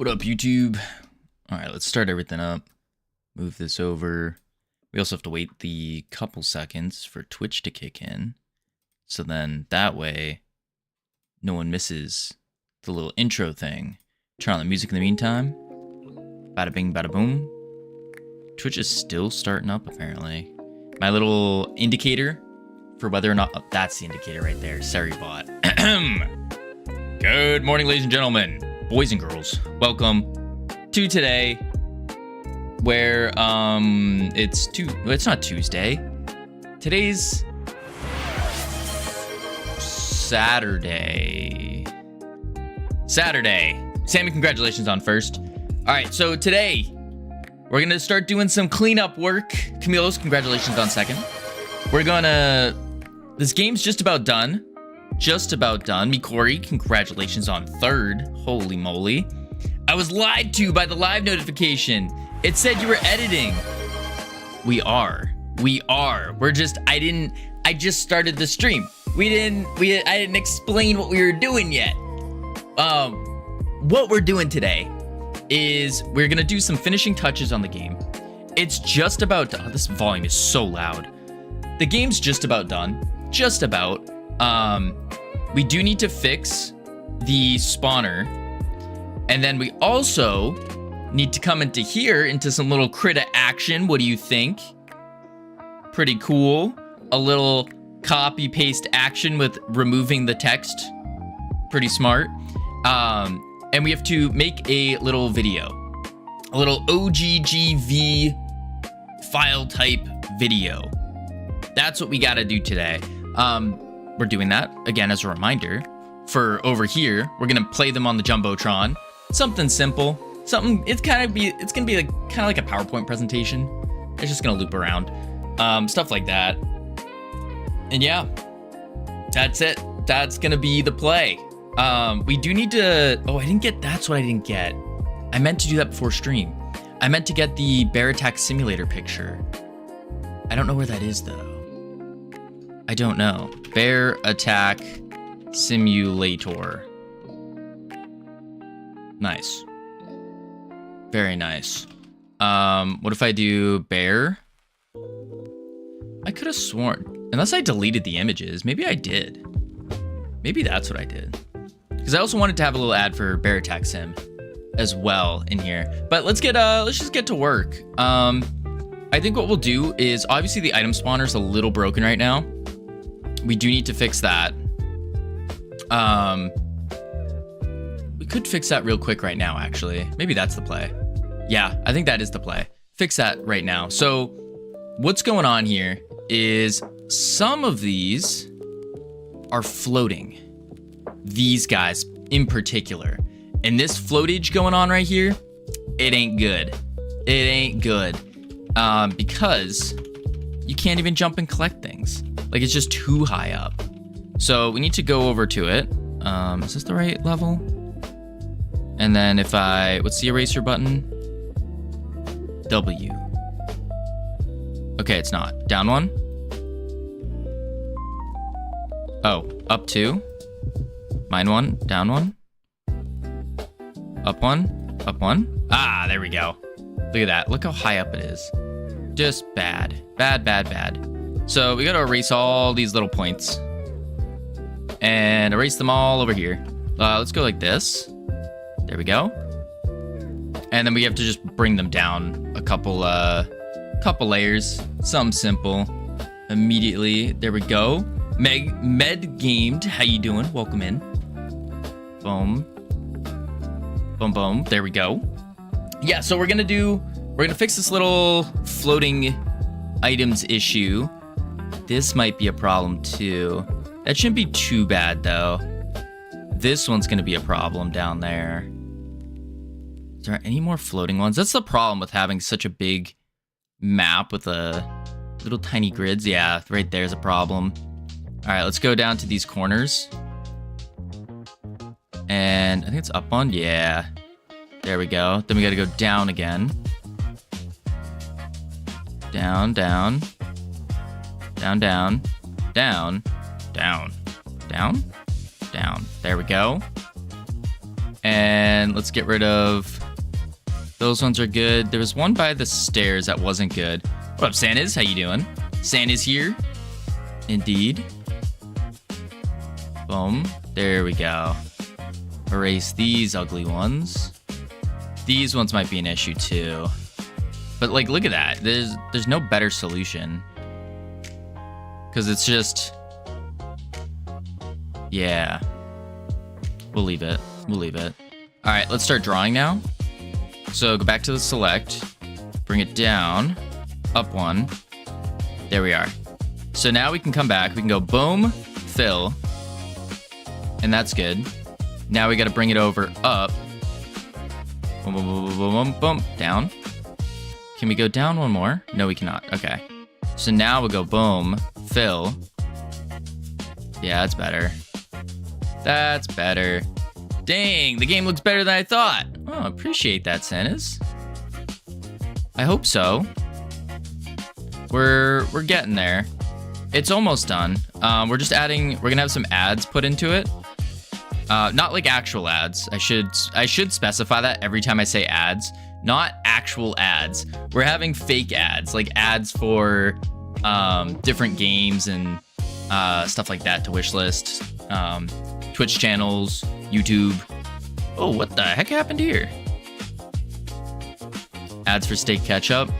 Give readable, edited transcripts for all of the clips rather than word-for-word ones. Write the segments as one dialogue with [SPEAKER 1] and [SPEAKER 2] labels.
[SPEAKER 1] What up, YouTube? All right, let's start everything up. Move this over. We also have to wait the couple seconds for Twitch to kick in. So then that way, no one misses the little intro thing. Turn on the music in the meantime. Bada bing, bada boom. Twitch is still starting up, apparently. My little indicator for whether or not... Oh, that's the indicator right there. Sorry, bot. Good morning, ladies and gentlemen. Boys and girls. Welcome to today, where it's not Tuesday. Today's Saturday. Sammy, congratulations on first. All right, so today we're gonna start doing some cleanup work. Camilos, congratulations on second. This game's just about done. Just about done. Mikori, congratulations on third. Holy moly. I was lied to by the live notification. It said you were editing. We are. I just started the stream. I didn't explain what we were doing yet. What we're doing today is we're gonna do some finishing touches on the game. It's just about done. This volume is so loud. The game's just about done. Just about. We do need to fix the spawner. And then we also need to come into here into some little critter action. What do you think? Pretty cool. A little copy paste action with removing the text. Pretty smart. And we have to make a little video. A little OGGV file type video. That's what we gotta do today. We're doing that, again, as a reminder. For over here, we're gonna play them on the JumboTron. Something simple. It's gonna be kind of like a PowerPoint presentation. It's just gonna loop around. Stuff like that. And yeah, that's it. That's gonna be the play. We do need to... Oh, that's what I didn't get. I meant to do that before stream. I meant to get the bear attack simulator picture. I don't know where that is, though. I don't know. Bear attack simulator. Nice. Very nice. What if I do bear? I could have sworn, unless I deleted the images. Maybe I did. Maybe that's what I did. Because I also wanted to have a little ad for bear attack sim as well in here. But let's just get to work. I think what we'll do is, obviously the item spawner's a little broken right now. We do need to fix that. We could fix that real quick right now, actually. Maybe that's the play. Yeah, I think that is the play. Fix that right now. So what's going on here is some of these are floating. These guys in particular. And this floatage going on right here, it ain't good. It ain't good. Because you can't even jump and collect things. Like, it's just too high up. So we need to go over to it. Is this the right level? And then if what's the eraser button? W. Okay, it's not. Down one. Oh, up two. Mine one, down one. Up one, up one. Ah, there we go. Look at that. Look how high up it is. Just bad. Bad, bad, bad. So we gotta erase all these little points. And erase them all over here. Let's go like this. There we go. And then we have to just bring them down a couple layers. Something simple. Immediately. There we go. Med gamed. How you doing? Welcome in. Boom. Boom, boom. There we go. Yeah, so we're gonna fix this little floating items issue. This might be a problem too. That shouldn't be too bad though. This one's gonna be a problem down there. Is there any more floating ones? That's the problem with having such a big map with little tiny grids. Yeah, right there's a problem. All right, let's go down to these corners. And I think it's up one. Yeah. There we go. Then we gotta go down again. Down, down. Down, down. Down. Down. Down. Down. There we go. And then let's get rid of... Those ones are good. There was one by the stairs that wasn't good. What up, Santa's? How you doing? Santa's here. Indeed. Boom. There we go. Erase these ugly ones. These ones might be an issue too. But like, look at that. There's no better solution. Because it's just... Yeah. We'll leave it. We'll leave it. All right, let's start drawing now. So go back to the select. Bring it down. Up one. There we are. So now we can come back. We can go boom, fill. And that's good. Now we got to bring it over up. Boom, boom, boom, boom, boom, boom, down. Can we go down one more? No, we cannot. Okay. So now we'll go boom, fill. Yeah, that's better. That's better. Dang, the game looks better than I thought. Oh, appreciate that, Santas. I hope so. We're getting there. It's almost done. We're just adding, we're gonna have some ads put into it. Not like actual ads. I should specify that every time I say ads. Not actual ads. We're having fake ads, like ads for different games and stuff like that to wishlist. Twitch channels, YouTube. Oh, what the heck happened here? Ads for Steak Ketchup.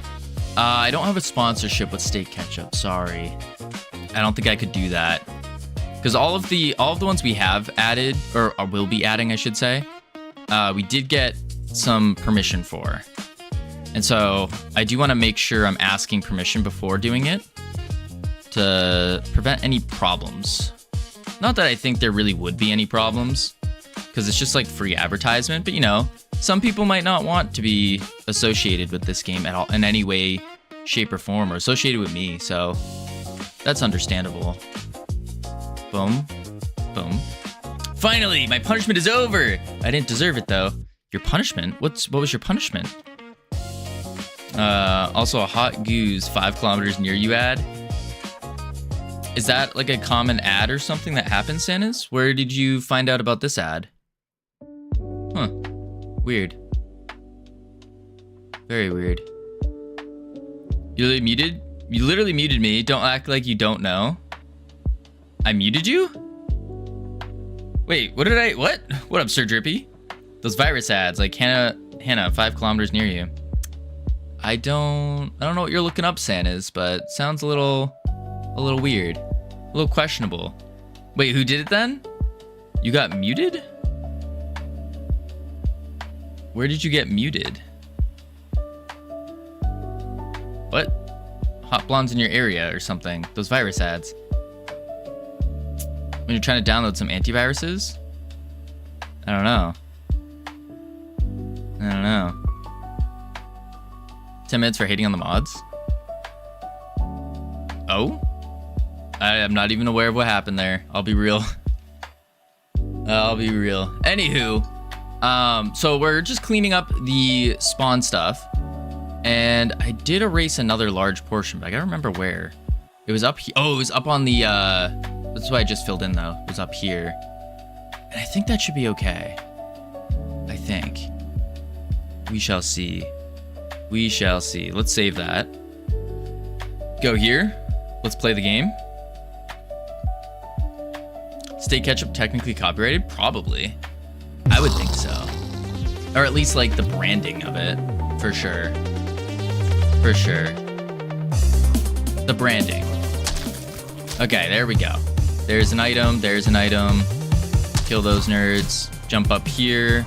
[SPEAKER 1] I don't have a sponsorship with Steak Ketchup. Sorry. I don't think I could do that. Because all of the ones we have added, or will be adding, I should say, we did get some permission for. And so I do want to make sure I'm asking permission before doing it to prevent any problems. Not that I think there really would be any problems, because it's just like free advertisement, but you know, some people might not want to be associated with this game at all in any way, shape, or form, or associated with me, so that's understandable. Boom. Boom. Finally, my punishment is over! I didn't deserve it, though. Your punishment? What was your punishment? Also a hot goose 5 kilometers near you ad. Is that like a common ad or something that happens, Santas? Where did you find out about this ad? Huh. Weird. Very weird. You literally muted? You literally muted me. Don't act like you don't know. I muted you? Wait, what? What up, Sir Drippy? Those virus ads, like Hannah, 5 kilometers near you. I don't know what you're looking up, Santas, but sounds a little weird. A little questionable. Wait, who did it then? You got muted? Where did you get muted? What? Hot blondes in your area or something. Those virus ads. When you're trying to download some antiviruses? I don't know. 10 minutes for hating on the mods? Oh? I am not even aware of what happened there. I'll be real. Anywho, so we're just cleaning up the spawn stuff. And I did erase another large portion, but I gotta remember where. It was up here. Oh, it was up on the, that's what I just filled in though. It was up here. And I think that should be okay. I think. We shall see. We shall see. Let's save that. Go here. Let's play the game. Steak Ketchup technically copyrighted? Probably. I would think so. Or at least like the branding of it. For sure. For sure. The branding. Okay, there we go. There's an item. There's an item. Kill those nerds. Jump up here.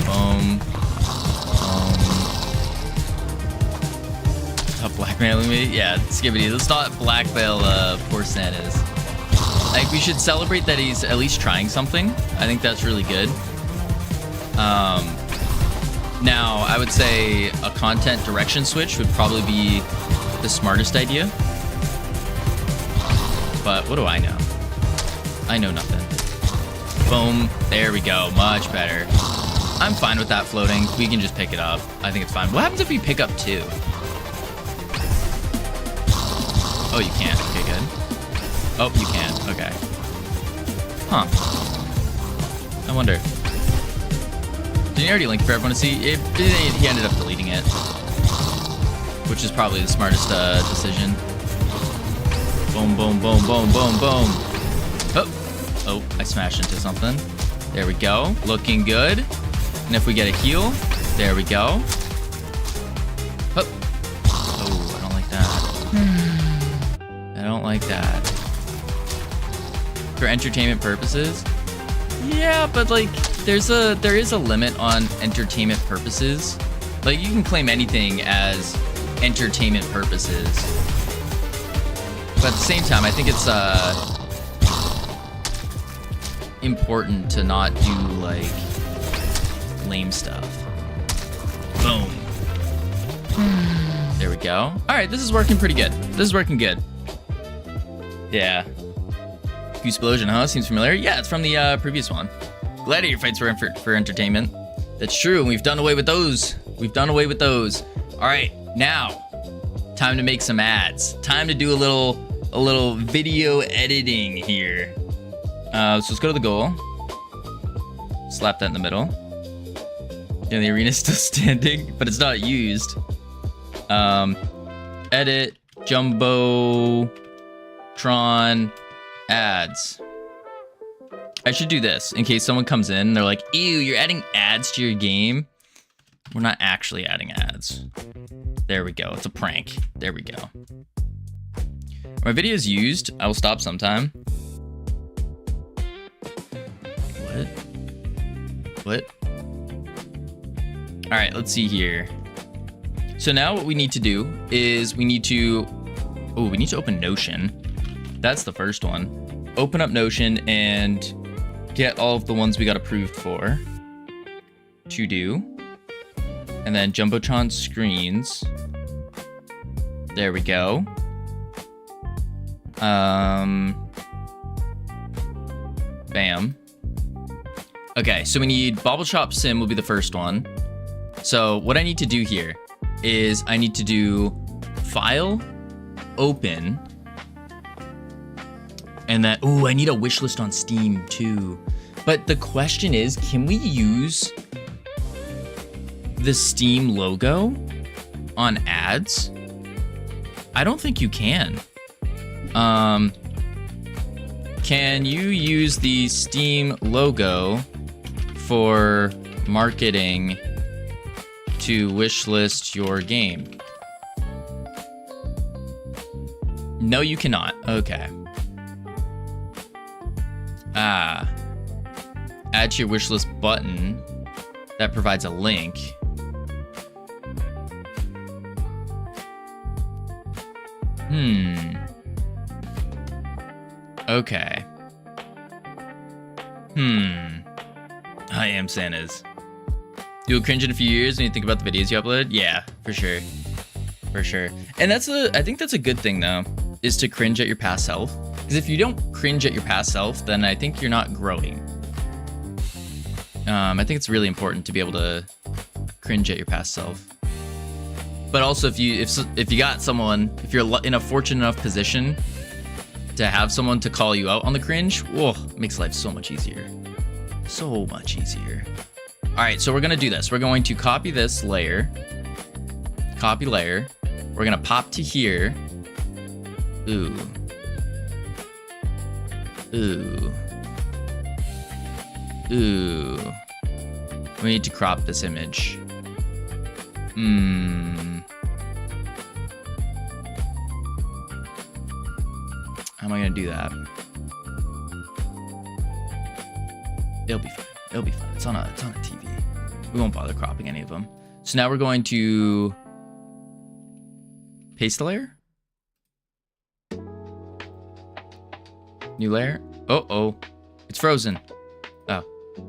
[SPEAKER 1] Boom. Stop blackmailing me? Yeah, Skibbity. Let's not blackmail poor Santas. Like, we should celebrate that he's at least trying something. I think that's really good. Now, I would say a content direction switch would probably be the smartest idea. But what do I know? I know nothing. Boom. There we go. Much better. I'm fine with that floating. We can just pick it up. I think it's fine. What happens if we pick up 2? Oh, you can't. Okay, good. Oh, you can. Okay. Huh. I wonder. Did he already link for everyone to see? He ended up deleting it, which is probably the smartest decision. Boom, boom, boom, boom, boom, boom. Oh, I smashed into something. There we go. Looking good. And if we get a heal, there we go. Oh, I don't like that. I don't like that. For entertainment purposes? Yeah, but like there is a limit on entertainment purposes. Like you can claim anything as entertainment purposes. But at the same time, I think it's important to not do like lame stuff. Boom. There we go. All right, this is working pretty good. This is working good. Yeah. Gooseplosion, huh? Seems familiar. Yeah, it's from the previous one. Gladiator fights for entertainment. That's true. We've done away with those. We've done away with those. All right, now time to make some ads. Time to do a little video editing here. So let's go to the goal. Slap that in the middle. Yeah, the arena's still standing, but it's not used. Edit JumboTron ads. I should do this in case someone comes in and they're like, ew, you're adding ads to your game. We're not actually adding ads. There we go. It's a prank. There we go. My video is used. I will stop sometime. What? All right, let's see here. So now what we need to do is we need to open Notion. That's the first one. Open up Notion and get all of the ones we got approved for to do. And then JumboTron screens. There we go. Bam. Okay, so we need Bobble Shop Sim will be the first one. So what I need to do here is I need to do File, Open, and then, ooh, I need a wish list on Steam too. But the question is, can we use the Steam logo on ads? I don't think you can. Can you use the Steam logo for marketing to wishlist your game? No, you cannot. Okay. Add to your wishlist button that provides a link. Okay. I am Santa's. You'll cringe in a few years when you think about the videos you upload? Yeah, for sure. For sure. And I think that's a good thing though, is to cringe at your past self. Because if you don't cringe at your past self, then I think you're not growing. I think it's really important to be able to cringe at your past self. But also if you got someone, if you're in a fortunate enough position to have someone to call you out on the cringe, whoa, makes life so much easier. So much easier. All right, so we're gonna do this. We're going to copy this layer. Copy layer. We're gonna pop to here. Ooh. Ooh. Ooh. We need to crop this image. How am I gonna do that? It'll be fine. It'll be fine. It's on a TV. We won't bother cropping any of them. So now we're going to paste the layer. New layer. Oh, it's frozen. Oh,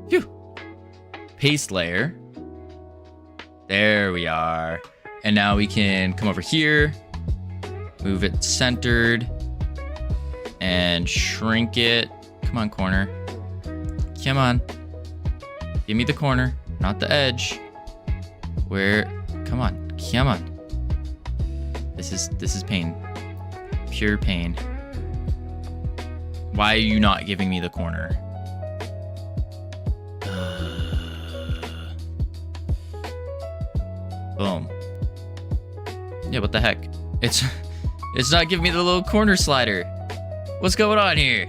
[SPEAKER 1] phew. Paste layer. There we are. And now we can come over here, move it centered, and shrink it. Come on, corner. Come on. Give me the corner, not the edge. Where? Come on. Come on. This is pain. Pure pain. Why are you not giving me the corner? Boom. Yeah, what the heck? It's not giving me the little corner slider. What's going on here?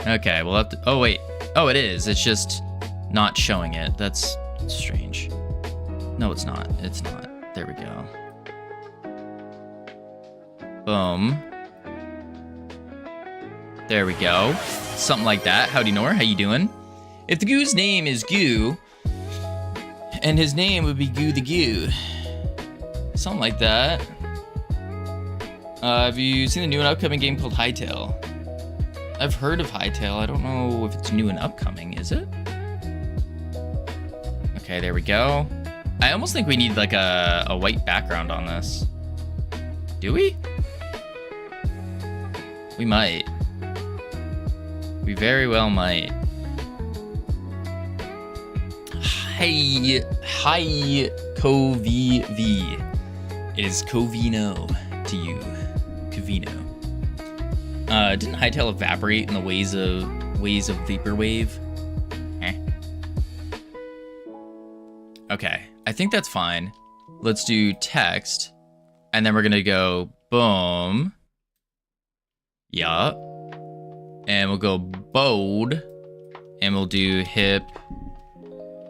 [SPEAKER 1] Okay, we'll have to... Oh, wait. Oh, it is. It's just not showing it. That's strange. No, it's not. It's not. There we go. Boom. There we go. Something like that. Howdy, Nor. How you doing? If the goo's name is Goo, and his name would be Goo the Goo. Something like that. Have you seen the new and upcoming game called Hytale? I've heard of Hytale. I don't know if it's new and upcoming, is it? Okay, there we go. I almost think we need like a white background on this. Do we? We might. We very well might. Hi, Covv. It is Covino to you. Covino. Didn't Hytale evaporate in the ways of vaporwave? Okay, I think that's fine. Let's do text, and then we're gonna go boom. Yeah. And we'll go bold, and we'll do hip.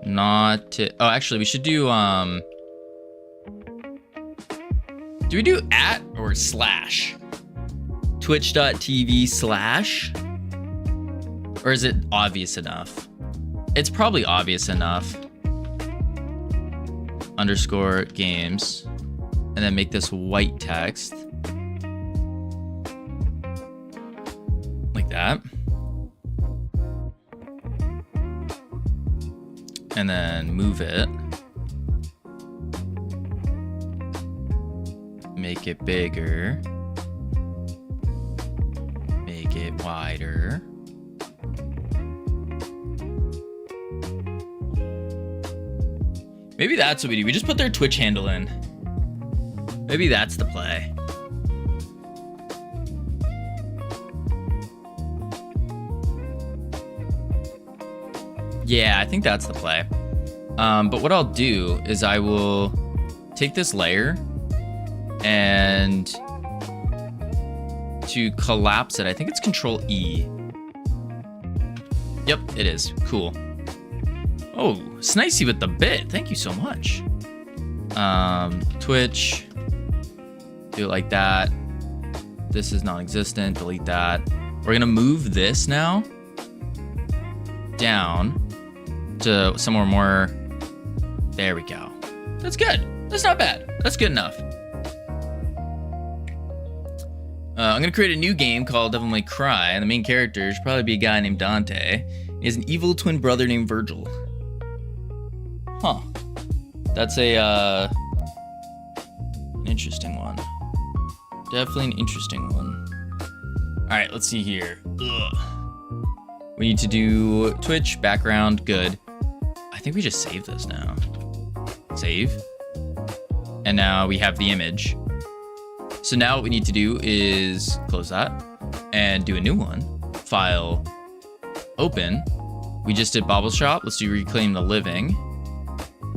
[SPEAKER 1] Not. Oh, actually, we should do Do we do @ or /? Twitch.tv/? Or is it obvious enough? It's probably obvious enough. _games. And then make this white text. Like that. And then move it. Make it bigger. Make it wider. Maybe that's what we do. We just put their Twitch handle in. Maybe that's the play. Yeah, I think that's the play. But what I'll do is I will take this layer and to collapse it, I think it's Control E. Yep, it is. Cool. Oh, Snicey with the bit. Thank you so much. Twitch. Do it like that. This is non-existent. Delete that. We're gonna move this now down to somewhere more. There we go. That's good. That's not bad. That's good enough. I'm gonna create a new game called Devil May Cry, and the main character should probably be a guy named Dante. He has an evil twin brother named Virgil. Huh. That's an interesting one. Definitely an interesting one. All right, let's see here. Ugh. We need to do Twitch background. Good. I think we just save this now. Save. And now we have the image. So now what we need to do is close that and do a new one. File, open. We just did Bobble Shop. Let's do Reclaim the Living.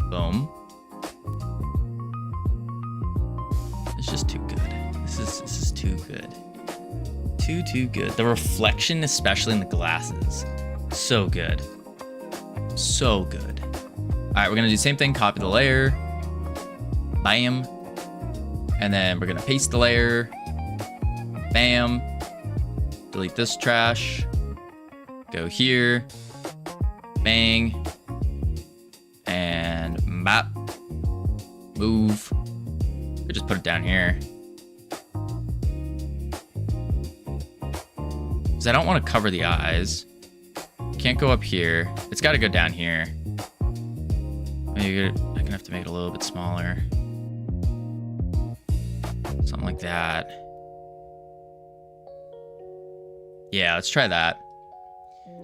[SPEAKER 1] Boom. It's just too good. This is too good. Too good. The reflection, especially in the glasses. So good. So good. All right, we're gonna do the same thing. Copy the layer. Bam. And then we're gonna paste the layer. Bam. Delete this trash. Go here. Bang. And map. Move. We just put it down here. Because I don't want to cover the eyes. Can't go up here. It's got to go down here. Maybe I'm gonna have to make it a little bit smaller. Something like that. Yeah, let's try that.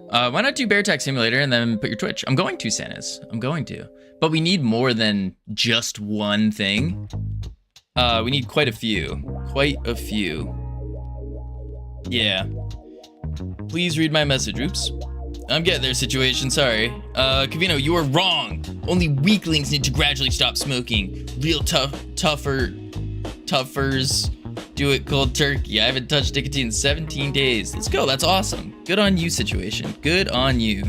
[SPEAKER 1] Why not do Bear Tech Simulator and then put your Twitch? I'm going to, Santas. I'm going to. But we need more than just one thing. We need quite a few. Quite a few. Yeah. Please read my message. Oops. I'm getting there, situation. Sorry. Cavino, you are wrong. Only weaklings need to gradually stop smoking. Real toughers do it cold turkey. I haven't touched nicotine in 17 days. Let's go. That's awesome. Good on you, situation. Good on you.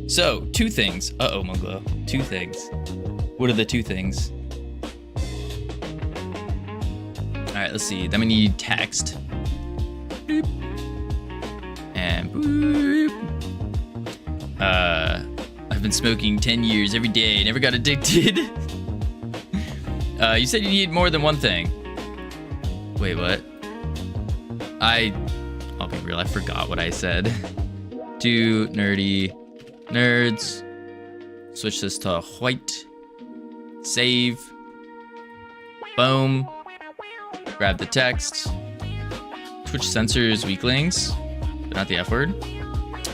[SPEAKER 1] So, 2 things. Uh-oh, Munglo. 2 things. What are the 2 things? Alright, let's see. Then we need text. Boop. And boop. I've been smoking 10 years every day. Never got addicted. You said you need more than 1 thing. Wait, what? I'll be real, I forgot what I said. 2 nerdy nerds. Switch this to white. Save. Boom. Grab the text. Twitch censors weaklings, but not the F word.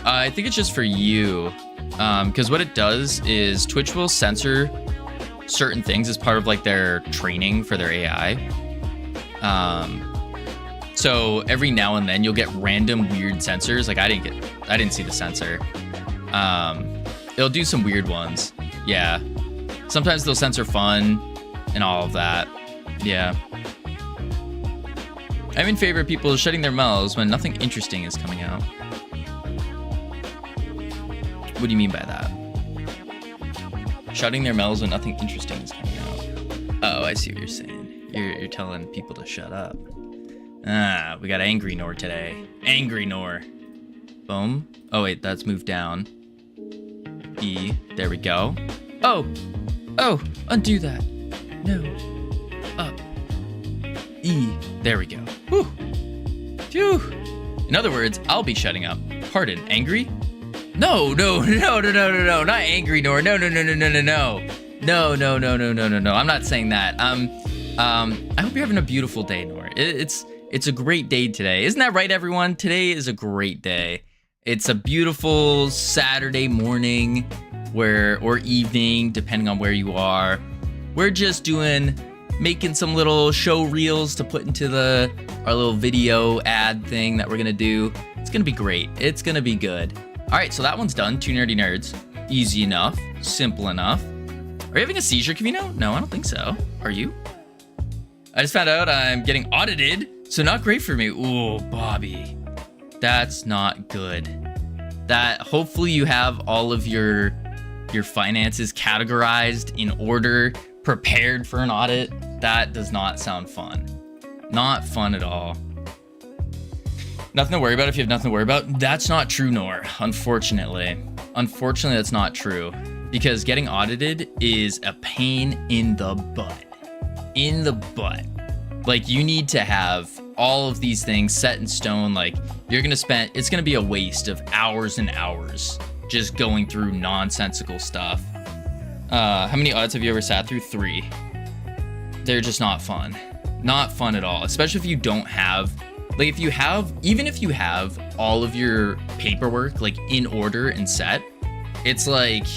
[SPEAKER 1] I think it's just for you. Because what it does is Twitch will censor certain things as part of like their training for their AI. So every now and then you'll get random weird censors. Like I didn't see the censor. It'll do some weird ones. Yeah. Sometimes they'll censor fun and all of that. Yeah. I'm in favor of people shutting their mouths when nothing interesting is coming out. What do you mean by that? Shutting their mouths when nothing interesting is coming out. Oh, I see what you're saying. You're telling people to shut up. Ah, we got Angry Nor today. Angry Nor. Boom. Oh, wait, that's moved down. E. There we go. Oh! Oh! Undo that. No. Up. E. There we go. Whew. Phew. In other words, I'll be shutting up. Pardon, angry? No. Not angry nor. No. No. I'm not saying that. I hope you're having a beautiful day, Nor. It's a great day today. Isn't that right, everyone? Today is a great day. It's a beautiful Saturday morning or evening, depending on where you are. We're just making some little show reels to put into our little video ad thing that we're gonna do. It's gonna be great. It's gonna be good. All right, so that one's done. 2 nerdy nerds. Easy enough. Simple enough. Are you having a seizure, Kavino? No, I don't think so. Are you? I just found out I'm getting audited, so not great for me. Ooh, Bobby. That's not good. That hopefully you have all of your finances categorized in order, prepared for an audit. That does not sound fun. Not fun at all. Nothing to worry about if you have nothing to worry about. That's not true, Nor, unfortunately. Unfortunately, that's not true. Because getting audited is a pain in the butt. In the butt. Like, you need to have all of these things set in stone. Like, it's gonna be a waste of hours and hours just going through nonsensical stuff. How many audits have you ever sat through? 3. They're just not fun. Not fun at all. Especially if you don't have, like, even if you have all of your paperwork, like, in order and set, it's like,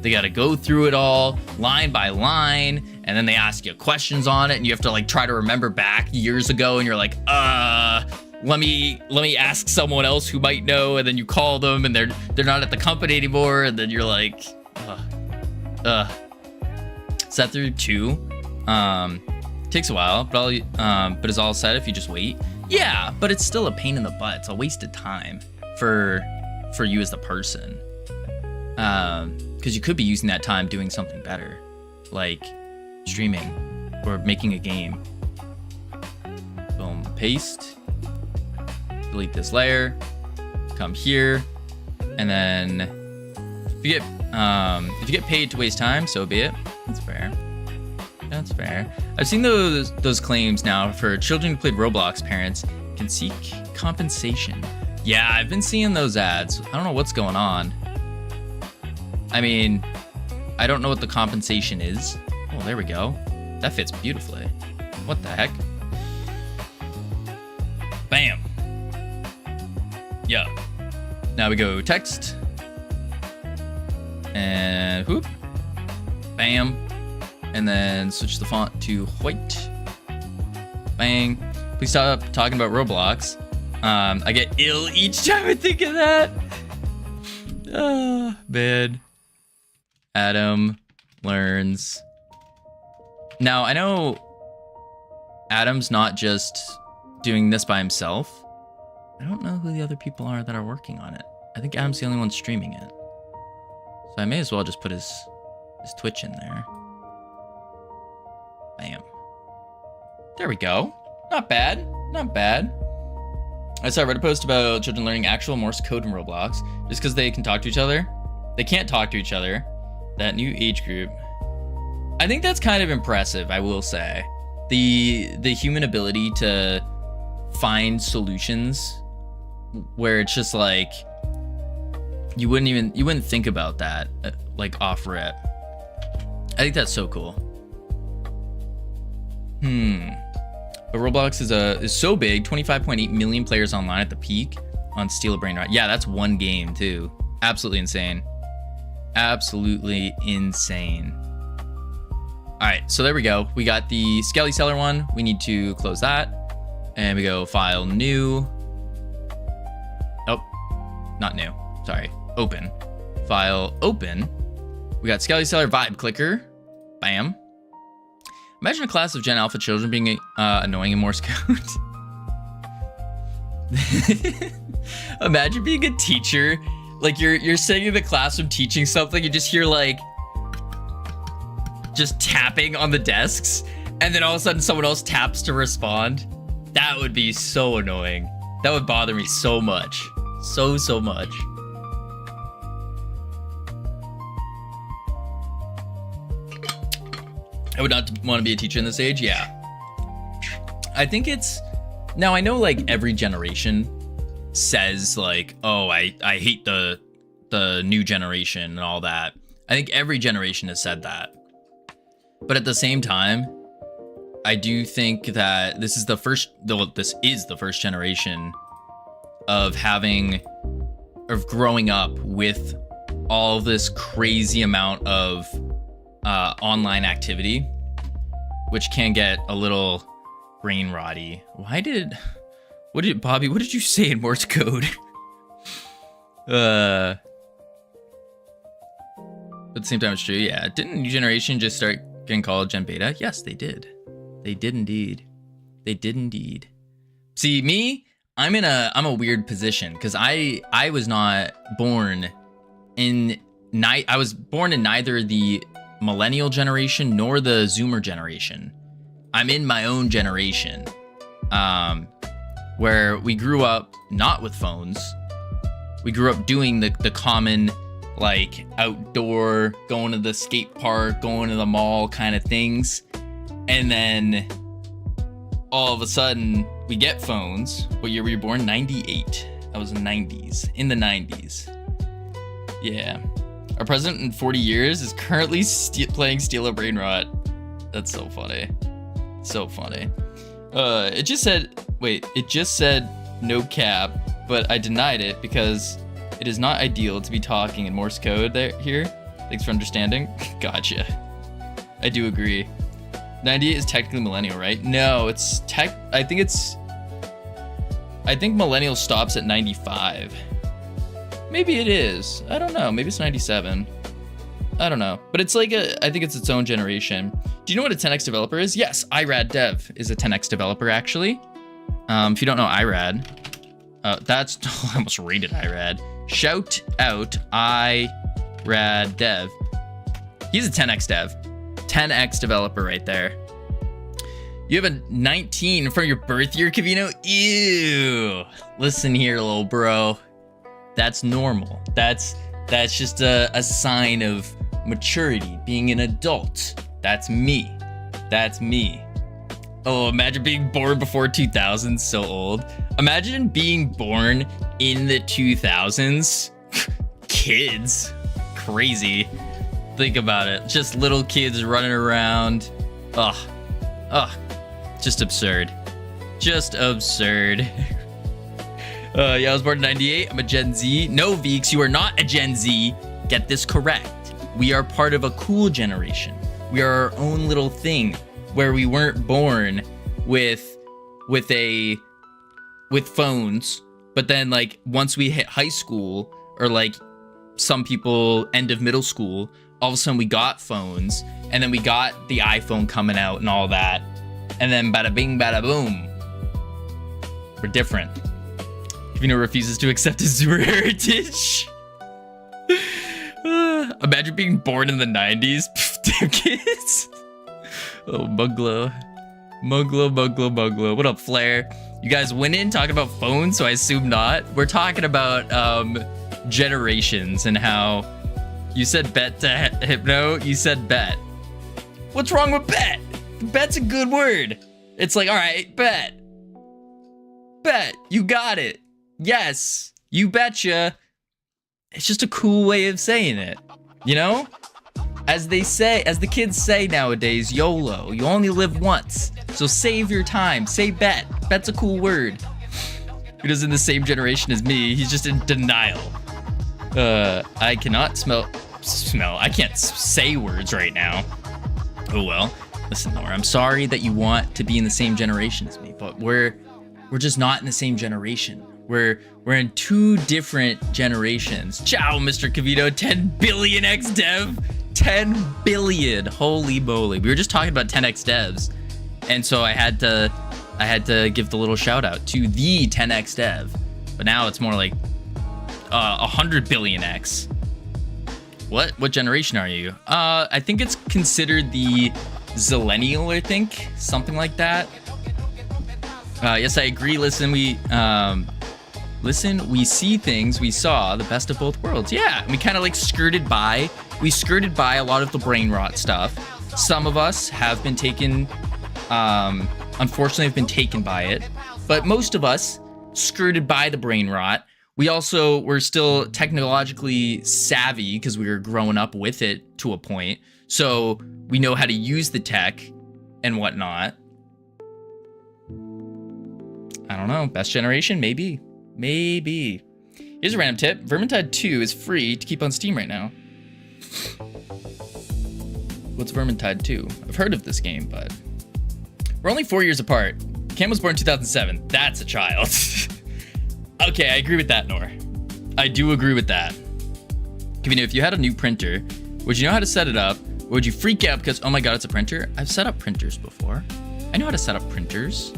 [SPEAKER 1] they gotta go through it all line by line, and then they ask you questions on it, and you have to like try to remember back years ago, and you're like, let me ask someone else who might know, and then you call them, and they're not at the company anymore, and then you're like, Set through 2, takes a while, but it's all set if you just wait. Yeah, but it's still a pain in the butt. It's a waste of time for you as the person. Because you could be using that time doing something better, like streaming or making a game. Boom, paste, delete this layer, come here, and then if you get paid to waste time, so be it. That's fair. That's fair. I've seen those claims now for children who played Roblox. Parents can seek compensation. Yeah, I've been seeing those ads. I don't know what's going on. I mean, I don't know what the compensation is. Oh, there we go. That fits beautifully. What the heck? Bam. Yeah. Now we go text. And whoop. Bam. And then switch the font to white. Bang. Please stop talking about Roblox. I get ill each time I think of that. Man. Adam learns. Now, I know Adam's not just doing this by himself. I don't know who the other people are that are working on it. I think Adam's the only one streaming it. So I may as well just put his Twitch in there. Bam. There we go. Not bad. Not bad. I saw a Reddit post about children learning actual Morse code in Roblox just because they can talk to each other. They can't talk to each other. That new age group. I think that's kind of impressive, I will say. The human ability to find solutions where it's just like you wouldn't think about that like off rip. I think that's so cool. But Roblox is so big, 25.8 million players online at the peak on Steal a Brain Rot. Yeah, that's one game too. Absolutely insane. Absolutely insane. All right, so there we go. We got the Skelly Seller one. We need to close that. And we go File, New. Oh, not new. Sorry. Open. File, Open. We got Skelly Seller Vibe Clicker. Bam. Imagine a class of Gen Alpha children being annoying in Morse code. Imagine being a teacher. Like you're sitting in the classroom teaching something, you just hear like just tapping on the desks, and then all of a sudden someone else taps to respond. That would be so annoying. That would bother me so much. So much. I would not want to be a teacher in this age. Yeah. I think it's... Now, I know, like, every generation says, like, oh, I hate the new generation and all that. I think every generation has said that. But at the same time, I do think that this is the first... This is the first generation of growing up with all this crazy amount of online activity, which can get a little brain rotty. Bobby, what did you say in Morse code? At the same time, it's true. Yeah, didn't new generation just start getting called Gen Beta? Yes, they did. They did indeed. They did indeed. See, me, I'm a weird position because I was not born in I was born in neither the millennial generation nor the Zoomer generation. I'm in my own generation, where we grew up not with phones. We grew up doing the common, like, outdoor, going to the skate park, going to the mall kind of things. And then all of a sudden we get phones. What year were you born? 98. I was in the 90s. Yeah. Our president in 40 years is currently playing Steal a Brain Rot. That's so funny. So funny. It just said no cap, but I denied it because it is not ideal to be talking in Morse code here. Thanks for understanding. Gotcha. I do agree. 98 is technically millennial, right? No, it's I think millennial stops at 95. Maybe it is. I don't know. Maybe it's 97. I don't know. But it's like I think it's its own generation. Do you know what a 10x developer is? Yes, IRAD Dev is a 10x developer, actually. If you don't know IRAD, that's... I almost rated IRAD. Shout out IRAD Dev. He's a 10x dev. 10x developer right there. You have a 19 for your birth year, Cavino? Ew. Listen here, little bro. That's normal. That's just a sign of maturity, being an adult. That's me. That's me. Oh, imagine being born before 2000s, so old. Imagine being born in the 2000s. Kids. Crazy. Think about it. Just little kids running around. Ugh. Just absurd. Just absurd. Yeah, I was born in 98. I'm a Gen Z. No, Veeks, you are not a Gen Z. Get this correct. We are part of a cool generation. We are our own little thing where we weren't born with a with phones, but then like once we hit high school, or like some people end of middle school, all of a sudden we got phones, and then we got the iPhone coming out and all that, and then bada bing bada boom, we're different. Kavino refuses to accept his Zoomer heritage. Imagine being born in the 90s. Damn kids. Oh, Muglo. What up, Flair? You guys went in talking about phones, so I assume not. We're talking about generations and how you said bet to Hypno. You said bet. What's wrong with bet? Bet's a good word. It's like, all right, bet. Bet. You got it. Yes. You betcha. It's just a cool way of saying it, you know? As they say, as the kids say nowadays, YOLO, you only live once. So save your time, say bet. Bet's a cool word. He is in the same generation as me, he's just in denial. I cannot I can't say words right now. Oh well. Listen, Nora, I'm sorry that you want to be in the same generation as me, but we're just not in the same generation. We're in two different generations. Ciao, Mr. Kavito. 10 billion X dev. 10 billion. Holy moly. We were just talking about 10x devs. And so I had to give the little shout out to the 10x dev. But now it's more like 100 billion X. What generation are you? I think it's considered the Zillennial, I think. Something like that. Yes, I agree. Listen, we see things, we saw the best of both worlds. Yeah, we kind of like skirted by a lot of the brain rot stuff. Some of us have been taken, unfortunately have been taken by it, but most of us skirted by the brain rot. We also were still technologically savvy because we were growing up with it to a point. So we know how to use the tech and whatnot. I don't know, best generation, maybe. Here's a random tip. Vermintide 2 is free to keep on Steam right now. What's Vermintide 2? I've heard of this game, but we're only 4 years apart. Cam was born in 2007. That's a child. Okay, I agree with that, Nor. I do agree with that. Kevin, if you had a new printer, would you know how to set it up? Or would you freak out because, oh my god, it's a printer? I've set up printers before. I know how to set up printers.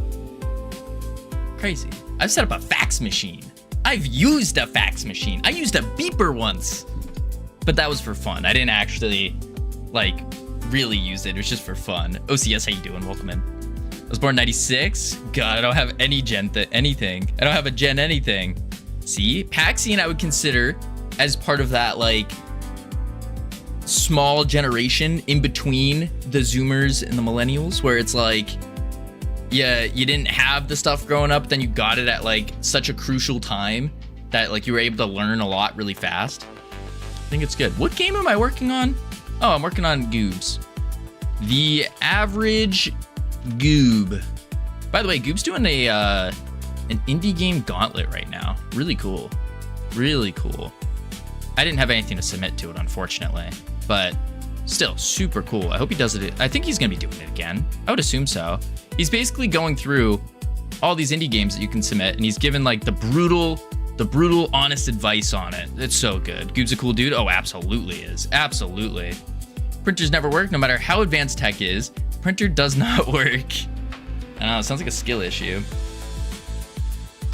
[SPEAKER 1] Crazy. I've set up a fax machine. I've used a fax machine. I used a beeper once. But that was for fun. I didn't actually, like, really use it. It was just for fun. OCS, how you doing? Welcome in. I was born in 96. God, I don't have any anything. I don't have a gen anything. See? Paxian I would consider as part of that, like, small generation in between the Zoomers and the Millennials, where it's like, yeah, you didn't have the stuff growing up, then you got it at like such a crucial time that like you were able to learn a lot really fast. I think it's good. What game am I working on? Oh, I'm working on Goobs. The Average Goob. By the way, Goob's doing an indie game gauntlet right now. Really cool. Really cool. I didn't have anything to submit to it, unfortunately, but still super cool. I hope he does it. I think he's gonna be doing it again. I would assume so. He's basically going through all these indie games that you can submit, and he's given like the brutal, honest advice on it. It's so good. Goob's a cool dude. Oh, absolutely is. Absolutely. Printers never work, no matter how advanced tech is. Printer does not work. I don't know, it sounds like a skill issue.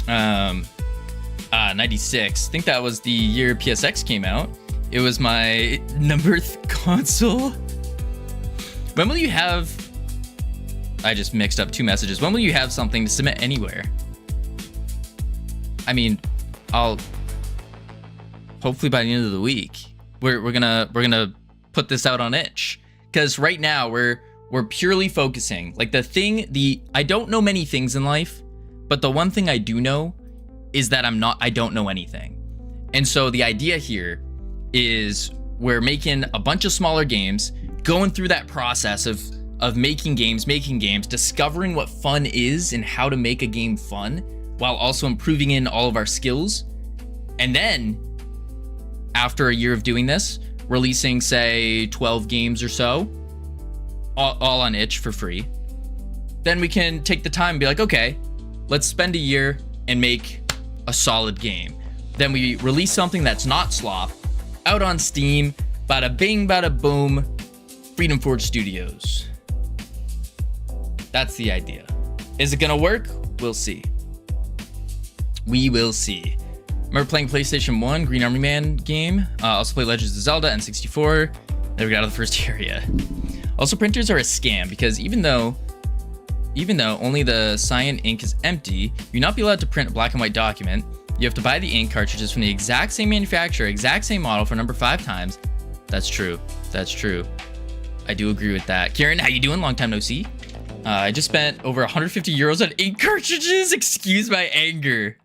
[SPEAKER 1] 96. I think that was the year PSX came out. It was my number console. When will you have... I just mixed up two messages. When will you have something to submit anywhere? I mean, I'll... hopefully by the end of the week. We're gonna put this out on itch. Because right now we're purely focusing. Like I don't know many things in life, but the one thing I do know is that I don't know anything. And so the idea here is we're making a bunch of smaller games, going through that process of making games, discovering what fun is and how to make a game fun, while also improving in all of our skills. And then, after a year of doing this, releasing, say, 12 games or so, all on itch for free. Then we can take the time and be like, okay, let's spend a year and make a solid game. Then we release something that's not slop out on Steam. Bada bing, bada boom. Freedom Forge Studios. That's the idea. Is it gonna work? We'll see. We will see. Remember playing PlayStation 1 Green Army Man game? Also play Legends of Zelda N64. Never got out of the first area. Also, printers are a scam because even though only the cyan ink is empty, you're not be allowed to print a black and white document. You have to buy the ink cartridges from the exact same manufacturer, exact same model for number 5 times. That's true. That's true. I do agree with that. Kieran, how you doing? Long time no see. I just spent over 150 euros on ink cartridges. Excuse my anger.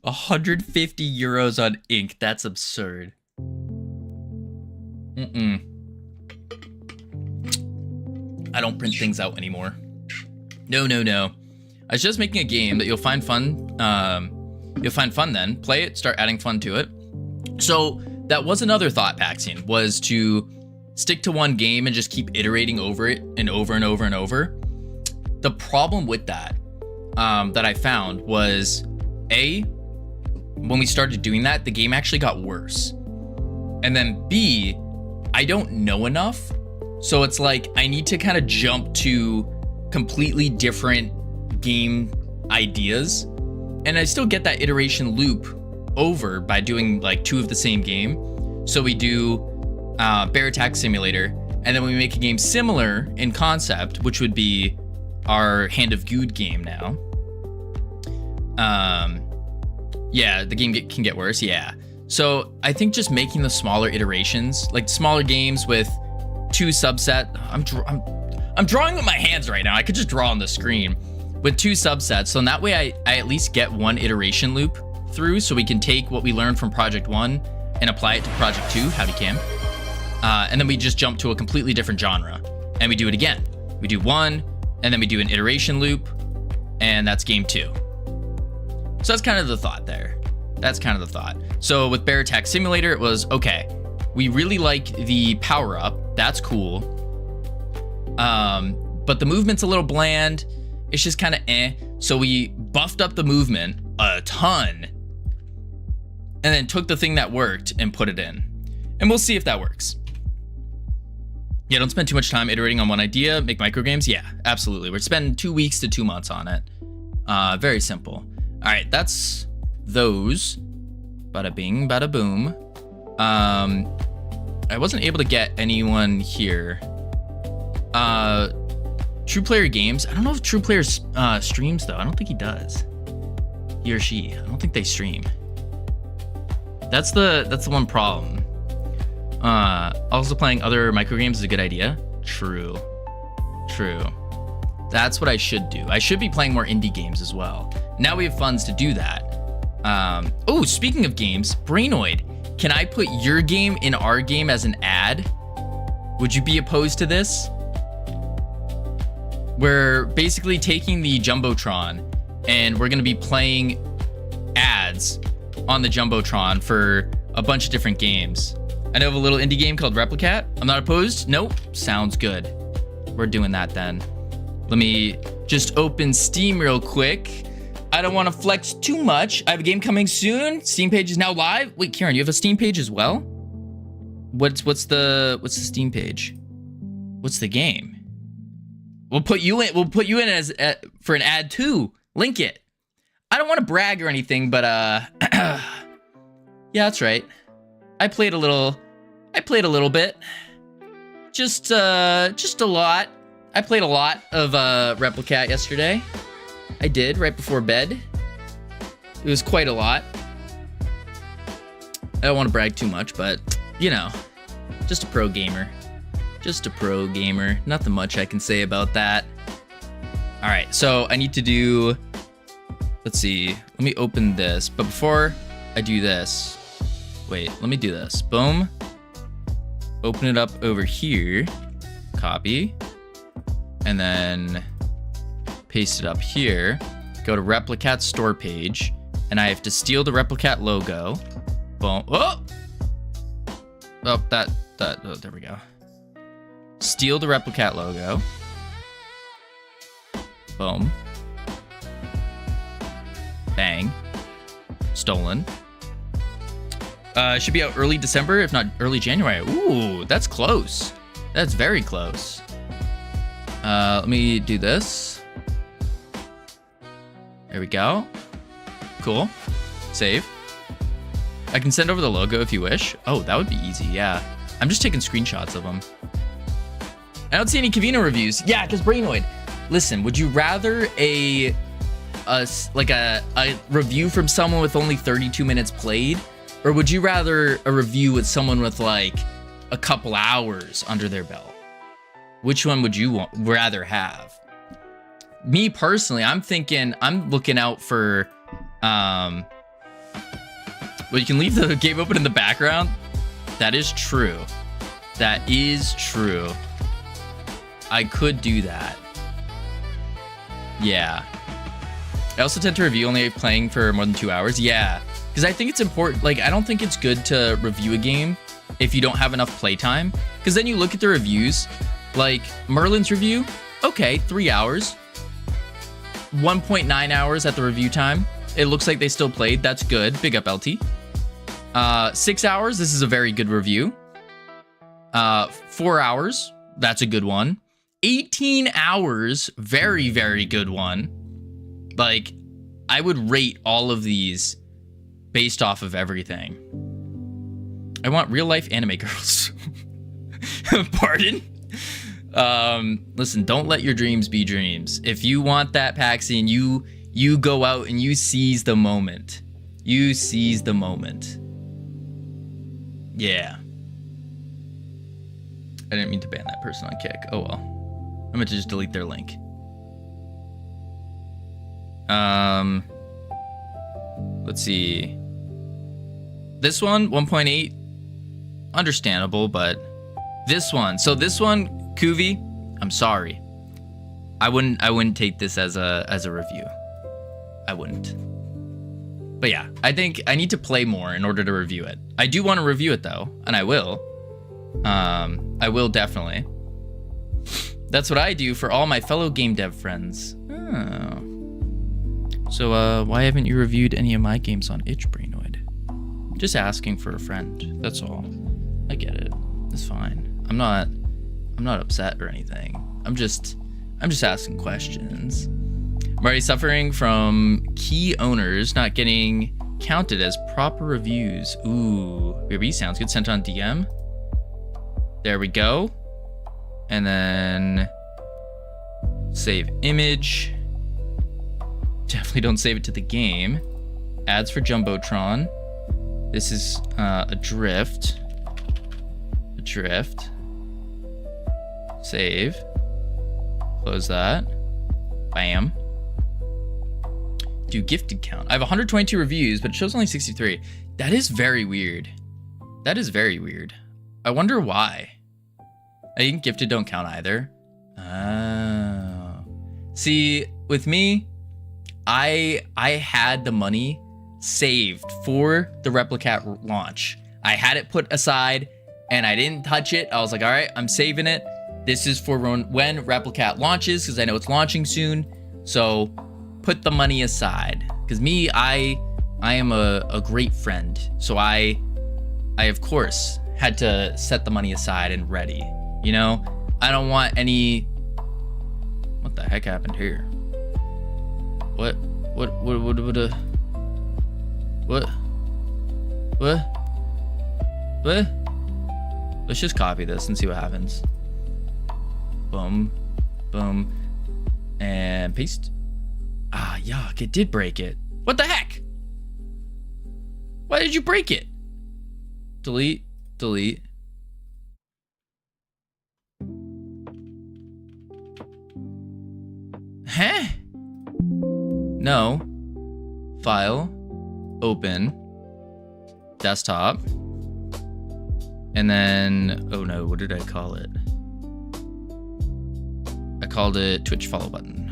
[SPEAKER 1] 150 euros on ink. That's absurd. I don't print things out anymore. No. I was just making a game that you'll find fun. You'll find fun then. Play it, start adding fun to it. So that was another thought, Paxian, was to stick to one game and just keep iterating over it and over and over and over. The problem with that, that I found was, A, when we started doing that, the game actually got worse. And then B, I don't know enough. So it's like, I need to kind of jump to completely different game ideas. And I still get that iteration loop over by doing like 2 of the same game. So we do Bear Attack Simulator, and then we make a game similar in concept, which would be our Hand of Good game now. Yeah, the game can get worse, yeah. So I think just making the smaller iterations, like smaller games with 2 subset. I'm drawing with my hands right now. I could just draw on the screen with 2 subsets. So in that way, I at least get 1 iteration loop through, so we can take what we learned from Project 1 and apply it to Project 2. Howdy, Cam. And then we just jump to a completely different genre, and we do it again. We do 1, and then we do an iteration loop, and that's game 2. So that's kind of the thought there. That's kind of the thought. So with Bear Attack Simulator, it was, okay, we really like the power-up. That's cool. But the movement's a little bland. It's just kind of eh. So we buffed up the movement a ton, and then took the thing that worked and put it in. And we'll see if that works. Yeah, don't spend too much time iterating on one idea. Make microgames. Yeah, absolutely. We're spending 2 weeks to 2 months on it. Very simple. All right, that's those. Bada bing, bada boom. I wasn't able to get anyone here. True Player Games. I don't know if True Player streams though. I don't think he does. He or she. I don't think they stream. That's the one problem. Also playing other microgames is a good idea. True. That's what I should do. I should be playing more indie games as well. Now we have funds to do that. Oh, speaking of games, Brainoid, can I put your game in our game as an ad? Would you be opposed to this? We're basically taking the JumboTron and we're going to be playing ads on the JumboTron for a bunch of different games. I know of a little indie game called Replicat. I'm not opposed. Nope. Sounds good. We're doing that then. Let me just open Steam real quick. I don't want to flex too much. I have a game coming soon. Steam page is now live. Wait, Kieran, you have a Steam page as well? What's the Steam page? What's the game? We'll put you in as for an ad too. Link it. I don't want to brag or anything, but yeah, that's right. I played a little bit. Just a lot. I played a lot of Replicat yesterday. I did, right before bed. It was quite a lot. I don't want to brag too much, but, you know, just a pro gamer. Just a pro gamer. Nothing much I can say about that. All right, so I need to do... Let's see. Let me open this. But before I do this... Wait, let me do this. Boom. Open it up over here. Copy. And then... paste it up here, go to Replicat's store page, and I have to steal the Replicat logo. Boom. Oh, oh, there we go. Steal the Replicat logo. Boom. Bang. Stolen. Should be out early December, if not early January. Ooh, that's close. That's very close. Let me do this. There we go. Cool. Save. I can send over the logo if you wish. Oh, that would be easy, yeah. I'm just taking screenshots of them. I don't see any Kavino reviews. Yeah, because Brainoid. Listen, would you rather a review from someone with only 32 minutes played? Or would you rather a review with someone with like a couple hours under their belt? Which one would you rather have? Me personally, I'm looking out for, well, you can leave the game open in the background. That is true. That is true. I could do that. Yeah. I also tend to review only playing for more than 2 hours. Yeah. Because I think it's important, like, I don't think it's good to review a game if you don't have enough playtime. Because then you look at the reviews, like Merlin's review, okay, 3 hours. 1.9 hours at the review time. It looks like they still played, that's good. Big up, LT. 6 hours, this is a very good review. 4 hours, that's a good one. 18 hours, very, very good one. Like, I would rate all of these based off of everything. I want real life anime girls. Pardon? Listen, don't let your dreams be dreams. If you want that, Paxian, you go out and you seize the moment. You seize the moment. Yeah. I didn't mean to ban that person on Kick. Oh well. I meant to just delete their link. Let's see. This one, 1.8, understandable, but this one, Kuvi, I'm sorry. I wouldn't take this as a review. I wouldn't. But yeah, I think I need to play more in order to review it. I do want to review it though, and I will. I will definitely. That's what I do for all my fellow game dev friends. Oh. So, why haven't you reviewed any of my games on itch, Brainoid? Just asking for a friend. That's all. I get it. It's fine. I'm not upset or anything. I'm just asking questions. I'm already suffering from key owners not getting counted as proper reviews. Ooh, BB sounds good. Sent on DM. There we go. And then save image. Definitely don't save it to the game. Ads for JumboTron. This is a drift. A drift. Save. Close that. Bam. Do gifted count. I have 122 reviews, but it shows only 63. That is very weird. That is very weird. I wonder why. I think gifted don't count either. Oh. See, with me, I had the money saved for the Replicat launch. I had it put aside and I didn't touch it. I was like, all right, I'm saving it. This is for when Replicat launches, because I know it's launching soon. So put the money aside. Because me, I am a great friend. So I of course had to set the money aside and ready. You know, I don't want any. What the heck happened here? What? Let's just copy this and see what happens. Boom, boom, and paste. Ah, yuck, it did break it. What the heck? Why did you break it? Delete, delete. Huh? No. File. Open. Desktop. And then, oh no, what did I call it? I called it Twitch follow button.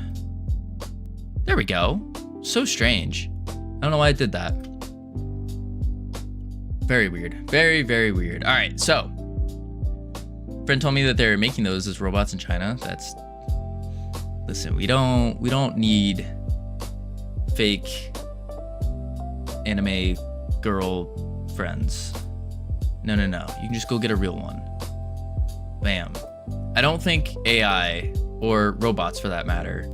[SPEAKER 1] There we go. So strange. I don't know why I did that. Very weird. Very, very weird. All right, so. Friend told me that they're making those as robots in China. That's... Listen, we don't need fake anime girl friends. No. You can just go get a real one. Bam. I don't think AI, or robots for that matter.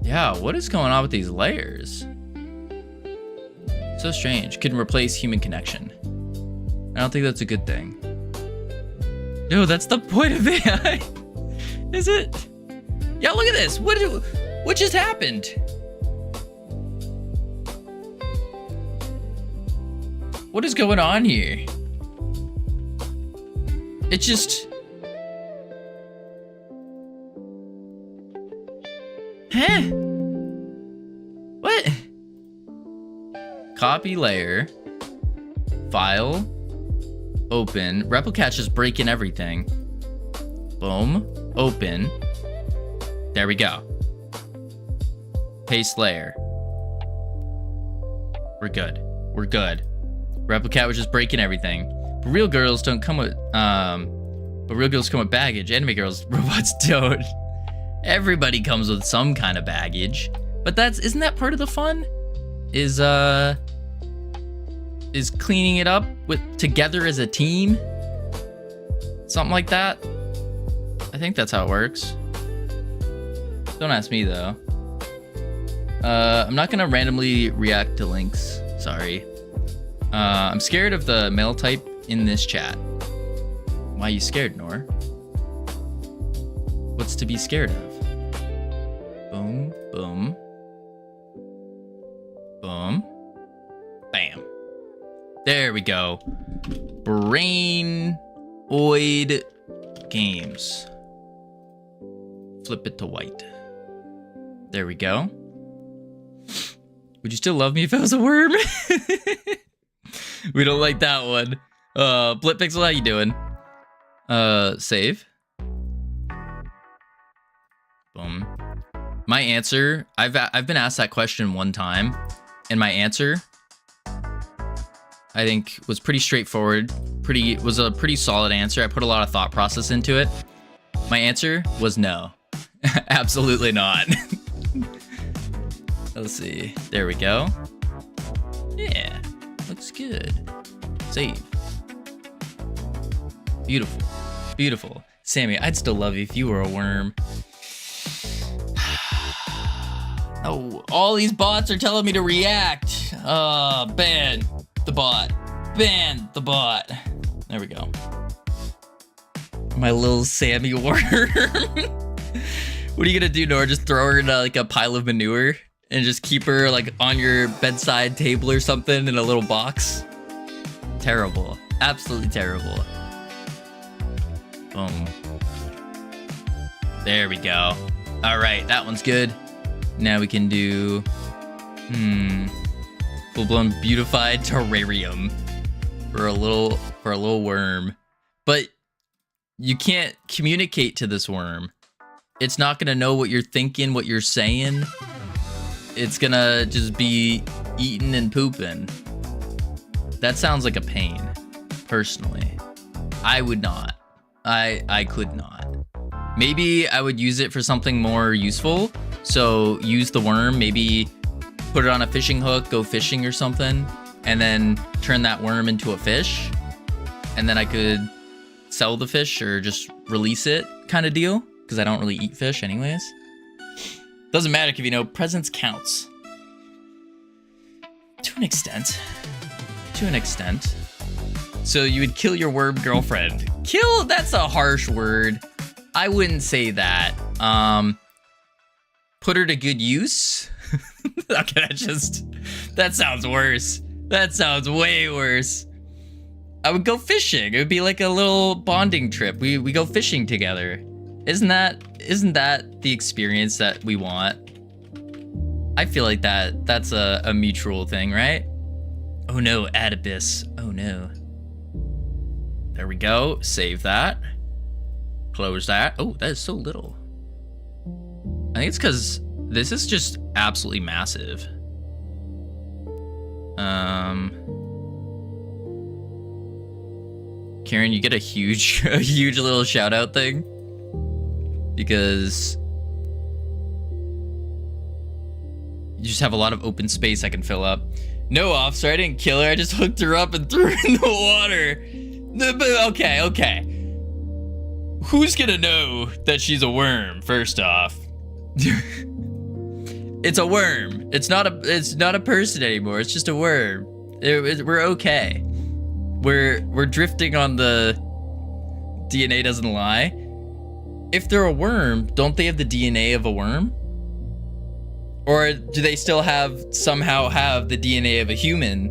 [SPEAKER 1] Yeah, what is going on with these layers? So strange. Can replace human connection. I don't think that's a good thing. No, that's the point of AI. Is it? Yeah, look at this. What just happened? What is going on here? It just... Huh? What? Copy layer. File. Open. Replicat's just breaking everything. Boom. Open. There we go. Paste layer. We're good. We're good. Replicat was just breaking everything. But real girls don't come with real girls come with baggage. Anime girls, robots don't. Everybody comes with some kind of baggage. But isn't that part of the fun? Is cleaning it up together as a team? Something like that? I think that's how it works. Don't ask me though. I'm not gonna randomly react to links. Sorry. I'm scared of the male type in this chat. Why are you scared, Nor? What's to be scared of? Boom, boom. Boom. Bam. There we go. Brainoid games. Flip it to white. There we go. Would you still love me if I was a worm? We don't like that one. Blip Pixel, how you doing? Save. Boom. My answer, I've been asked that question one time, and my answer, I think, was pretty straightforward. Was a pretty solid answer. I put a lot of thought process into it. My answer was no. Absolutely not. Let's see. There we go. Yeah, looks good. Save. Beautiful. Beautiful. Sammy, I'd still love you if you were a worm. Oh, all these bots are telling me to react. Ban the bot. Ban the bot. There we go. My little Sammy worm. What are you gonna do, Nora? Just throw her in like a pile of manure and just keep her like on your bedside table or something in a little box? Terrible. Absolutely terrible. Boom. There we go. All right, that one's good. Now we can do, full-blown beautified terrarium for a little worm. But you can't communicate to this worm. It's not gonna know what you're thinking, what you're saying. It's gonna just be eating and pooping. That sounds like a pain, personally. I would not. I could not. Maybe I would use it for something more useful. So use the worm, maybe put it on a fishing hook, go fishing or something, and then turn that worm into a fish. And then I could sell the fish or just release it kind of deal, because I don't really eat fish anyways. Doesn't matter if you know, presence counts. To an extent. To an extent. So you would kill your worm girlfriend. Kill? That's a harsh word. I wouldn't say that. Put her to good use? Okay, that sounds worse. That sounds way worse. I would go fishing. It would be like a little bonding trip. We go fishing together. Isn't that the experience that we want? I feel like that's a mutual thing, right? Oh no, Adibus. Oh no. There we go. Save that. Close that. Oh, that is so little. I think it's because this is just absolutely massive. Karen, you get a huge little shout out thing because you just have a lot of open space I can fill up. No, officer, I didn't kill her. I just hooked her up and threw her in the water. But okay. Who's gonna know that she's a worm, first off? It's a worm. It's not a person anymore. It's just a worm. We're okay. We're drifting on the DNA doesn't lie. If they're a worm, don't they have the DNA of a worm? Or do they still somehow have the DNA of a human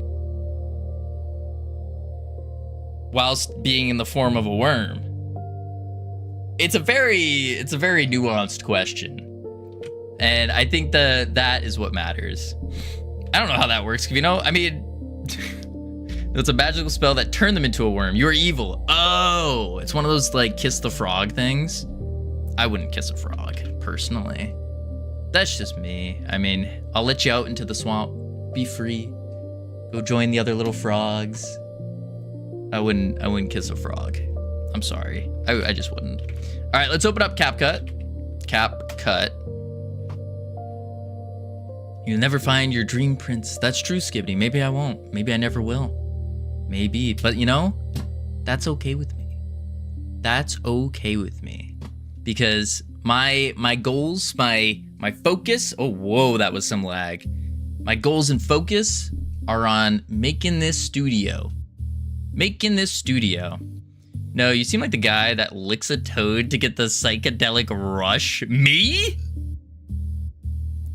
[SPEAKER 1] whilst being in the form of a worm? It's a very nuanced question. And I think that is what matters. I don't know how that works, you know? I mean, it's a magical spell that turned them into a worm. You're evil. Oh, it's one of those like kiss the frog things. I wouldn't kiss a frog, personally. That's just me. I mean, I'll let you out into the swamp. Be free. Go join the other little frogs. I wouldn't kiss a frog. I'm sorry. I just wouldn't. All right, let's open up CapCut. CapCut. You'll never find your dream prince. That's true, Skibbity. Maybe I won't. Maybe I never will. Maybe. But you know, that's okay with me. That's okay with me. Because my goals, my focus, oh, whoa, that was some lag. My goals and focus are on making this studio. Making this studio. No, you seem like the guy that licks a toad to get the psychedelic rush. Me?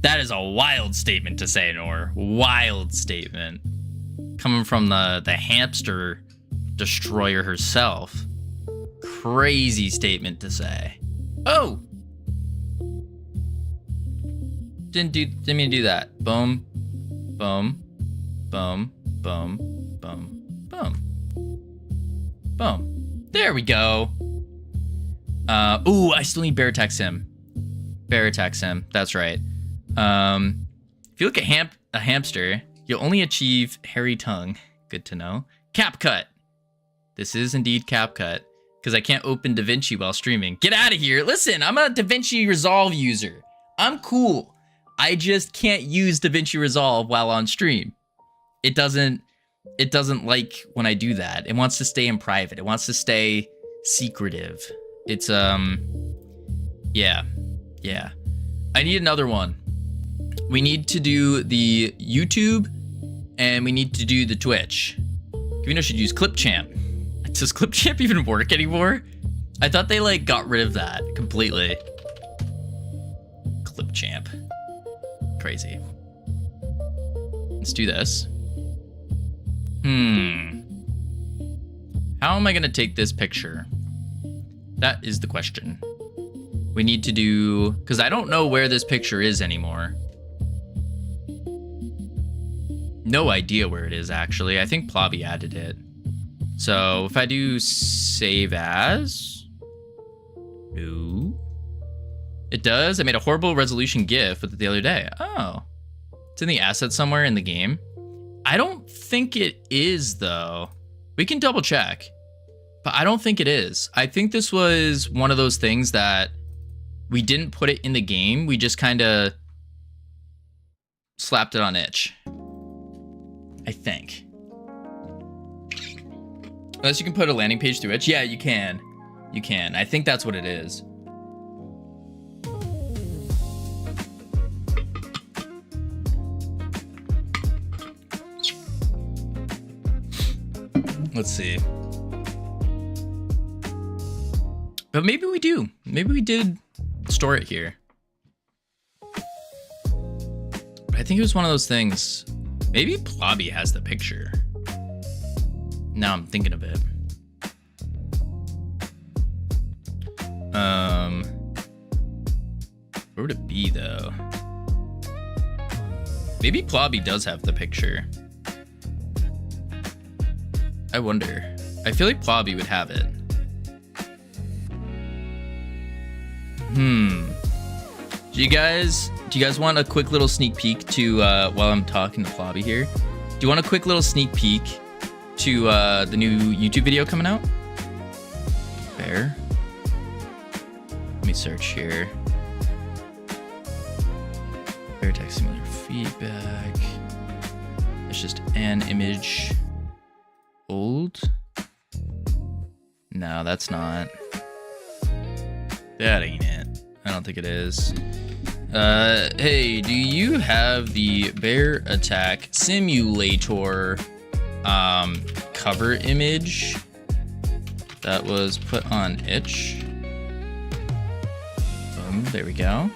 [SPEAKER 1] That is a wild statement to say, Nor. Wild statement. Coming from the hamster destroyer herself. Crazy statement to say. Oh! Didn't mean to do that. Boom. Boom. Boom. Boom. Boom. Boom. Boom. There we go. Ooh, I still need bear attack sim. Bear attack sim. That's right. If you look at a hamster, you'll only achieve hairy tongue. Good to know. CapCut. This is indeed CapCut. Because I can't open DaVinci while streaming. Get out of here. Listen, I'm a DaVinci Resolve user. I'm cool. I just can't use DaVinci Resolve while on stream. It doesn't like when I do that. It wants to stay in private. It wants to stay secretive. It's, yeah. I need another one. We need to do the YouTube, and we need to do the Twitch. Kavino should use Clipchamp. Does Clipchamp even work anymore? I thought they, like, got rid of that completely. Clipchamp. Crazy. Let's do this. How am I gonna take this picture? That is the question. We need to do... Because I don't know where this picture is anymore. No idea where it is, actually. I think Plobby added it. So if I do save as... No. It does. I made a horrible resolution GIF with it the other day. Oh. It's in the assets somewhere in the game. I don't think it is, though. We can double check. But I don't think it is. I think this was one of those things that we didn't put it in the game. We just kind of slapped it on itch. I think. Unless you can put a landing page through itch. Yeah, you can. You can. I think that's what it is. Let's see. But maybe we do. Maybe we did store it here. But I think it was one of those things. Maybe Plobby has the picture. Now I'm thinking of it. Where would it be, though? Maybe Plobby does have the picture. I wonder. I feel like Plobby would have it. Do you guys want a quick little sneak peek to while I'm talking to Plobby here? Do you want a quick little sneak peek to the new YouTube video coming out? Fair. Let me search here. Bear Tech Simulator feedback. It's just an image. Old? No, that's not. That ain't it. I don't think it is. Hey, do you have the Bear Attack Simulator cover image that was put on itch? Boom, there we go.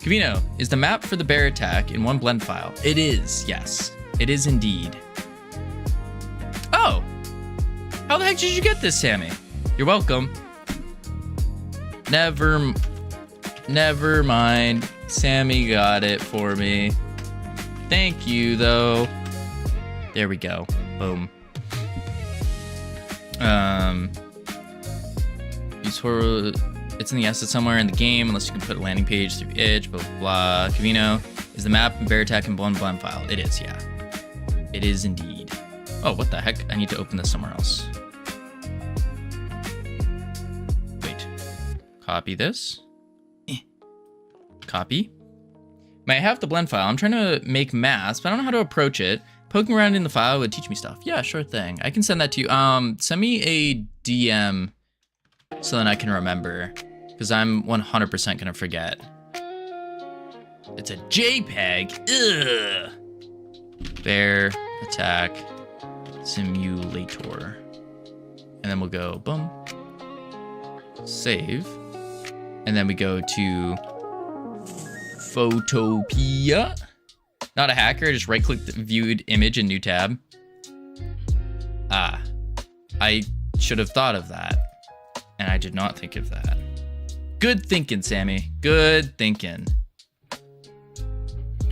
[SPEAKER 1] Kavino, is the map for the Bear Attack in one blend file? It is, yes. It is indeed. Oh! How the heck did you get this, Sammy? You're welcome. Never mind. Sammy got it for me. Thank you, though. There we go. Boom. Use horror. It's in the asset somewhere in the game, unless you can put a landing page through itch, blah, blah, blah. Kavino, is the map and Bear Attack in one blend file? It is, yeah. It is indeed. Oh, what the heck? I need to open this somewhere else. Wait. Copy this. Copy. Might have the blend file. I'm trying to make masks, but I don't know how to approach it. Poking around in the file would teach me stuff. Yeah, sure thing. I can send that to you. Send me a DM so then I can remember, because I'm 100% gonna forget. It's a JPEG. Ugh. Bear Attack Simulator. And then we'll go boom. Save. And then we go to Photopia. Not a hacker, just right click the viewed image in new tab. Ah, I should have thought of that. And I did not think of that. Good thinking, Sammy. Good thinking.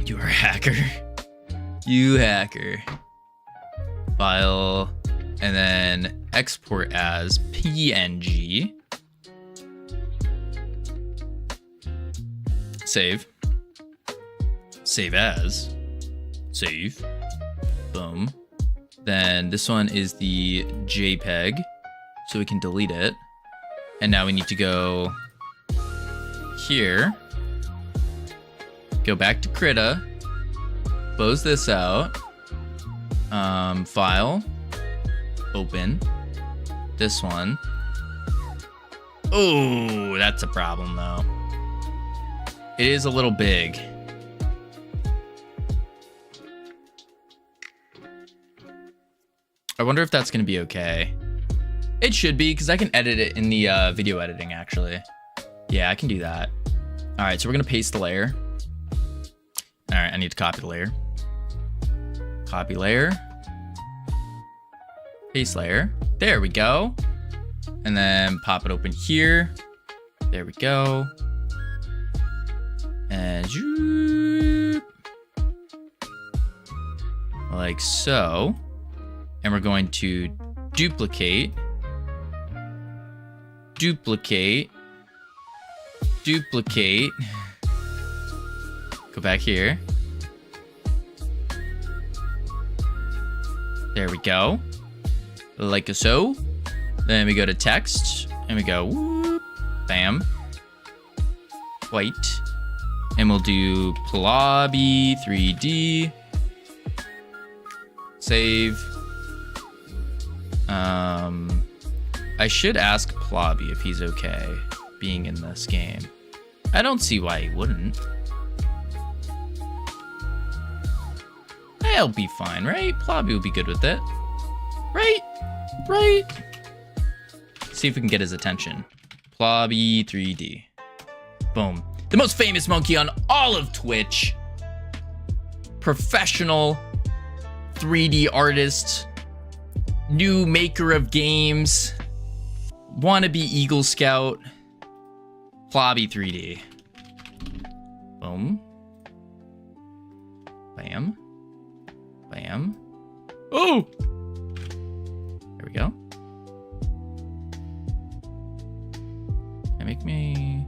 [SPEAKER 1] You are a hacker. You hacker. File, and then export as PNG. Save. Save as. Save. Boom. Then this one is the JPEG, so we can delete it. And now we need to go here. Go back to Krita. Close this out. File. Open. This one. Oh, that's a problem though. It is a little big. I wonder if that's gonna be okay. It should be, because I can edit it in the video editing, actually. Yeah, I can do that. All right, so we're gonna paste the layer. All right, I need to copy the layer. Copy layer. Paste layer. There we go. And then pop it open here. There we go. And like so. And we're going to duplicate. Duplicate. Duplicate. Go back here. There we go. Like so. Then we go to text. And we go whoop, bam. White. And we'll do Plobby 3D. Save. I should ask Plobby if he's okay being in this game. I don't see why he wouldn't. I'll be fine, right? Plobby will be good with it. Right? Right? See if we can get his attention. Plobby 3D. Boom. The most famous monkey on all of Twitch. Professional 3D artist. New maker of games. Wannabe Eagle Scout. Plobby 3D. Boom. Bam. Bam. Oh! There we go. Can I make me...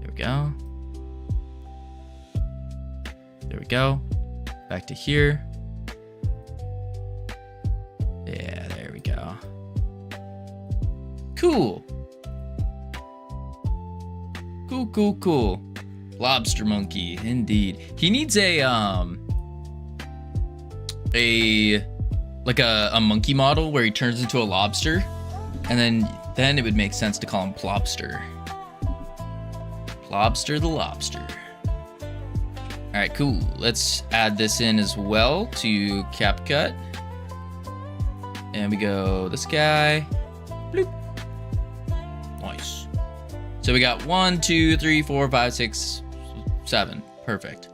[SPEAKER 1] There we go. There we go. Back to here. Yeah, there we go. Cool. Cool, cool, cool. Lobster monkey, indeed. He needs a like a monkey model where he turns into a lobster, and then it would make sense to call him Plobster. Plobster the lobster. All right, cool. Let's add this in as well to CapCut. And we go this guy. Bloop. Nice. So we got 1, 2, 3, 4, 5, 6, 7. Perfect.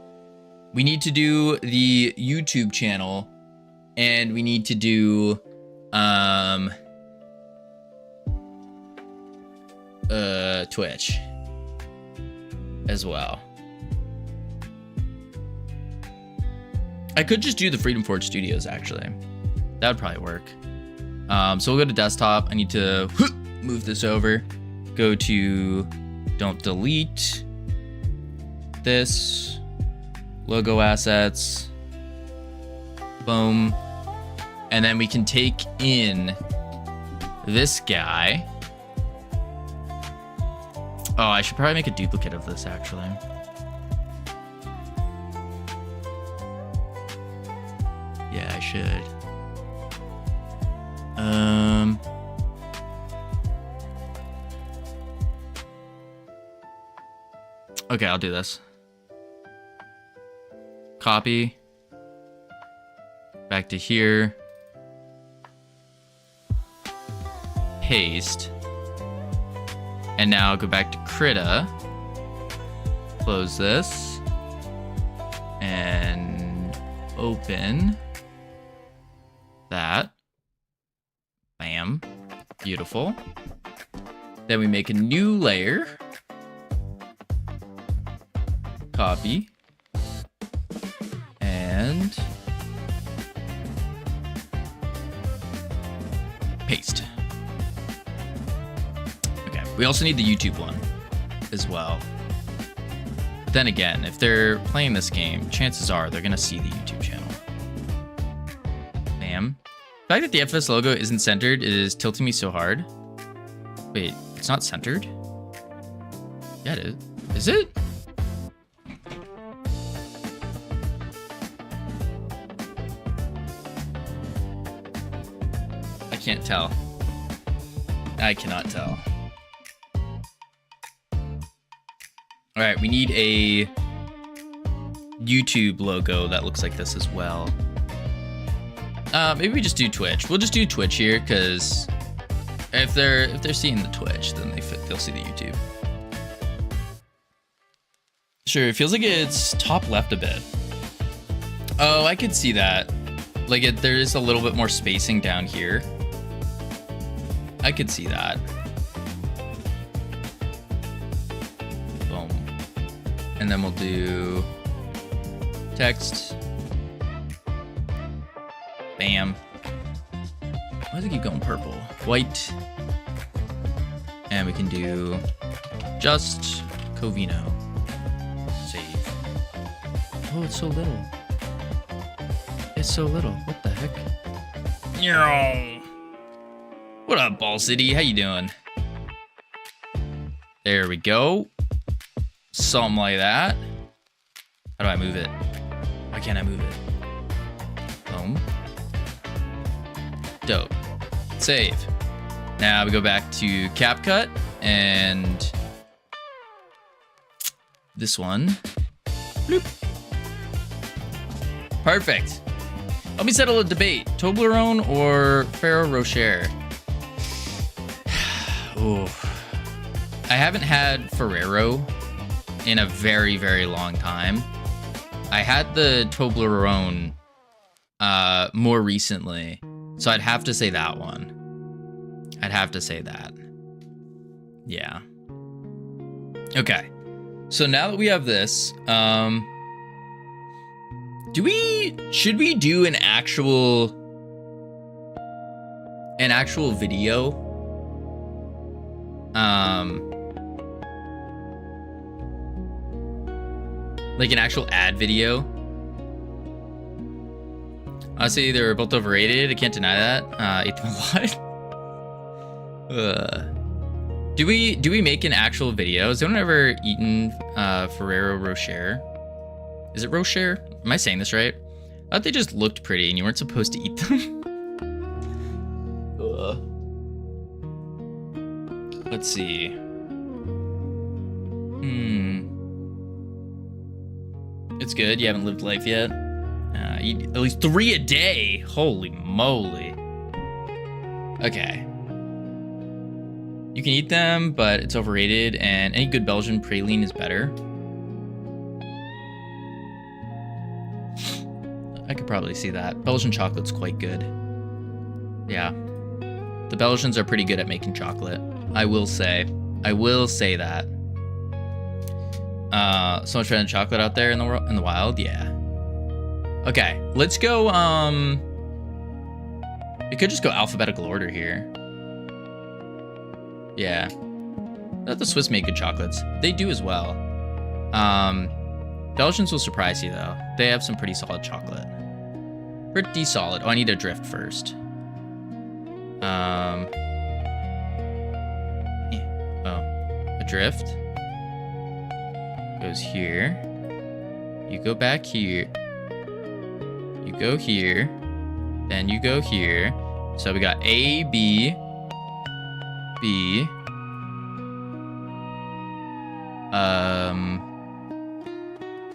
[SPEAKER 1] We need to do the YouTube channel, and we need to do Twitch as well. I could just do the Freedom Forge Studios, actually. That would probably work. So we'll go to desktop. I need to move this over. Go to don't delete this. Logo assets. Boom. And then we can take in this guy. Oh, I should probably make a duplicate of this, actually. Yeah, I should. Okay, I'll do this. Copy. Back to here. Paste. And now go back to Krita. Close this. And open that. Bam. Beautiful. Then we make a new layer. Copy. And paste. Okay. We also need the YouTube one as well. But then again, if they're playing this game, chances are they're going to see the YouTube channel. Bam. The fact that the FS logo isn't centered is tilting me so hard. Wait, it's not centered? Yeah, it is. Is it? I can't tell. I cannot tell. All right, we need a YouTube logo that looks like this as well. Maybe we just do Twitch. We'll just do Twitch here, because if they're seeing the Twitch, then they'll see the YouTube. Sure, it feels like it's top left a bit. Oh, I could see that. Like there is a little bit more spacing down here. I could see that. Boom. And then we'll do text. Bam. Why does it keep going purple? White. And we can do just Covino. Save. Oh, it's so little. It's so little. What the heck? Meow. What up, Ball City? How you doing? There we go. Something like that. How do I move it? Why can't I move it? Boom. Dope. Save. Now we go back to CapCut and this one. Bloop. Perfect. Let me settle a debate. Toblerone or Ferrero Rocher? Ooh. I haven't had Ferrero in a very, very long time. I had the Toblerone more recently, so I'd have to say that one. I'd have to say that. Yeah. Okay. So now that we have this, should we do an actual video? Like an actual ad video? Honestly, they're both overrated. I can't deny that. Ate them a lot. Do we make an actual video? Has anyone ever eaten Ferrero Rocher? Is it Rocher? Am I saying this right? I thought they just looked pretty and you weren't supposed to eat them. Let's see. It's good. You haven't lived life yet. Eat at least 3 a day. Holy moly. Okay. You can eat them, but it's overrated, and any good Belgian praline is better. I could probably see that. Belgian chocolate's quite good. Yeah. The Belgians are pretty good at making chocolate. I will say. I will say that. So much better than chocolate out there in the world, in the wild. Yeah. Okay, let's go. We could just go alphabetical order here. Yeah. I thought the Swiss made good chocolates. They do as well. Belgians will surprise you though. They have some pretty solid chocolate. Pretty solid. Oh, I need a drift first. Oh, a drift goes here. You go back here. You go here. Then you go here. So we got A, B, B.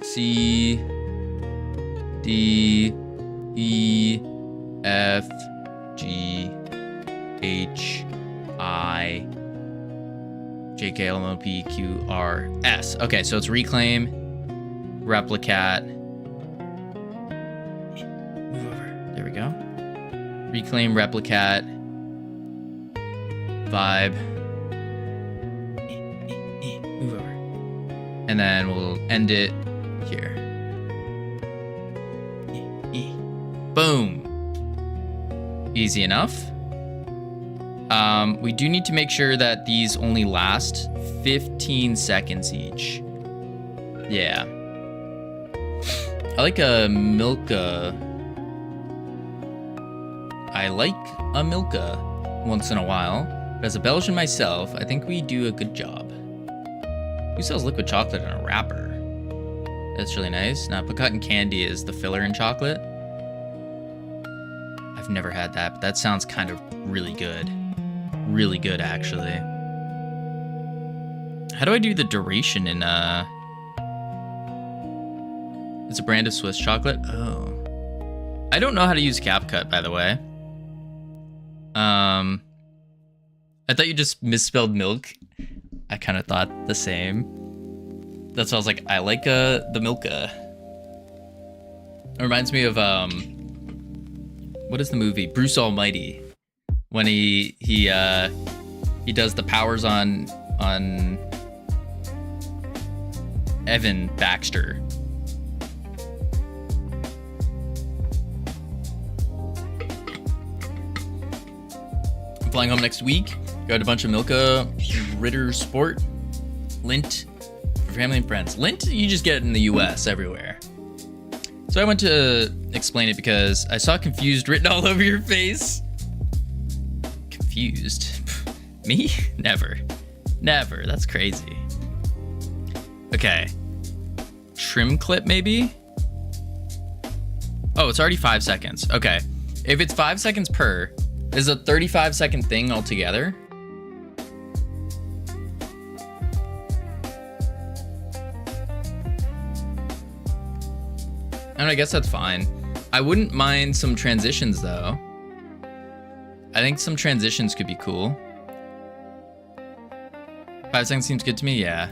[SPEAKER 1] C, D, E, F, G, H, I, J, K, L, M, N, P, Q, R, S. Okay, so it's reclaim, replicat. Move over. There we go. Reclaim, replicat, vibe. Move over. And then we'll end it here. Boom. Easy enough. We do need to make sure that these only last 15 seconds each. Yeah. I like a Milka. I like a Milka once in a while. But as a Belgian myself, I think we do a good job. Who sells liquid chocolate in a wrapper? That's really nice. Now, cotton candy is the filler in chocolate. I've never had that, but that sounds kind of really good. Really good, actually. How do I do the duration in, It's a brand of Swiss chocolate? Oh. I don't know how to use CapCut, by the way. I thought you just misspelled milk. I kind of thought the same. That's why I was like, I like the Milka. It reminds me of what is the movie? Bruce Almighty, when he does the powers on Evan Baxter. I'm flying home next week. Got a bunch of Milka, Ritter Sport, Lint for family and friends. Lint, you just get it in the US everywhere. So I went to explain it because I saw confused written all over your face. Confused? Me? Never. Never. That's crazy. Okay. Trim clip, maybe? Oh, it's already 5 seconds. Okay. If it's 5 seconds per, is a 35-second thing altogether? And I guess that's fine. I wouldn't mind some transitions though. I think some transitions could be cool. 5 seconds seems good to me, yeah.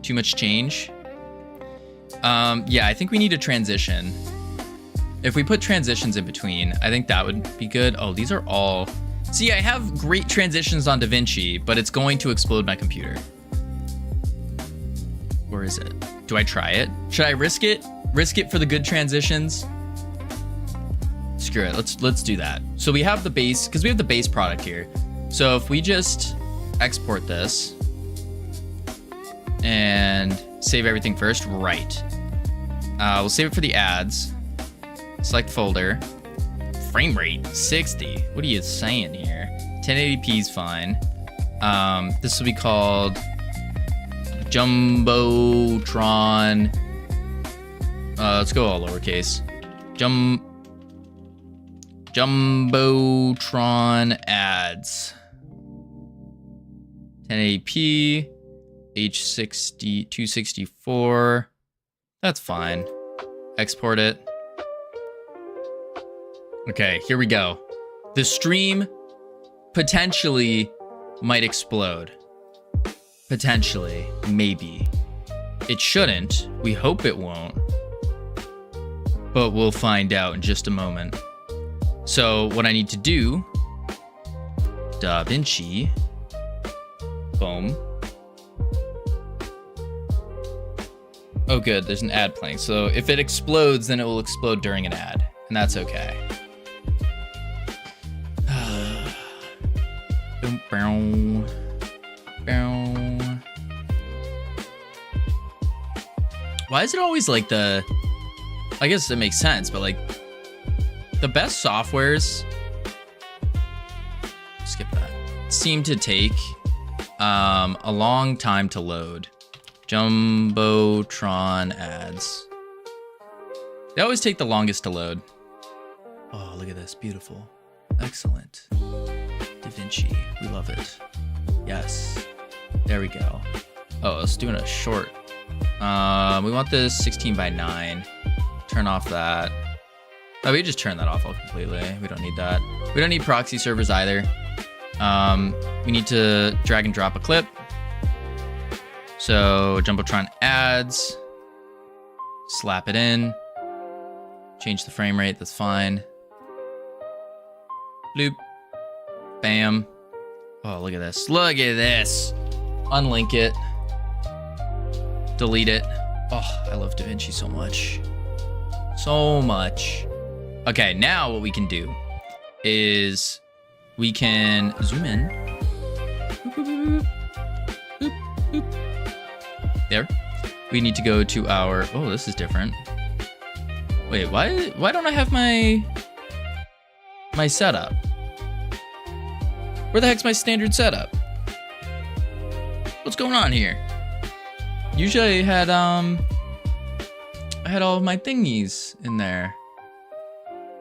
[SPEAKER 1] Too much change. Yeah, I think we need a transition. If we put transitions in between, I think that would be good. Oh, these are all... See, I have great transitions on DaVinci, but it's going to explode my computer. Where is it? Do I try it? Should I risk it? Risk it for the good transitions? Screw it, let's do that. So we have the base, because we have the base product here. So if we just export this and save everything first, right. We'll save it for the ads. Select folder. Frame rate, 60. What are you saying here? 1080p is fine. This will be called JumboTron. Let's go all lowercase. JumboTron ads. 1080p, H60, 264. That's fine. Export it. Okay, here we go. The stream potentially might explode. Potentially, maybe. It shouldn't. We hope it won't. But we'll find out in just a moment. So what I need to do, DaVinci, boom. Oh good, there's an ad playing. So if it explodes, then it will explode during an ad, and that's okay. Why is it always like the, I guess it makes sense, but like the best softwares, skip that, seem to take a long time to load. JumboTron ads. They always take the longest to load. Oh, look at this, beautiful. Excellent. DaVinci, we love it. Yes, there we go. Oh, let's do a short. We want this 16:9. Turn off that. Oh, we just turn that off all completely. We don't need that. We don't need proxy servers either. We need to drag and drop a clip. So JumboTron ads, slap it in, change the frame rate, that's fine. Bloop, bam. Oh, look at this, look at this. Unlink it, delete it. Oh, I love DaVinci so much, so much. Okay, now what we can do is we can zoom in. Boop, boop, boop, boop, boop. There. We need to go to our, oh, this is different. Wait, why don't I have my setup? Where the heck's my standard setup? What's going on here? Usually I had all of my thingies in there.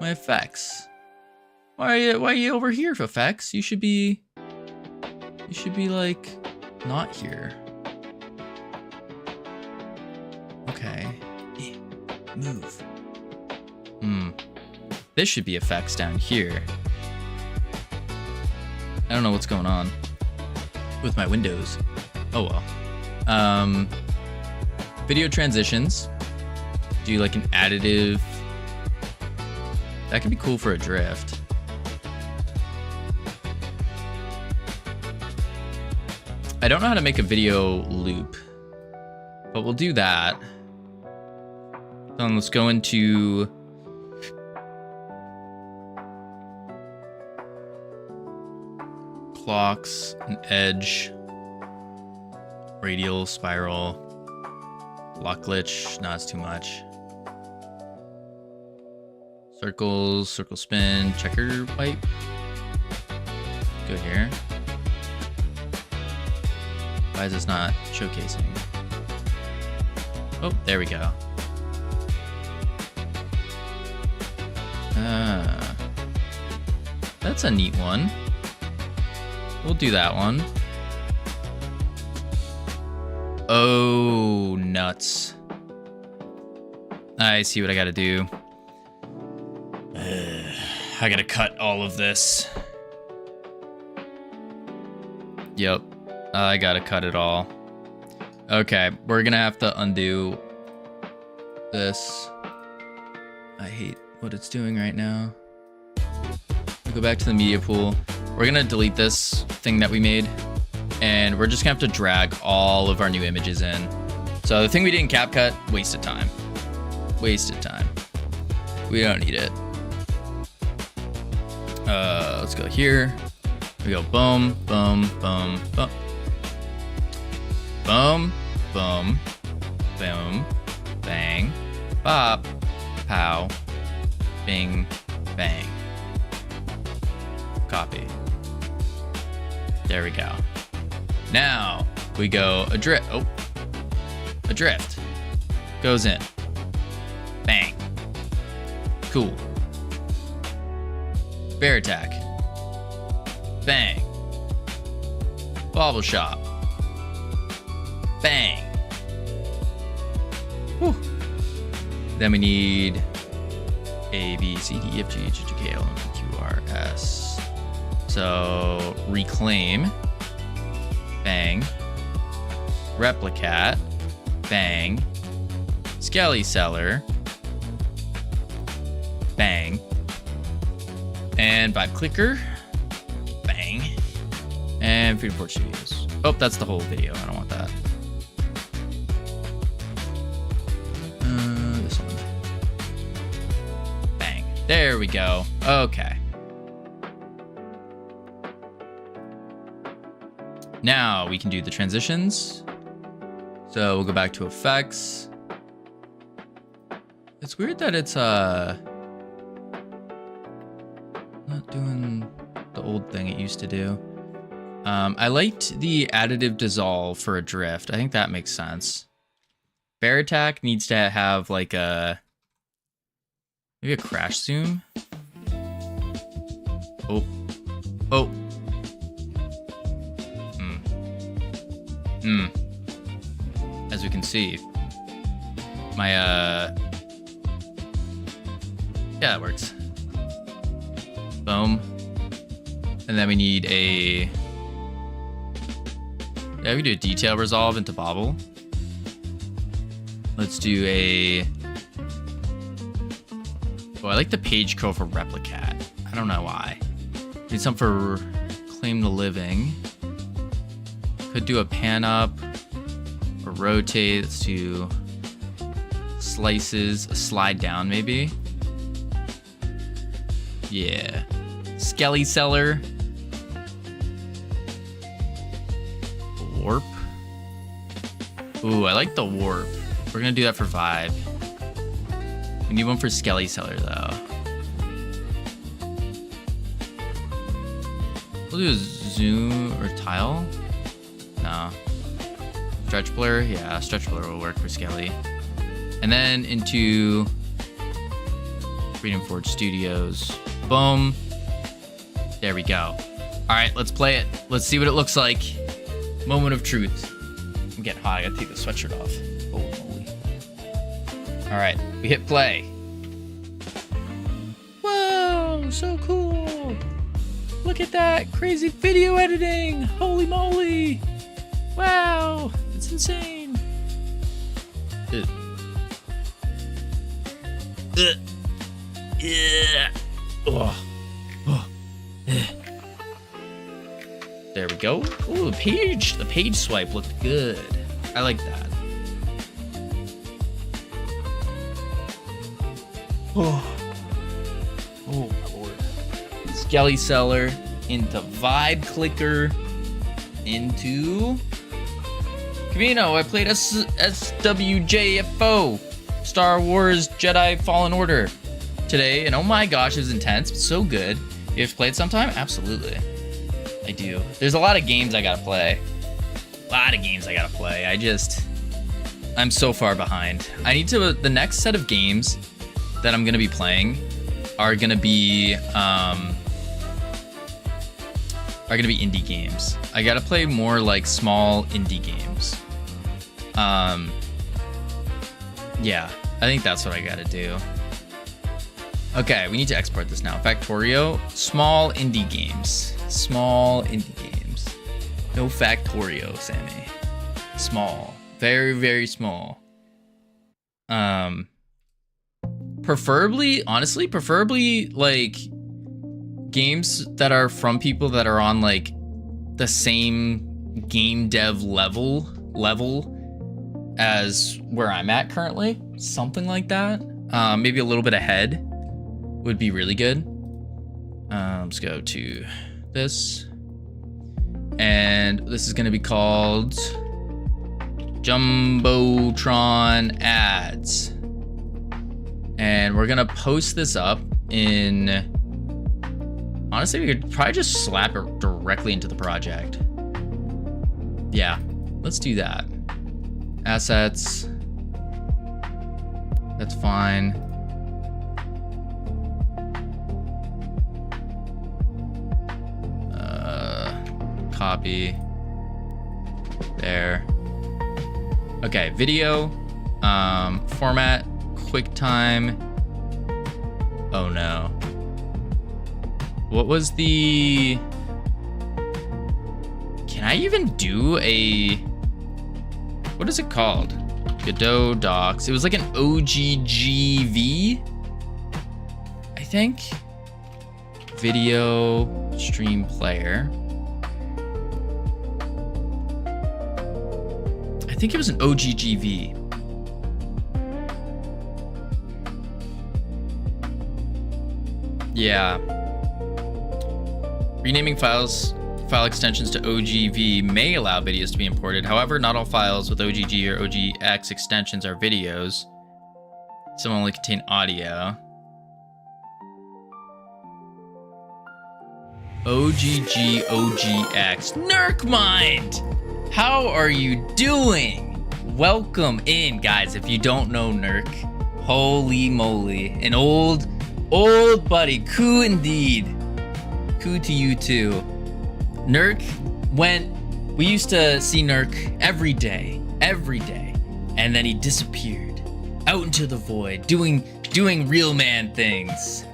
[SPEAKER 1] My effects. Why are you over here, effects? You should be like not here. Okay. Move. This should be effects down here. I don't know what's going on with my windows. Oh well. Video transitions. Do like an additive. That could be cool for a drift. I don't know how to make a video loop, but we'll do that. Then let's go into clocks, an edge, radial, spiral, lock glitch. No, it's too much. Circles, circle spin, checker pipe. Go here. Why is this not showcasing? Oh, there we go. That's a neat one. We'll do that one. Oh, nuts. I see what I gotta do. I gotta cut all of this. Yep. I gotta cut it all. Okay, we're gonna have to undo this. I hate what it's doing right now. Go back to the media pool. We're gonna delete this thing that we made, and we're just gonna have to drag all of our new images in. So the thing we did in CapCut, wasted time. Wasted time. We don't need it. Let's go here. We go boom, boom, boom, boom. Boom, boom, boom, bang, bop, pow, bing, bang. Copy. There we go. Now we go adrift. Oh, adrift. Goes in. Bang. Cool. Bear attack. Bang. Bobble shop. Bang. Whew. Then we need A, B, C, D, E, F, G, H, I, J, K, L, M, N, Q, R, S. So reclaim. Bang. Replicat. Bang. Skelly Seller. Bang. And Vibe Clicker. Bang. And Freedom Forge Studios. Oh, that's the whole video. I don't want that. This one. Bang. There we go. Okay. Now we can do the transitions. So we'll go back to effects. It's weird that it's not doing the old thing it used to do. I liked the additive dissolve for a drift. I think that makes sense. Bear attack needs to have like maybe a crash zoom. Oh. Oh. As we can see, my yeah, it works. Boom. And then we need a, yeah, we do a detail resolve into bobble. Let's do a, oh, I like the page curl for replicat. I don't know why. Need some for claim the living. Could do a pan up or rotate. Let's do slices, a slide down maybe. Yeah. Skelly Seller. Warp. Ooh, I like the warp. We're gonna do that for vibe. We need one for Skelly Seller though. We'll do a zoom or tile. No. Stretch blur? Yeah, stretch blur will work for Skelly. And then into Freedom Forge Studios. Boom. There we go. All right, let's play it. Let's see what it looks like. Moment of truth. I'm getting hot. I gotta take the sweatshirt off. Oh, holy. All right, we hit play. Whoa, so cool. Look at that crazy video editing. Holy moly. Wow, it's insane. Yeah. Oh. Oh. There we go. Ooh, the page swipe looked good. I like that. Oh. Oh, Lord. Skelly Seller into Vibe Clicker into Camino. I played SWJFO, Star Wars Jedi Fallen Order today, and oh my gosh, it was intense. So good. You have to play it sometime? Absolutely. I do. There's a lot of games I gotta play. I'm so far behind. I need to, the next set of games that I'm gonna be playing are gonna be indie games. I gotta play more like small indie games. Yeah, I think that's what I gotta do. Okay, we need to export this now. Factorio, small indie games. Small indie games. No Factorio, Sammy. Small. Very, very small. Preferably like games that are from people that are on like the same game dev level as where I'm at currently. Something like that. Maybe a little bit ahead would be really good. Let's go to this. And this is going to be called JumboTron Ads. And we're going to post this up in... Honestly, we could probably just slap it directly into the project. Yeah, let's do that. Assets. That's fine. copy. There. Okay, video, format, QuickTime. Oh no. What was the... Can I even do a... What is it called? Godot Docs. It was like an OGGV, I think. Video stream player. I think it was an OGGV. Yeah. Renaming file extensions to OGV may allow videos to be imported. However, not all files with OGG or OGX extensions are videos. Some only contain audio. OGG, OGX. Nurkmind! How are you doing? Welcome in, guys, if you don't know Nurk. Holy moly. An old buddy. Coup indeed. Coup to you too. Nurk we used to see Nurk every day, and then he disappeared out into the void, doing real man things.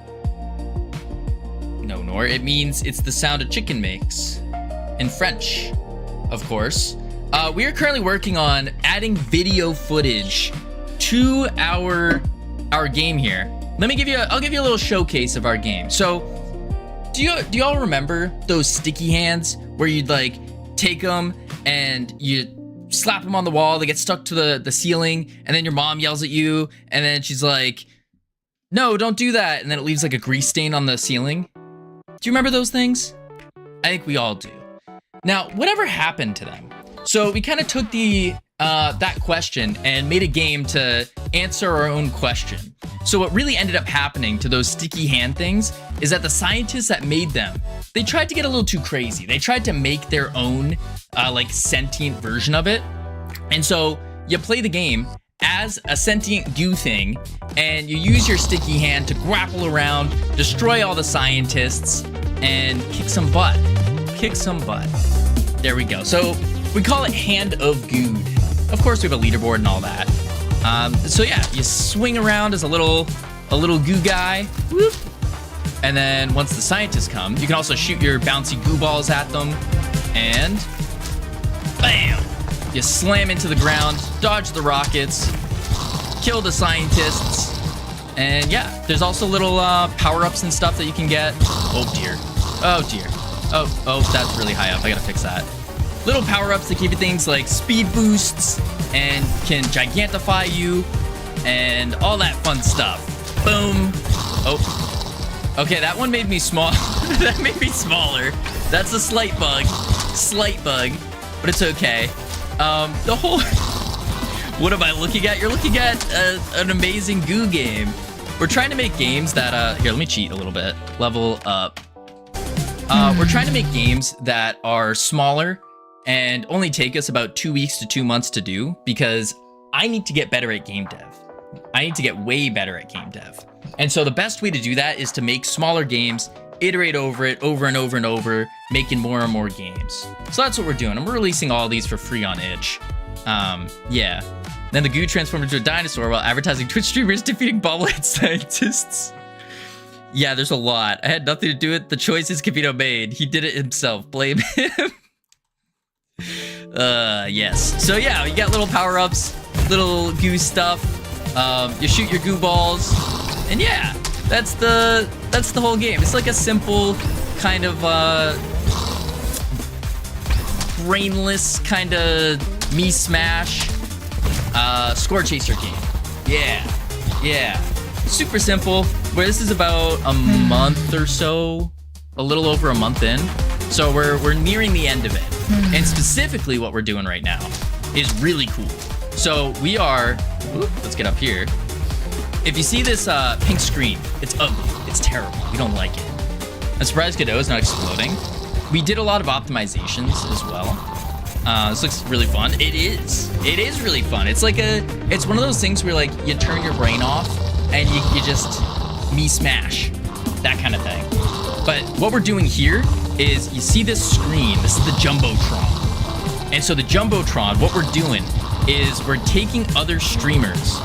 [SPEAKER 1] No, Nor, it means it's the sound a chicken makes, in French, of course. We are currently working on adding video footage to our game here. I'll give you a little showcase of our game. So, do y'all remember those sticky hands where you'd like take them and you slap them on the wall, they get stuck to the ceiling, and then your mom yells at you, and then she's like, no, don't do that, and then it leaves like a grease stain on the ceiling? Do you remember those things? I think we all do. Now, whatever happened to them? So we kind of took that question and made a game to answer our own question. So what really ended up happening to those sticky hand things is that the scientists that made them, they tried to get a little too crazy. They tried to make their own like sentient version of it. And so you play the game as a sentient goo thing, and you use your sticky hand to grapple around, destroy all the scientists, and kick some butt. Kick some butt. There we go. So we call it Hand of Good. Of course, we have a leaderboard and all that. So yeah, you swing around as a little goo guy. Whoop. And then once the scientists come, you can also shoot your bouncy goo balls at them, and bam! You slam into the ground, dodge the rockets, kill the scientists, and yeah, there's also little power-ups and stuff that you can get. Oh dear. Oh dear. Oh, that's really high up. I gotta fix that. Little power-ups that give you things like speed boosts and can gigantify you and all that fun stuff. Boom. Oh. Okay, that one made me small. That made me smaller. That's a slight bug, but it's okay. The whole... What am I looking at? You're looking at an amazing goo game. We're trying to make games that... Here, let me cheat a little bit. Level up. We're trying to make games that are smaller and only take us about 2 weeks to 2 months to do, because I need to get better at game dev. I need to get way better at game dev. And so the best way to do that is to make smaller games, iterate over it over and over and over, making more and more games. So that's what we're doing. And we're releasing all these for free on itch. Yeah. Then the goo transformed into a dinosaur while advertising Twitch streamers defeating bobblehead scientists. Yeah, there's a lot. I had nothing to do with the choices Capito made. He did it himself. Blame him. Yes. So yeah, you got little power-ups, little goo stuff. You shoot your goo balls, and yeah, that's the whole game. It's like a simple kind of brainless kind of me smash score chaser game. Yeah. Super simple. Where this is about a month or so, a little over a month in. So we're nearing the end of it. And specifically what we're doing right now is really cool. So we are, let's get up here. If you see this pink screen, it's ugly, it's terrible, we don't like it. I'm surprised Godot is not exploding. We did a lot of optimizations as well. This looks really fun. It is really fun. It's like it's one of those things where like you turn your brain off and you just me smash, that kind of thing. But what we're doing here is, you see this screen, this is the JumboTron. And so the JumboTron, what we're doing is we're taking other streamers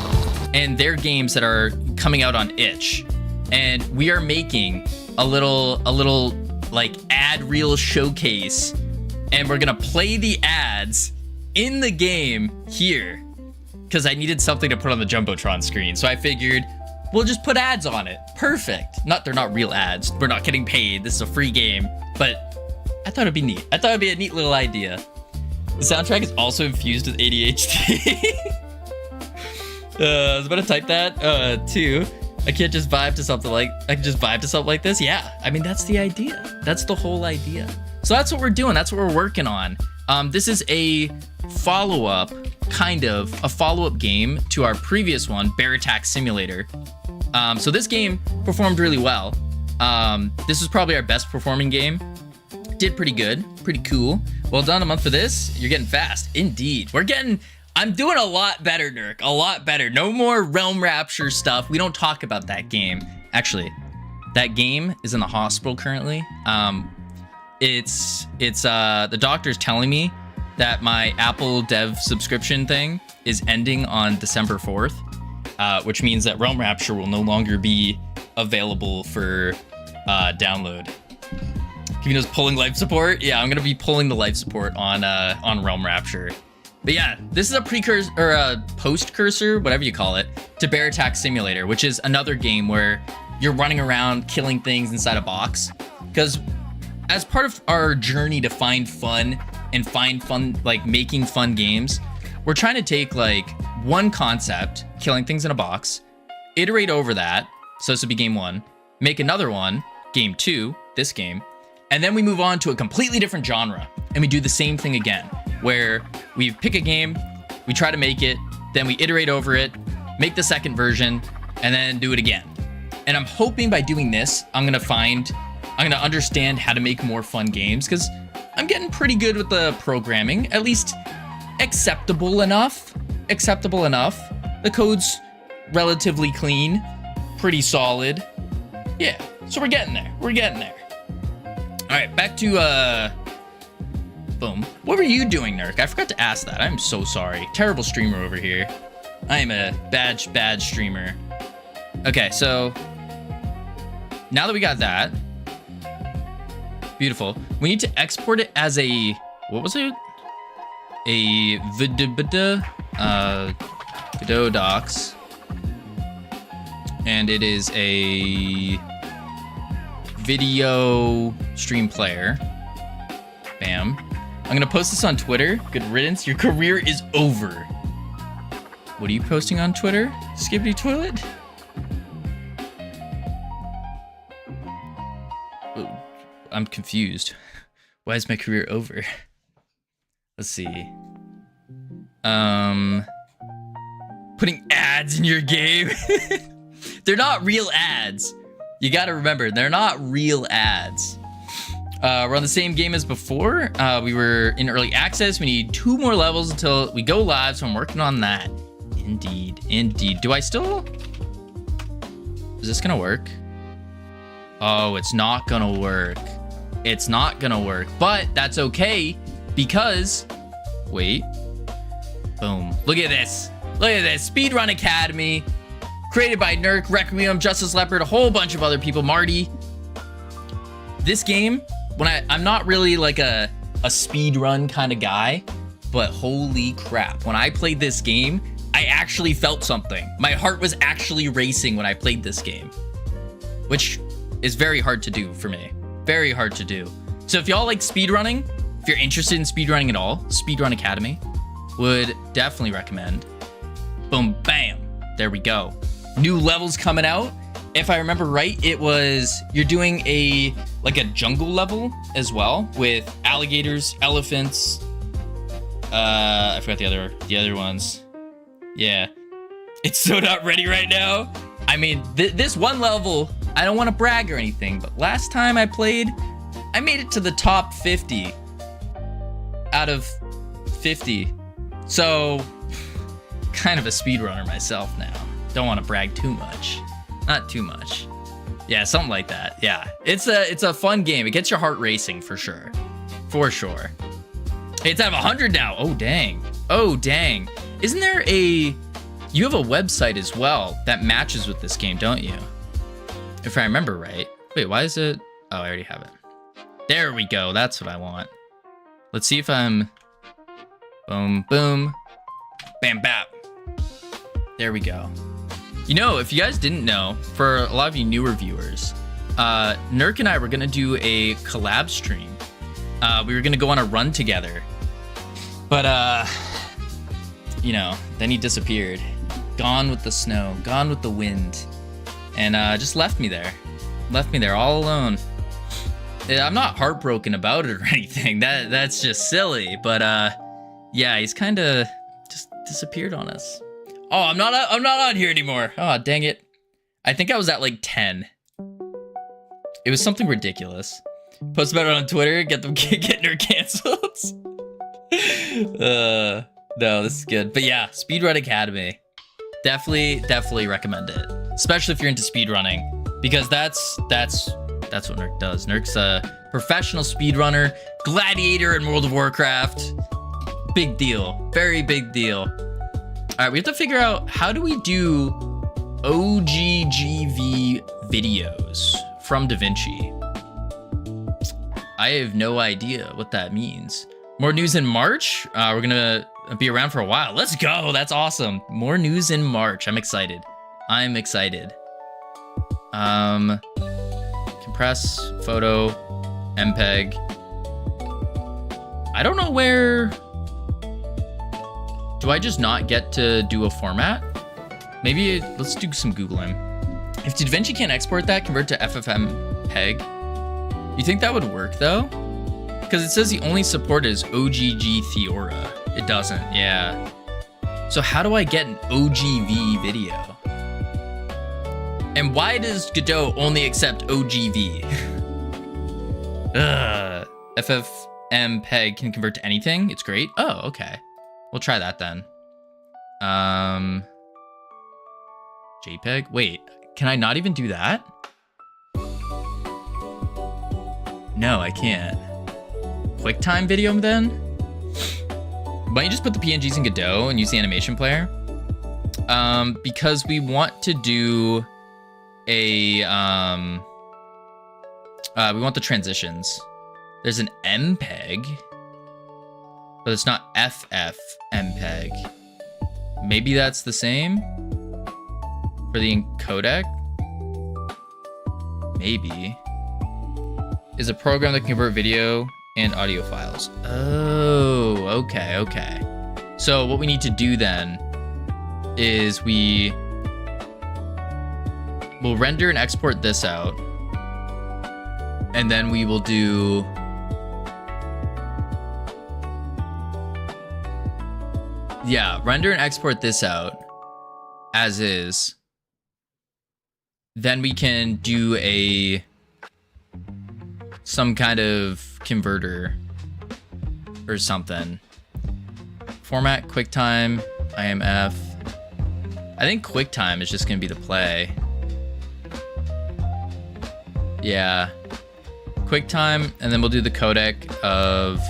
[SPEAKER 1] and their games that are coming out on itch, and we are making a little like ad reel showcase, and we're gonna play the ads in the game here, because I needed something to put on the JumboTron screen. So I figured we'll just put ads on it. Perfect. They're not real ads. We're not getting paid. This is a free game, but I thought it'd be neat. I thought it'd be a neat little idea. The soundtrack is also infused with ADHD. I was about to type that too. I can't just vibe to something like this. Yeah, I mean, that's the idea. That's the whole idea. So that's what we're doing. That's what we're working on. This is a follow-up, a follow-up game to our previous one, Bear Attack Simulator. So this game performed really well. This was probably our best performing game. Did pretty good, pretty cool. Well done, a month for this. You're getting fast. Indeed. I'm doing a lot better, Nurk. A lot better. No more Realm Rapture stuff. We don't talk about that game. Actually, that game is in the hospital currently. The doctor's telling me that my Apple Dev subscription thing is ending on December 4th, which means that Realm Rapture will no longer be available for download. Giving us pulling life support. Yeah, I'm gonna be pulling the life support on Realm Rapture. But yeah, this is a precursor or a post-cursor, whatever you call it, to Bear Attack Simulator, which is another game where you're running around killing things inside a box. Because as part of our journey to find fun, like making fun games, we're trying to take like one concept, killing things in a box, iterate over that. So this would be game 1, make another one, game 2, this game, and then we move on to a completely different genre, and we do the same thing again, where we pick a game, we try to make it, then we iterate over it, make the second version, and then do it again. And I'm hoping by doing this, I'm gonna understand how to make more fun games, because I'm getting pretty good with the programming, at least acceptable enough. The code's relatively clean, pretty solid. Yeah, so we're getting there. All right, back to, boom. What were you doing, Nurk? I forgot to ask that. I'm so sorry. Terrible streamer over here. I am a bad streamer. Okay, so now that we got that, beautiful. We need to export it as a, what was it? A Godot docs. And it is a video stream player. Bam. I'm gonna post this on Twitter. Good riddance. Your career is over. What are you posting on Twitter? Skibbity toilet? Oh, I'm confused. Why is my career over? Let's see. Putting ads in your game. They're not real ads. You gotta remember, they're not real ads. We're on the same game as before. We were in early access. We need 2 more levels until we go live, so I'm working on that. Indeed. Do I still... Is this gonna work? Oh, it's not gonna work. It's not gonna work, but that's okay, because... Wait. Boom. Look at this. Speedrun Academy. Created by Nurk, Requiem, Justice Leopard, a whole bunch of other people. Marty. This game, I'm not really like a speedrun kind of guy, but holy crap. When I played this game, I actually felt something. My heart was actually racing when I played this game, which is very hard to do for me. Very hard to do. So if y'all like speedrunning, if you're interested in speedrunning at all, Speedrun Academy would definitely recommend. Boom, bam. There we go. New levels coming out. If I remember right, it was, you're doing a jungle level as well with alligators, elephants. I forgot the other ones. Yeah. It's so not ready right now. I mean, this one level, I don't want to brag or anything, but last time I played, I made it to the top 50 out of 50. So, kind of a speedrunner myself now. Don't want to brag too much. Not too much. Yeah, something like that. Yeah, it's a fun game. It gets your heart racing for sure. For sure. Hey, it's out of 100 now. Oh, dang. Oh, dang. Isn't there a... You have a website as well that matches with this game, don't you? If I remember right. Wait, why is it... Oh, I already have it. There we go. That's what I want. Let's see if I'm... Boom, boom. Bam, bap. There we go. You know, if you guys didn't know, for a lot of you newer viewers, Nurk and I were going to do a collab stream. We were going to go on a run together. But, you know, then he disappeared. Gone with the snow, gone with the wind. And just left me there. Left me there all alone. I'm not heartbroken about it or anything. That's just silly. But, yeah, he's kind of just disappeared on us. Oh, I'm not on here anymore. Oh, dang it. I think I was at like 10. It was something ridiculous. Post about it on Twitter, get her canceled. No, this is good. But yeah, Speedrun Academy. Definitely recommend it. Especially if you're into speedrunning. Because that's what Nurk does. Nurk's a professional speedrunner, gladiator in World of Warcraft. Big deal. Very big deal. All right, we have to figure out how do we do OGGV videos from DaVinci. I have no idea what that means. More news in March. We're gonna be around for a while. Let's go. That's awesome. More news in March. I'm excited. I'm excited. Compress, photo, MPEG. I don't know where... Do I just not get to do a format? Maybe let's do some Googling. If DaVinci can't export that, convert to FFmpeg. You think that would work though? Because it says the only support is OGG Theora. It doesn't, yeah. So how do I get an OGV video? And why does Godot only accept OGV? FFmpeg can convert to anything. It's great. Oh, okay. We'll try that then. JPEG? Wait, can I not even do that? No, I can't. QuickTime video then? Why don't you just put the PNGs in Godot and use the animation player? Because we want to do a, we want the transitions. There's an MPEG, but it's not FFmpeg. Maybe that's the same for the encodec? Maybe. Is a program that can convert video and audio files. Oh, okay. So what we need to do then is we'll render and export this out. And then we will do... Yeah, render and export this out as is. Then we can do some kind of converter or something. Format, QuickTime, IMF. I think QuickTime is just gonna be the play. Yeah. QuickTime, and then we'll do the codec of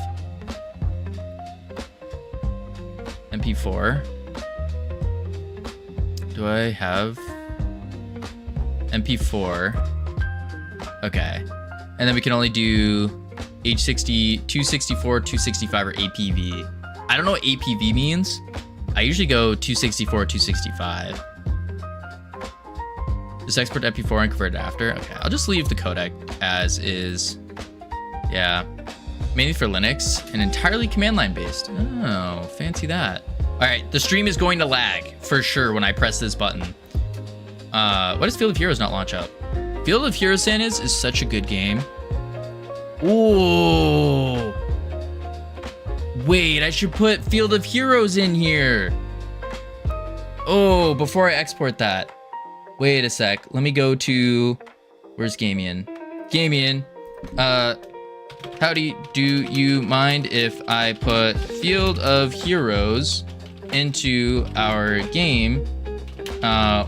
[SPEAKER 1] MP4. Do I have MP4? Okay. And then we can only do H60, 264, 265, or APV. I don't know what APV means. I usually go 264, 265. Just export to MP4 and convert it after. Okay, I'll just leave the codec as is. Yeah, mainly for Linux and entirely command line based. Oh, fancy that. All right, the stream is going to lag for sure when I press this button. What does Field of Heroes not launch up? Field of Heroes is such a good game. Ooh. Wait, I should put Field of Heroes in here. Oh, before I export that. Wait a sec. Let me go to... Where's Gamian? Gamian, howdy, do you mind if I put Field of Heroes into our game?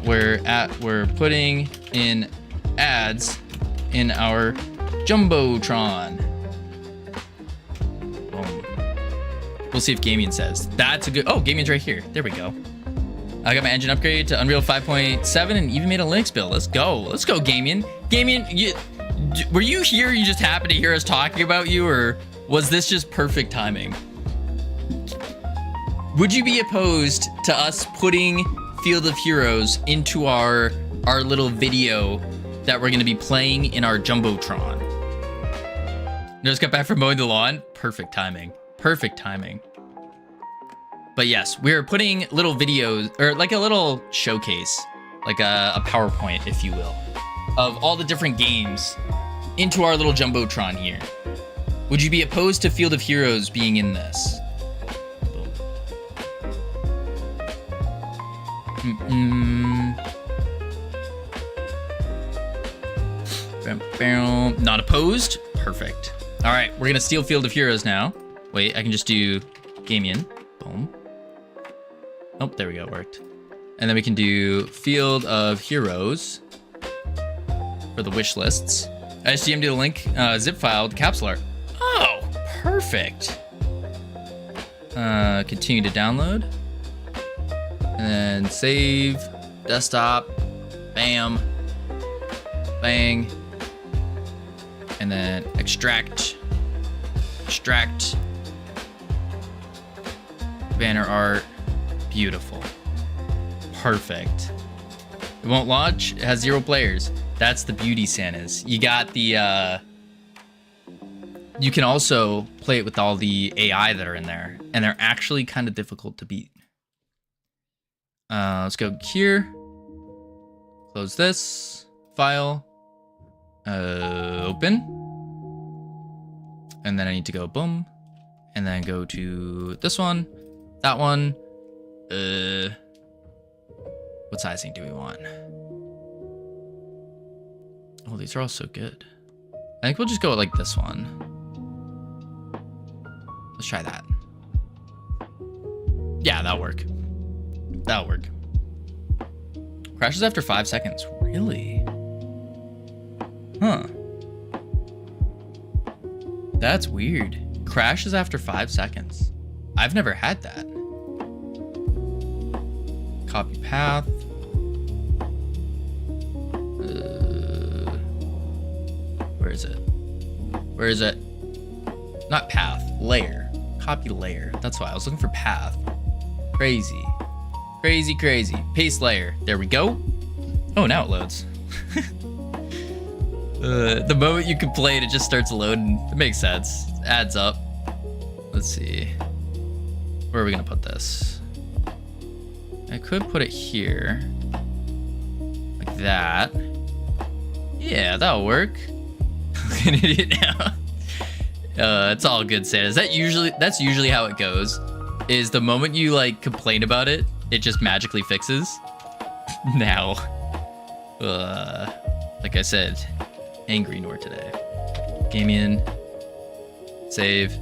[SPEAKER 1] We're putting in ads in our JumboTron. Boom. We'll see if Gamian says. That's a good... Oh, Gamian's right here. There we go. I got my engine upgrade to Unreal 5.7 and even made a Linux build. Let's go. Let's go, Gamian. Gamian, were you here? You just happened to hear us talking about you, or was this just perfect timing? Would you be opposed to us putting Field of Heroes into our little video that we're going to be playing in our JumboTron? Just got back from mowing the lawn. Perfect timing. Perfect timing. But yes, we're putting little videos, or like a little showcase, like a PowerPoint, if you will, of all the different games into our little JumboTron here. Would you be opposed to Field of Heroes being in this? Not opposed? Perfect. All right, we're gonna steal Field of Heroes now. Wait, I can just do Gamian. Boom. Oh, there we go, it worked. And then we can do Field of Heroes for the wish lists. I just DM'd the link, zip file, capsule art. Oh, perfect. Continue to download. And then save, desktop, bam, bang. And then extract, banner art. Beautiful. Perfect. It won't launch. It has 0 players. That's the beauty, Santas. You got the, you can also play it with all the AI that are in there, and they're actually kind of difficult to beat. Let's go here. Close this file. Open. And then I need to go boom. And then go to this one, that one. What sizing do we want? Oh, these are all so good. I think we'll just go with like this one. Let's try that. Yeah, that'll work. That'll work. Crashes after 5 seconds. Really? Huh. That's weird. Crashes after 5 seconds. I've never had that. Copy path. Where is it? Where is it? Not path, layer. Copy layer. That's why I was looking for path. Crazy. Crazy, crazy. Paste layer. There we go. Oh, now it loads. The moment you complain, it just starts loading. It makes sense. It adds up. Let's see. Where are we gonna put this? I could put it here. Like that. Yeah, that'll work. An idiot now. It's all good, Santa. That's usually how it goes. Is the moment you like complain about it, it just magically fixes. Now. Like I said, angry Nor today. Gamian. Save.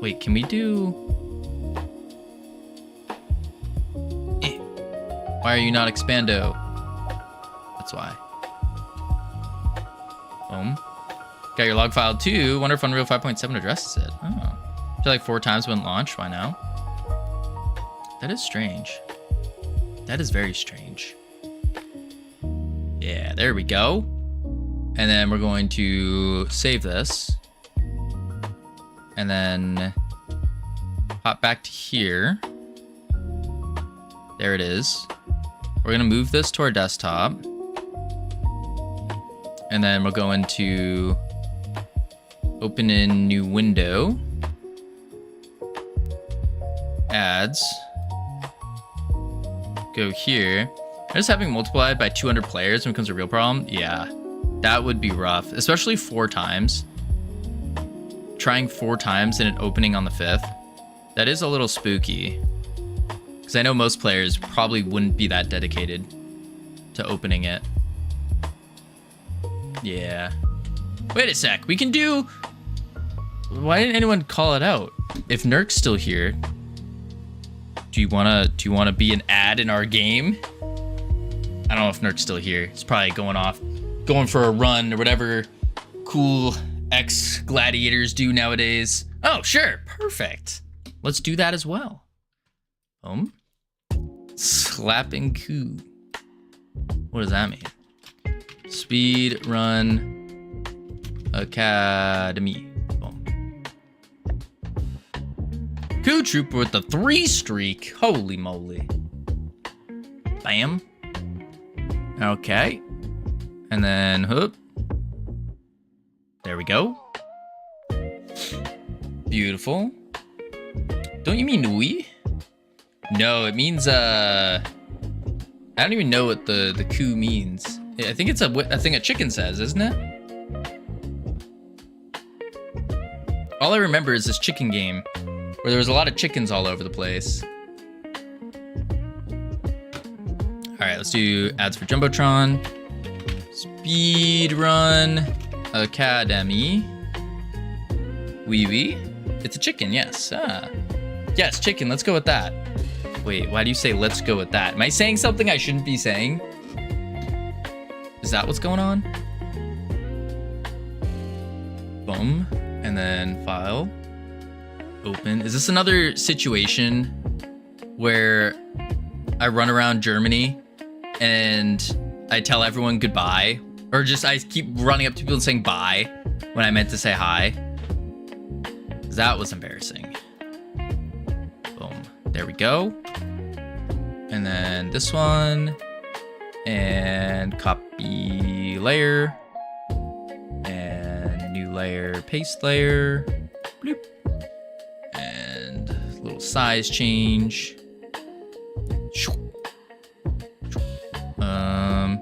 [SPEAKER 1] Wait, can we do... Why are you not expando? That's why. Boom. Got your log file too. Wonder if Unreal 5.7 addresses it. Oh. I feel like 4 times wouldn't launch. Why now? That is strange. That is very strange. Yeah, there we go. And then we're going to save this. And then hop back to here. There it is. We're gonna move this to our desktop. And then we're going to open in new window. Ads. Go here. Just having multiplied by 200 players when it becomes a real problem. Yeah, that would be rough, especially 4 times. Trying 4 times and it opening on the 5th. That is a little spooky. Because I know most players probably wouldn't be that dedicated to opening it. Yeah. Wait a sec. We can do... Why didn't anyone call it out? If Nurk's still here, do you wanna be an ad in our game? I don't don't know if Nerk's still here. He's probably going for a run or whatever cool ex-gladiators do nowadays. Oh, sure. Perfect. Let's do that as well. Slapping coup. What does that mean? Speed Run Academy. Boom. Coup Trooper with the 3 streak. Holy moly. Bam. Okay. And then whoop. There we go. Beautiful. Don't you mean oui? No, it means I don't even know what the coup means. I think it's a thing a chicken says, isn't it? All I remember is this chicken game where there was a lot of chickens all over the place. All right, let's do ads for JumboTron. Speedrun Academy. Wee wee. It's a chicken, yes. Yes, chicken. Let's go with that. Wait, why do you say let's go with that? Am I saying something I shouldn't be saying? Is that what's going on? Boom. And then file. Open. Is this another situation where I run around Germany and I tell everyone goodbye? Or just I keep running up to people and saying bye when I meant to say hi? That was embarrassing. Boom. There we go. And then this one. And copy layer. And new layer, paste layer. Bloop. And a little size change. I'll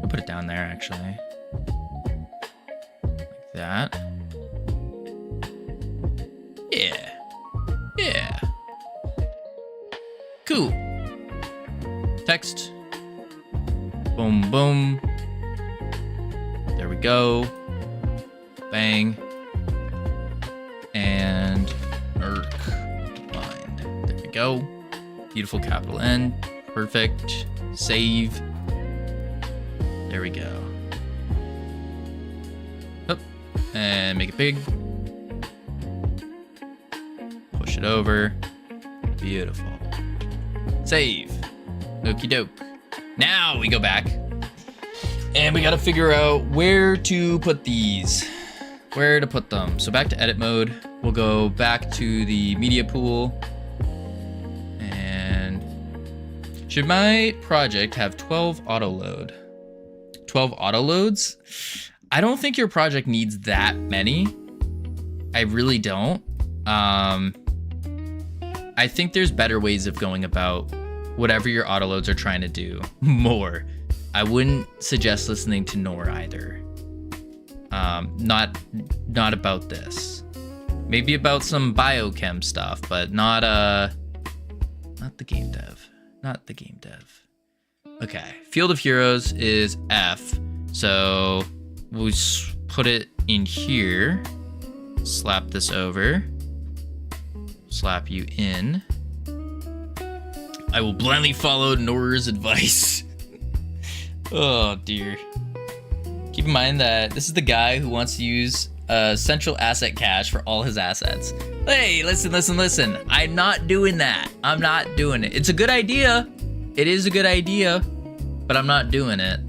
[SPEAKER 1] put it down there actually. Like that. Yeah. Yeah. Cool. Text. Boom, boom. There we go. Bang. And Nerk bind. There we go. Beautiful capital N. Perfect. Save. There we go. Up. And make it big. Push it over. Beautiful. Save. Okie doke. Now we go back. And we gotta figure out where to put these. Where to put them. So back to edit mode. We'll go back to the media pool. And should my project have 12 auto load? 12 auto loads? I don't think your project needs that many. I really don't. I think there's better ways of going about whatever your auto loads are trying to do more. I wouldn't suggest listening to Nor either. Not about this. Maybe about some biochem stuff, but not the game dev. Not the game dev. Okay, Field of Heroes is F. So we'll put it in here. Slap this over. Slap you in. I will blindly follow Nor's advice. Oh dear. Keep in mind that this is the guy who wants to use central asset cache for all his assets. Hey, listen. I'm not doing that. I'm not doing it. It's a good idea. It is a good idea, but I'm not doing it.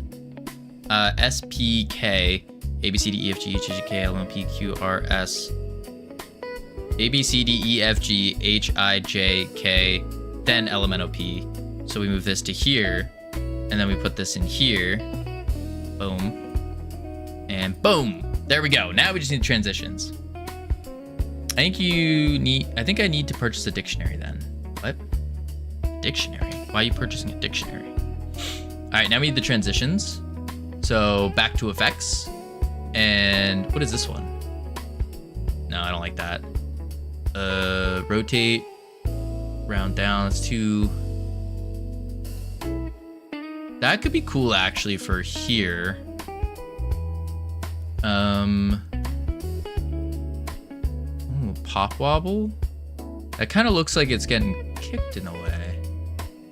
[SPEAKER 1] SPK, ABCDEFG, HJK, LMP, QRS, ABCDEFG, HIJK, then LMNOP. So we move this to here, and then we put this in here. Boom. And boom. There we go. Now we just need transitions. I think I need to purchase a dictionary then. What? Dictionary? Why are you purchasing a dictionary? All right, now we need the transitions. So back to effects. And what is this one? No, I don't like that. Rotate, round down, that's 2. That could be cool actually for here. Ooh, pop wobble? That kind of looks like it's getting kicked in a way.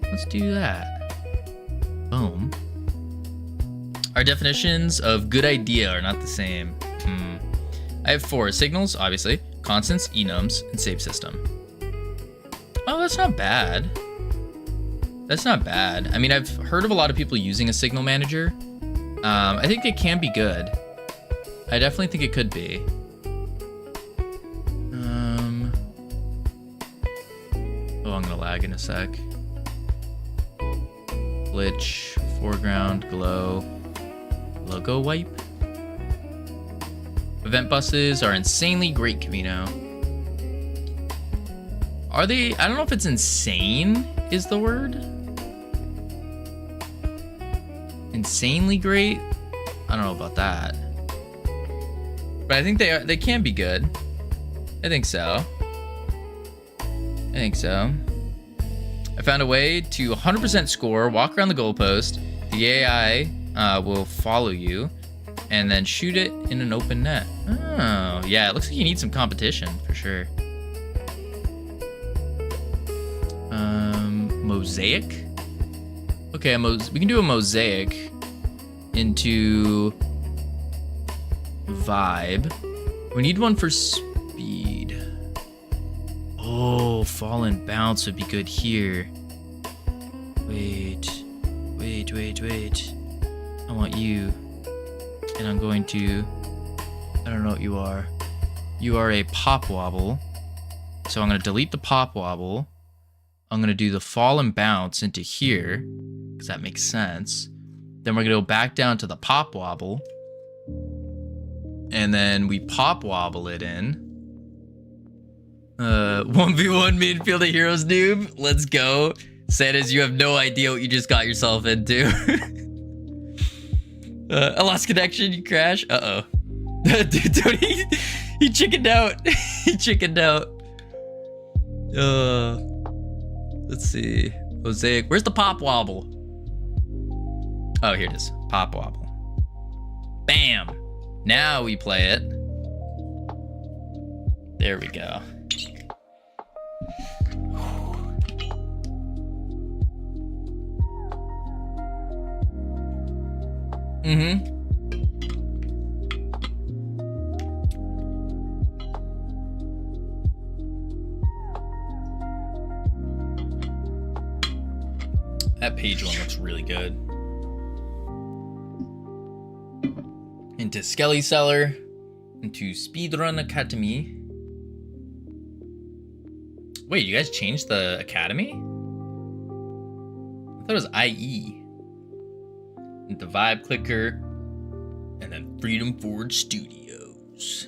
[SPEAKER 1] Let's do that. Boom. Our definitions of good idea are not the same. I have 4 signals, obviously, constants, enums, and save system. Oh, that's not bad. That's not bad. I mean, I've heard of a lot of people using a signal manager. I think it can be good. I definitely think it could be. Oh, I'm gonna lag in a sec. Glitch, foreground, glow, logo wipe. Event buses are insanely great, Camino. Are they? I don't know if it's insane is the word. Insanely great? I don't know about that. But I think they can be good. I think so. I think so. I found a way to 100% score, walk around the goalpost. The AI will follow you and then shoot it in an open net. Oh, yeah, it looks like you need some competition for sure. Mosaic? Okay, we can do a mosaic into vibe. We need one for speed. Oh, fall and bounce would be good here. Wait. I want you. And I'm going to... I don't know what you are. You are a pop wobble. So I'm going to delete the pop wobble. I'm going to do the fall and bounce into here, because that makes sense. Then we're going to go back down to the pop wobble. And then we pop wobble it in. 1v1 midfielder heroes noob. Let's go. Santas, you have no idea what you just got yourself into. I lost connection, you crash. Uh-oh. Dude, Tony, he chickened out. He chickened out. Let's see. Mosaic. Where's the pop wobble? Oh, here it is. Pop wobble. Bam. Now we play it. There we go. That page one looks really good. Into Skelly Cellar. Into Speedrun Academy. Wait, you guys changed the academy? I thought it was IE. Into Vibe Clicker. And then Freedom Forge Studios.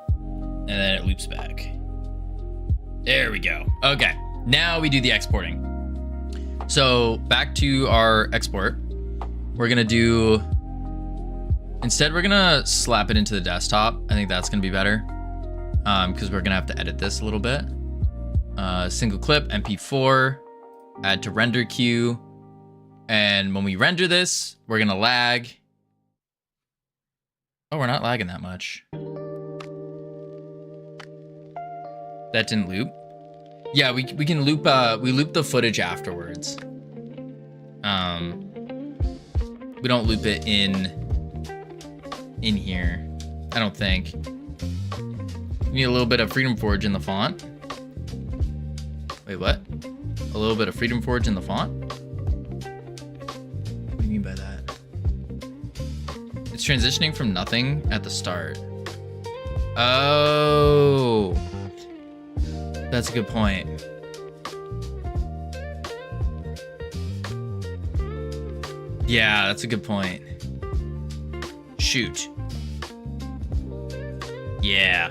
[SPEAKER 1] And then it loops back. There we go. Okay, now we do the exporting. So back to our export. We're gonna do... Instead, we're gonna slap it into the desktop. I think that's gonna be better. Because we're gonna have to edit this a little bit. Single clip, MP4, add to render queue. And when we render this, we're gonna lag. Oh, we're not lagging that much. That didn't loop. Yeah, we can loop, we loop the footage afterwards. We don't loop it in here, I don't think. We need a little bit of Freedom Forge in the font. Wait, what? A little bit of Freedom Forge in the font? What do you mean by that? It's transitioning from nothing at the start. Oh, that's a good point. Yeah, that's a good point. Shoot. Yeah.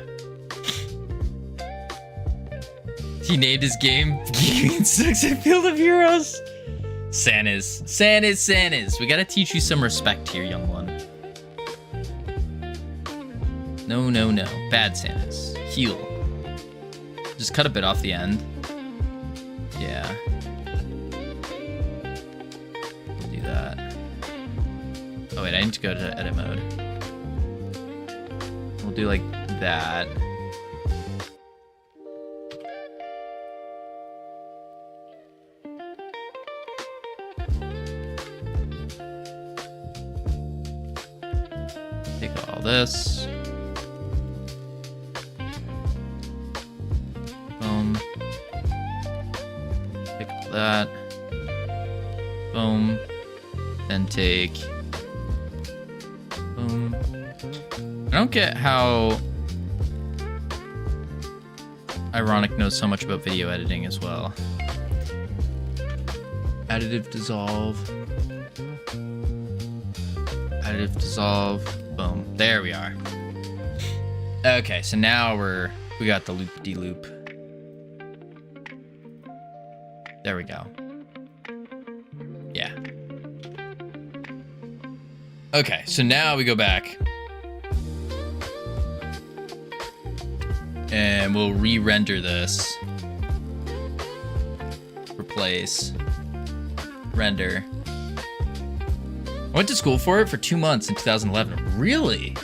[SPEAKER 1] He named his game Gaming Sucks at Field of Heroes. Santas. We gotta teach you some respect here, young one. No. Bad Santas. Heal. Just cut a bit off the end. Yeah. We'll do that. Oh wait, I need to go to edit mode. We'll do like that. Take all this. Boom. Take all that. Boom. Then take. Boom. I don't get how Ironic knows so much about video editing as well. Additive dissolve. Additive dissolve. Boom. There we are. Okay, so now we got the loop-de-loop. There we go. Yeah. Okay, so now we go back. And we'll re-render this. Replace. Render. I went to school for it for 2 months in 2011. Really?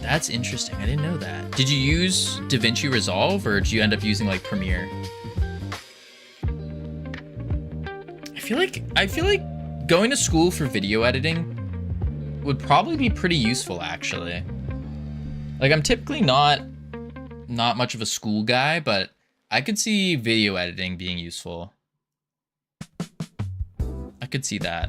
[SPEAKER 1] That's interesting. I didn't know that. Did you use DaVinci Resolve or did you end up using like Premiere? I feel like going to school for video editing would probably be pretty useful actually. Like I'm typically not much of a school guy, but I could see video editing being useful. I could see that.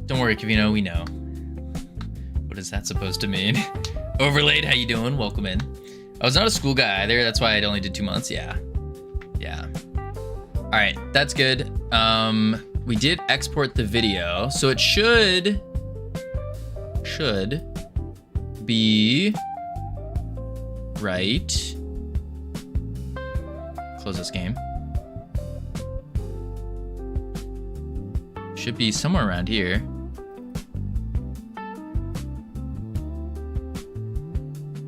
[SPEAKER 1] Don't worry, Kavino, we know. What is that supposed to mean? Overlaid, how you doing? Welcome in. I was not a school guy either, that's why I only did 2 months, yeah. Yeah. All right, that's good. We did export the video, so it should be right. Close this game. Should be somewhere around here.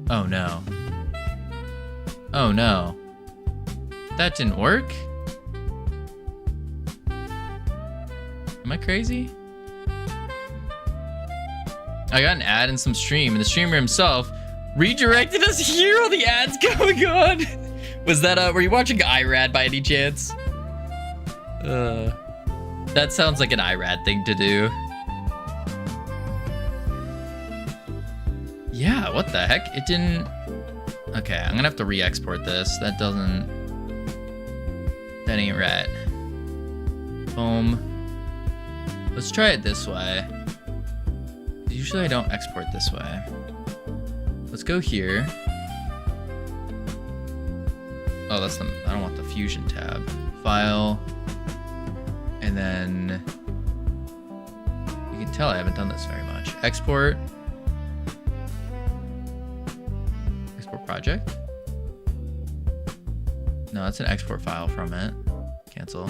[SPEAKER 1] Oh no. Oh no. That didn't work? Am I crazy? I got an ad in some stream and the streamer himself redirected us to hear all the ads going on. Was that, were you watching IRAD by any chance? That sounds like an IRAD thing to do. Yeah, what the heck? It didn't... Okay, I'm gonna have to re-export this. That ain't right. Boom. Let's try it this way. Usually I don't export this way. Let's go here. Oh, that's the... I don't want the Fusion tab. File. And then... You can tell I haven't done this very much. Export. Export project. No, that's an export file from it. Cancel.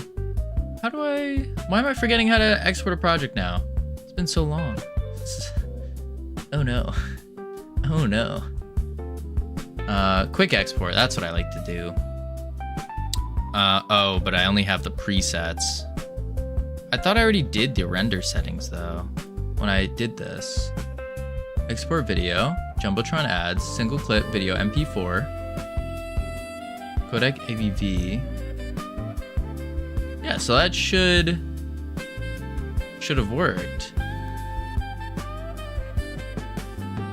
[SPEAKER 1] How do I... Why am I forgetting how to export a project now? It's been so long. Oh no. Oh no. Quick export, that's what I like to do. Oh, but I only have the presets. I thought I already did the render settings though. When I did this. Export video, JumboTron ads, single clip video MP4, codec AVV. Yeah, so that should have worked.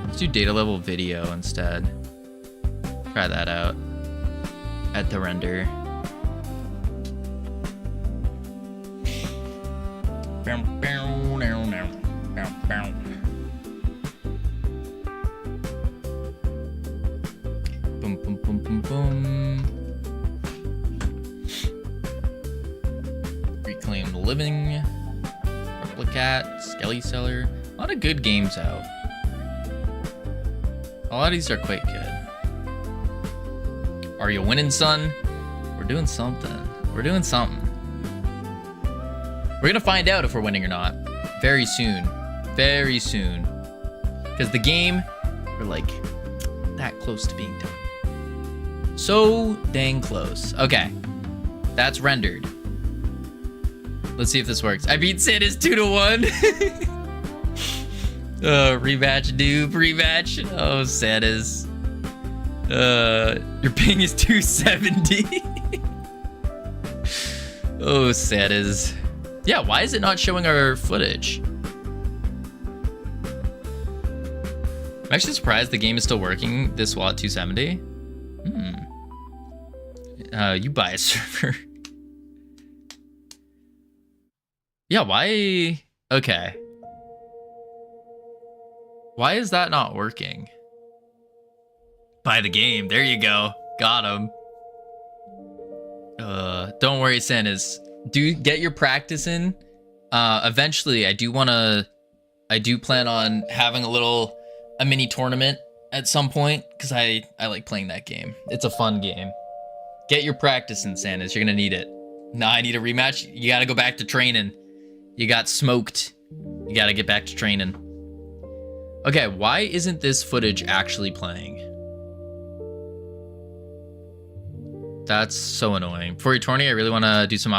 [SPEAKER 1] Let's do data level video instead. Try that out at the render. Boom, boom, boom, boom, boom. Reclaim the Living, Replicat, Skelly Seller. A lot of good games out. A lot of these are quite good. Are you winning, son? We're doing something. We're doing something. We're gonna find out if we're winning or not. Very soon. Very soon. Because the game, we're like that close to being done. So dang close. Okay. That's rendered. Let's see if this works. I beat Santa's 2-1. Rematch, noob, rematch. Oh, Santa's. Your ping is 270. Oh, Santa's. Yeah, why is it not showing our footage? I'm actually surprised the game is still working this well at 270. You buy a server. Yeah, why? Okay. Why is that not working? Buy the game. There you go. Got him. Don't worry, Santas. Do get your practice in. Eventually, I do plan on having a mini tournament at some point, because I like playing that game. It's a fun game. Get your practice in, Santas. You're gonna need it. Nah, I need a rematch. You gotta go back to training. You got smoked. You gotta get back to training. Okay, why isn't this footage actually playing? That's so annoying. For your tourney, I really want to do some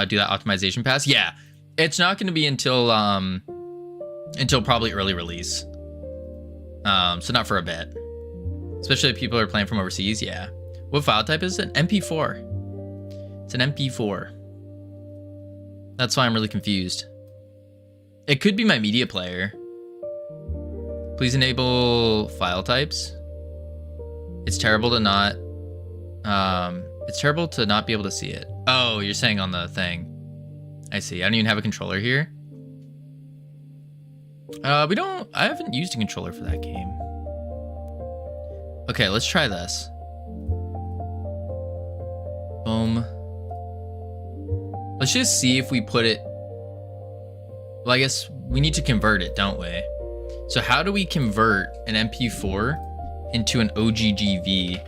[SPEAKER 1] do that optimization pass. Yeah, it's not going to be until probably early release. So not for a bit. Especially if people are playing from overseas. Yeah. What file type is it? MP4. It's an MP4. That's why I'm really confused. It could be my media player. Please enable file types. It's terrible to not. It's terrible to not be able to see it. Oh, you're saying on the thing. I see. I don't even have a controller here. I haven't used a controller for that game. Okay, let's try this. Boom. Let's just see if we put it. Well, I guess we need to convert it, don't we? So how do we convert an MP4 into an OGGV?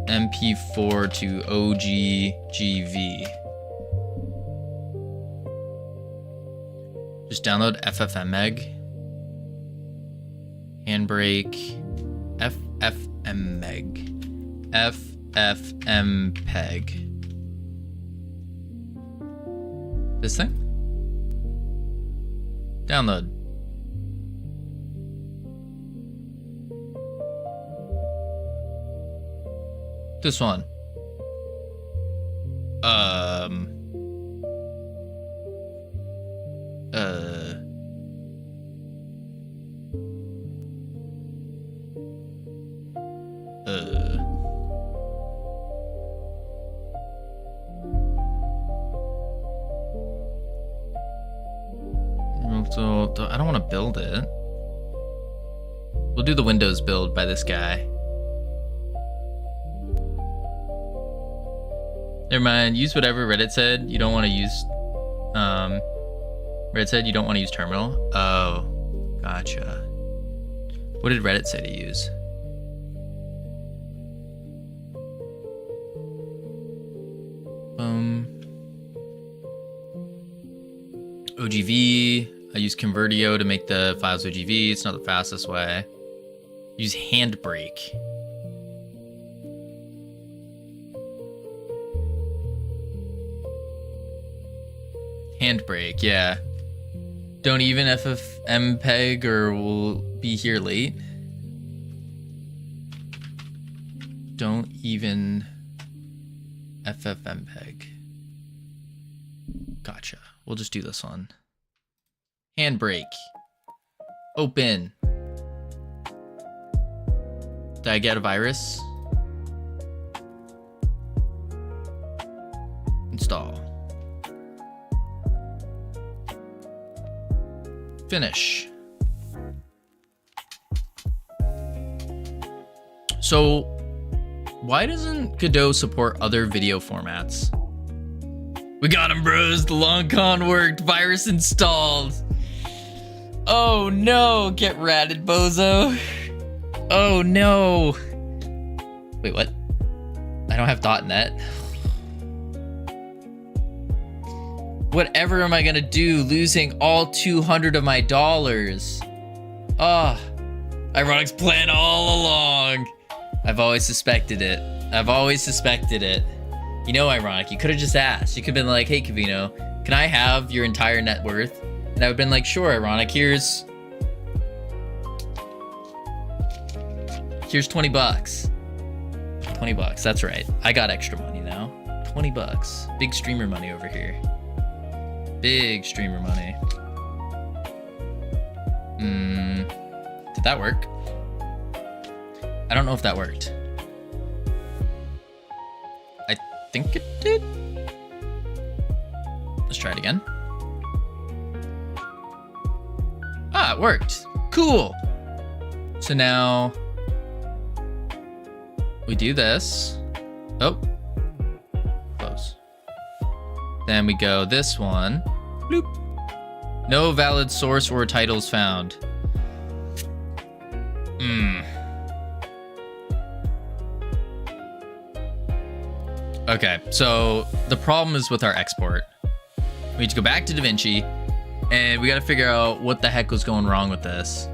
[SPEAKER 1] MP4 to OGGV. Just download FFmpeg. Handbrake. FFmpeg. FFmpeg. This thing? Download. This one. So I don't want to build it. We'll do the Windows build by this guy. Never mind. Use whatever Reddit said. You don't want to use. Reddit said you don't want to use terminal. Oh, gotcha. What did Reddit say to use? OGV. I use Convertio to make the files OGV. It's not the fastest way. Use Handbrake. Handbrake, yeah. Don't even FFmpeg or we'll be here late. Don't even FFmpeg. Gotcha. We'll just do this one. Handbrake. Open. Did I get a virus? Install. Finish. So, why doesn't Godot support other video formats? We got him, bros. The long con worked. Virus installed. Oh no. Get ratted, bozo. Oh no. Wait, what? I don't have .net. Whatever am I gonna do losing all 200 of my dollars? Ah, Ironic's plan all along. I've always suspected it. You know, Ironic, you could have just asked. You could have been like, hey, Cavino, can I have your entire net worth? And I would have been like, sure, Ironic, here's 20 bucks. 20 bucks, that's right. I got extra money now. 20 bucks. Big streamer money over here. Big streamer money. Did that work? I don't know if that worked. I think it did. Let's try it again. Ah, it worked. Cool. So now we do this. Oh, close. Then we go this one. Bloop. No valid source or titles found. Okay, so the problem is with our export. We need to go back to DaVinci, and we got to figure out what the heck was going wrong with this.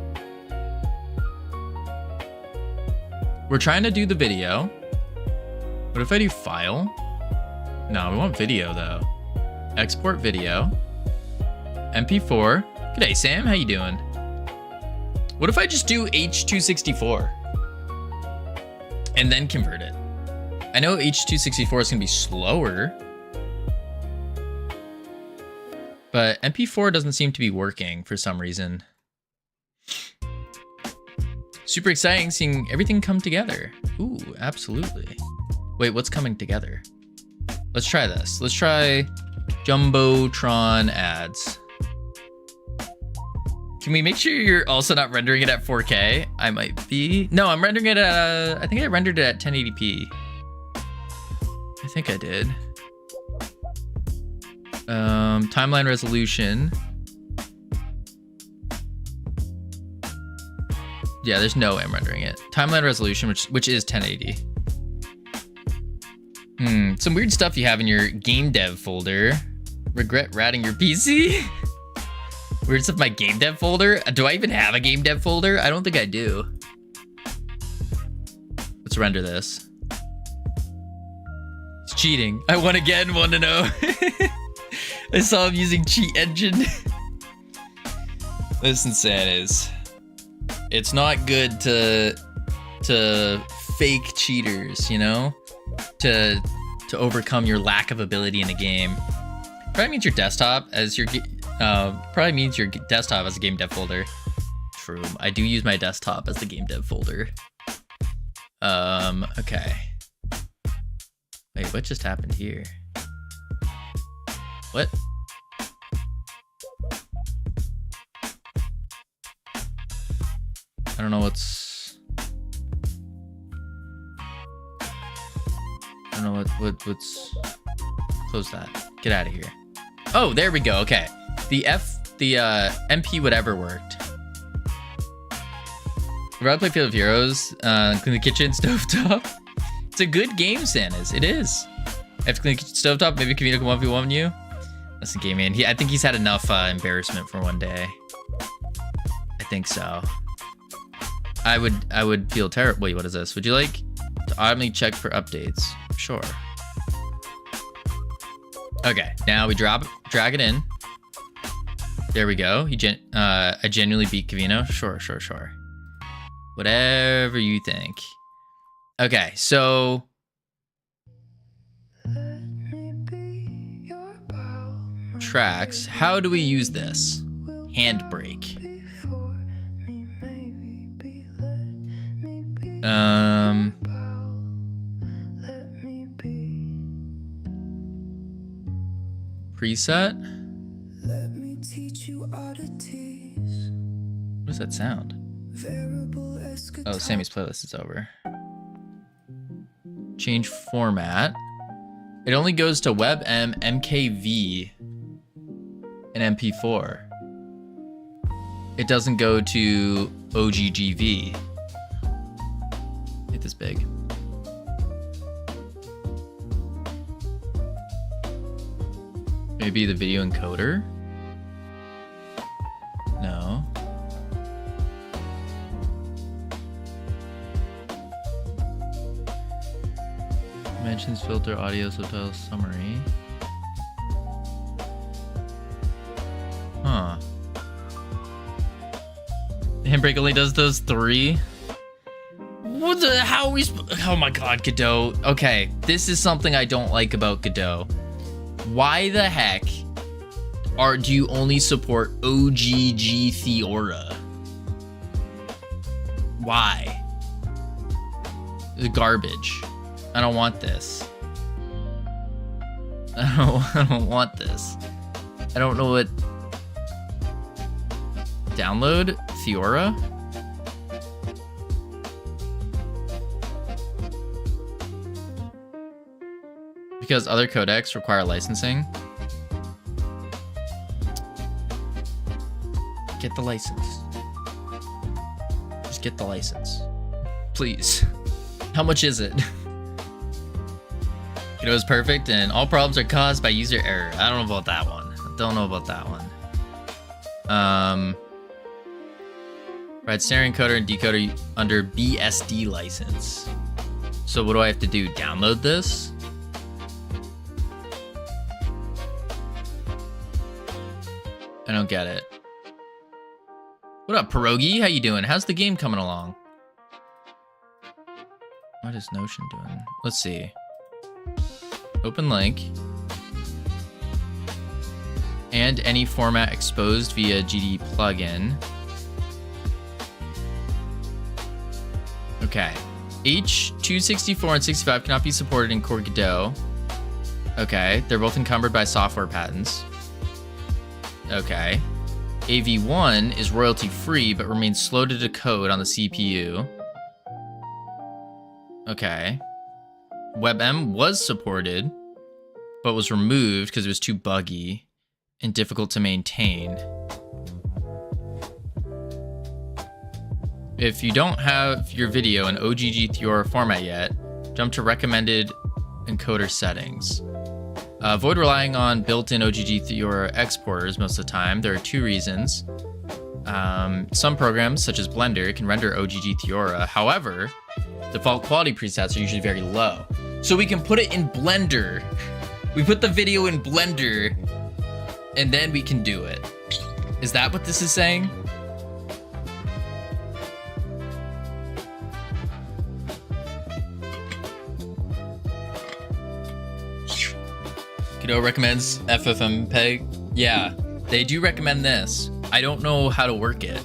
[SPEAKER 1] We're trying to do the video. What if I do file? No, we want video though. Export video. MP4. G'day, Sam. How you doing? What if I just do H.264 and then convert it? I know H.264 is gonna be slower, but MP4 doesn't seem to be working for some reason. Super exciting seeing everything come together. Ooh, absolutely. Wait, what's coming together? Let's try this. Let's try JumboTron ads. Can we make sure you're also not rendering it at 4K? I might be. No, I'm rendering it at, I think I rendered it at 1080p. I think I did. Timeline resolution. Yeah, there's no way I'm rendering it. Timeline resolution, which is 1080. Some weird stuff you have in your game dev folder. Regret ratting your PC? Weird stuff in my game dev folder? Do I even have a game dev folder? I don't think I do. Let's render this. It's cheating. I won again, want to know. I saw him using cheat engine. Listen, Santas. It's not good to fake cheaters, you know? To overcome your lack of ability in a game. Probably means your desktop as your probably means your desktop as a game dev folder. True. I do use my desktop as the game dev folder. Okay. Wait, what just happened here? What? I don't know what's... I don't know what's... Close that. Get out of here. Oh, there we go. Okay. The MP whatever worked. I'd rather play Field of Heroes, clean the kitchen, stovetop. It's a good game, Santas. It is. I have to clean the kitchen, stovetop. Maybe Kamino can 1v1 you. Listen, game man. I think he's had enough embarrassment for one day. I think so. I would feel terrible. Wait, what is this? Would you like to automatically check for updates? Sure. Okay, now we drag it in. There we go. I genuinely beat Kamino. Sure. Whatever you think. Okay, so tracks. How do we use this? Handbrake. Preset. What does that sound? Oh, Sammy's playlist is over. Change format. It only goes to WebM, MKV, and MP4. It doesn't go to OGGV. Make this big. Maybe the video encoder? No. Mentions filter audio subtitle summary. Huh. Handbrake only does those 3? What how are we? Oh my God, Godot. Okay, this is something I don't like about Godot. Why the heck do you only support OGG Theora? Why? The garbage. I don't want this. I don't want this. I don't know what. Download Theora? Because other codecs require licensing. Get the license. Just get the license. Please. How much is it? It was perfect and all problems are caused by user error. I don't know about that one. Right, stereo encoder and decoder under BSD license. So what do I have to do? Download this? I don't get it. What up, Pierogi? How you doing? How's the game coming along? What is Notion doing? Let's see. Open link. And any format exposed via GD plugin. Okay. H264 and 65 cannot be supported in Core Godot. Okay. They're both encumbered by software patents. Okay. AV1 is royalty free but remains slow to decode on the CPU. Okay. WebM was supported but was removed because it was too buggy and difficult to maintain. If you don't have your video in OGG Theora format yet, jump to recommended encoder settings. Avoid relying on built-in OGG Theora exporters most of the time. There are two reasons. Some programs, such as Blender, can render OGG Theora. However, default quality presets are usually very low. So we can put it in Blender. We put the video in Blender, and then we can do it. Is that what this is saying? Godot recommends FFmpeg. Yeah, they do recommend this. I don't know how to work it.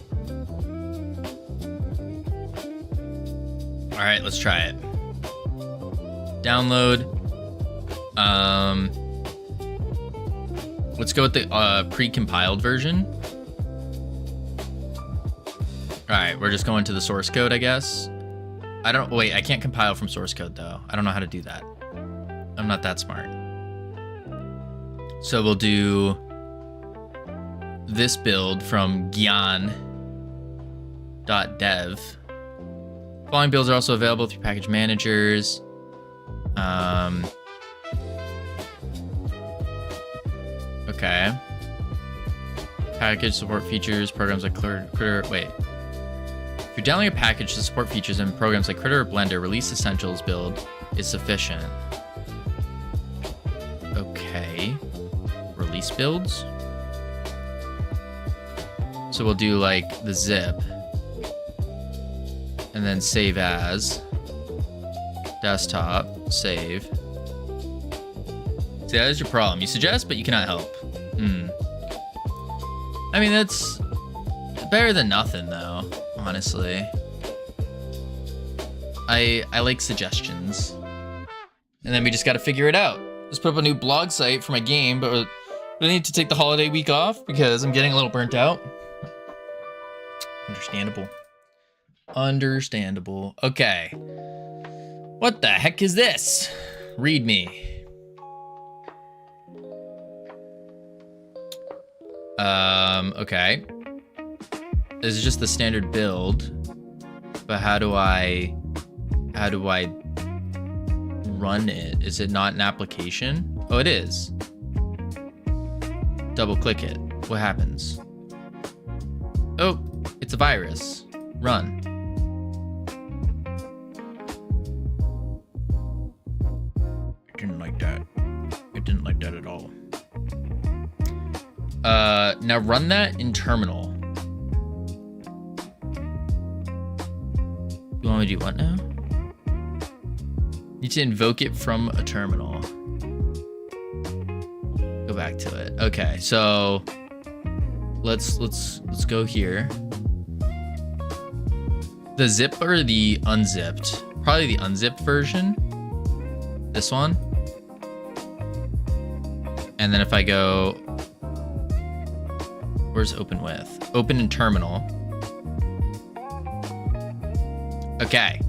[SPEAKER 1] All right, let's try it. Download. Let's go with the pre-compiled version. All right, we're just going to the source code, I guess. Wait, I can't compile from source code though. I don't know how to do that. I'm not that smart. So we'll do this build from gyan.dev. Following builds are also available through package managers. Okay. Package support features, programs like Critter. Wait. If you're downloading a package to support features in programs like Critter or Blender, Release Essentials build is sufficient. Okay. Release builds. So we'll do like the zip. And then save as. Desktop. Save. See, that is your problem. You suggest, but you cannot help. I mean, that's better than nothing, though, honestly. I like suggestions. And then we just got to figure it out. Let's put up a new blog site for my game, but I need to take the holiday week off because I'm getting a little burnt out. Understandable. Understandable. Okay. What the heck is this? Read me. Okay. This is just the standard build, but how do I run it? Is it not an application? Oh, it is. Double click it. What happens? Oh, it's a virus. Run. It didn't like that. It didn't like that at all. Now run that in terminal. You want me to do what now? Need to invoke it from a terminal. Go back to it. Okay, so let's go here. The zip or the unzipped? Probably the unzipped version. This one. And then if I go, where's open with? Open in terminal. Okay,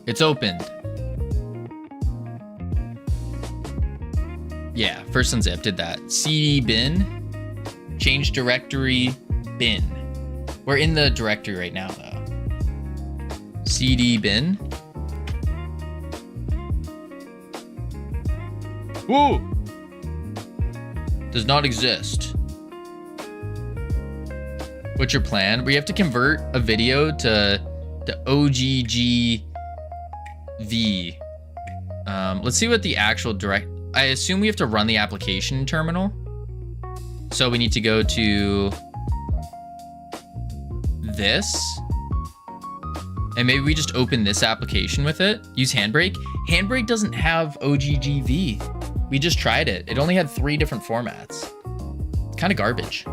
[SPEAKER 1] it's opened. Yeah, first unzip, did that. CD bin, change directory bin. We're in the directory right now though. CD bin. Whoa! Does not exist. What's your plan? We have to convert a video to OGGV. Let's see what the actual I assume we have to run the application terminal. So we need to go to this. And maybe we just open this application with it. Use Handbrake. Handbrake doesn't have OGGV. We just tried it. It only had 3 different formats. Kind of garbage.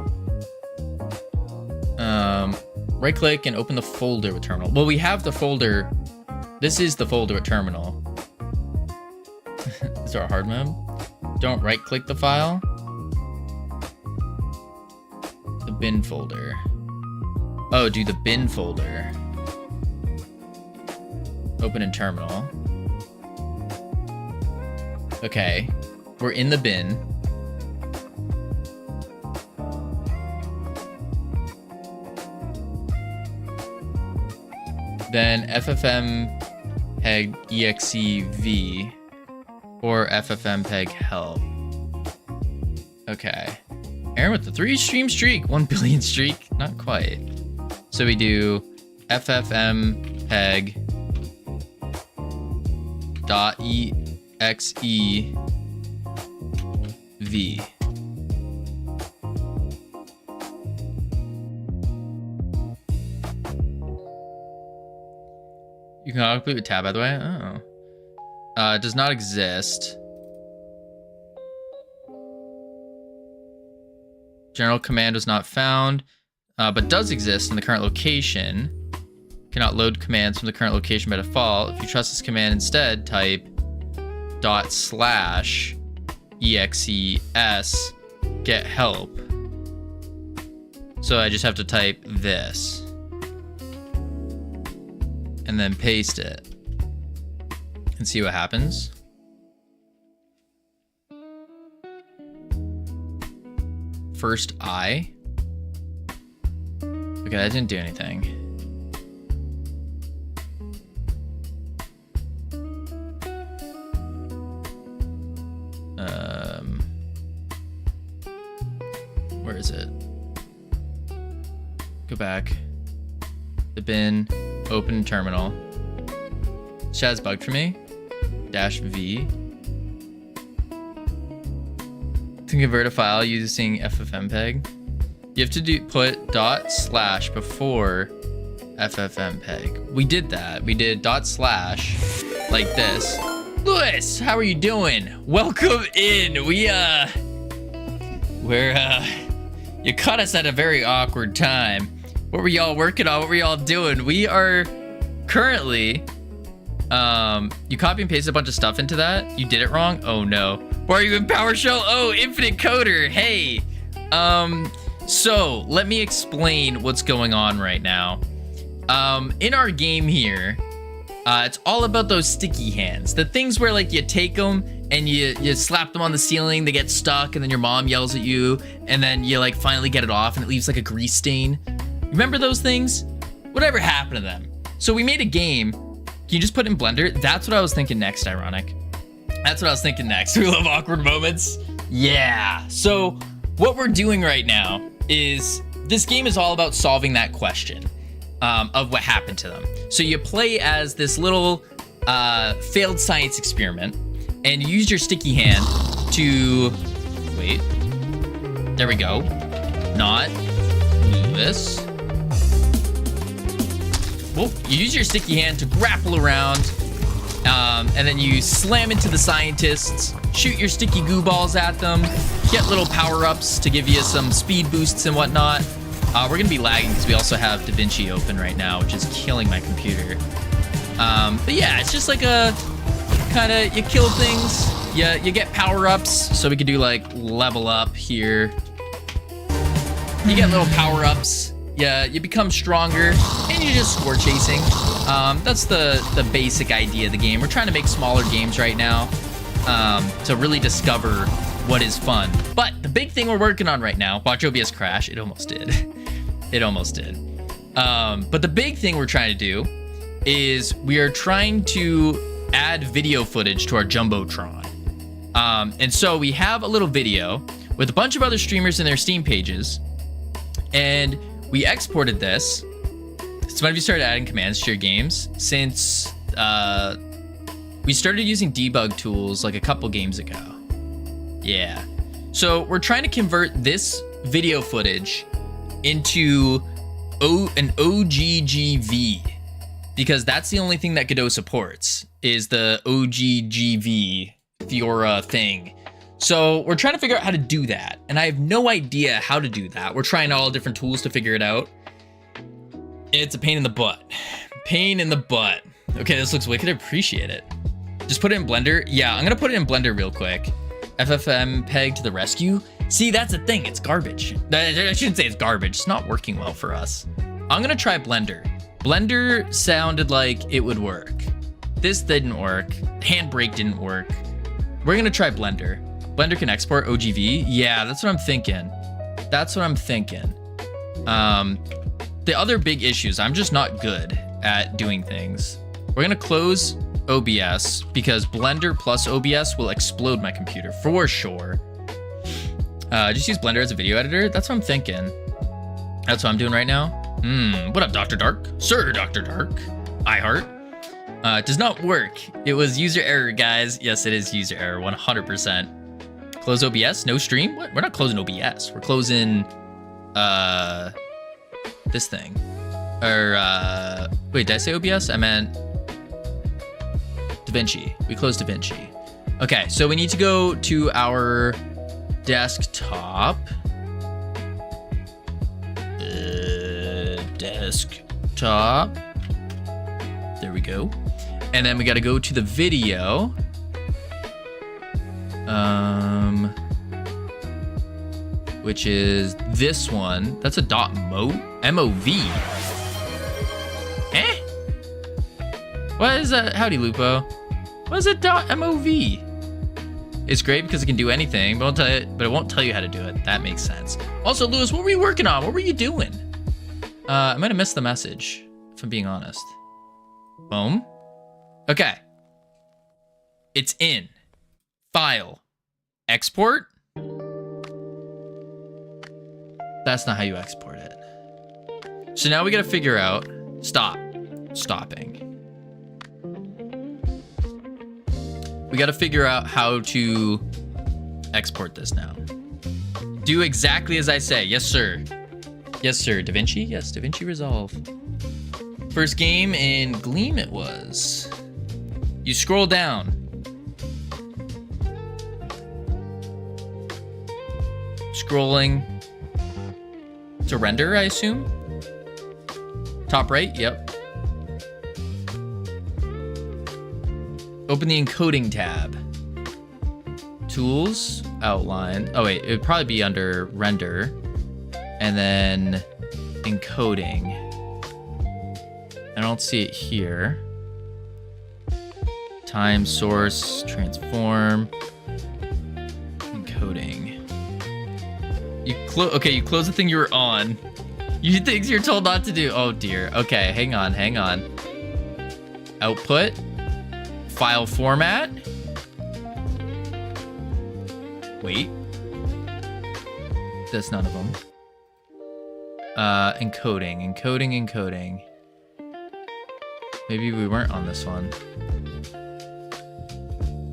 [SPEAKER 1] Right click and open the folder with terminal. Well, we have the folder. This is the folder with terminal. Is there a hard mode? Don't right click the file. The bin folder. Oh, do the bin folder. Open in terminal. Okay, we're in the bin. Then ffmpeg exev or ffmpeg help. Okay. Aaron with the 3-stream streak, 1 billion streak, not quite. So we do ffmpeg .exev. You can autocomplete with tab, by the way. Oh. It does not exist. General command was not found, but does exist in the current location. Cannot load commands from the current location by default. If you trust this command instead, type ./exes get help. So I just have to type this and then paste it and see what happens. First I. Okay, that didn't do anything. Where is it? Go back. The bin, open terminal. Shad's bugged for me. -V. To convert a file using ffmpeg, you have to put ./ before ffmpeg. We did that. We did ./ like this. Lewis, how are you doing? Welcome in. You caught us at a very awkward time. What were y'all working on? What were y'all doing? We are currently, you copy and paste a bunch of stuff into that. You did it wrong. Oh no. Why are you in PowerShell? Oh, Infinite Coder. Hey. So let me explain what's going on right now. In our game here, it's all about those sticky hands. The things where like you take them and you slap them on the ceiling, they get stuck, and then your mom yells at you, and then you like finally get it off and it leaves like a grease stain. Remember those things? Whatever happened to them? So we made a game. Can you just put it in Blender? That's what I was thinking next, ironic. That's what I was thinking next. We love awkward moments. Yeah. So what we're doing right now is this game is all about solving that question of what happened to them. So you play as this little failed science experiment, and you use your sticky hand to, wait, there we go. Not Lewis. Well, you use your sticky hand to grapple around And then you slam into the scientists, shoot your sticky goo balls at them, get little power-ups to give you some speed boosts and whatnot. We're gonna be lagging because we also have DaVinci open right now, which is killing my computer. But yeah, it's just like a kind of, you kill things, you get power-ups, so we could do like level up here. You get little power-ups, yeah, you become stronger, and you're just score chasing. That's the basic idea of the game. We're trying to make smaller games right now to really discover what is fun. But the big thing we're working on right now, watch OBS crash, it almost did. It almost did. But the big thing we're trying to do is we are trying to add video footage to our JumboTron. And so we have a little video with a bunch of other streamers in their Steam pages, and we exported this. So when we started adding commands to your games, since we started using debug tools like a couple games ago. Yeah. So we're trying to convert this video footage into an OGGV, because that's the only thing that Godot supports, is the OGGV Fiora thing. So we're trying to figure out how to do that, and I have no idea how to do that. We're trying all different tools to figure it out. It's a pain in the butt. Pain in the butt. Okay, this looks wicked. I appreciate it. Just put it in Blender. Yeah, I'm gonna put it in Blender real quick. FFmpeg to the rescue. See, that's the thing. It's garbage. I shouldn't say it's garbage. It's not working well for us. I'm gonna try Blender. Blender sounded like it would work. This didn't work. Handbrake didn't work. We're gonna try Blender. Blender can export OGV. Yeah, that's what I'm thinking. That's what I'm thinking. The other big issues, I'm just not good at doing things. We're gonna close OBS because Blender plus OBS will explode my computer for sure. Just use Blender as a video editor. That's what I'm thinking. That's what I'm doing right now. What up, Dr. Dark? Sir, Dr. Dark. iHeart. It does not work. It was user error, guys. Yes, it is user error, 100%. Close OBS, no stream? What? We're not closing OBS. We're closing, this thing. Or, wait, did I say OBS? I meant DaVinci. We closed DaVinci. Okay, so we need to go to our desktop. Desktop. There we go. And then we got to go to the video. Which is this one. That's a .mov. Eh? What is that? Howdy, Lupo. What is a .mov? It's great because it can do anything, but it won't tell you how to do it. That makes sense. Also, Lewis, what were you working on? What were you doing? I might have missed the message, if I'm being honest. Boom. Okay. It's in. File. Export. That's not how you export it. So now we gotta figure out, stopping. We gotta figure out how to export this now. Do exactly as I say. Yes, sir. Yes, sir. DaVinci? Yes, DaVinci Resolve. First game in Gleam it was. You scroll down. Scrolling to render, I assume. Top right, yep. Open the encoding tab. Tools, outline. Oh wait, it would probably be under render. And then encoding. I don't see it here. Time, source, transform, encoding. Okay, you close the thing you were on. You things you're told not to do. Oh dear. Okay, hang on. Output. File format. Wait. That's none of them. Encoding. Maybe we weren't on this one.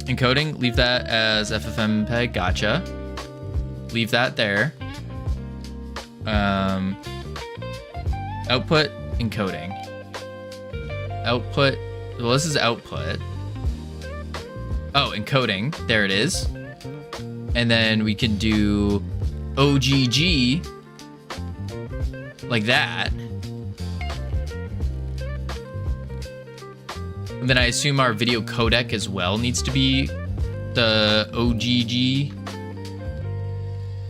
[SPEAKER 1] Encoding, leave that as FFmpeg, gotcha. Leave that there. Output, encoding. Output, well, this is output. Oh, encoding. There it is. And then we can do OGG like that. And then I assume our video codec as well needs to be the OGG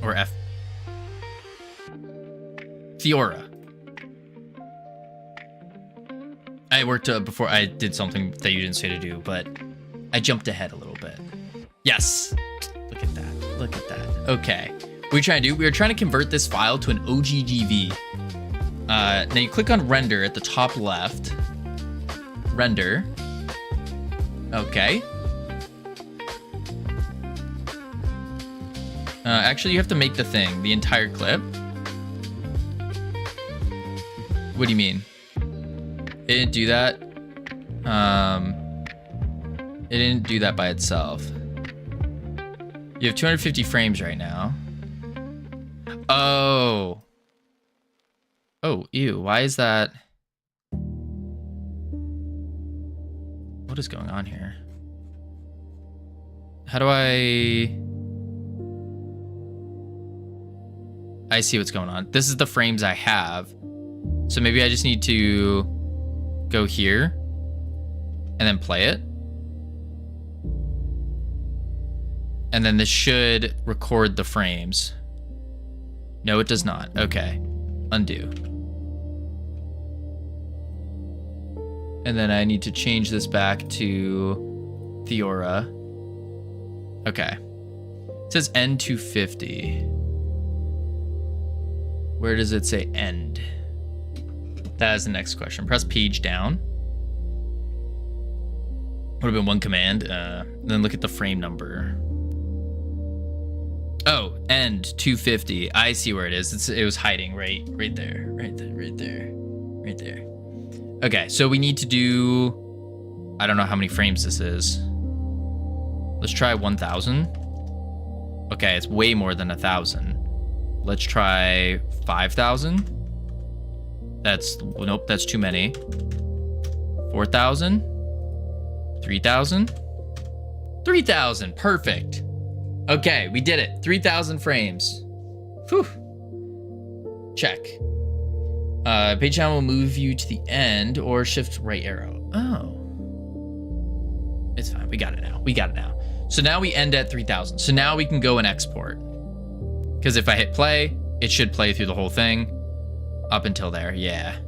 [SPEAKER 1] or Theora. I worked before I did something that you didn't say to do, but I jumped ahead a little bit. Yes. Look at that. Look at that. Okay. What are we trying to do? We are trying to convert this file to an OGGV. Now you click on render at the top left. Render. Okay. Actually, you have to make the thing, the entire clip. What do you mean? It didn't do that. It didn't do that by itself. You have 250 frames right now. Oh. Oh, ew. Why is that? What is going on here? How do I see what's going on. This is the frames I have. So maybe I just need to go here and then play it. And then this should record the frames. No, it does not. Okay. Undo. And then I need to change this back to Theora. Okay. It says end 250. Where does it say end? That is the next question. Press page down. Would have been one command. Then look at the frame number. Oh, end 250. I see where it is. It was hiding right there. Right there. Okay, so we need to do, I don't know how many frames this is. Let's try 1,000. Okay, it's way more than 1,000. Let's try 5,000. Nope, that's too many. 4,000. 3,000. 3,000, perfect. Okay, we did it. 3,000 frames. Whew. Check. Page down will move you to the end or shift right arrow. Oh. It's fine. We got it now. So now we end at 3,000. So now we can go and export. Because if I hit play, it should play through the whole thing. Up until there. Yeah.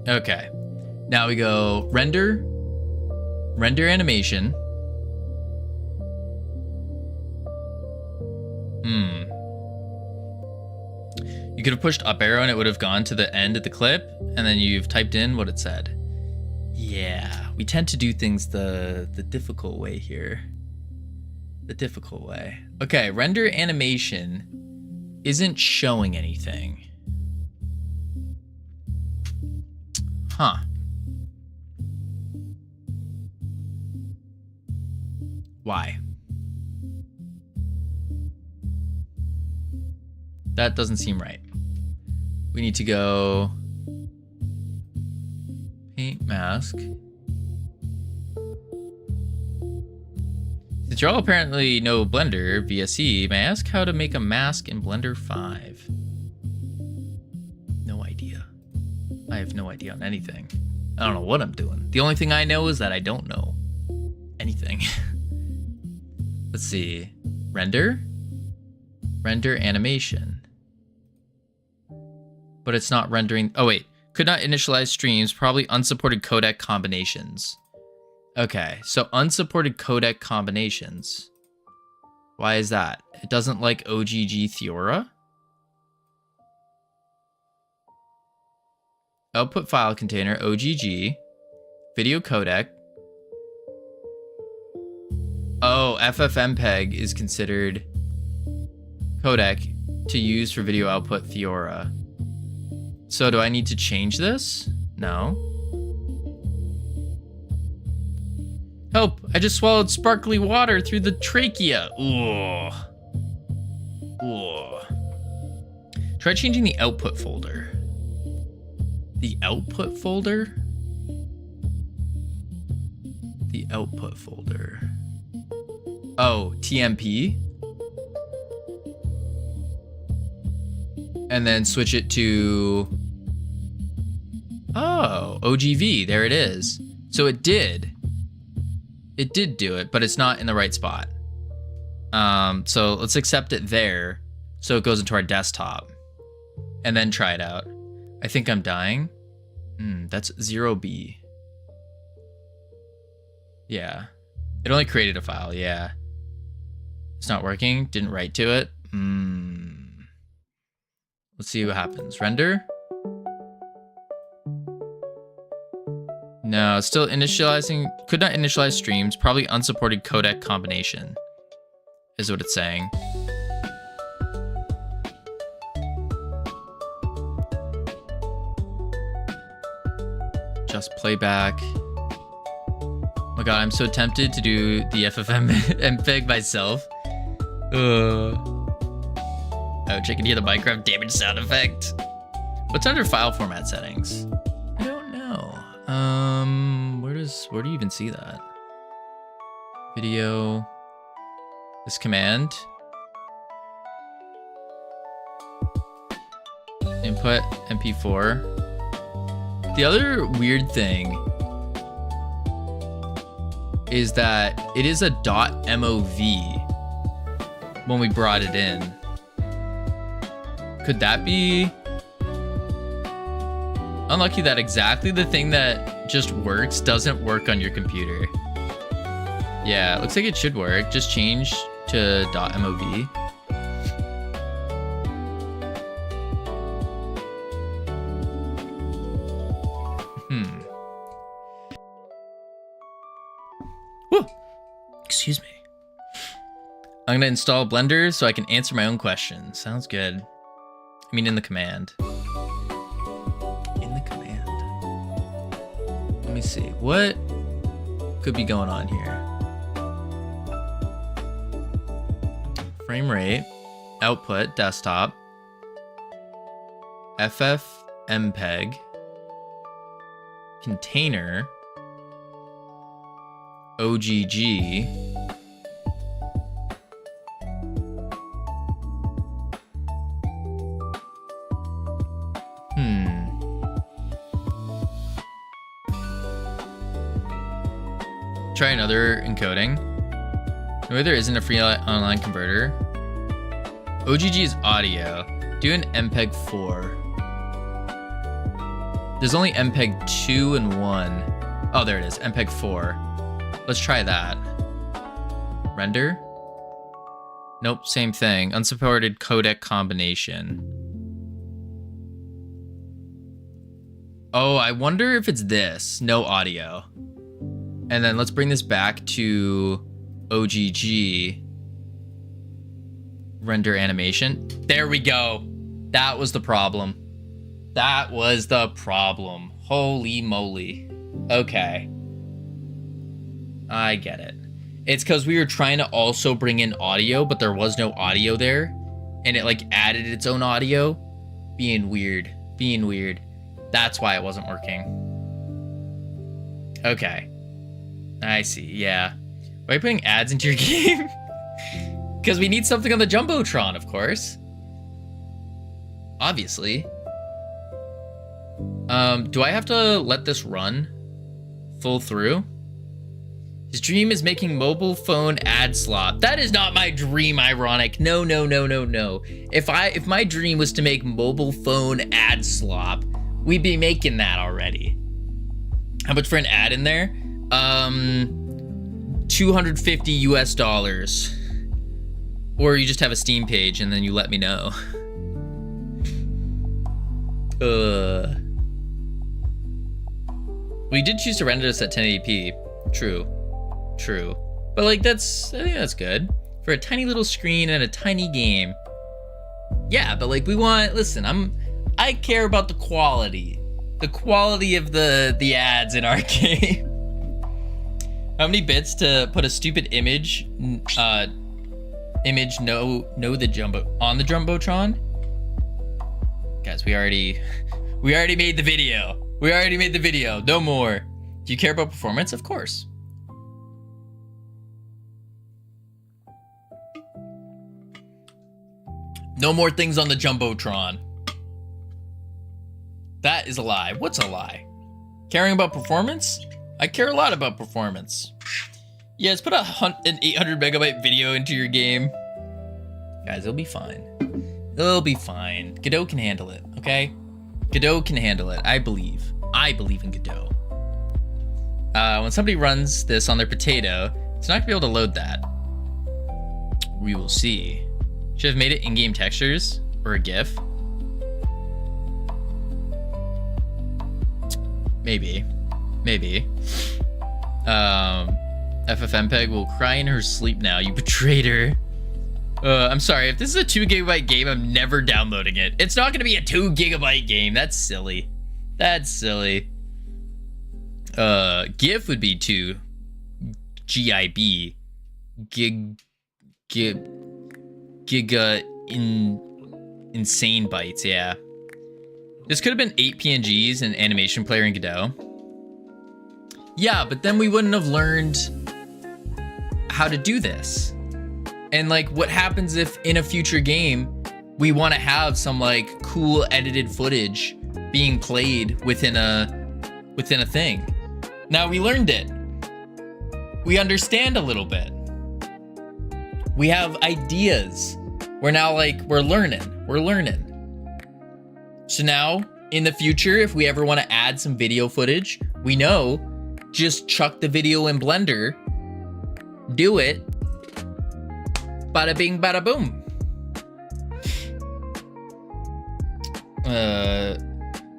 [SPEAKER 1] Okay. Now we go render animation. You could have pushed up arrow and it would have gone to the end of the clip, and then you've typed in what it said. Yeah, we tend to do things the difficult way here. The difficult way. Okay, render animation isn't showing anything. Huh. Why? That doesn't seem right. We need to go paint mask. Since you all apparently know Blender VSE, may I ask how to make a mask in Blender 5? No idea. I have no idea on anything. I don't know what I'm doing. The only thing I know is that I don't know anything. Let's see. Render animation. But it's not rendering. Oh, wait. Could not initialize streams. Probably unsupported codec combinations. Okay. So unsupported codec combinations. Why is that? It doesn't like OGG Theora? Output file container, OGG. Video codec. Oh, FFmpeg is considered codec to use for video output Theora. So do I need to change this? No. Help! I just swallowed sparkly water through the trachea. Ugh. Ugh. Try changing the output folder. The output folder? output folder. Oh, TMP. And then switch it to, oh, OGV, there it is. So it did do it, but it's not in the right spot. So let's accept it there. So it goes into our desktop and then try it out. I think I'm dying. That's 0B. Yeah, it only created a file. Yeah, it's not working. Didn't write to it. Let's see what happens. Render. No, it's still initializing. Could not initialize streams. Probably unsupported codec combination is what it's saying. Just playback. Oh my god, I'm so tempted to do the FFM MPEG myself. Ouch, I can hear the Minecraft damage sound effect. What's under file format settings? I don't know. Where do you even see that? Video. This command. Input MP4. The other weird thing is that it is a .mov when we brought it in. Could that be unlucky that exactly the thing that just works doesn't work on your computer? Yeah, it looks like it should work. Just change to .mov. Whoa. Excuse me. I'm gonna install Blender so I can answer my own questions. Sounds good. I mean, in the command. In the command. Let me see. What could be going on here? Frame rate, output, desktop, FF MPEG, container, OGG, Try another encoding. Maybe there isn't a free online converter. OGG is audio. Do an MPEG 4. There's only MPEG 2 and 1. Oh, there it is. MPEG 4. Let's try that. Render? Nope, same thing. Unsupported codec combination. Oh, I wonder if it's this. No audio. And then let's bring this back to OGG. Render animation. There we go. That was the problem. That was the problem. Holy moly. Okay. I get it. It's because we were trying to also bring in audio, but there was no audio there. And it like added its own audio. Being weird. Being weird. That's why it wasn't working. Okay. I see, yeah. Why are you putting ads into your game? Because we need something on the JumboTron, of course. Obviously. Do I have to let this run full through? His dream is making mobile phone ad slop. That is not my dream, ironic. No, no, no, no, no. If my dream was to make mobile phone ad slop, we'd be making that already. How much for an ad in there? $250 US. Or you just have a Steam page and then you let me know. We did choose to render this at 1080p. True. True. But like I think that's good. For a tiny little screen and a tiny game. Yeah, but like listen, I care about the quality. The quality of the ads in our game. How many bits to put a stupid image on the JumboTron? Guys, we already made the video. No more. Do you care about performance? Of course. No more things on the JumboTron. That is a lie. What's a lie? Caring about performance? I care a lot about performance. Yes, put an 800 megabyte video into your game. Guys, it'll be fine. It'll be fine. Godot can handle it, okay? Godot can handle it. I believe. I believe in Godot. When somebody runs this on their potato, it's not gonna be able to load that. We will see. Should have made it in-game textures or a GIF. Maybe. FFmpeg will cry in her sleep now. You betrayed her. I'm sorry. If this is a 2 gigabyte game, I'm never downloading it. It's not going to be a 2 gigabyte game. That's silly. That's silly. GIF would be 2 GIB. Insane bytes. Yeah. This could have been 8 PNGs and animation player in Godot. Yeah, but then we wouldn't have learned how to do this. And like, what happens if in a future game, we want to have some like cool edited footage being played within a thing? Now we learned it. We understand a little bit. We have ideas. We're now like, we're learning. So now in the future, if we ever want to add some video footage, we know, just chuck the video in Blender, do it, bada bing, bada boom.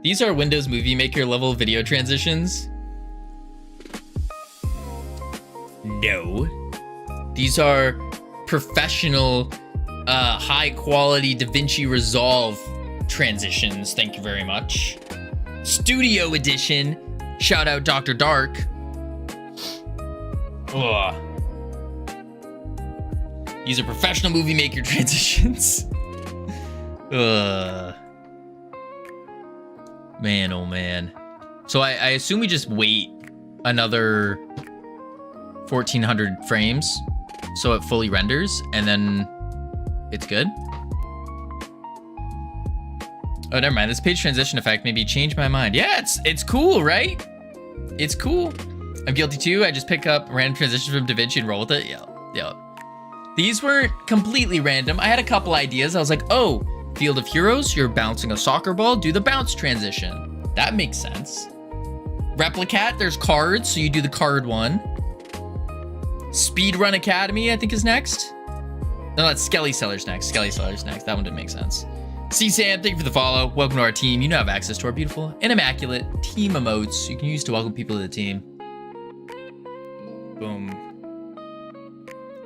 [SPEAKER 1] These are Windows Movie Maker level video transitions. No. These are professional, high quality DaVinci Resolve transitions. Thank you very much. Studio edition. Shout out Dr. Dark. Ugh. These are professional movie maker transitions. Ugh. Man, oh man. So I assume we just wait another 1400 frames so it fully renders and then it's good. Oh, never mind. This page transition effect maybe changed my mind. Yeah, it's cool, right? It's cool. I'm guilty too. I just pick up random transitions from DaVinci and roll with it. Yeah. These weren't completely random. I had a couple ideas. I was like, oh, Field of Heroes, you're bouncing a soccer ball. Do the bounce transition. That makes sense. Replicat, there's cards, so you do the card one. Speedrun Academy, I think is next. No, that's Skelly Sellers next. That one didn't make sense. C-Sam, thank you for the follow. Welcome to our team. You now have access to our beautiful and immaculate team emotes you can use to welcome people to the team. Boom.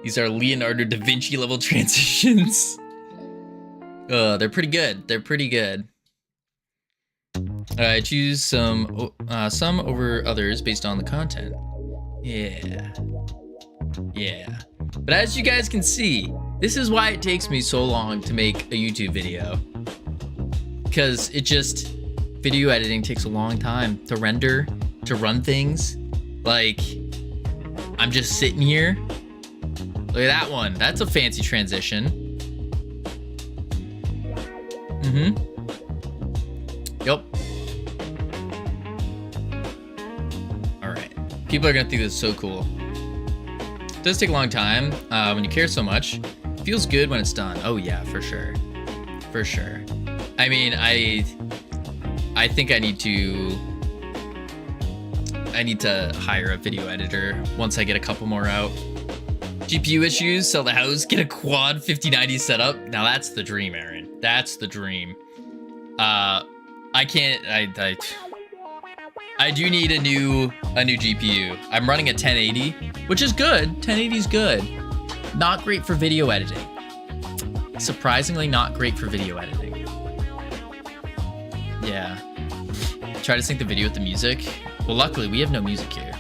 [SPEAKER 1] These are Leonardo da Vinci level transitions. They're pretty good. I choose some over others based on the content. Yeah. But as you guys can see, this is why it takes me so long to make a YouTube video. Because video editing takes a long time to render, to run things. Like, I'm just sitting here. Look at that one. That's a fancy transition. Yep. All right. People are gonna think this is so cool. It does take a long time when you care so much. It feels good when it's done. Oh yeah, for sure. I mean, I think I need to hire a video editor once I get a couple more out. GPU issues, sell the house, get a quad 5090 setup. Now that's the dream, Aaron. That's the dream. I do need a new GPU. I'm running a 1080, which is good. 1080 is good. Not great for video editing. Surprisingly not great for video editing. Yeah. Try to sync the video with the music. Well, luckily we have no music here.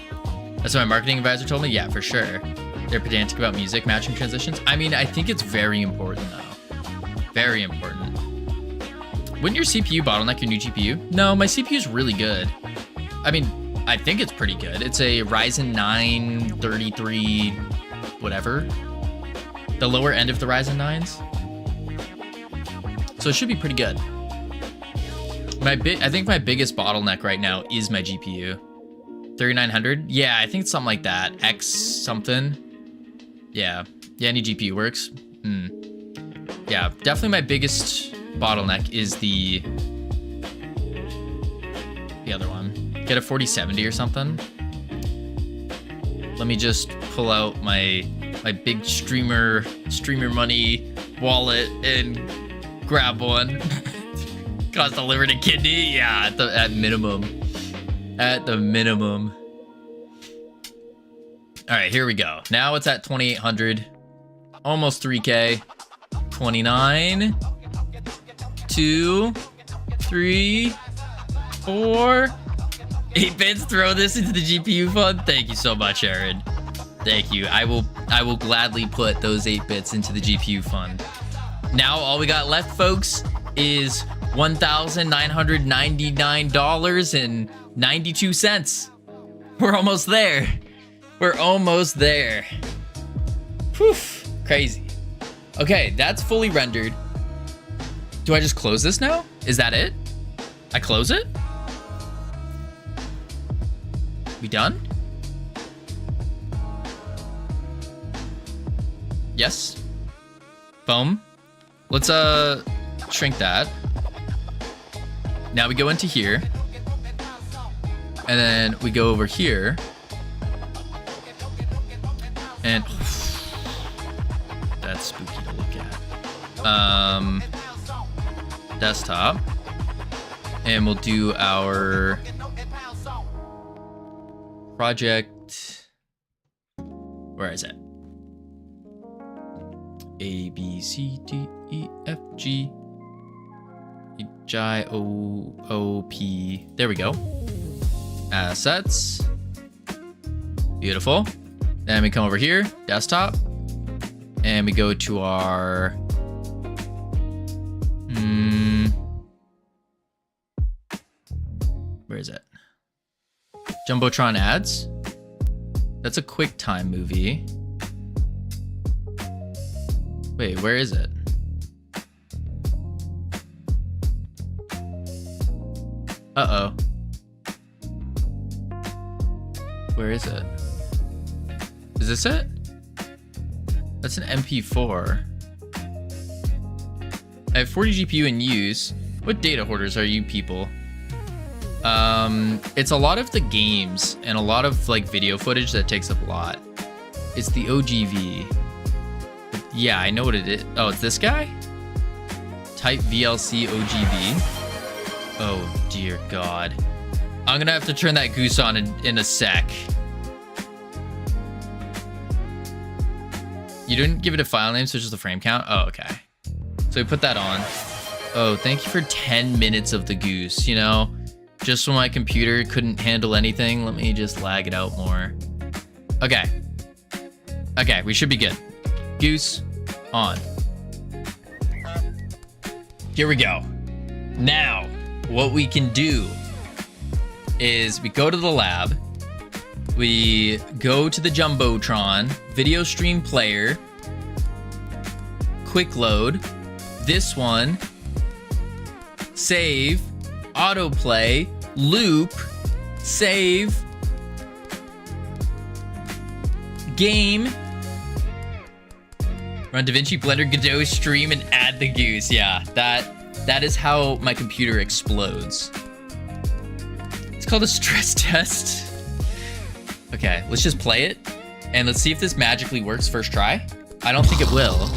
[SPEAKER 1] That's what my marketing advisor told me. Yeah, for sure. They're pedantic about music matching transitions. I mean, I think it's very important though. Very important. Wouldn't your CPU bottleneck your new GPU? No, my CPU is really good. I mean, I think it's pretty good. It's a Ryzen 9 33 whatever. The lower end of the Ryzen 9s. So it should be pretty good. I think my biggest bottleneck right now is my GPU. 3900? Yeah, I think it's something like that. X something. Yeah. Yeah, any GPU works. Yeah, definitely my biggest bottleneck is the other one. Get a 4070 or something. Let me just pull out my big streamer money wallet and grab one. Cost delivered a kidney? Yeah, at minimum. At the minimum. All right, here we go. Now it's at 2800. Almost 3K. 29. 2. 3. 4. 8 bits. Throw this into the GPU fund. Thank you so much, Aaron. Thank you. I will gladly put those 8 bits into the GPU fund. Now all we got left, folks, is $1,999.92. We're almost there. We're almost there. Whew, crazy. Okay, that's fully rendered. Do I just close this now? Is that it? I close it? We done? Yes. Boom. Let's shrink that. Now we go into here. And then we go over here. And that's spooky to look at. Desktop. And we'll do our project. Where is it? A, B, C, D, E, F, G, H, I, O, P. There we go. Assets. Beautiful. Then we come over here, desktop. And we go to our... where is it? JumboTron ads. That's a QuickTime movie. Wait, where is it? Uh-oh. Where is it? Is this it? That's an MP4. I have 40 GPU in use. What data hoarders are you people? It's a lot of the games and a lot of like video footage that takes up a lot. It's the OGV. Yeah, I know what it is. Oh, it's this guy? Type VLC OGV. Oh, dear God. I'm gonna have to turn that goose on in a sec. You didn't give it a file name, so it's just a frame count? Oh, okay. So we put that on. Oh, thank you for 10 minutes of the goose, you know? Just when my computer couldn't handle anything, let me just lag it out more. Okay. Okay, we should be good. Goose on. Here we go. Now, what we can do is we go to the lab, we go to the JumboTron, video stream player, quick load, this one, save, autoplay, loop, save, game, run DaVinci, Blender, Godot, stream, and add the goose. Yeah, that is how my computer explodes. It's called a stress test. Okay, let's just play it, and let's see if this magically works first try. I don't think it will,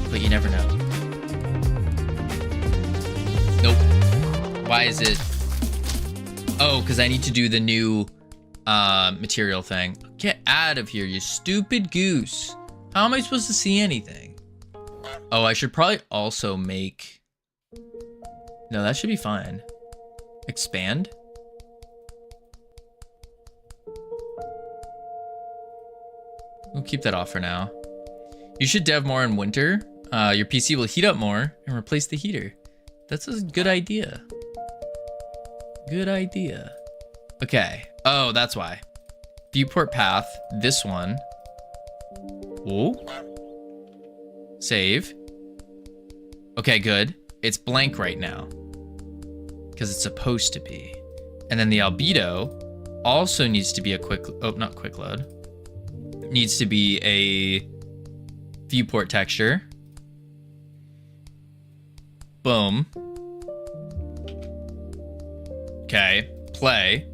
[SPEAKER 1] but you never know. Nope. Why is it? Oh, because I need to do the new material thing. Get out of here, you stupid goose. How am I supposed to see anything? Oh, I should probably also make... No, that should be fine. Expand? We'll keep that off for now. You should dev more in winter. Your PC will heat up more and replace the heater. That's a good idea. Good idea. Okay. Oh, that's why. Viewport path. This one. Whoa. Save. Okay, good. It's blank right now. Because it's supposed to be. And then the albedo also needs to be a quick... Oh, not quick load. Needs to be a viewport texture. Boom. Okay. Play.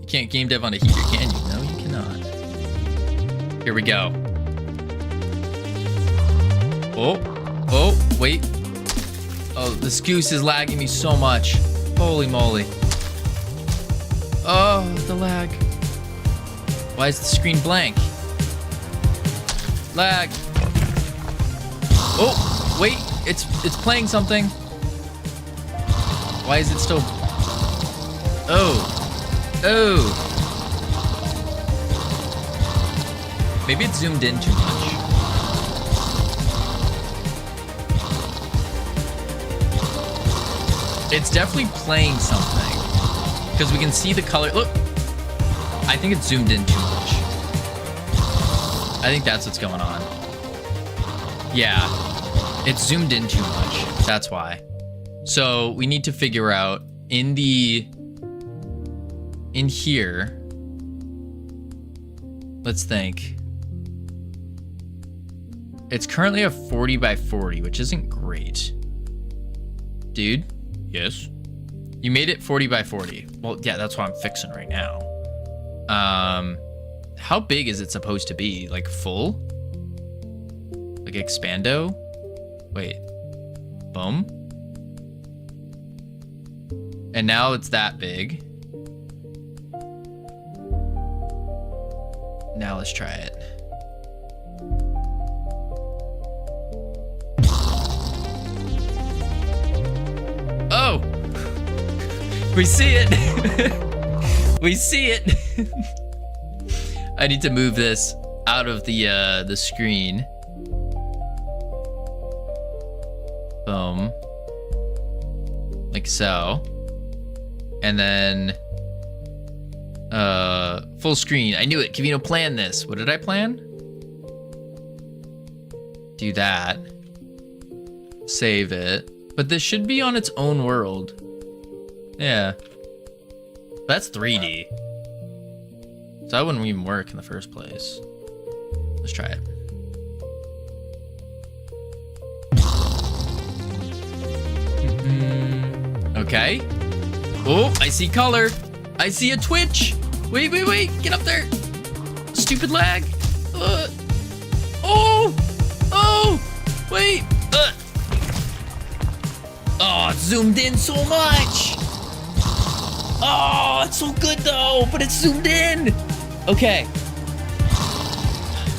[SPEAKER 1] You can't game dev on a heater, can you? No, you cannot. Here we go. Oh, wait. Oh, this goose is lagging me so much. Holy moly. Oh, the lag. Why is the screen blank? Lag. Oh, wait. It's playing something. Why is it still... Oh. Maybe it's zoomed in too much. It's definitely playing something. Because we can see the color. Look. I think it's zoomed in too much. I think that's what's going on. Yeah. It's zoomed in too much. That's why. So we need to figure out in here. Let's think. It's currently a 40 by 40, which isn't great. Dude. Yes. You made it 40 by 40. Well, yeah, that's what I'm fixing right now. How big is it supposed to be? Like full? Like expando? Wait. Boom. And now it's that big. Now let's try it. Oh! We see it! We see it! I need to move this out of the screen. Boom. Like so. And then... full screen. I knew it. Kavino planned this. What did I plan? Do that. Save it. But this should be on its own world. Yeah. That's 3D. So that wouldn't even work in the first place. Let's try it. Okay. Oh, I see color. I see a twitch. Wait. Get up there. Stupid lag. Oh, wait. Oh, it's zoomed in so much. Oh, it's so good though, but it's zoomed in. Okay.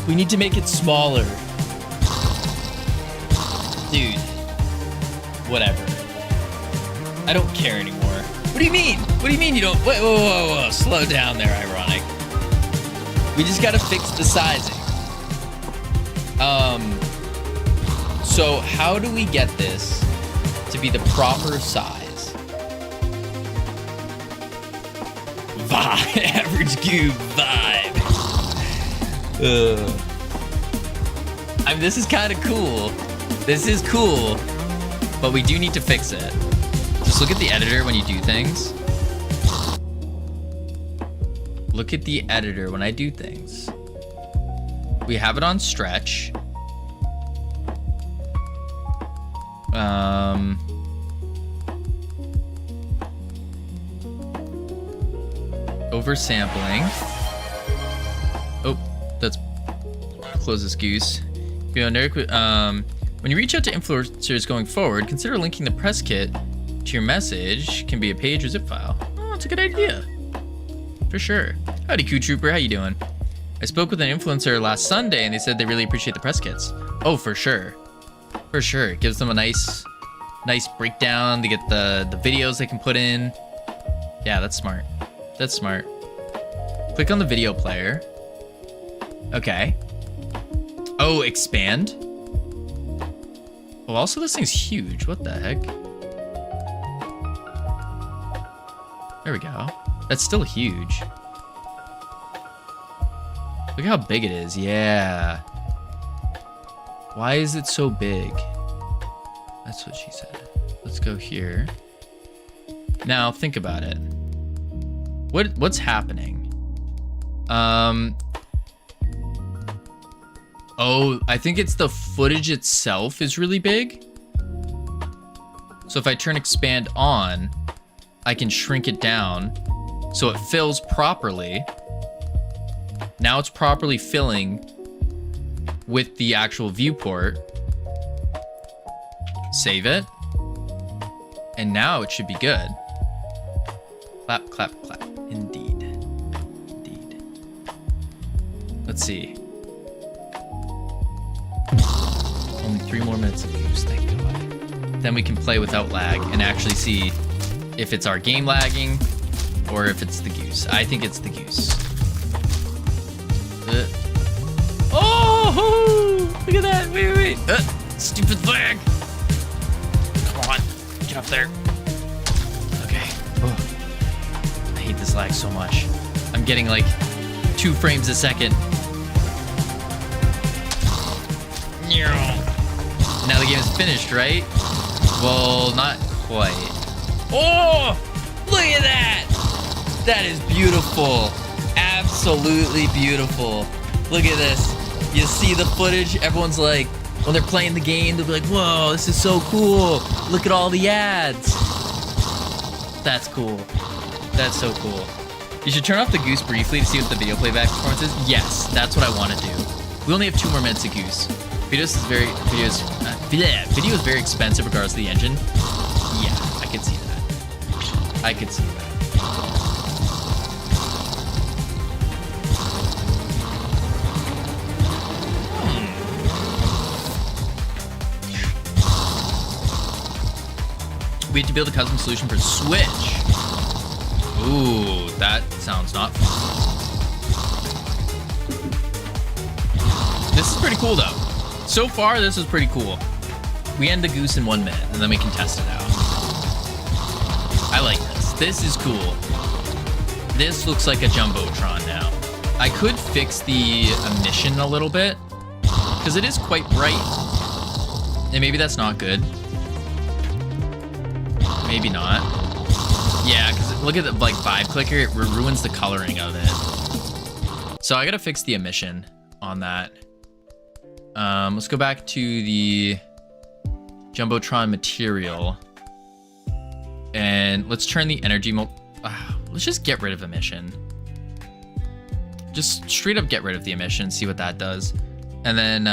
[SPEAKER 1] We need to make it smaller. Dude. Whatever. I don't care anymore. What do you mean? What do you mean you don't? Wait, whoa. Slow down there, ironic. We just gotta fix the sizing. So how do we get this to be the proper size? Vibe, average cube vibe. I mean, this is kind of cool. This is cool, but we do need to fix it. Just look at the editor when you do things. Look at the editor when I do things. We have it on stretch. Oversampling. Oh, let's close this goose. When you reach out to influencers going forward, consider linking the press kit to your message. Can be a page or zip file. Oh, it's a good idea. For sure. Howdy, Coup Trooper. How you doing? I spoke with an influencer last Sunday, and they said they really appreciate the press kits. Oh, for sure. For sure. It gives them a nice breakdown. They get the videos they can put in. Yeah, that's smart. That's smart. Click on the video player. Okay. Oh, expand. Oh, also this thing's huge. What the heck? There we go. That's still huge. Look how big it is. Yeah. Why is it so big? That's what she said. Let's go here. Now think about it. What's happening? Oh, I think it's the footage itself is really big. So if I turn expand on, I can shrink it down so it fills properly. Now it's properly filling with the actual viewport. Save it. And now it should be good. Clap, clap, clap. Indeed. Indeed. Let's see. Only 3 more minutes of use, thank God. Then we can play without lag and actually see if it's our game lagging or if it's the goose. I think it's the goose. Oh! Look at that! Wait. Stupid lag! Come on, get up there. Okay. Oh. I hate this lag so much. I'm getting like 2 frames a second. Now the game is finished, right? Well, not quite. Oh! Look at that! That is beautiful. Absolutely beautiful. Look at this. You see the footage? Everyone's like, when they're playing the game, they'll be like, whoa, this is so cool. Look at all the ads. That's cool. That's so cool. You should turn off the goose briefly to see what the video playback performance is. Yes, that's what I want to do. We only have 2 more minutes of goose. Video is very expensive regardless of the engine. Yeah, I could see that. I could see that. We have to build a custom solution for Switch. Ooh, that sounds not fun. This is pretty cool though. So far, this is pretty cool. We end the goose in 1 minute, and then we can test it out. I like this. This is cool. This looks like a JumboTron now. I could fix the emission a little bit, because it is quite bright. And maybe that's not good. Maybe not. Yeah, because look at the like vibe clicker. It ruins the coloring of it. So I gotta fix the emission on that. Let's go back to the JumboTron material. And let's turn the energy let's just get rid of emission. Just straight up get rid of the emission, see what that does. And then,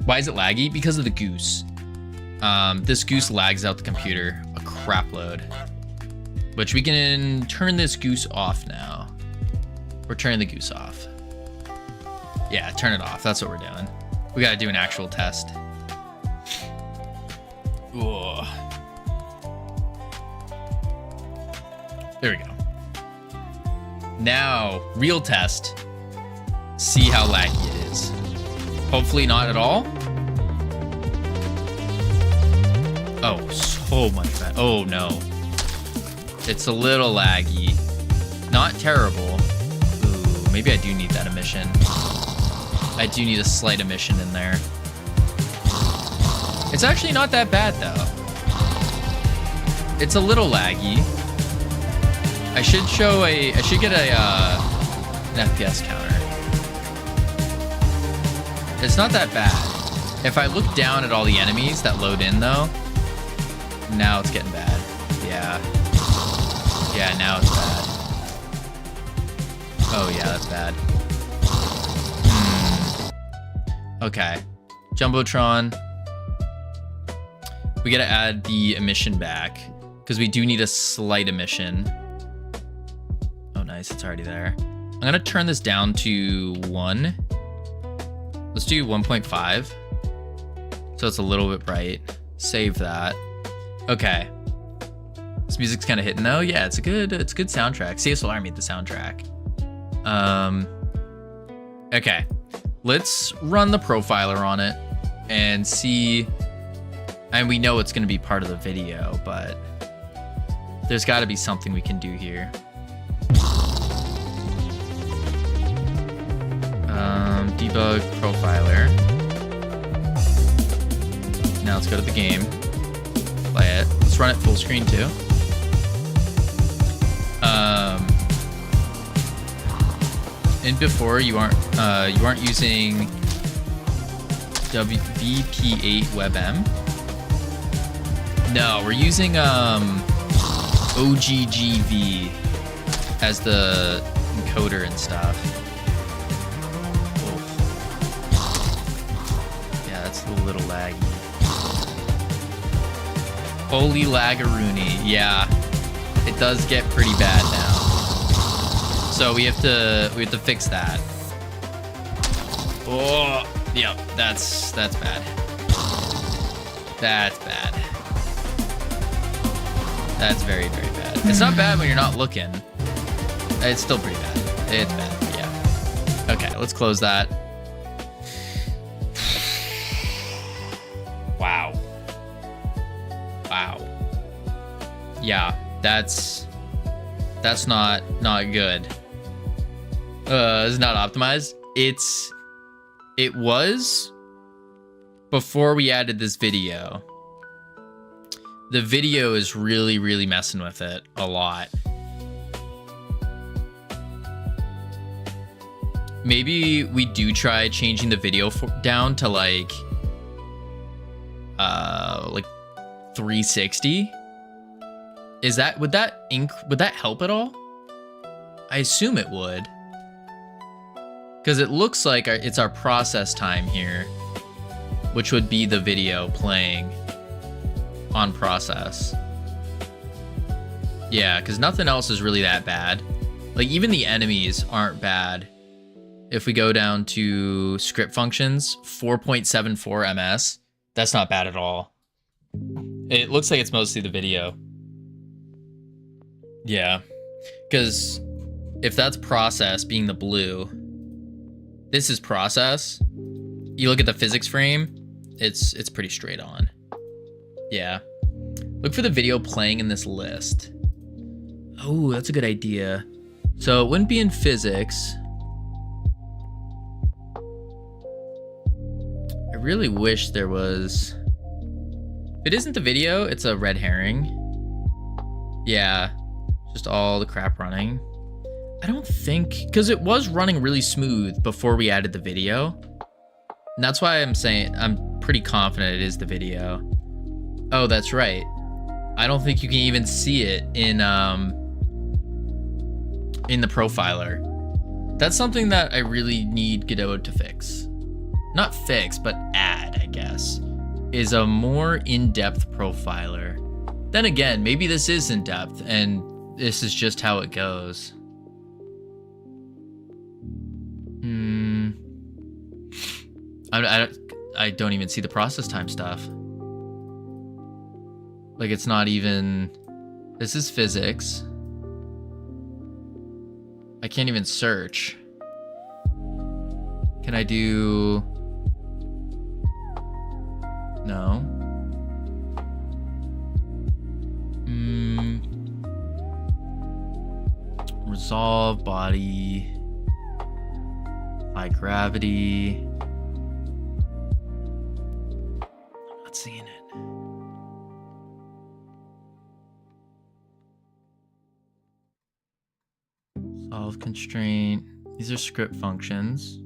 [SPEAKER 1] why is it laggy? Because of the goose. This goose lags out the computer a crap load. Which we can turn this goose off now. We're turning the goose off. Yeah, turn it off. That's what we're doing. We gotta do an actual test. Ooh. There we go. Now, real test. See how laggy it is. Hopefully not at all. Oh, so much better. Oh no. It's a little laggy. Not terrible. Ooh, maybe I do need that emission. I do need a slight emission in there. It's actually not that bad though. It's a little laggy. I should get an FPS counter. It's not that bad. If I look down at all the enemies that load in though, now it's getting bad. Yeah. Yeah, now it's bad. Oh yeah, that's bad. Okay. JumboTron. We gotta add the emission back because we do need a slight emission. Oh nice, it's already there. I'm gonna turn this down to 1. Let's do 1.5. So it's a little bit bright. Save that. Okay. This music's kind of hitting though. Yeah, it's a good soundtrack. CSLR made the soundtrack. Okay. Let's run the profiler on it and see. And we know it's going to be part of the video, but there's got to be something we can do here. Debug profiler. Now let's go to the game. play it. Let's run it full screen too. And before you aren't using VP8 WebM. No, we're using OGGV as the encoder and stuff. Yeah, that's a little laggy. Holy lagaroony. Yeah, it does get pretty bad now. So we have to fix that. Oh, yep, that's bad. That's bad. That's very, very bad. It's not bad when you're not looking. It's still pretty bad. It's bad, yeah. Okay, let's close that. Wow. Wow. Yeah, that's not good. It's not optimized. It was before we added this video. The video is really, really messing with it a lot. Maybe we do try changing the video down to like 360. Would that help at all? I assume it would. Because it looks like it's our process time here, which would be the video playing on process. Yeah, because nothing else is really that bad. Like, even the enemies aren't bad. If we go down to script functions, 4.74 ms, that's not bad at all. It looks like it's mostly the video. Yeah, because if that's process being the blue, this is process. You look at the physics frame, it's pretty straight on. Yeah. Look for the video playing in this list. Oh, that's a good idea. So it wouldn't be in physics. I really wish there was... If it isn't the video, it's a red herring. Yeah, just all the crap running. I don't think... Because it was running really smooth before we added the video. And that's why I'm saying I'm pretty confident it is the video. Oh, that's right. I don't think you can even see it in the profiler. That's something that I really need Godot to fix. Not fix, but add, I guess. Is a more in-depth profiler. Then again, maybe this is in-depth and this is just how it goes. I don't even see the process time stuff. Like, it's not even... This is physics. I can't even search. Can I do... No. Resolve, body... Apply gravity... I'm not seeing it. Solve constraint. These are script functions.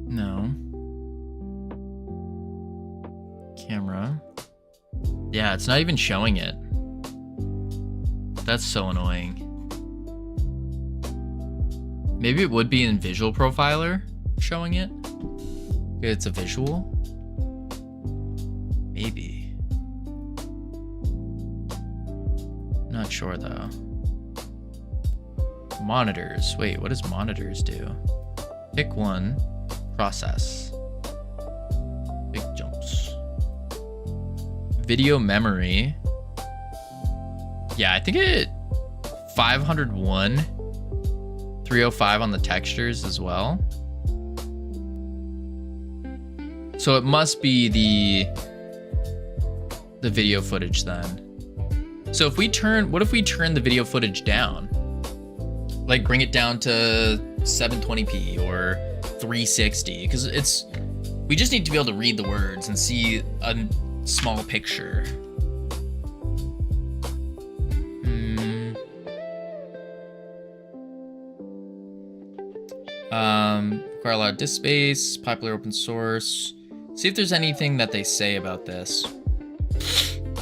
[SPEAKER 1] No. Camera. Yeah, it's not even showing it. That's so annoying. Maybe it would be in Visual Profiler showing it. It's a visual. Maybe. Not sure though. Monitors. Wait, what does monitors do? Pick one. Process. Big jumps. Video memory. Yeah, I think it 501. 305 on the textures as well. So it must be the video footage then. So if we turn, what if we turn the video footage down? Like bring it down to 720p or 360, because we just need to be able to read the words and see small picture. Require a lot of disk space, popular open source. See if there's anything that they say about this.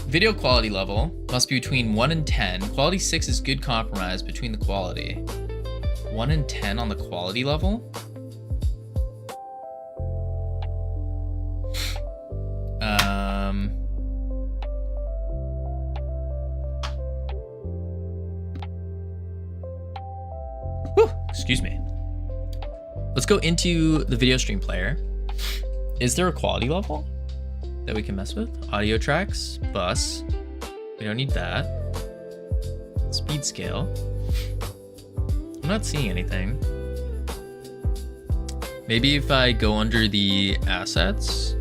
[SPEAKER 1] Video quality level must be between 1 and 10. Quality 6 is good compromise between the quality. 1 and 10 on the quality level? Whew, excuse me. Let's go into the video stream player. Is there a quality level that we can mess with? Audio tracks, bus. We don't need that. Speed scale. I'm not seeing anything. Maybe if I go under the assets.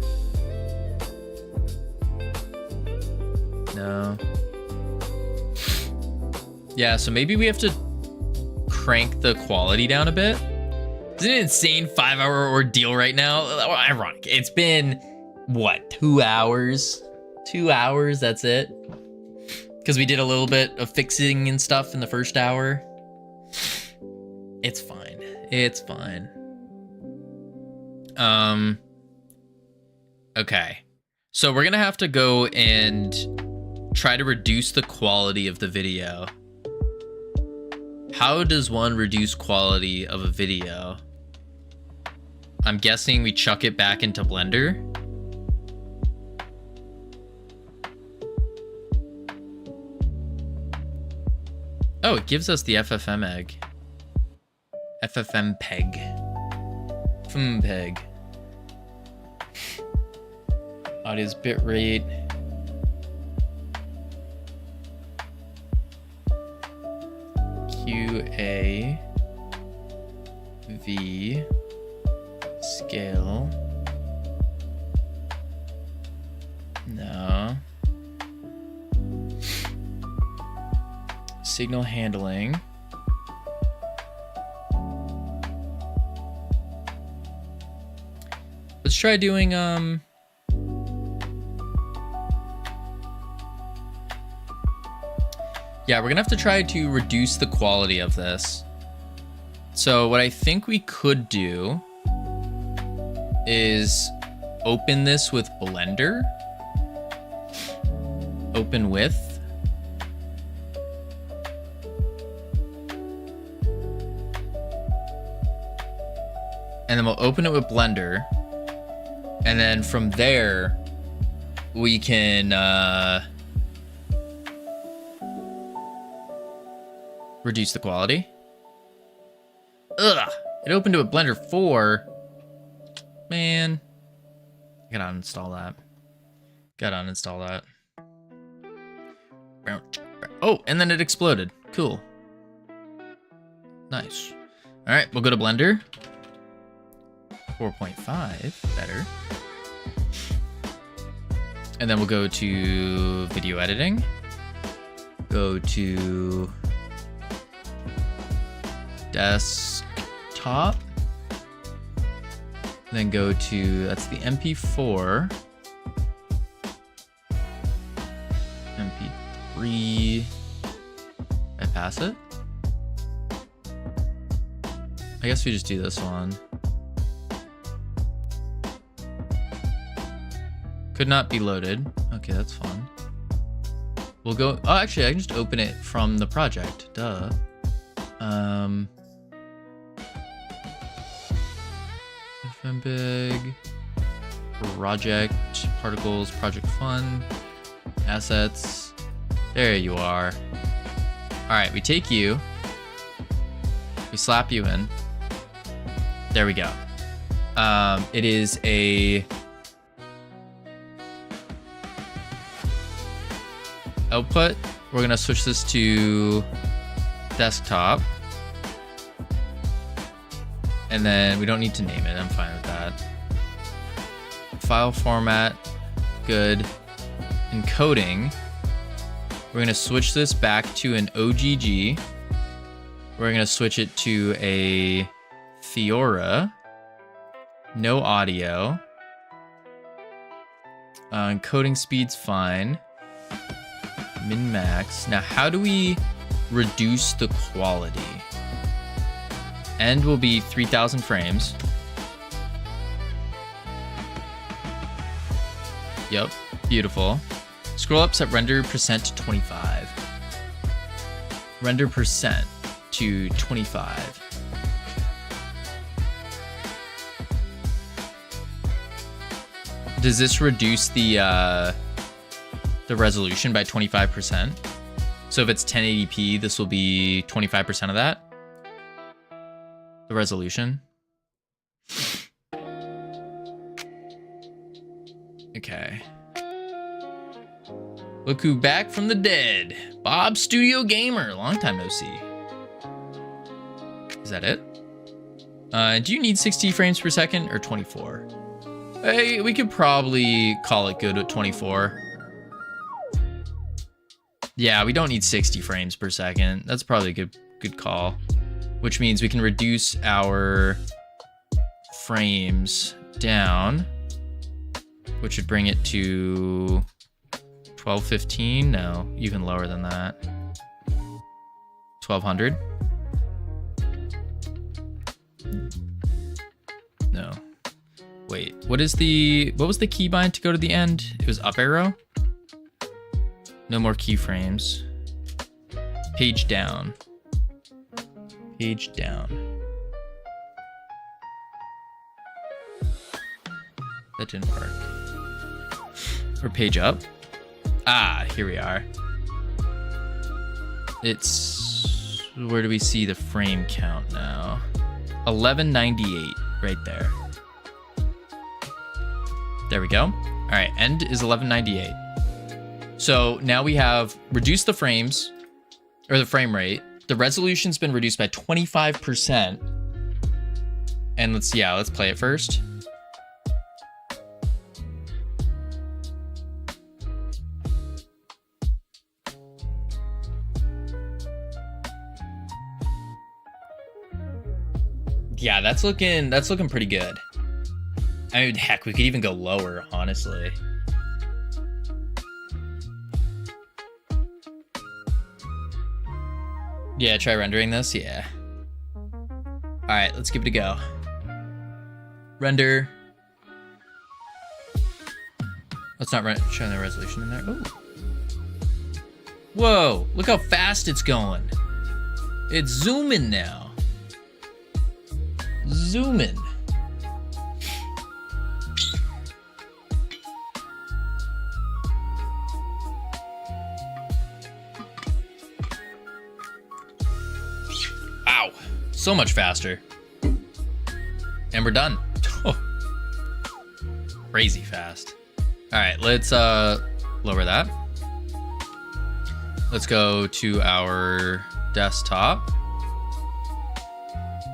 [SPEAKER 1] No. Yeah, so maybe we have to crank the quality down a bit. It's an insane 5-hour ordeal right now. Ironic. It's been, what, 2 hours? 2 hours, that's it. Because we did a little bit of fixing and stuff in the first hour. It's fine. It's fine. Okay. So we're gonna have to go and try to reduce the quality of the video. How does one reduce quality of a video? I'm guessing we chuck it back into Blender. Oh, it gives us the FFmpeg. FFmpeg. FFmpeg. Audio's bitrate. QAV scale. No. Signal handling. Let's try doing yeah, we're gonna have to try to reduce the quality of this. So what I think we could do is open this with Blender. Open with. And then we'll open it with Blender. And then from there, we can reduce the quality. Ugh, it opened to a Blender 4. Man, I gotta uninstall that. Gotta uninstall that. Oh, and then it exploded. Cool. Nice. All right, we'll go to Blender. 4.5, better. And then we'll go to video editing. Go to desktop. Then go to, that's the MP4. MP3. I pass it? I guess we just do this one. Could not be loaded. Okay, that's fun. We'll go, oh, actually, I can just open it from the project. Duh. FFmpeg, project, particles, project fun, assets. There you are. All right, we take you. We slap you in. There we go. It is a output. We're gonna switch this to desktop. And then we don't need to name it. I'm fine with that. File format, good. Encoding. We're gonna switch this back to an OGG. We're gonna switch it to a Theora. No audio. Encoding speed's fine. Min max. Now, how do we reduce the quality? End will be 3000 frames. Yep, beautiful. Scroll up, set render percent to 25. Render percent to 25. Does this reduce the resolution by 25%? So if it's 1080p, this will be 25% of that? The resolution? Okay. Look who back from the dead. Bob Studio Gamer. Long time no see. Is that it? Do you need 60 frames per second or 24? Hey, we could probably call it good at 24. Yeah, we don't need 60 frames per second. That's probably a good call. Which means we can reduce our frames down, which would bring it to 1215. No, even lower than that. 1200. No. Wait, what was the keybind to go to the end? It was up arrow? No more keyframes. Page down. Page down. That didn't work. Or page up. Ah, here we are. It's... Where do we see the frame count now? 1198, right there. There we go. All right, end is 1198. So now we have reduced the frames, or the frame rate. The resolution's been reduced by 25%. And let's play it first. Yeah, that's looking pretty good. I mean, heck, we could even go lower, honestly. Yeah, try rendering this. Yeah. All right, let's give it a go. Render. Let's not show the resolution in there. Ooh. Whoa, look how fast it's going. It's zooming now. Zooming. Wow, so much faster. And we're done. Crazy fast. All right, let's lower that. Let's go to our desktop.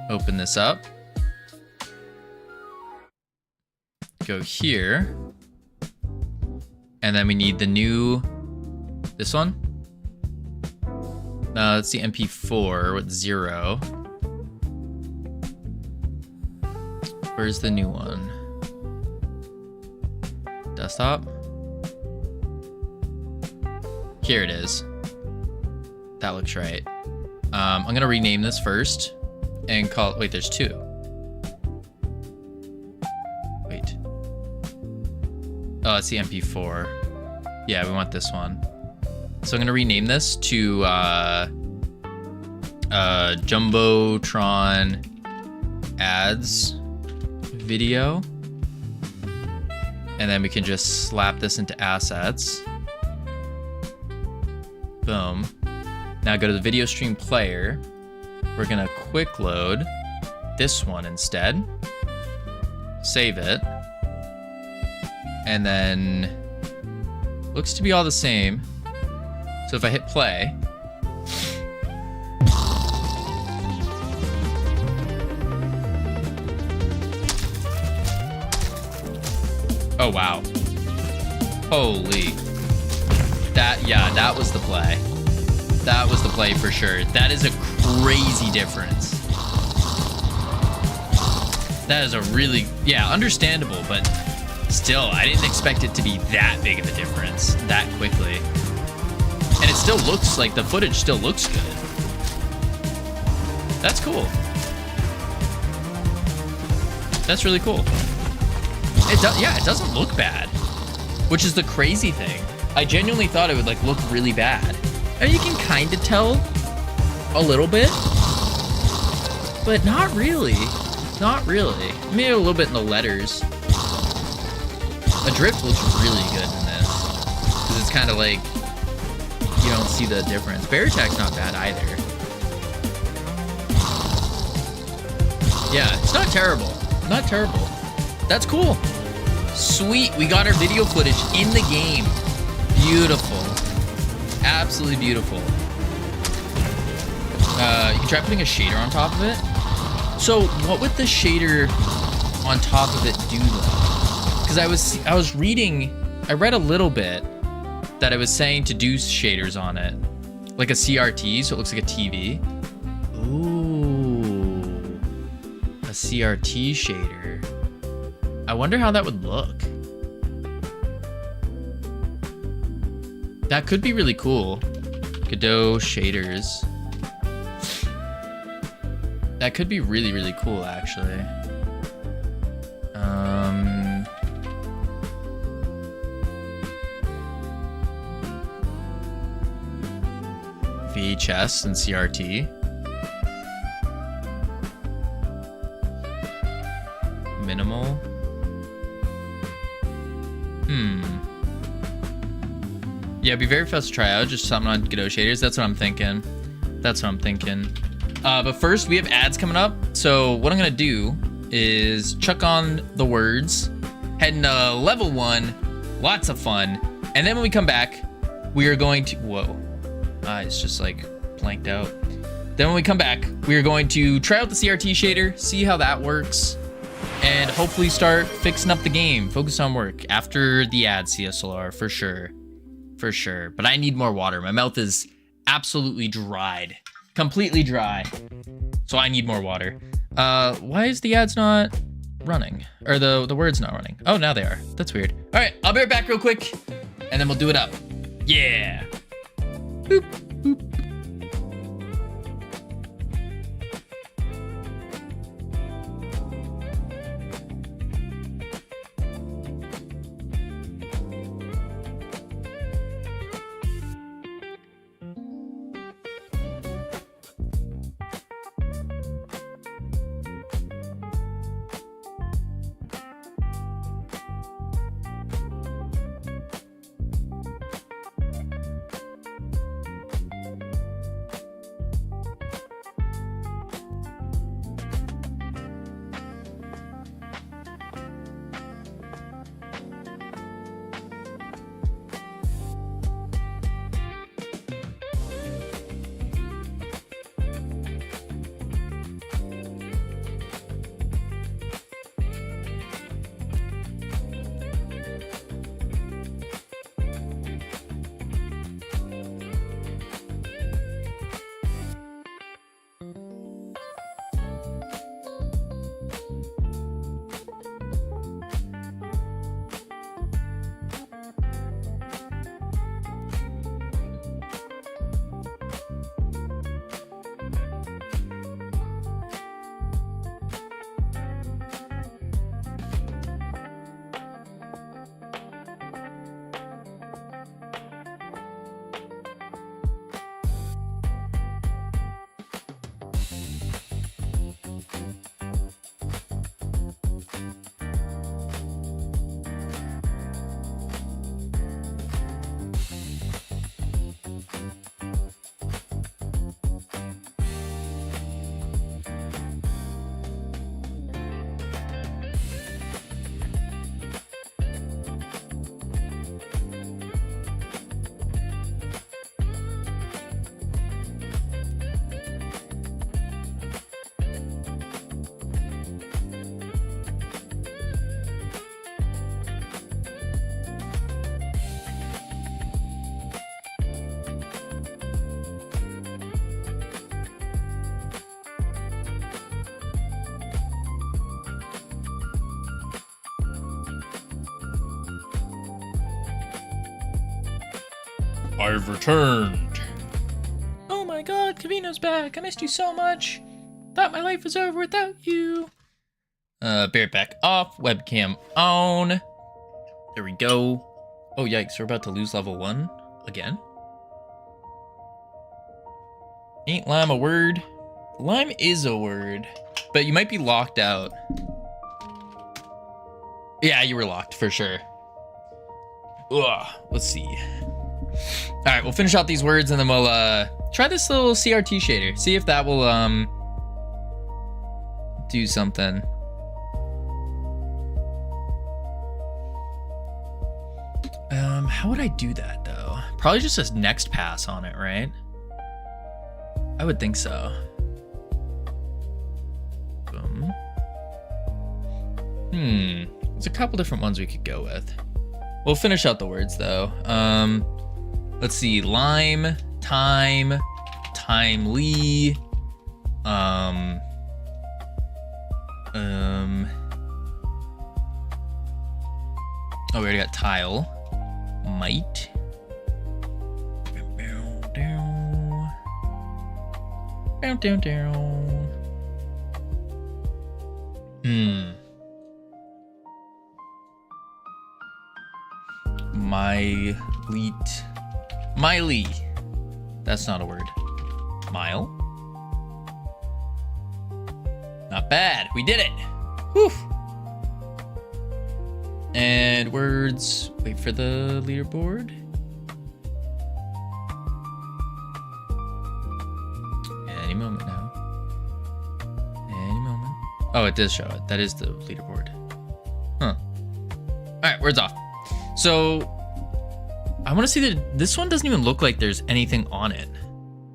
[SPEAKER 1] Open this up. Go here. And then we need the new, this one. It's the MP4 with 0. Where's the new one? Desktop. Here it is. That looks right. I'm gonna rename this first and call it, wait, there's two. Wait. Oh, it's the MP4. Yeah, we want this one. So I'm gonna rename this to JumboTron ads video. And then we can just slap this into assets. Boom. Now go to the video stream player. We're gonna quick load this one instead. Save it. And then looks to be all the same. So if I hit play, oh wow. Holy. That was the play. That was the play for sure. That is a crazy difference. That is a really, understandable, but Still, I didn't expect it to be that big of a difference that quickly. And it still looks like the footage still looks good. That's cool. That's really cool. Yeah, it doesn't look bad, which is the crazy thing. I genuinely thought it would like look really bad. And you can kind of tell a little bit, but not really. Not really. Maybe a little bit in the letters. Adrift looks really good in this because it's kind of like you don't see the difference. Bear attack's not bad either. Yeah, it's not terrible. Not terrible. That's cool. Sweet, we got our video footage in the game. Beautiful. Absolutely beautiful. You can try putting a shader on top of it. So what would the shader on top of it do though? Because I was reading, I read a little bit that I was saying to do shaders on it. Like a CRT, so it looks like a TV. Ooh. A CRT shader. I wonder how that would look. That could be really cool. Godot shaders. That could be really, really cool, actually. VHS and CRT. Minimal. Yeah, it'd be very fast to try out. Just something on Godot shaders. That's what I'm thinking. That's what I'm thinking. But first, we have ads coming up. So what I'm going to do is chuck on the words, head into level 1, lots of fun. And then when we come back, we are going to... Whoa. It's just like blanked out. Then when we come back, we are going to try out the CRT shader, see how that works, and hopefully start fixing up the game. Focus on work after the ad, CSLR, for sure. For sure. But I need more water. My mouth is absolutely dried. Completely dry. So I need more water. Why is the ads not running? Or the words not running? Oh, now they are. That's weird. All right, I'll be right back real quick, and then we'll do it up. Yeah. Boop, boop.
[SPEAKER 2] I've returned.
[SPEAKER 1] Oh my god, Kavino's back. I missed you so much. Thought my life was over without you. Bareback off, webcam on. There we go. Oh yikes, we're about to lose level 1 again. Ain't lime a word? Lime is a word, but you might be locked out. Yeah, you were locked for sure. Ugh, let's see. All right, we'll finish out these words and then we'll try this little CRT shader. See if that will do something. How would I do that though? Probably just a next pass on it, right? I would think so. Boom. There's a couple different ones we could go with. We'll finish out the words though. Let's see, lime, time, timely, oh, we already got tile, might, Miley. That's not a word. Mile. Not bad. We did it. Whew. And words. Wait for the leaderboard. Any moment now. Any moment. Oh, it does show it. That is the leaderboard. Huh. All right, words off. So I want to see that this one doesn't even look like there's anything on it.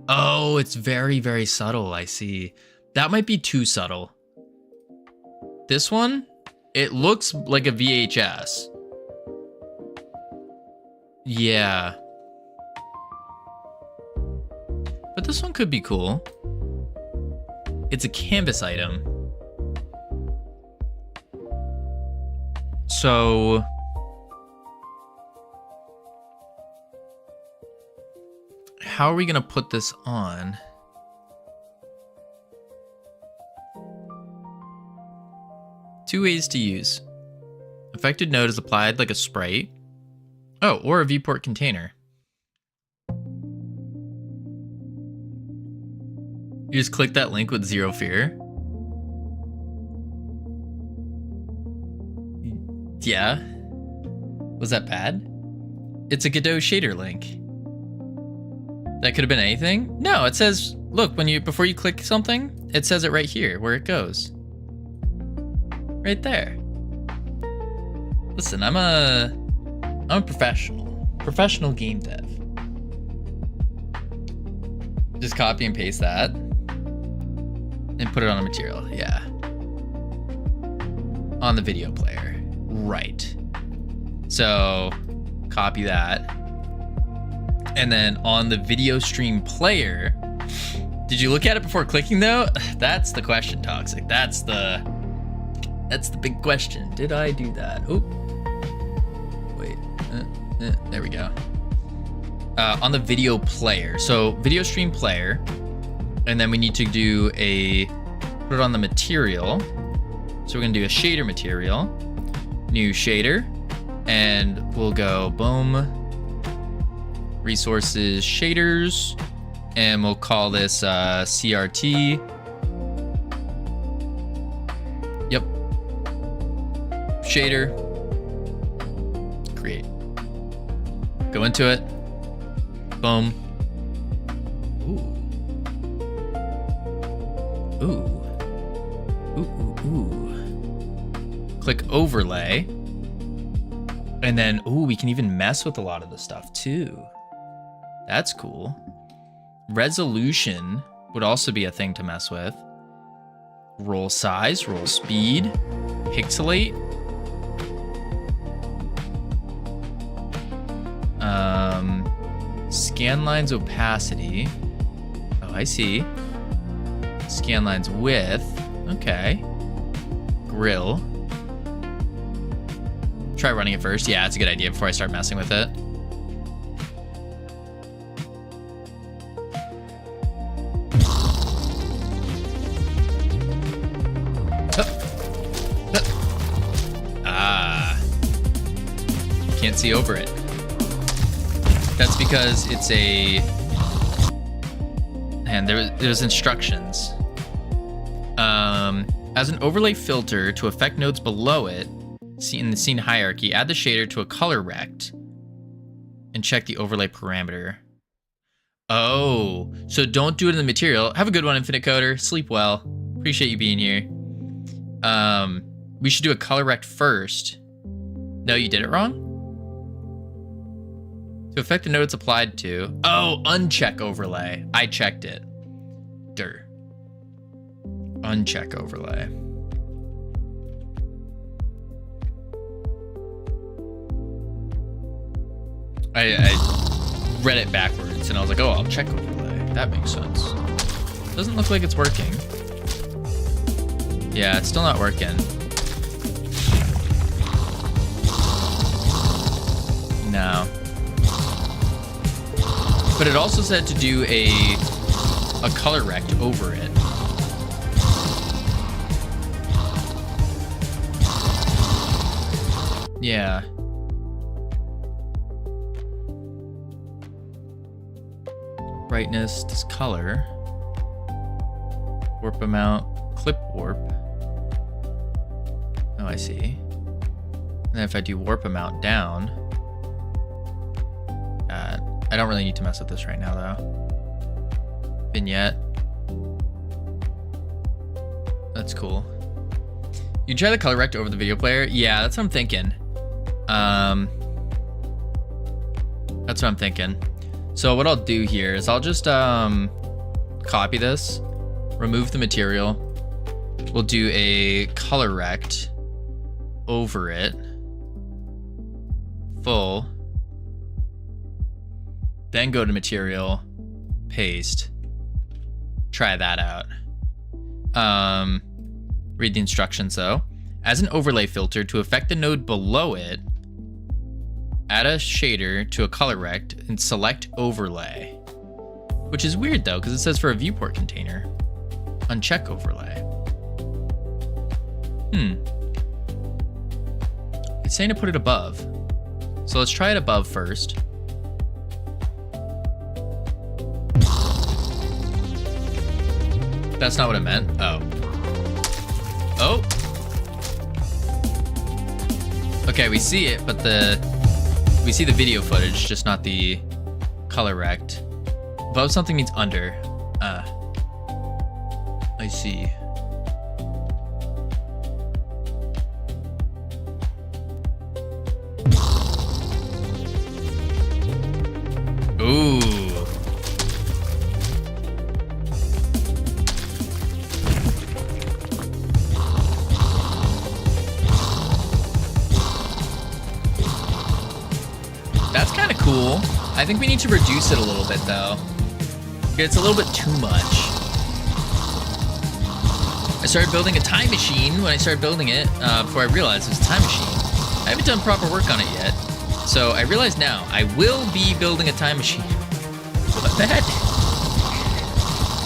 [SPEAKER 1] Oh, it's very, very subtle. I see. That might be too subtle. This one, it looks like a VHS. Yeah. But this one could be cool. It's a canvas item. So how are we gonna put this on? Two ways to use. Affected node is applied like a sprite. Oh, or a viewport container. You just click that link with zero fear. Yeah. Was that bad? It's a Godot shader link. That could have been anything? No, it says, look, before you click something, it says it right here where it goes. Right there. Listen, I'm a professional game dev. Just copy and paste that and put it on a material. Yeah. On the video player. Right. So copy that. And then on the video stream player, did you look at it before clicking though? That's the question, Toxic. That's the big question. Did I do that? Oh, wait, there we go. On the video player. So video stream player, and then we need to do put it on the material. So we're gonna do a shader material, new shader, and we'll go boom, resources shaders, and we'll call this CRT. Yep. Shader. Create. Go into it. Boom. Ooh. Ooh. Ooh, ooh, ooh. Click overlay. And then, ooh, we can even mess with a lot of the stuff too. That's cool. Resolution would also be a thing to mess with. Roll size, roll speed, pixelate. Scan lines opacity. Oh, I see. Scan lines width. Okay. Grill. Try running it first. Yeah, it's a good idea before I start messing with it. can't see over it. That's because it's a... And there's instructions. As an overlay filter to affect nodes below it, in the scene hierarchy, add the shader to a color rect and check the overlay parameter. Oh, so don't do it in the material. Have a good one, Infinite Coder. Sleep well. Appreciate you being here. We should do a color rect first. No, you did it wrong? To affect the node it's applied to. Oh, uncheck overlay. I checked it. Dur. Uncheck overlay. I read it backwards and I was like, oh, I'll check overlay. That makes sense. Doesn't look like it's working. Yeah, it's still not working. No. But it also said to do a color rect over it. Yeah. Brightness, discolor. Warp amount, clip warp. Oh, I see. And then if I do warp amount down, I don't really need to mess with this right now though. Vignette. That's cool. You try the color rect over the video player? Yeah, that's what I'm thinking. That's what I'm thinking. So what I'll do here is I'll just copy this, remove the material. We'll do a color rect over it. Full. Then go to material, paste. Try that out. Read the instructions though. As an overlay filter to affect the node below it, add a shader to a color rect and select overlay. Which is weird though, because it says for a viewport container. Uncheck overlay. It's saying to put it above. So let's try it above first. That's not what it meant. Oh. Oh. Okay, we see it, but we see the video footage, just not the color rect. Above something means under. I see. Ooh. That's kind of cool. I think we need to reduce it a little bit though. It's a little bit too much. I started building a time machine when I started building it before I realized it was a time machine. I haven't done proper work on it yet. So I realize now I will be building a time machine. What that?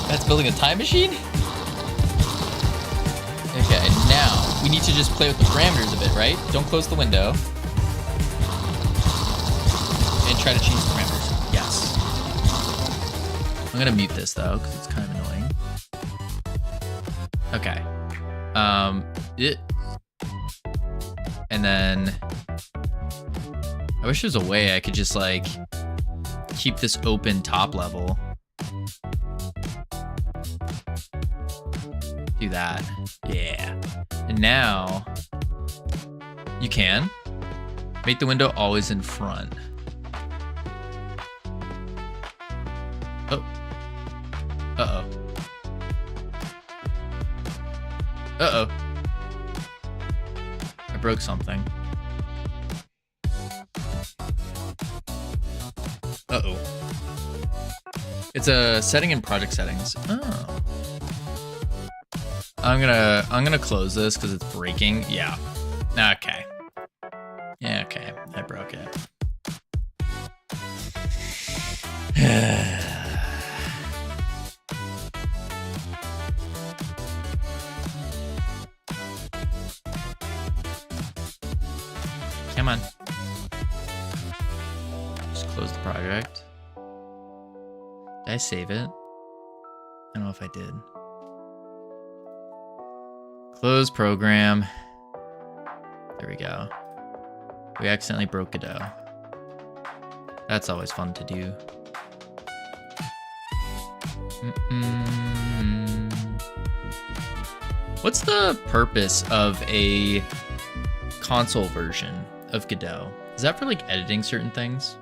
[SPEAKER 1] That's building a time machine? Okay, now we need to just play with the parameters a bit, right? Don't close the window. And try to change the parameters. Yes. I'm gonna mute this though, because it's kind of annoying. Okay. And then I wish there was a way I could just like keep this open top level. Do that. Yeah. And now you can make the window always in front. Oh. Uh-oh. Uh-oh. I broke something. Uh-oh. It's a setting in project settings. Oh. I'm gonna close this because it's breaking. Yeah. Okay. Yeah, okay. I broke it. Come on. Close the project. Did I save it? I don't know if I did. Close program. There we go. We accidentally broke Godot. That's always fun to do. What's the purpose of a console version of Godot? Is that for like editing certain things?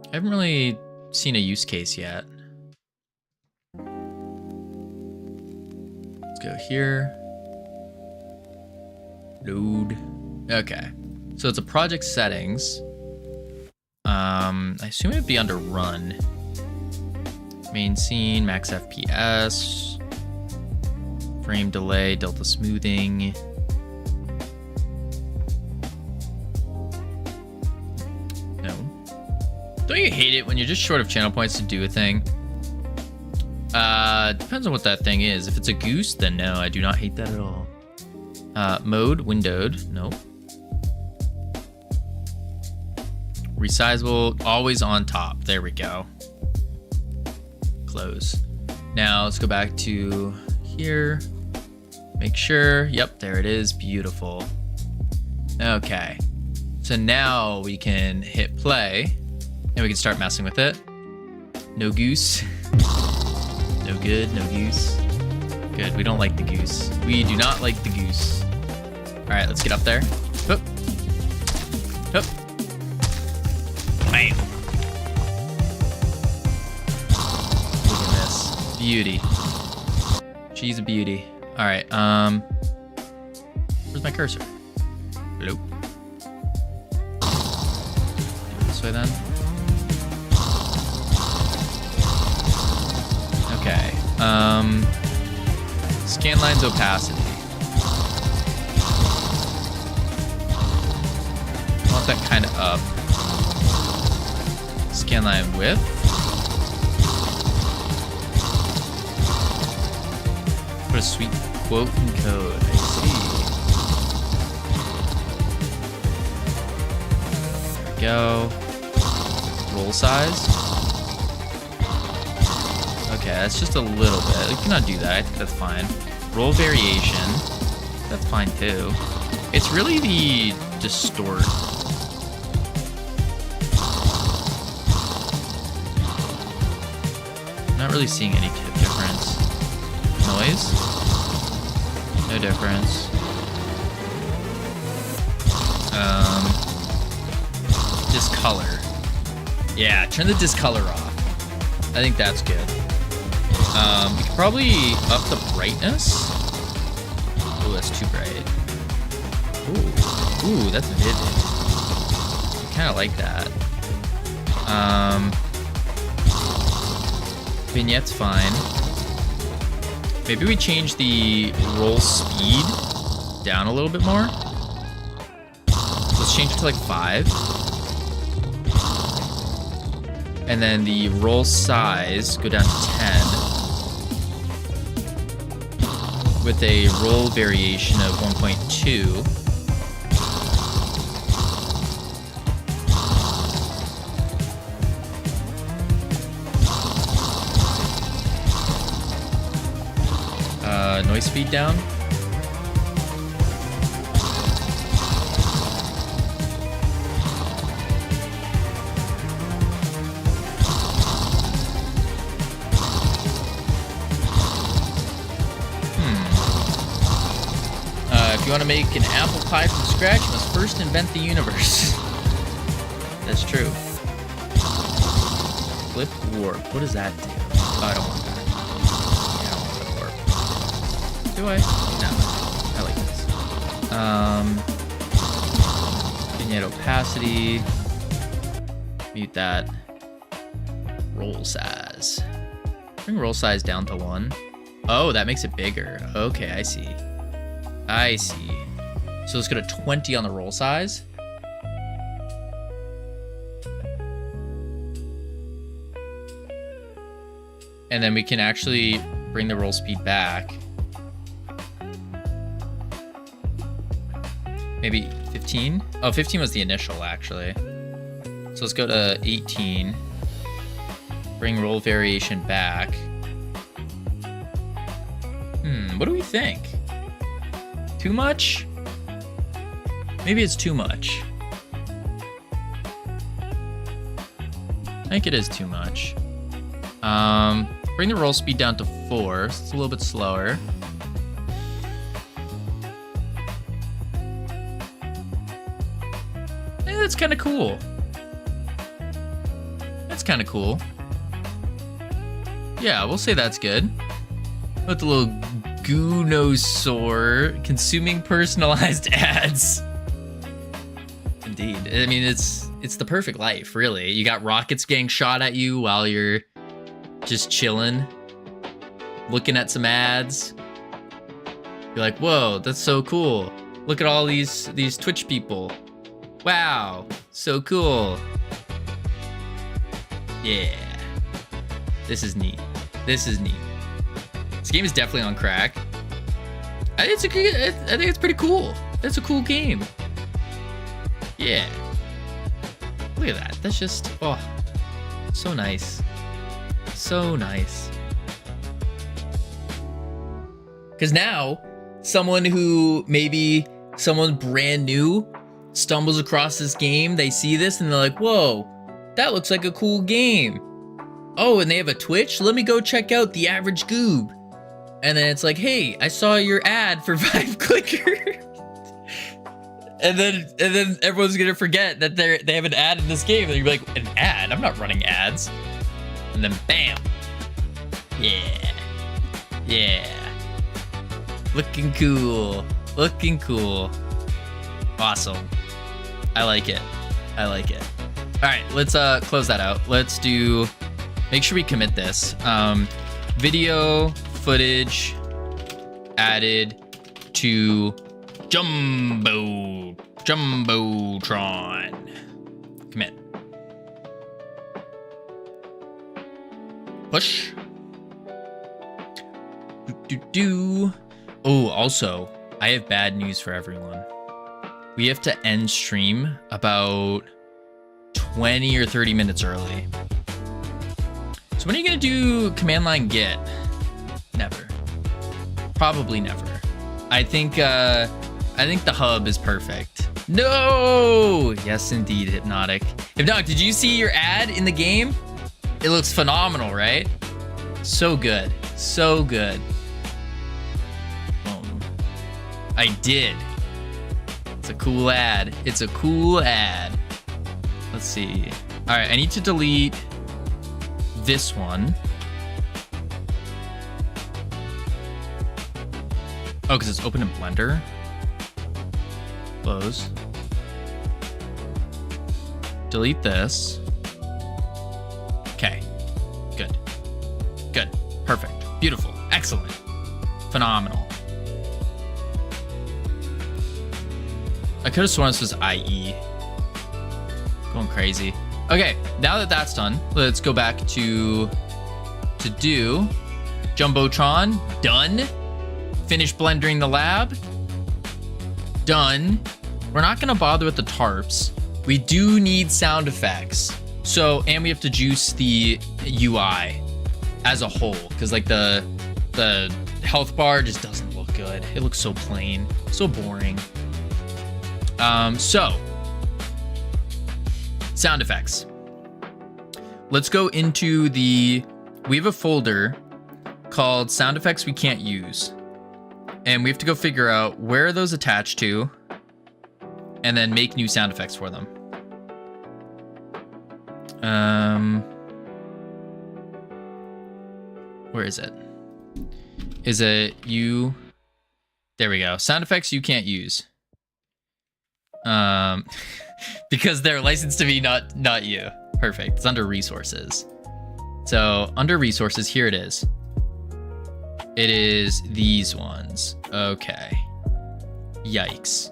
[SPEAKER 1] I haven't really seen a use case yet. Let's go here. Load. Okay. So it's a project settings. I assume it'd be under run. Main scene, max FPS, frame delay, delta smoothing. No. Don't you hate it when you're just short of channel points to do a thing? Depends on what that thing is. If it's a goose, then no, I do not hate that at all. Mode, windowed, nope. Resizable, always on top. There we go. Close. Now let's go back to here. Make sure. Yep, there it is. Beautiful. Okay. So now we can hit play and we can start messing with it. No goose. No good, no goose. Good, we don't like the goose. We do not like the goose. All right, let's get up there. Hup. Hup. Bam. Look at this. Beauty. She's a beauty. All right, where's my cursor? Hello. This way then. Okay. Scanline's opacity. I want that kind of up. Scanline width. What a sweet quote and code. I see. There we go. Roll size. Okay, that's just a little bit. We cannot do that. I think that's fine. Roll variation. That's fine too. It's really the distort. I'm not really seeing any difference. Noise. No difference. Discolor. Yeah, turn the discolor off. I think that's good. We could probably up the brightness. Oh, that's too bright. Ooh, that's vivid. I kind of like that. Vignette's fine. Maybe we change the roll speed down a little bit more. Let's change it to like 5. And then the roll size, go down to 10. With a roll variation of 1.2. Noise speed down. If you want to make an apple pie from scratch, you must first invent the universe. That's true. Flip warp. What does that do? Oh, I don't want that. Yeah, I don't want flip warp. Do I? No. I like this. Vignette opacity. Mute that. Roll size. Bring roll size down to 1. Oh, that makes it bigger. Okay, I see. I see. So let's go to 20 on the roll size. And then we can actually bring the roll speed back. Maybe 15? Oh, 15 was the initial, actually. So So let's go to 18. Bring roll variation back. What do we think? Too much? Maybe it's too much. I think it is too much. Bring the roll speed down to 4. So it's a little bit slower. That's kind of cool. That's kind of cool. Yeah, we'll say that's good. With the little Goonosaur consuming personalized ads. Indeed. I mean, it's the perfect life, really. You got rockets getting shot at you while you're just chilling, looking at some ads. You're like, whoa, that's so cool. Look at all these Twitch people. Wow, so cool. Yeah. This is neat. This is neat. This game is definitely on crack. I think it's pretty cool. It's a cool game. Yeah. Look at that. That's just, oh, so nice. So nice. Because now, someone brand new stumbles across this game, they see this and they're like, whoa, that looks like a cool game. Oh, and they have a Twitch? Let me go check out The Average Goob. And then it's like, hey, I saw your ad for 5 clicker. and then everyone's gonna forget that they have an ad in this game. And you're like, an ad? I'm not running ads. And then bam. Yeah. Yeah. Looking cool. Looking cool. Awesome. I like it. I like it. All right, let's close that out. Let's do, make sure we commit this. Video footage added to JumboTron. Commit. Push. Oh, also, I have bad news for everyone. We have to end stream about 20 or 30 minutes early. So when are you gonna do command line get? Never. Probably never. I think the hub is perfect. No! Yes, indeed, Hypnotic. Hypnotic, did you see your ad in the game? It looks phenomenal, right? So good. So good. I did. It's a cool ad. It's a cool ad. Let's see. All right, I need to delete this one. Oh, because it's open in Blender. Close. Delete this. Okay. Good. Good. Perfect. Beautiful. Excellent. Phenomenal. I could have sworn this was IE. Going crazy. Okay, now that that's done, let's go back to do JumboTron. Done. Finish blendering the lab. Done. We're not gonna bother with the tarps. We do need sound effects. So, and we have to juice the UI as a whole, because like the health bar just doesn't look good. It looks so plain, so boring. So sound effects. Let's go into we have a folder called sound effects we can't use. And we have to go figure out where are those attached to and then make new sound effects for them. Where is it? Is it you? There we go. Sound effects you can't use. Because they're licensed to be not you. Perfect. It's under resources. So under resources, here it is. It is these ones. Okay. Yikes.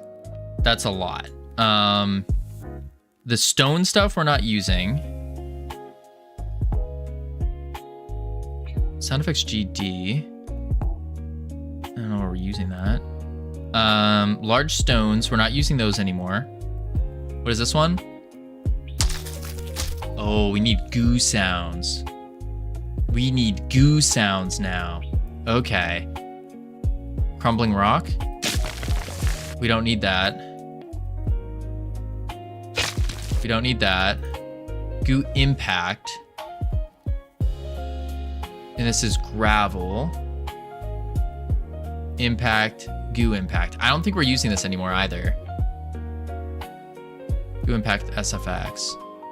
[SPEAKER 1] That's a lot. The stone stuff we're not using. Sound effects GD. I don't know where we're using that. Large stones, we're not using those anymore. What is this one? Oh, we need goo sounds. We need goo sounds now. Okay. Crumbling rock. We don't need that. We don't need that. Goo impact. And this is gravel. Impact, goo impact. I don't think we're using this anymore either. Goo impact SFX.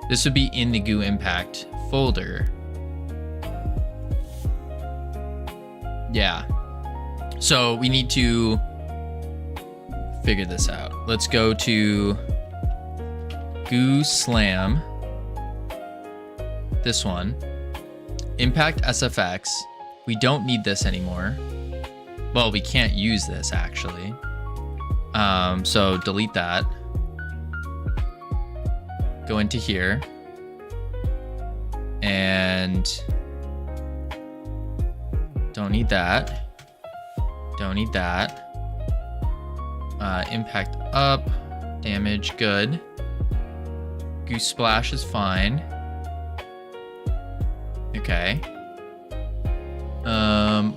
[SPEAKER 1] This would be in the goo impact folder. Yeah. So we need to figure this out. Let's go to goo slam. This one. Impact SFX. We don't need this anymore. Well, we can't use this actually. So delete that. Go into here. And don't need that. Don't need that. Impact up. Damage, good. Goose splash is fine. Okay.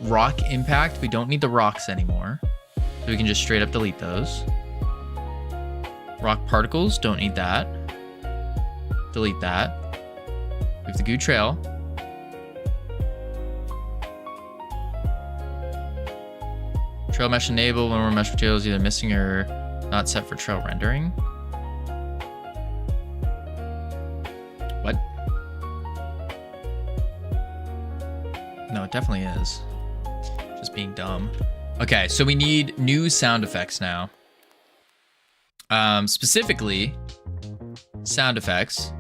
[SPEAKER 1] Rock impact. We don't need the rocks anymore. So we can just straight up delete those. Rock particles. Don't need that. Delete that. We have the goo trail. Trail mesh enable when more mesh material is either missing or not set for trail rendering. What? No, it definitely is. Just being dumb. Okay, so we need new sound effects now. Specifically, sound effects.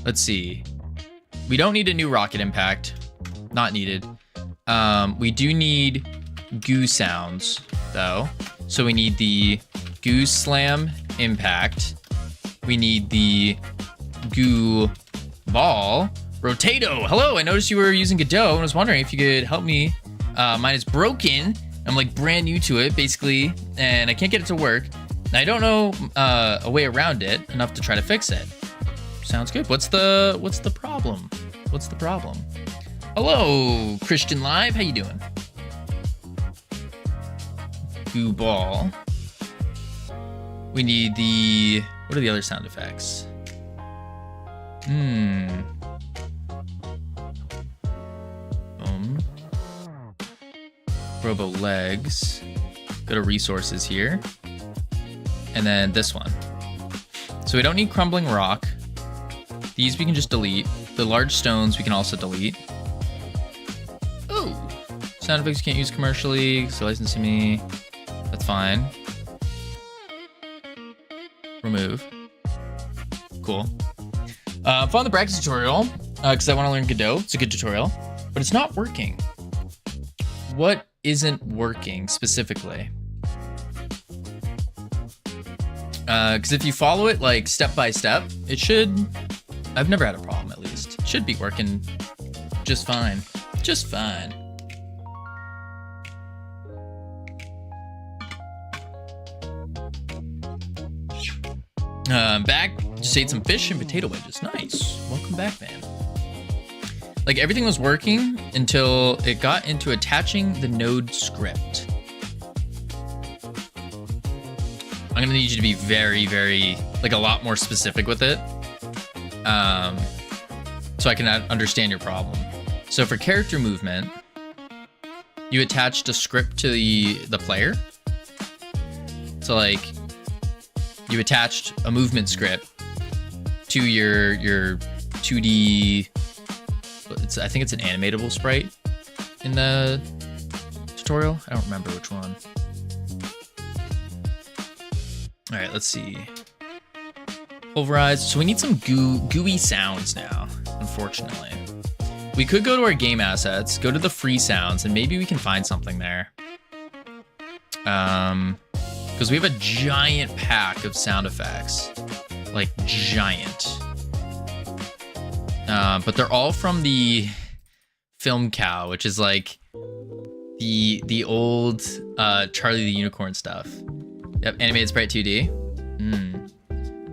[SPEAKER 1] Let's see. We don't need a new rocket impact. Not needed. We do need goo sounds, though. So we need the goo slam impact. We need the goo ball. Rotato, hello, I noticed you were using Godot and was wondering if you could help me. Mine is broken. I'm like brand new to it, basically, and I can't get it to work. And I don't know a way around it enough to try to fix it. Sounds good. What's the problem? What's the problem? Hello, Christian Live, how you doing? Goo ball. We need the, what are the other sound effects? Robo legs. Go to resources here. And then this one. So we don't need crumbling rock. These we can just delete. The large stones we can also delete. Oh! Sound effects you can't use commercially, so licensing me. That's fine. Remove. Cool. Found the practice tutorial, because I want to learn Godot. It's a good tutorial, but it's not working. What isn't working specifically? Because if you follow it like step by step, it should, I've never had a problem at least. It should be working just fine. Just fine. I'm back. Just ate some fish and potato wedges. Nice. Welcome back, man. Like everything was working until it got into attaching the node script. I'm gonna need you to be very, very, like a lot more specific with it. So I can understand your problem. So for character movement, you attached a script to the player. So like you attached a movement script to your 2D, I think it's an animatable sprite in the tutorial. I don't remember which one. All right, let's see. Pulverized. So we need some gooey sounds now, unfortunately. We could go to our game assets, go to the free sounds, and maybe we can find something there. Because we have a giant pack of sound effects. Like, giant. But they're all from the Film Cow, which is like the old Charlie the Unicorn stuff. Yep, animated sprite 2D.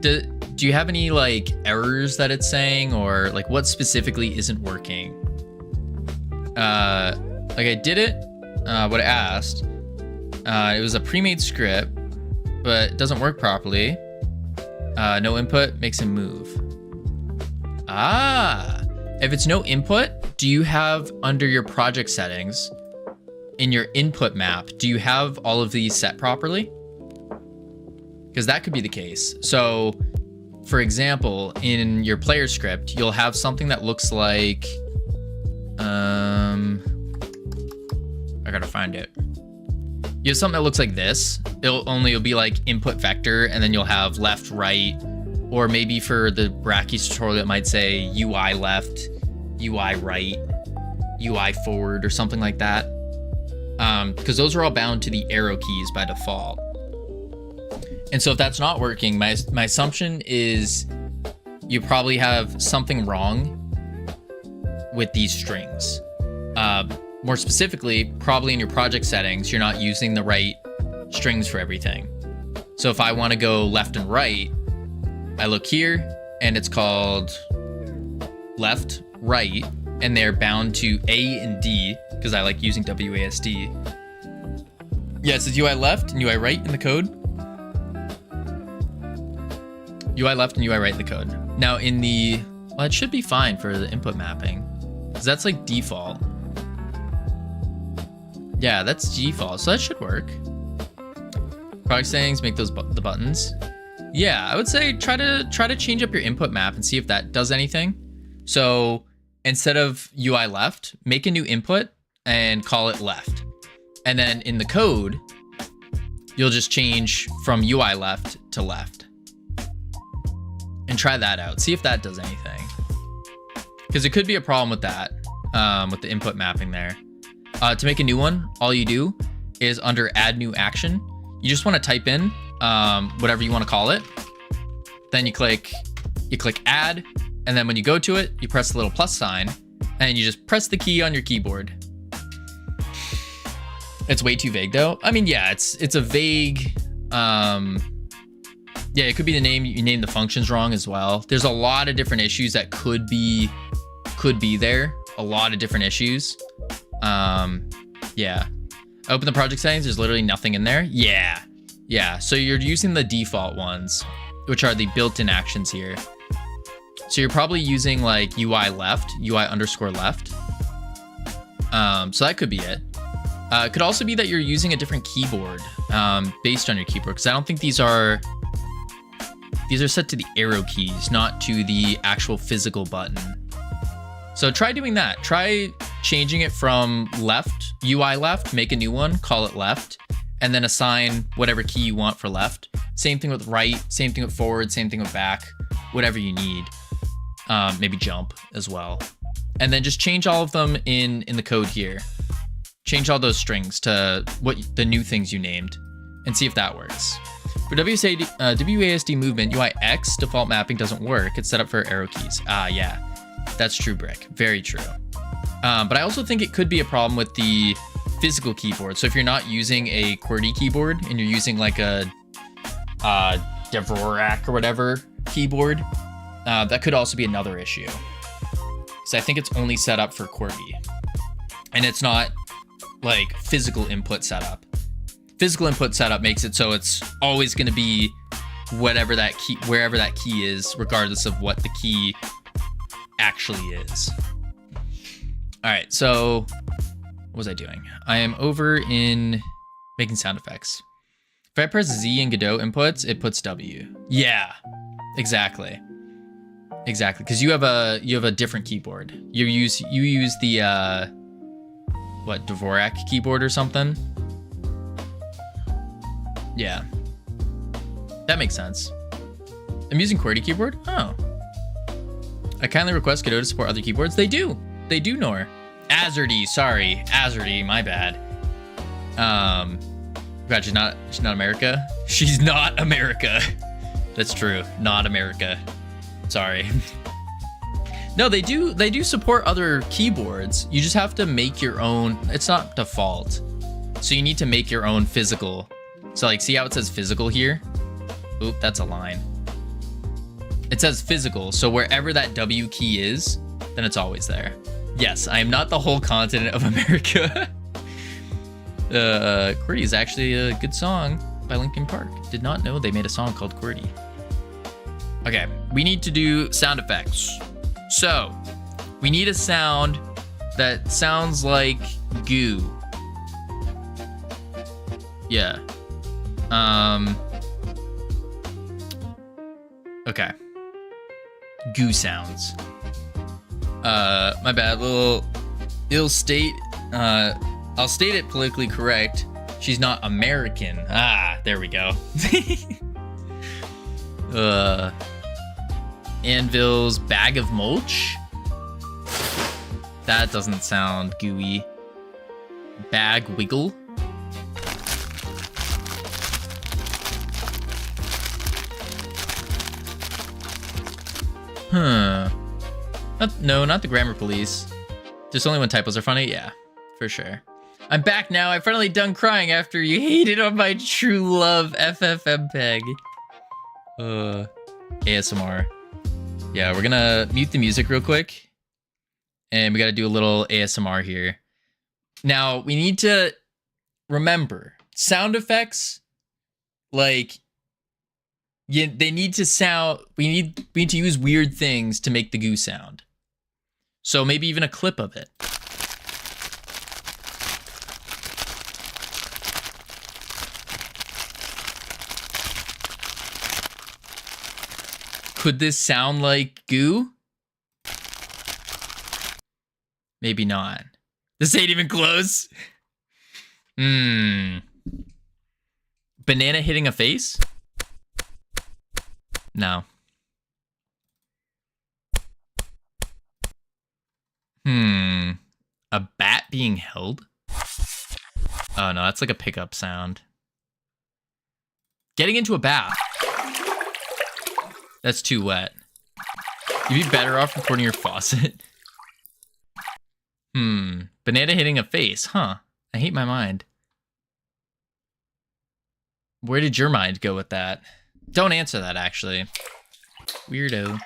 [SPEAKER 1] Do do you have any like errors that it's saying, or like what specifically isn't working? Like I did it, what I asked. It was a pre-made script, but it doesn't work properly. No input makes him move. Ah, if it's no input, do you have under your project settings in your input map, do you have all of these set properly? Because that could be the case. So for example, in your player script, you'll have something that looks like, I gotta find it. You have something that looks like this. It'll be like input vector, and then you'll have left, right, or maybe for the Brackeys tutorial, it might say UI left, UI right, UI forward, or something like that. Because those are all bound to the arrow keys by default. And so if that's not working, my assumption is you probably have something wrong with these strings. More specifically, probably in your project settings, you're not using the right strings for everything. So if I want to go left and right, I look here and it's called left, right, and they're bound to A and D because I like using WASD. Yeah, it says UI left and UI right in the code. UI left and UI right in the code. Now in the, well, it should be fine for the input mapping because that's like default. Yeah, that's default, so that should work. Product settings, make those the buttons. Yeah, I would say try to change up your input map and see if that does anything. So instead of UI left, make a new input and call it left. And then in the code, you'll just change from UI left to left. And try that out. See if that does anything. Because it could be a problem with that, with the input mapping there. To make a new one, all you do is under add new action, you just want to type in whatever you want to call it. Then you click add, and then when you go to it, you press the little plus sign, and you just press the key on your keyboard. It's way too vague though. I mean, yeah, it's a vague, yeah, it could be the name, you name the functions wrong as well. There's a lot of different issues that could be there. A lot of different issues. Yeah. Open the project settings, there's literally nothing in there. Yeah, so you're using the default ones, which are the built-in actions here. So you're probably using like UI left, UI underscore left. So that could be it. It could also be that you're using a different keyboard based on your keyboard, because I don't think these are set to the arrow keys, not to the actual physical button. So try doing that. Try changing it from left, UI left, make a new one, call it left, and then assign whatever key you want for left. Same thing with right, same thing with forward, same thing with back, whatever you need. Maybe jump as well. And then just change all of them in the code here. Change all those strings to what the new things you named and see if that works. For WASD movement, UI X default mapping doesn't work. It's set up for arrow keys. Yeah. That's true, Brick. Very true. But I also think it could be a problem with the physical keyboard. So if you're not using a QWERTY keyboard and you're using like a Dvorak or whatever keyboard, that could also be another issue. So I think it's only set up for QWERTY. And it's not like physical input setup. Physical input setup makes it so it's always going to be wherever that key is, regardless of what the key actually is. All right, so what was I doing? I am over in making sound effects. If I press Z in Godot inputs, it puts W. Yeah, exactly, because you have a different keyboard. You use the what, Dvorak keyboard or something. Yeah, that makes sense. I'm using QWERTY keyboard. Oh. I kindly request Godot to support other keyboards. They do, Nor. Azerty, sorry. Azerty, my bad. God, she's not America? She's not America. That's true, not America. Sorry. No, they do support other keyboards. You just have to make your own. It's not default. So you need to make your own physical. So like, see how it says physical here? Oop, that's a line. It says physical, so wherever that W key is, then it's always there. Yes, I am not the whole continent of America. QWERTY is actually a good song by Linkin Park. Did not know they made a song called QWERTY. Okay, we need to do sound effects. So, we need a sound that sounds like goo. Yeah. Okay. Goo sounds. My bad. It'll state. I'll state it politically correct. She's not American. Ah, there we go. Anvil's bag of mulch. That doesn't sound gooey. Bag wiggle. Huh. No, not the grammar police. Just only when typos are funny? Yeah, for sure. I'm back now. I've finally done crying after you hated on my true love, FFmpeg. ASMR. Yeah, we're gonna mute the music real quick. And we gotta do a little ASMR here. Now, we need to remember, sound effects, like, they need to sound, we need to use weird things to make the goo sound. So maybe even a clip of it. Could this sound like goo? Maybe not. This ain't even close. Banana hitting a face? No. A bat being held? Oh no, that's like a pickup sound. Getting into a bath. That's too wet. You'd be better off recording your faucet. Banana hitting a face, huh? I hate my mind. Where did your mind go with that? Don't answer that, actually. Weirdo.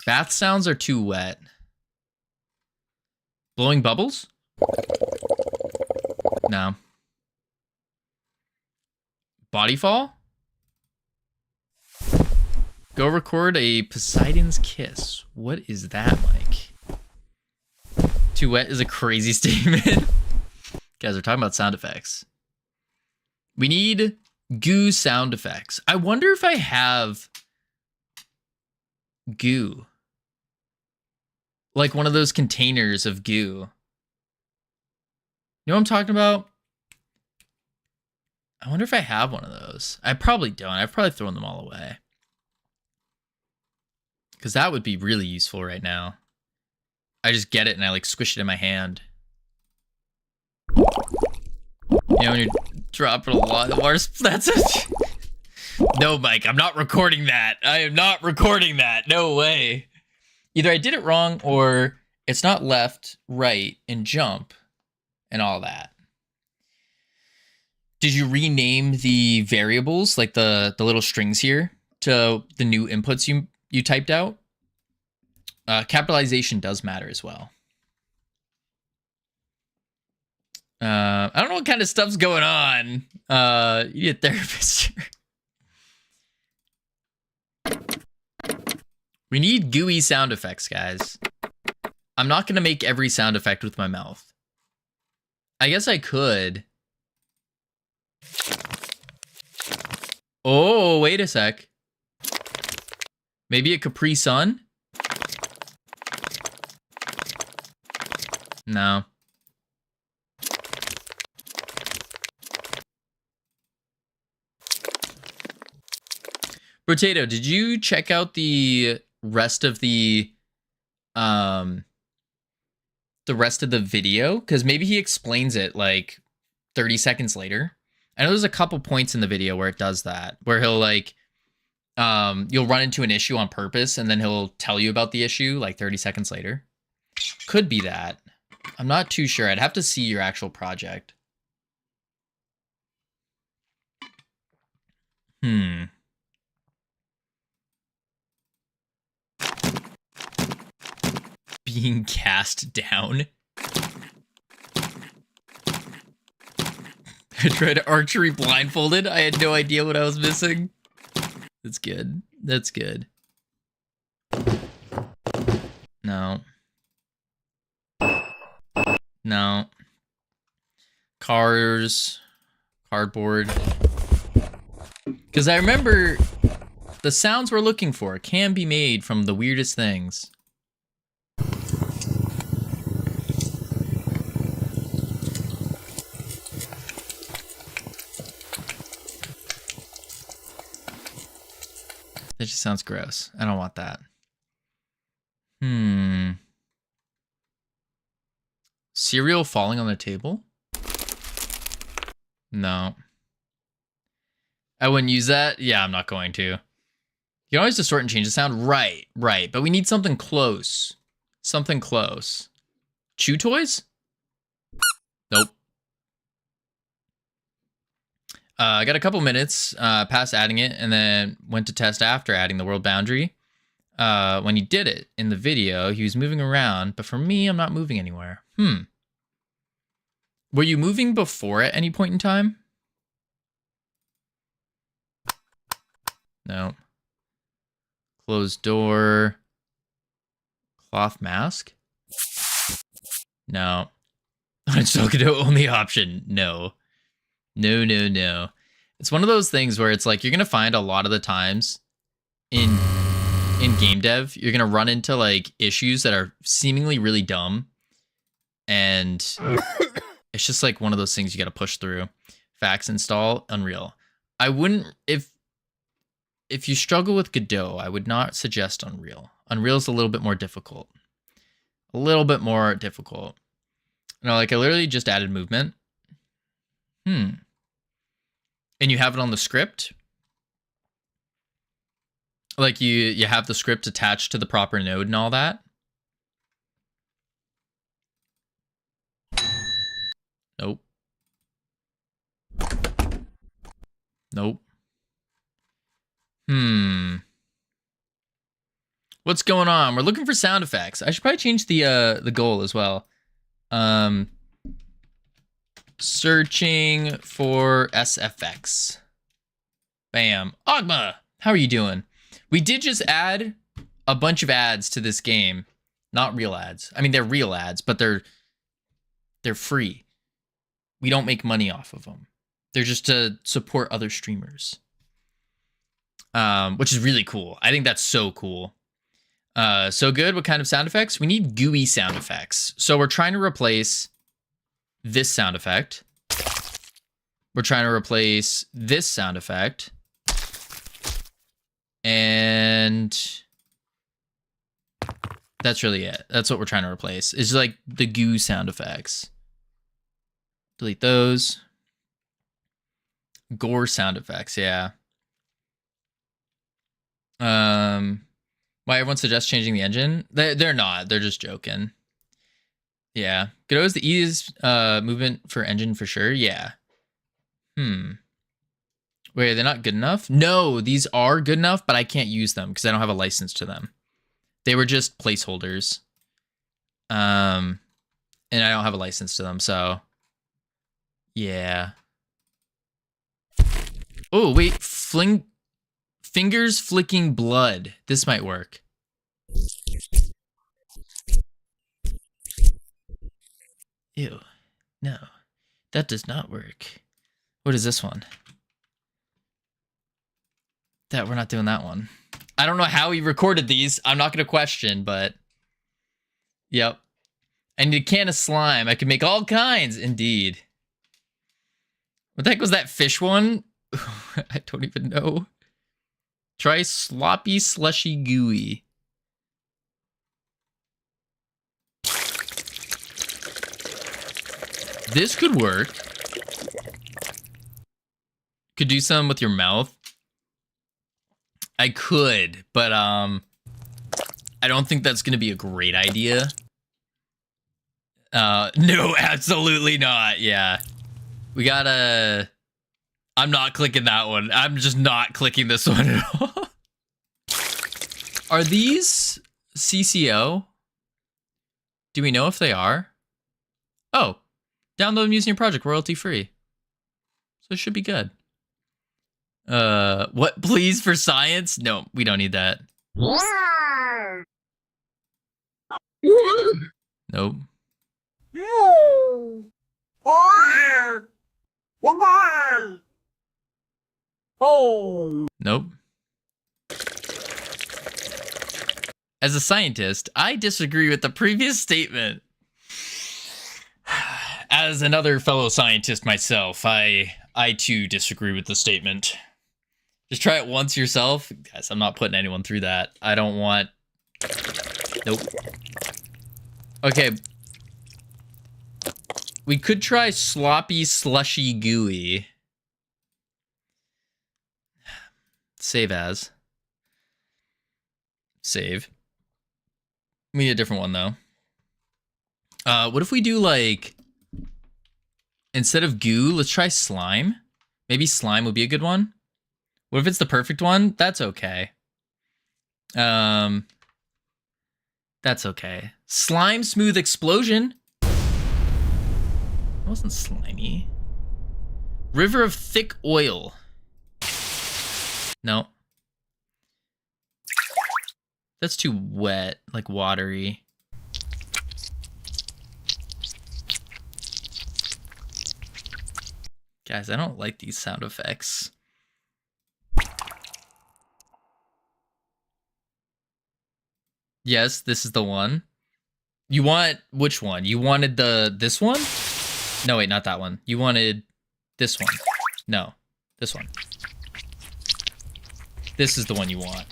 [SPEAKER 1] Bath sounds are too wet. Blowing bubbles? No. Body fall? Go record a Poseidon's kiss. What is that like? Too wet is a crazy statement. Guys, we're talking about sound effects. We need goo sound effects. I wonder if I have goo. Like one of those containers of goo. You know what I'm talking about? I wonder if I have one of those. I probably don't. I've probably thrown them all away. Because that would be really useful right now. I just get it and I like squish it in my hand. You know, when you're dropping a lot of water, that's it. No, Mike, I'm not recording that. I am not recording that. No way. Either I did it wrong or it's not left, right, and jump and all that. Did you rename the variables, like the little strings here, to the new inputs you typed out? Capitalization does matter as well. I don't know what kind of stuff's going on. You need a therapist. We need gooey sound effects, guys. I'm not gonna make every sound effect with my mouth. I guess I could. Oh, wait a sec. Maybe a Capri Sun? No. Potato, did you check out the rest of the video? Because maybe he explains it like 30 seconds later. I know there's a couple points in the video where it does that, where he'll like, you'll run into an issue on purpose and then he'll tell you about the issue like 30 seconds later. Could be that. I'm not too sure. I'd have to see your actual project. being cast down. I tried archery blindfolded. I had no idea what I was missing. That's good. That's good. No. No. Cars. Cardboard. Because I remember the sounds we're looking for can be made from the weirdest things. That just sounds gross. I don't want that. Cereal falling on the table? No. I wouldn't use that. Yeah, I'm not going to. You can always distort and change the sound. Right, right. But we need something close. Something close. Chew toys? Nope. I got a couple minutes past adding it and then went to test after adding the world boundary. When he did it in the video, he was moving around, but for me, I'm not moving anywhere. Were you moving before at any point in time? No. Closed door. Cloth mask? No. Uninstall Godot only option. No. No, no, no. It's one of those things where it's like you're going to find a lot of the times in game dev, you're going to run into like issues that are seemingly really dumb. And it's just like one of those things you got to push through. Fax install Unreal. I wouldn't, if you struggle with Godot, I would not suggest Unreal. Unreal's a little bit more difficult. A little bit more difficult. You know, like I literally just added movement. And you have it on the script. Like you have the script attached to the proper node and all that. Nope. Nope. What's going on? We're looking for sound effects. I should probably change the goal as well. Searching for SFX. Bam. Ogma, how are you doing? We did just add a bunch of ads to this game. Not real ads. I mean, they're real ads, but they're free. We don't make money off of them. They're just to support other streamers. Which is really cool. I think that's so cool. So good. What kind of sound effects? We need GUI sound effects. So we're trying to replace this sound effect. We're trying to replace this sound effect. And that's really it. That's what we're trying to replace. It's like the goo sound effects. Delete those. Gore sound effects, yeah. Why everyone suggests changing the engine? They're not. They're just joking. Yeah. Godot is the easiest movement for engine for sure. Yeah. Wait, are they not good enough? No, these are good enough, but I can't use them because I don't have a license to them. They were just placeholders. And I don't have a license to them, so yeah. Oh, wait, fingers flicking blood. This might work. Ew. No. That does not work. What is this one? We're not doing that one. I don't know how he recorded these. I'm not going to question, but yep. I need a can of slime. I can make all kinds. Indeed. What the heck was that fish one? I don't even know. Try sloppy, slushy, gooey. This could work. Could do some with your mouth. I could, but I don't think that's gonna be a great idea. No, absolutely not. Yeah. We gotta... I'm not clicking that one. I'm just not clicking this one at all. Are these CCO? Do we know if they are? Oh, download them using your project royalty free. So it should be good. What? Please for science? No, we don't need that. Nope. Nope. As a scientist, I disagree with the previous statement. As another fellow scientist myself, I too disagree with the statement. Just try it once yourself. Guys, I'm not putting anyone through that. I don't want... Nope. Okay. We could try sloppy, slushy, gooey. Save as. Save. We need a different one, though. What if we do, like... Instead of goo, let's try slime. Maybe slime would be a good one. What if it's the perfect one? That's okay. That's okay. Slime smooth explosion. It wasn't slimy. River of thick oil. No. That's too wet, like watery. Guys, I don't like these sound effects. Yes, this is the one. You want which one? You wanted this one? No, wait, not that one. You wanted this one. No, this one. This is the one you want.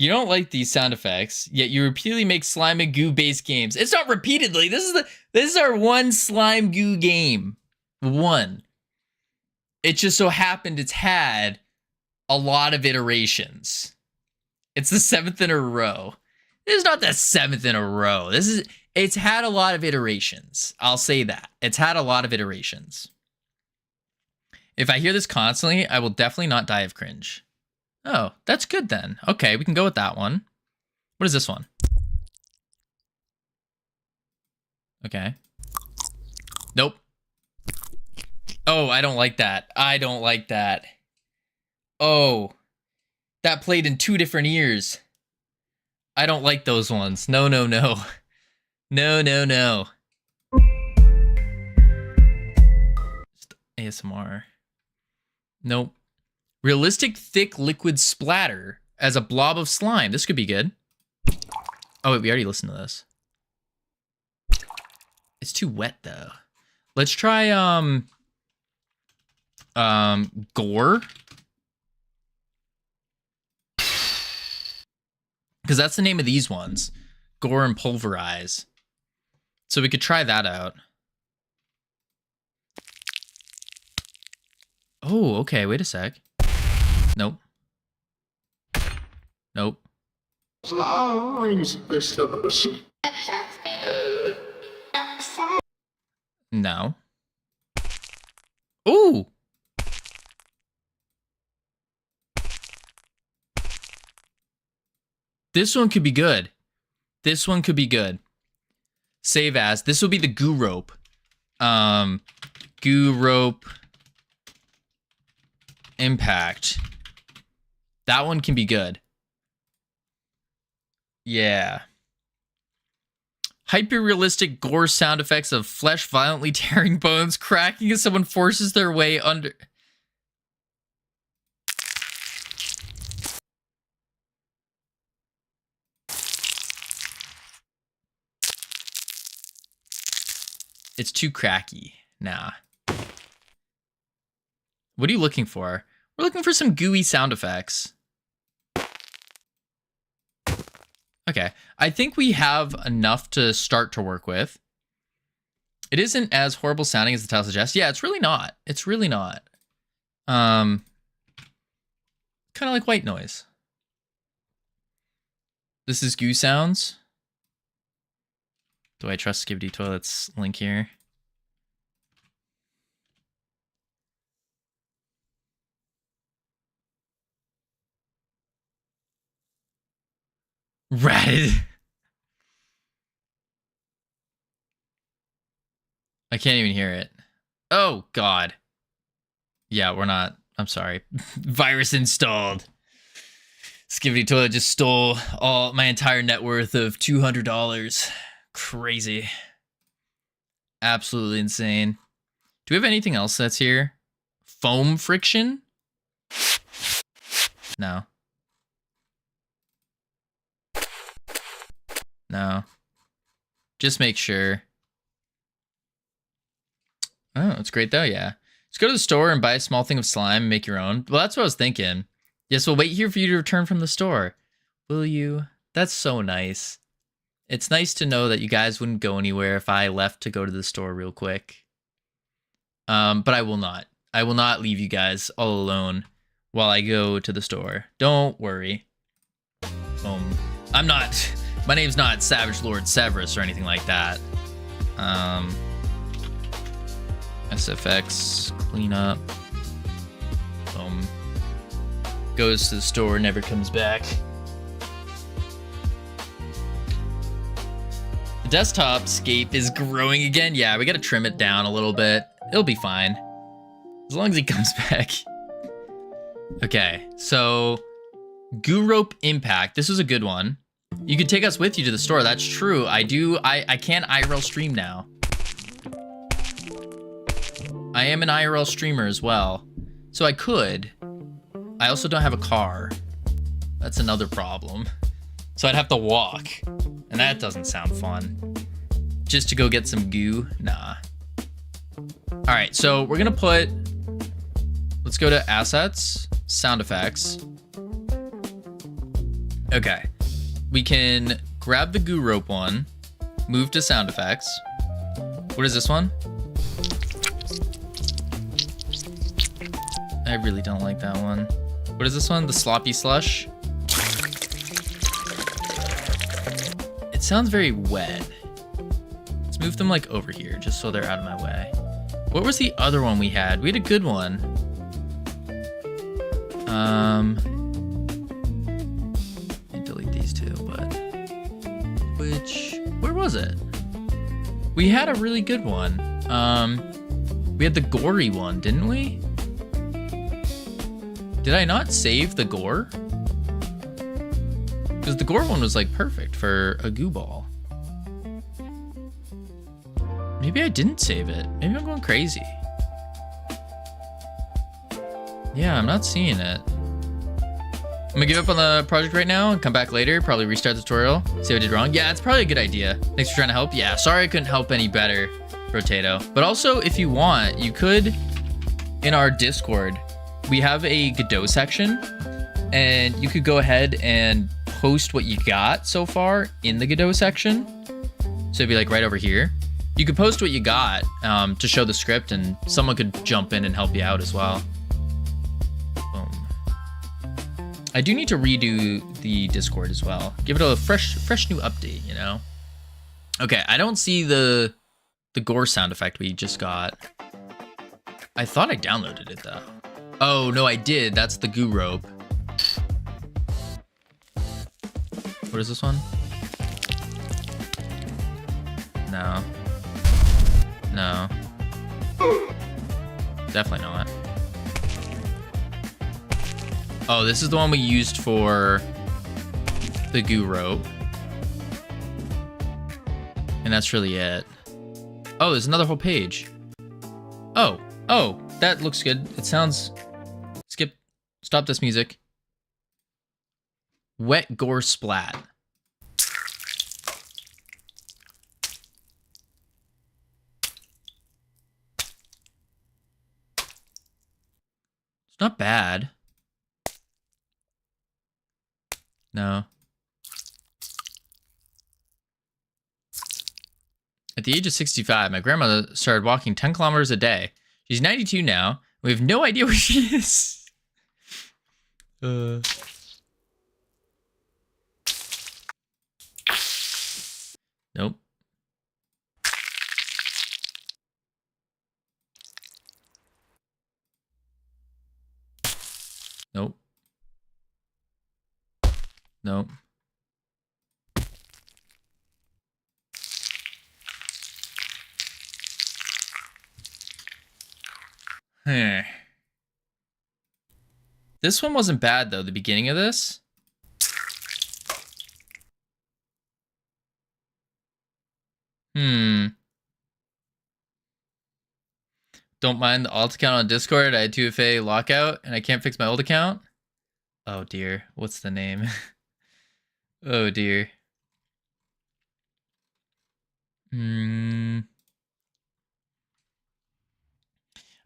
[SPEAKER 1] You don't like these sound effects, yet you repeatedly make slime and goo based games. It's not repeatedly. This is our one slime goo game. One. It just so happened it's had a lot of iterations. It's the 7th in a row. This is not the 7th in a row. It's had a lot of iterations. I'll say that. It's had a lot of iterations. If I hear this constantly, I will definitely not die of cringe. Oh, that's good then. Okay, we can go with that one. What is this one? Okay. Nope. Oh, I don't like that. I don't like that. Oh, that played in 2 different ears. I don't like those ones. No, no, no. No, no, no. Just ASMR. Nope. Realistic thick liquid splatter as a blob of slime. This could be good. Oh, wait, we already listened to this. It's too wet, though. Let's try, gore. Because that's the name of these ones. Gore and pulverize. So we could try that out. Oh, okay, wait a sec. Nope. Nope. No. Ooh! This one could be good. This one could be good. Save as. This will be the goo rope. Goo rope impact. That one can be good. Yeah. Hyper-realistic gore sound effects of flesh violently tearing bones, cracking as someone forces their way under... It's too cracky. Nah. What are you looking for? We're looking for some gooey sound effects. Okay. I think we have enough to start to work with. It isn't as horrible sounding as the title suggests. Yeah, it's really not. It's really not. Kind of like white noise. This is goo sounds. Do I trust Skibidi Toilet's link here? Ratted. I can't even hear it. Oh, God. Yeah, we're not. I'm sorry. Virus installed. Skivity Toilet just stole all my entire net worth of $200. Crazy. Absolutely insane. Do we have anything else that's here? Foam friction? No. No. Just make sure. Oh, it's great though, yeah. Just go to the store and buy a small thing of slime and make your own. Well, that's what I was thinking. Yes, we'll wait here for you to return from the store. Will you? That's so nice. It's nice to know that you guys wouldn't go anywhere if I left to go to the store real quick. But I will not. I will not leave you guys all alone while I go to the store. Don't worry. I'm not... My name's not Savage Lord Severus or anything like that. SFX, clean up. Boom. Goes to the store, never comes back. The desktop scape is growing again. Yeah, we gotta trim it down a little bit. It'll be fine. As long as he comes back. Okay, so Goo Rope Impact. This was a good one. You could take us with you to the store. That's true. I can't IRL stream now. I am an IRL streamer as well. So I could. I also don't have a car. That's another problem. So I'd have to walk. And that doesn't sound fun. Just to go get some goo? Nah. Alright, so we're gonna put... Let's go to Assets, Sound Effects. Okay. We can grab the Goo Rope one, move to Sound Effects. What is this one? I really don't like that one. What is this one? The Sloppy Slush? It sounds very wet. Let's move them like over here, just so they're out of my way. What was the other one we had? We had a good one. I delete these two, but where was it? We had a really good one. We had the gory one, didn't we? Did I not save the gore? Because the gore one was like perfect for a goo ball. Maybe I didn't save it. Maybe I'm going crazy. Yeah, I'm not seeing it. I'm gonna give up on the project right now and come back later, probably restart the tutorial, see what I did wrong. Yeah, it's probably a good idea. Thanks for trying to help. Yeah, sorry I couldn't help any better, Rotato. But also, if you want, you could, in our Discord, we have a Godot section, and you could go ahead and post what you got so far in the Godot section. So it'd be like right over here. You could post what you got to show the script, and someone could jump in and help you out as well. Boom. I do need to redo the Discord as well. Give it a fresh new update, you know? Okay, I don't see the gore sound effect we just got. I thought I downloaded it though. Oh, no, I did. That's the Goo Rope. What is this one? No. No. Definitely not. Oh, this is the one we used for the Goo Rope. And that's really it. Oh, there's another whole page. Oh, that looks good. It sounds... Stop this music. Wet gore splat. It's not bad. No. At the age of 65, my grandmother started walking 10 kilometers a day. She's 92 now. We have no idea where she is. Nope. Nope. Nope. This one wasn't bad, though, the beginning of this. Don't mind the alt account on Discord. I had 2FA lockout, and I can't fix my old account. Oh, dear. What's the name? Oh, dear. I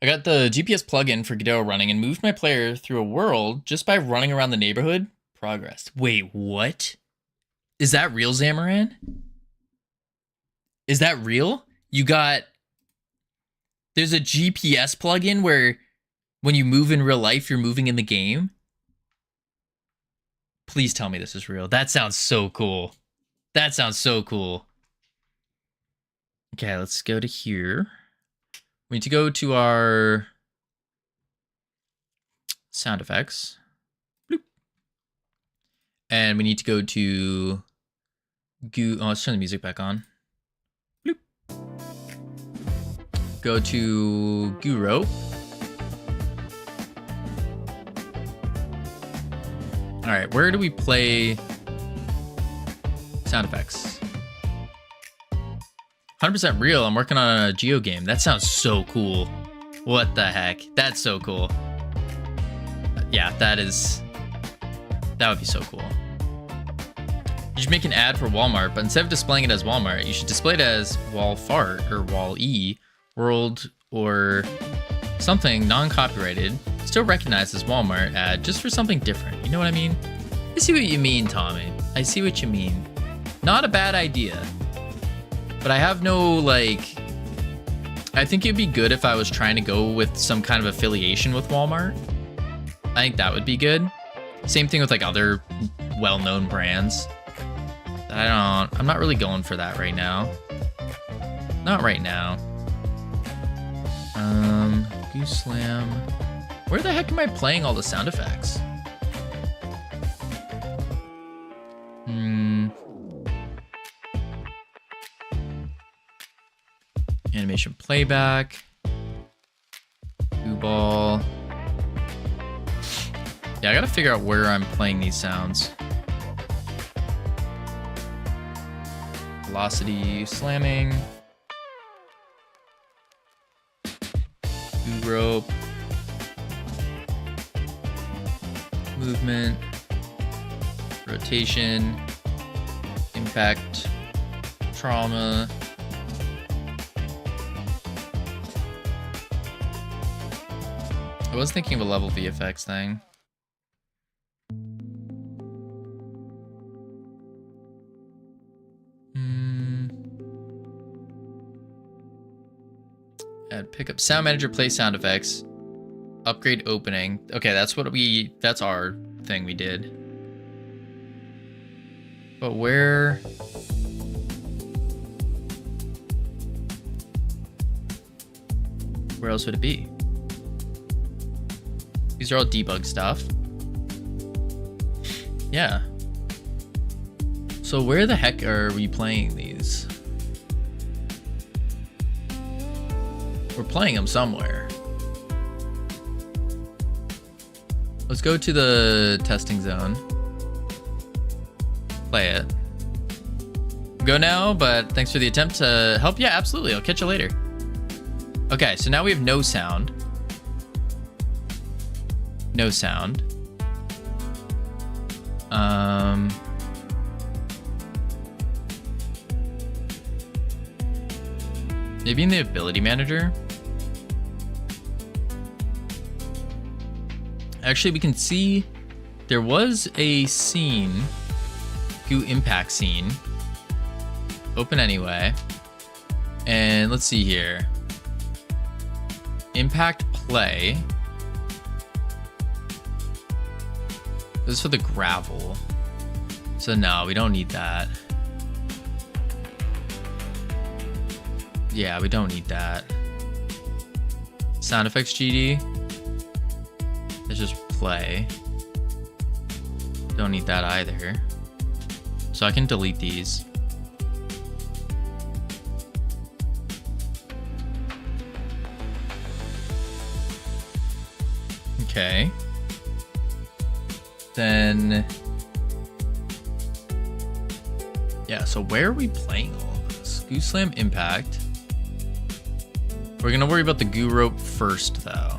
[SPEAKER 1] got the GPS plugin for Godot running and moved my player through a world just by running around the neighborhood. Progress. Wait, what? Is that real, Zamaran? Is that real? You got... There's a GPS plugin where when you move in real life, you're moving in the game? Please tell me this is real. That sounds so cool. That sounds so cool. Okay, let's go to here. We need to go to our sound effects. Bloop. And we need to go to oh, let's turn the music back on. Bloop. Go to Goo Rope. All right, where do we play sound effects? 100% real. I'm working on a Geo game. That sounds so cool. What the heck? That's so cool. Yeah, that would be so cool. You should make an ad for Walmart, but instead of displaying it as Walmart, you should display it as Walfart or Wall-E, World, or something non-copyrighted, still recognized as Walmart ad, just for something different. You know what I mean? I see what you mean, Tommy. I see what you mean. Not a bad idea. But I have no, like... I think it'd be good if I was trying to go with some kind of affiliation with Walmart. I think that would be good. Same thing with, like, other well-known brands. I'm not really going for that right now. Not right now. Goose Slam. Where the heck am I playing all the sound effects? Animation playback. Goo Ball. Yeah, I gotta figure out where I'm playing these sounds. Velocity slamming. Goo Rope. Movement. Rotation. Impact. Trauma. I was thinking of a level VFX thing. Add pickup sound manager, play sound effects, upgrade opening. Okay, that's our thing we did. But where else would it be? These are all debug stuff. Yeah. So where the heck are we playing these? We're playing them somewhere. Let's go to the testing zone. Play it. Go now, but thanks for the attempt to help. Yeah, absolutely. I'll catch you later. Okay, so now we have no sound. No sound. Maybe in the ability manager. Actually, we can see there was a scene, Goo Impact scene. Open anyway. And let's see here. Impact play. This is for the gravel. So no, we don't need that. Yeah, we don't need that. Sound effects GD. Let's just play. Don't need that either. So I can delete these. Okay. Then... yeah, so where are we playing all of this? Goo Slam Impact. We're going to worry about the Goo Rope first, though.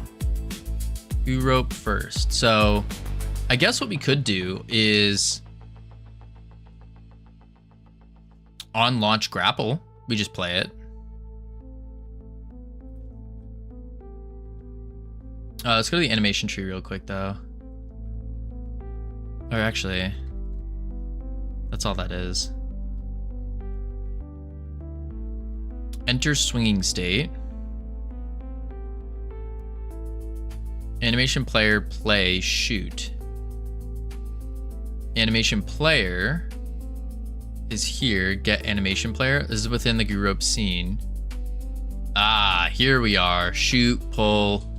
[SPEAKER 1] Goo Rope first. So, I guess what we could do is... on Launch Grapple, we just play it. Let's go to the animation tree real quick, though. Or actually, that's all that is. Enter swinging state. Animation player, play, shoot. Animation player is here. Get animation player. This is within the Goo Rope scene. Ah, here we are. Shoot, pull,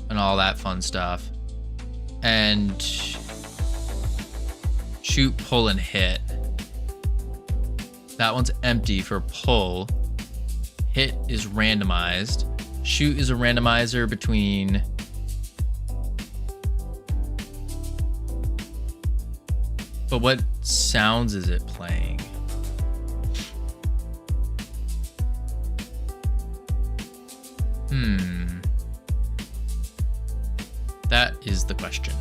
[SPEAKER 1] and all that fun stuff. And shoot, pull, and hit. That one's empty for pull. Hit is randomized. Shoot is a randomizer between... but what sounds is it playing? That is the question.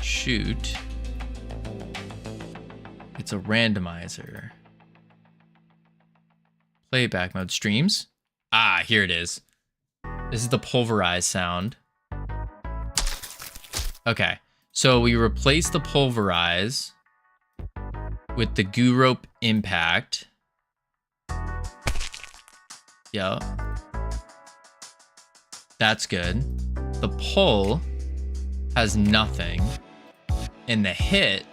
[SPEAKER 1] Shoot. It's a randomizer. Playback mode. Streams. Ah, here it is. This is the pulverized sound. Okay, so we replace the pulverize with the Goo Rope Impact. Yep. That's good. The pull has nothing. And the hit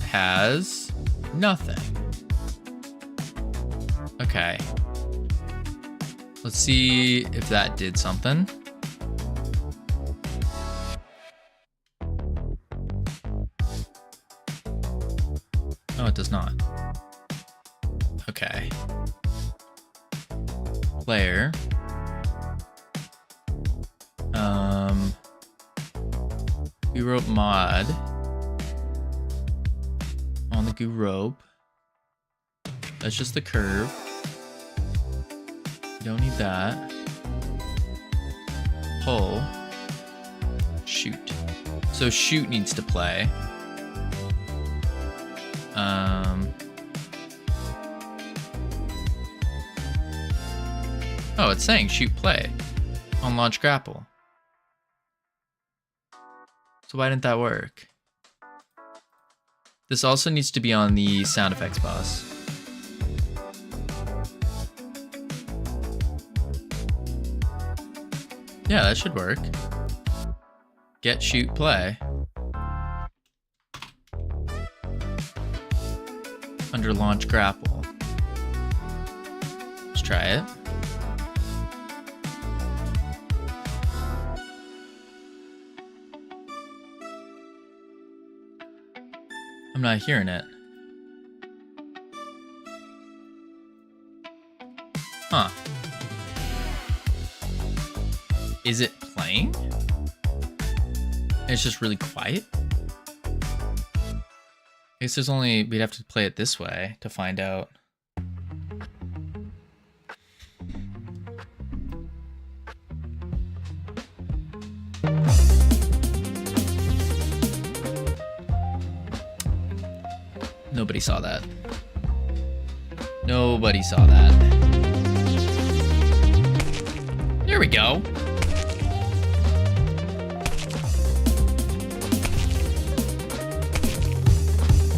[SPEAKER 1] has nothing. Okay. Let's see if that did something. No, it does not. Okay. Player. Goo Rope mod. On the Goo Rope. That's just the curve. Don't need that. Pull. Shoot. So shoot needs to play. Oh, it's saying shoot play on Launch Grapple. So why didn't that work? This also needs to be on the sound effects bus. Yeah, that should work. Get, shoot, play. Under Launch Grapple. Let's try it. I'm not hearing it. Huh. Is it playing? It's just really quiet? I guess there's only... we'd have to play it this way to find out. Nobody saw that. Nobody saw that. There we go.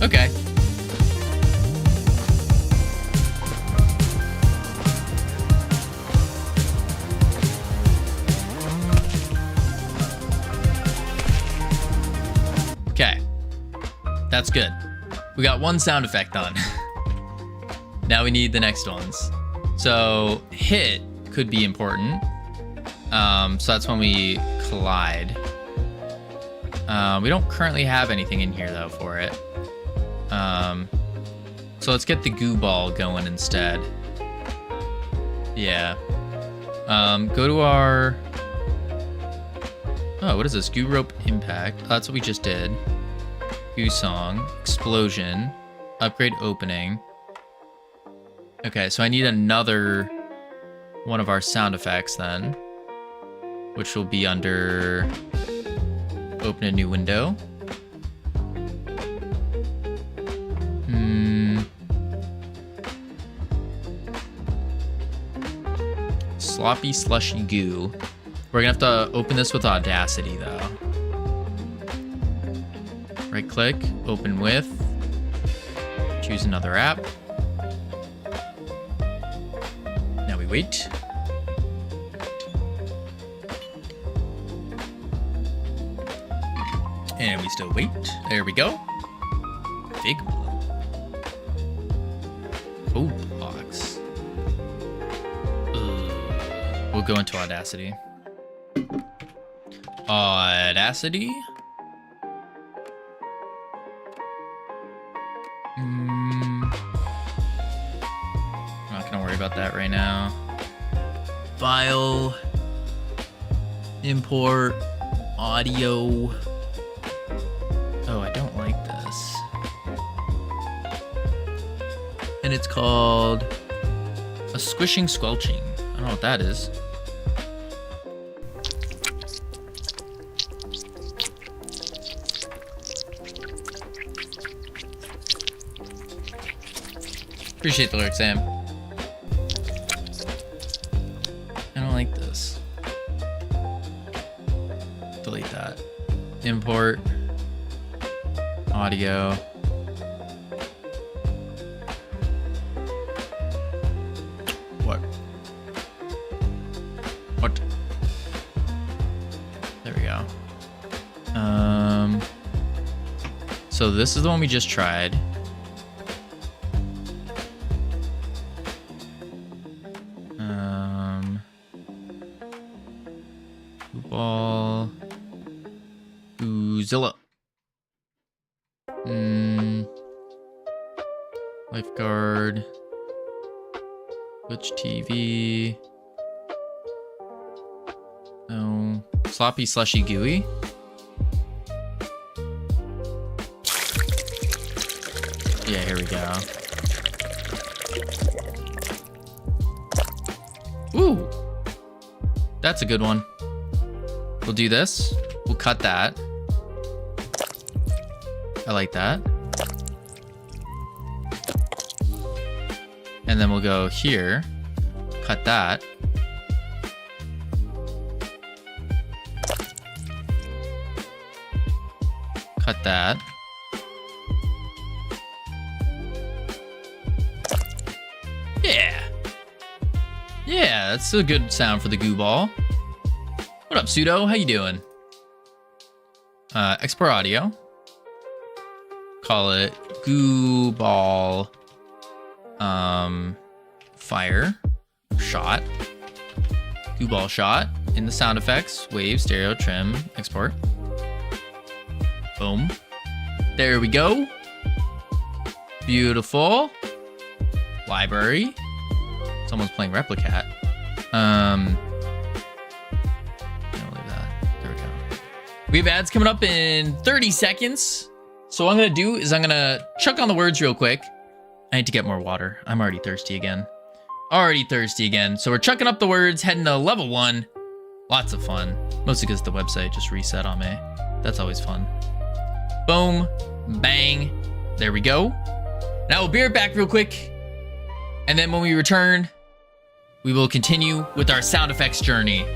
[SPEAKER 1] Okay. Okay. That's good. We got one sound effect done. Now we need the next ones. So hit could be important. So that's when we collide. We don't currently have anything in here though for it. So let's get the goo ball going instead. Yeah. Go to our... Oh, what is this? Goo rope impact. Oh, that's what we just did. Goo song. Explosion. Upgrade opening. Okay, so I need another one of our sound effects then. Which will be under... Open a new window. Sloppy slushy goo. We're gonna have to open this with Audacity though. Right click, open with, choose another app. Now we wait. And we still wait. There we go. Figma. Code box. We'll go into Audacity. Audacity. I'm not gonna worry about that right now. File. Import. Audio. Oh, I don't like this. And it's called a squishing squelching. I don't know what that is. Appreciate the lyrics, Sam. I don't like this. Delete that. Import. Audio. What? What? There we go. So this is the one we just tried. Ball. Oozilla. Lifeguard. Twitch TV. Oh. Sloppy, slushy, gooey. Yeah, here we go. Ooh. That's a good one. We'll do this. We'll cut that. I like that. And then we'll go here. Cut that. Cut that. Yeah. Yeah, that's a good sound for the goo ball. What up, Pseudo? How you doing? Export audio. Call it goo ball. Fire. Shot. Goo ball shot. In the sound effects. Wave, stereo, trim, export. Boom. There we go. Beautiful. Library. Someone's playing Replicat. We have ads coming up in 30 seconds. So what I'm going to do is I'm going to chuck on the words real quick. I need to get more water. I'm already thirsty again. So we're chucking up the words, heading to level 1. Lots of fun. Mostly because the website just reset on me. That's always fun. Boom. Bang. There we go. Now we'll be right back real quick. And then when we return, we will continue with our sound effects journey.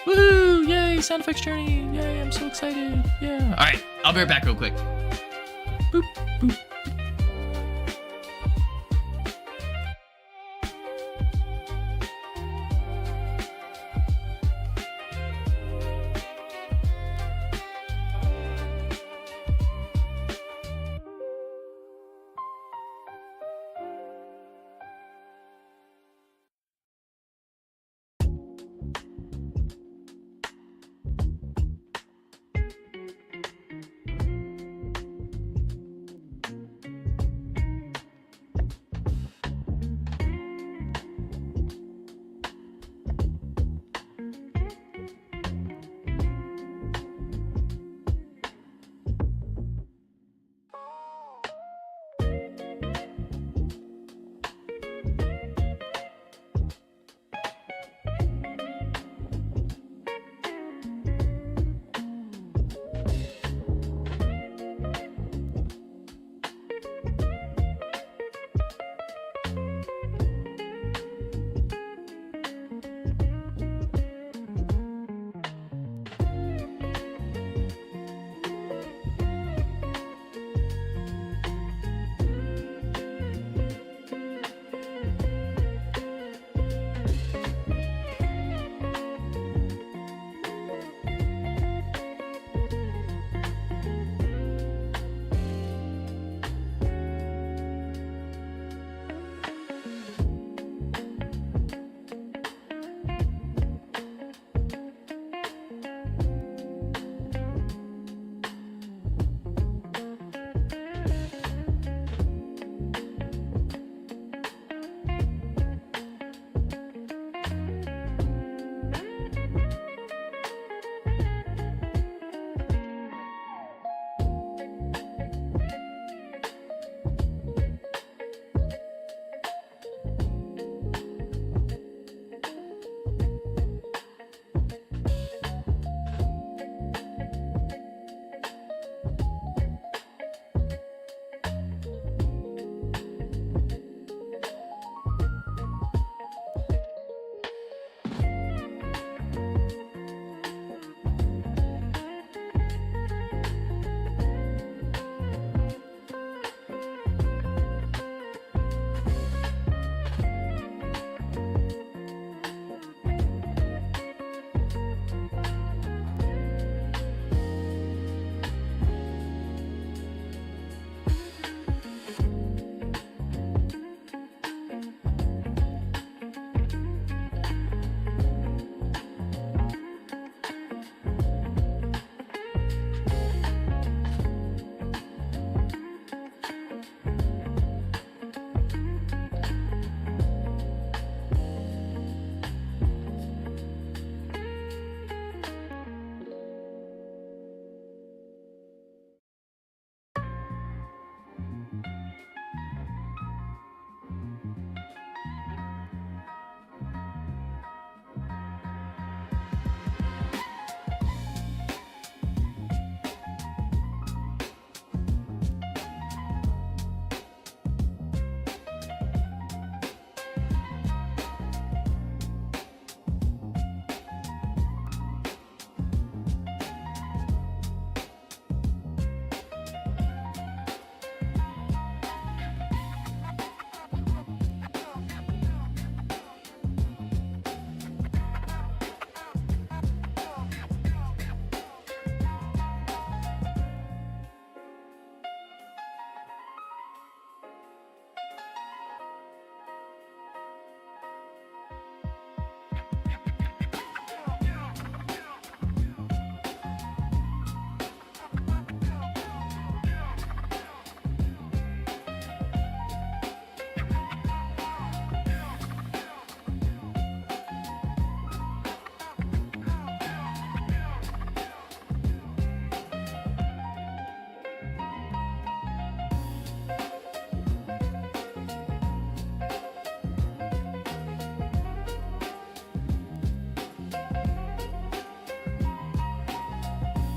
[SPEAKER 1] Woohoo! Yay! Sound effects journey! Yay! I'm so excited! Yeah! All right, I'll be right back real quick. Boop, boop.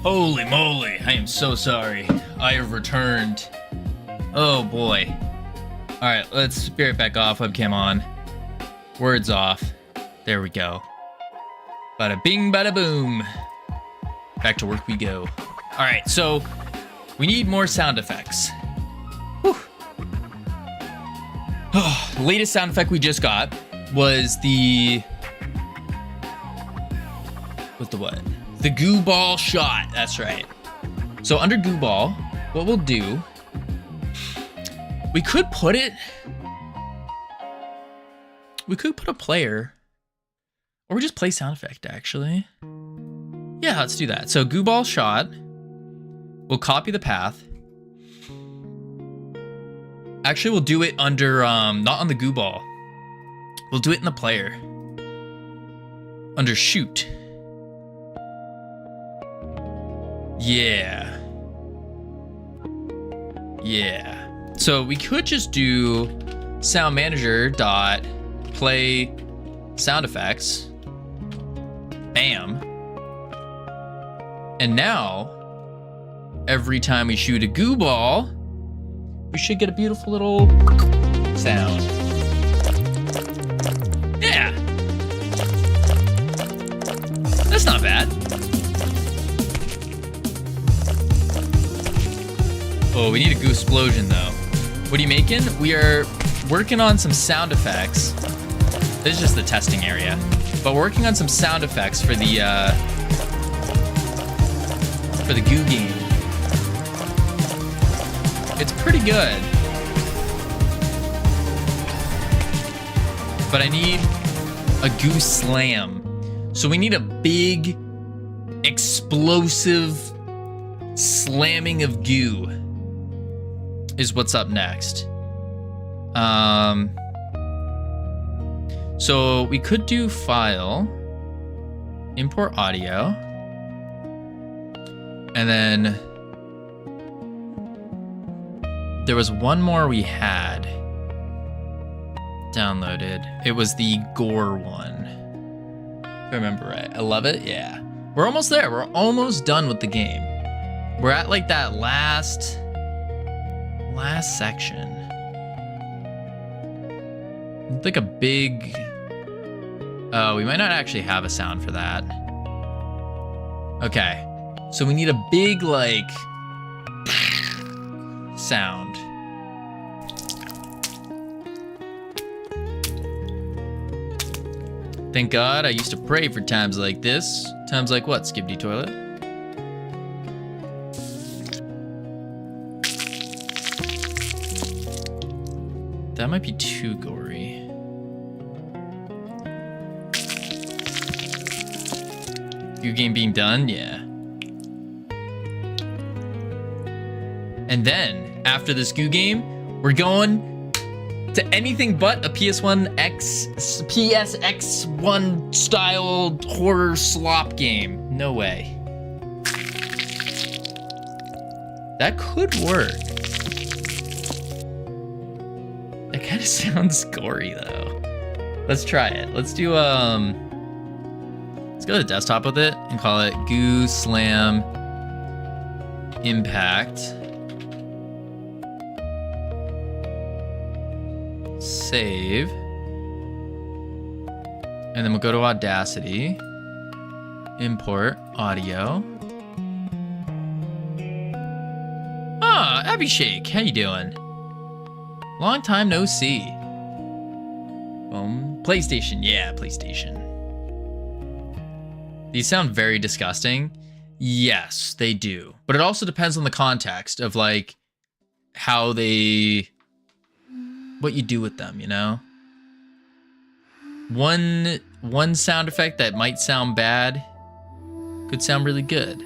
[SPEAKER 1] Holy moly, I am so sorry. I have returned. Oh boy. Alright, let's spirit back off, webcam on. Words off. There we go. Bada bing, bada boom. Back to work we go. Alright, so we need more sound effects. Whew. Oh, the latest sound effect we just got was the... What's the what? The goo ball shot, that's right. So under goo ball, what we'll do, we could put a player, or we just play sound effect actually. Yeah, let's do that. So goo ball shot, we'll copy the path. Actually, we'll do it under, not on the goo ball. We'll do it in the player. Under shoot. Yeah. Yeah. So we could just do sound manager dot play sound effects. Bam. And now, every time we shoot a goo ball, we should get a beautiful little sound. Yeah. That's not bad. Oh, we need a goo explosion though. What are you making? We are working on some sound effects. This is just the testing area, but we're working on some sound effects for the goo game. It's pretty good, but I need a goo slam. So we need a big, explosive slamming of goo is what's up next. So we could do file, import audio, and then there was one more we had downloaded. It was the gore one, if I remember right. I love it, yeah. We're almost there, we're almost done with the game. We're at like that last section. It's like a big... Oh, we might not actually have a sound for that. Okay, so we need a big, like, sound. Thank God I used to pray for times like this. Times like what, Skibbity Toilet? That might be too gory. Your game being done? Yeah. And then, after this goo game, we're going to anything but a PSX1 style horror slop game. No way. That could work. That kind of sounds gory though. Let's try it. Let's do let's go to the desktop with it and call it Goo Slam Impact. Save. And then we'll go to Audacity. Import audio. Ah, Abhishek, how you doing? Long time no see. PlayStation, yeah, PlayStation. These sound very disgusting. Yes, they do. But it also depends on the context of like how they, what you do with them, you know? One sound effect that might sound bad could sound really good.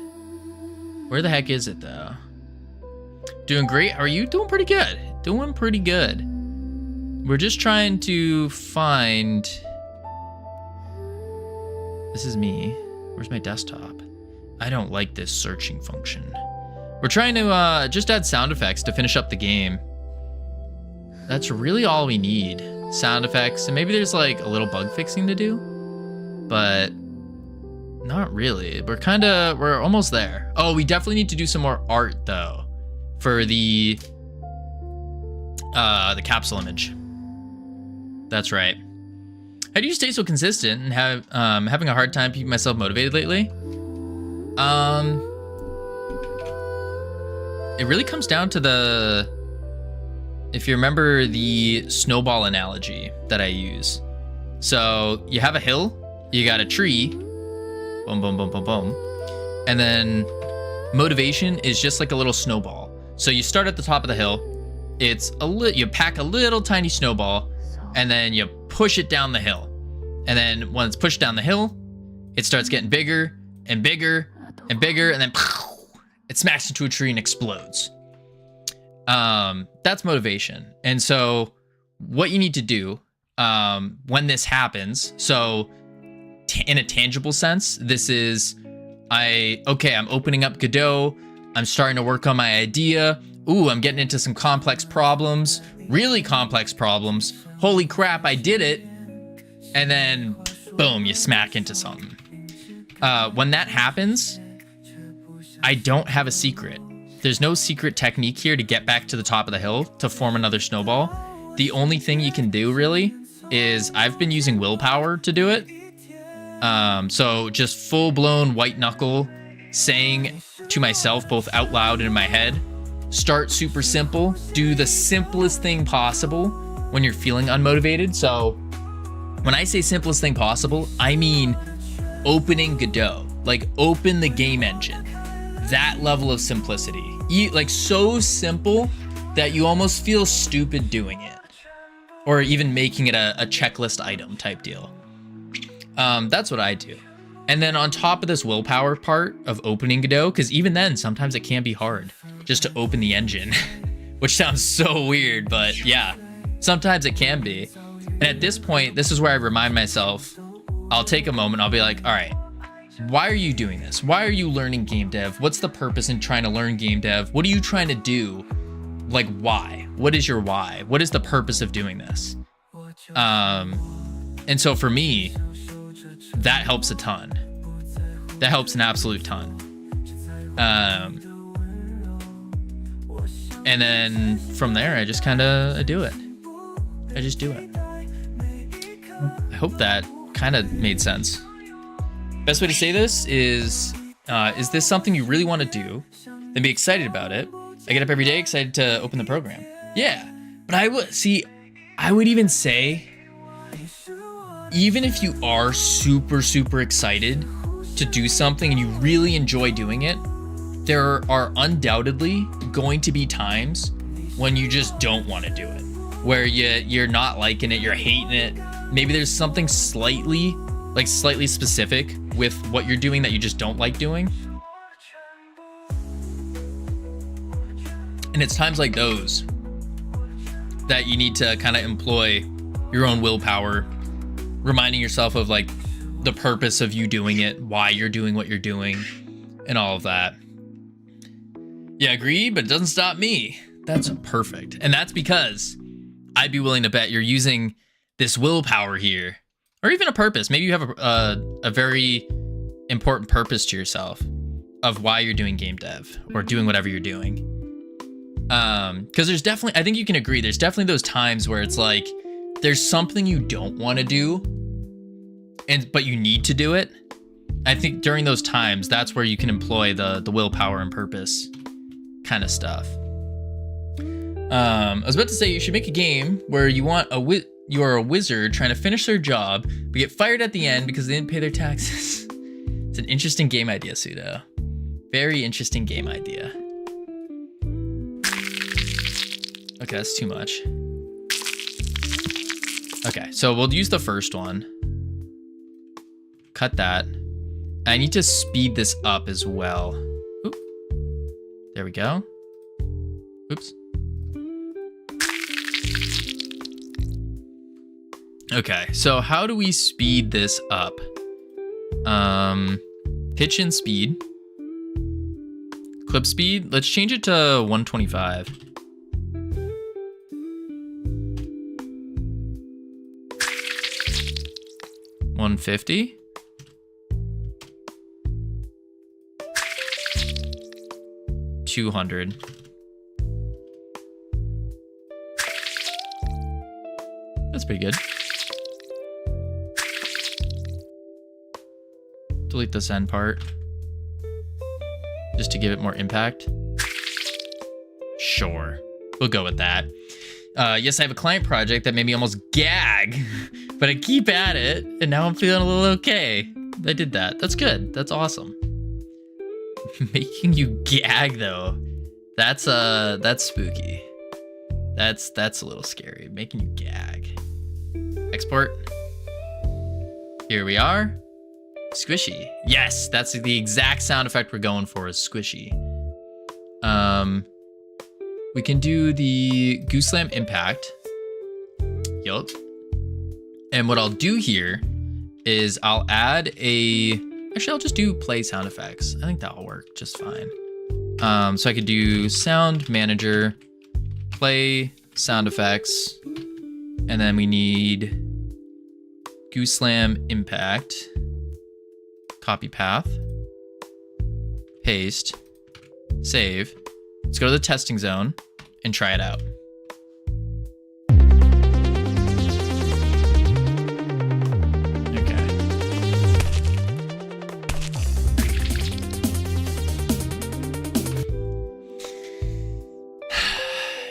[SPEAKER 1] Where the heck is it though? Doing great. How are you? Doing pretty good. Doing pretty good. We're just trying to find... This is me. Where's my desktop? I don't like this searching function. We're trying to just add sound effects to finish up the game. That's really all we need. Sound effects, and maybe there's like a little bug fixing to do, but Not really. We're almost there. Oh, we definitely need to do some more art though for the capsule image. That's right. How do you stay so consistent and have having a hard time keeping myself motivated lately? It really comes down to if you remember the snowball analogy that I use. So you have a hill, you got a tree, boom, boom, boom, boom, boom. And then motivation is just like a little snowball. So you start at the top of the hill, you pack a little tiny snowball, and then you push it down the hill. And then when it's pushed down the hill, it starts getting bigger and bigger and bigger, and then it smacks into a tree and explodes. That's motivation. And so what you need to do when this happens, so in a tangible sense, this is I'm opening up Godot, I'm starting to work on my idea. Ooh, I'm getting into some complex problems, really complex problems. Holy crap, I did it. And then boom, you smack into something. When that happens, I don't have a secret. There's no secret technique here to get back to the top of the hill to form another snowball. The only thing you can do really is I've been using willpower to do it. So just full-blown white knuckle saying to myself, both out loud and in my head, start super simple, do the simplest thing possible when you're feeling unmotivated. So when I say simplest thing possible, I mean opening Godot, like open the game engine. That level of simplicity, like so simple that you almost feel stupid doing it, or even making it a checklist item type deal. That's what I do. And then on top of this willpower part of opening Godot, because even then, sometimes it can be hard just to open the engine, which sounds so weird, but yeah, sometimes it can be. And at this point, this is where I remind myself, I'll take a moment, I'll be like, all right, why are you doing this? Why are you learning game dev? What's the purpose in trying to learn game dev? What are you trying to do? Like, why? What is your why? What is the purpose of doing this? And so for me, that helps a ton. That helps an absolute ton. And then from there, I just I do it. I just do it. I hope that kind of made sense. Best way to say this is this something you really want to do? Then be excited about it. I get up every day excited to open the program. Yeah, but I would even say, even if you are super, super excited to do something and you really enjoy doing it, there are undoubtedly going to be times when you just don't want to do it, where you're not liking it, you're hating it. Maybe there's something slightly specific with what you're doing that you just don't like doing. And it's times like those that you need to kind of employ your own willpower, reminding yourself of like the purpose of you doing it, why you're doing what you're doing, and all of that. Yeah, agreed, but it doesn't stop me. That's perfect. And that's because I'd be willing to bet you're using this willpower here, or even a purpose. Maybe you have a very important purpose to yourself of why you're doing game dev or doing whatever you're doing. Because there's definitely, I think you can agree, there's definitely those times where it's like, there's something you don't want to do, but you need to do it. I think during those times, that's where you can employ the willpower and purpose kind of stuff. I was about to say you should make a game where you are a wizard trying to finish their job, but get fired at the end because they didn't pay their taxes. It's an interesting game idea, Pseudo. Very interesting game idea. Okay, that's too much. Okay, so we'll use the first one. Cut that. I need to speed this up as well. Oop. There we go. Oops. Okay, so how do we speed this up? Pitch and speed. Clip speed, let's change it to 125. $150. 200. That's pretty good. Delete this end part. Just to give it more impact. Sure. We'll go with that. Yes, I have a client project that made me almost gag, but I keep at it, and now I'm feeling a little okay. I did that. That's good. That's awesome. Making you gag, though. That's spooky. That's a little scary. Making you gag. Export. Here we are. Squishy. Yes, that's the exact sound effect we're going for, is squishy. We can do the Goose Slam Impact. Yup. And what I'll do here is I'll add actually, I'll just do play sound effects. I think that'll work just fine. So I could do sound manager, play sound effects, and then we need Goose Slam Impact, copy path, paste, save. Let's go to the testing zone and try it out. Okay.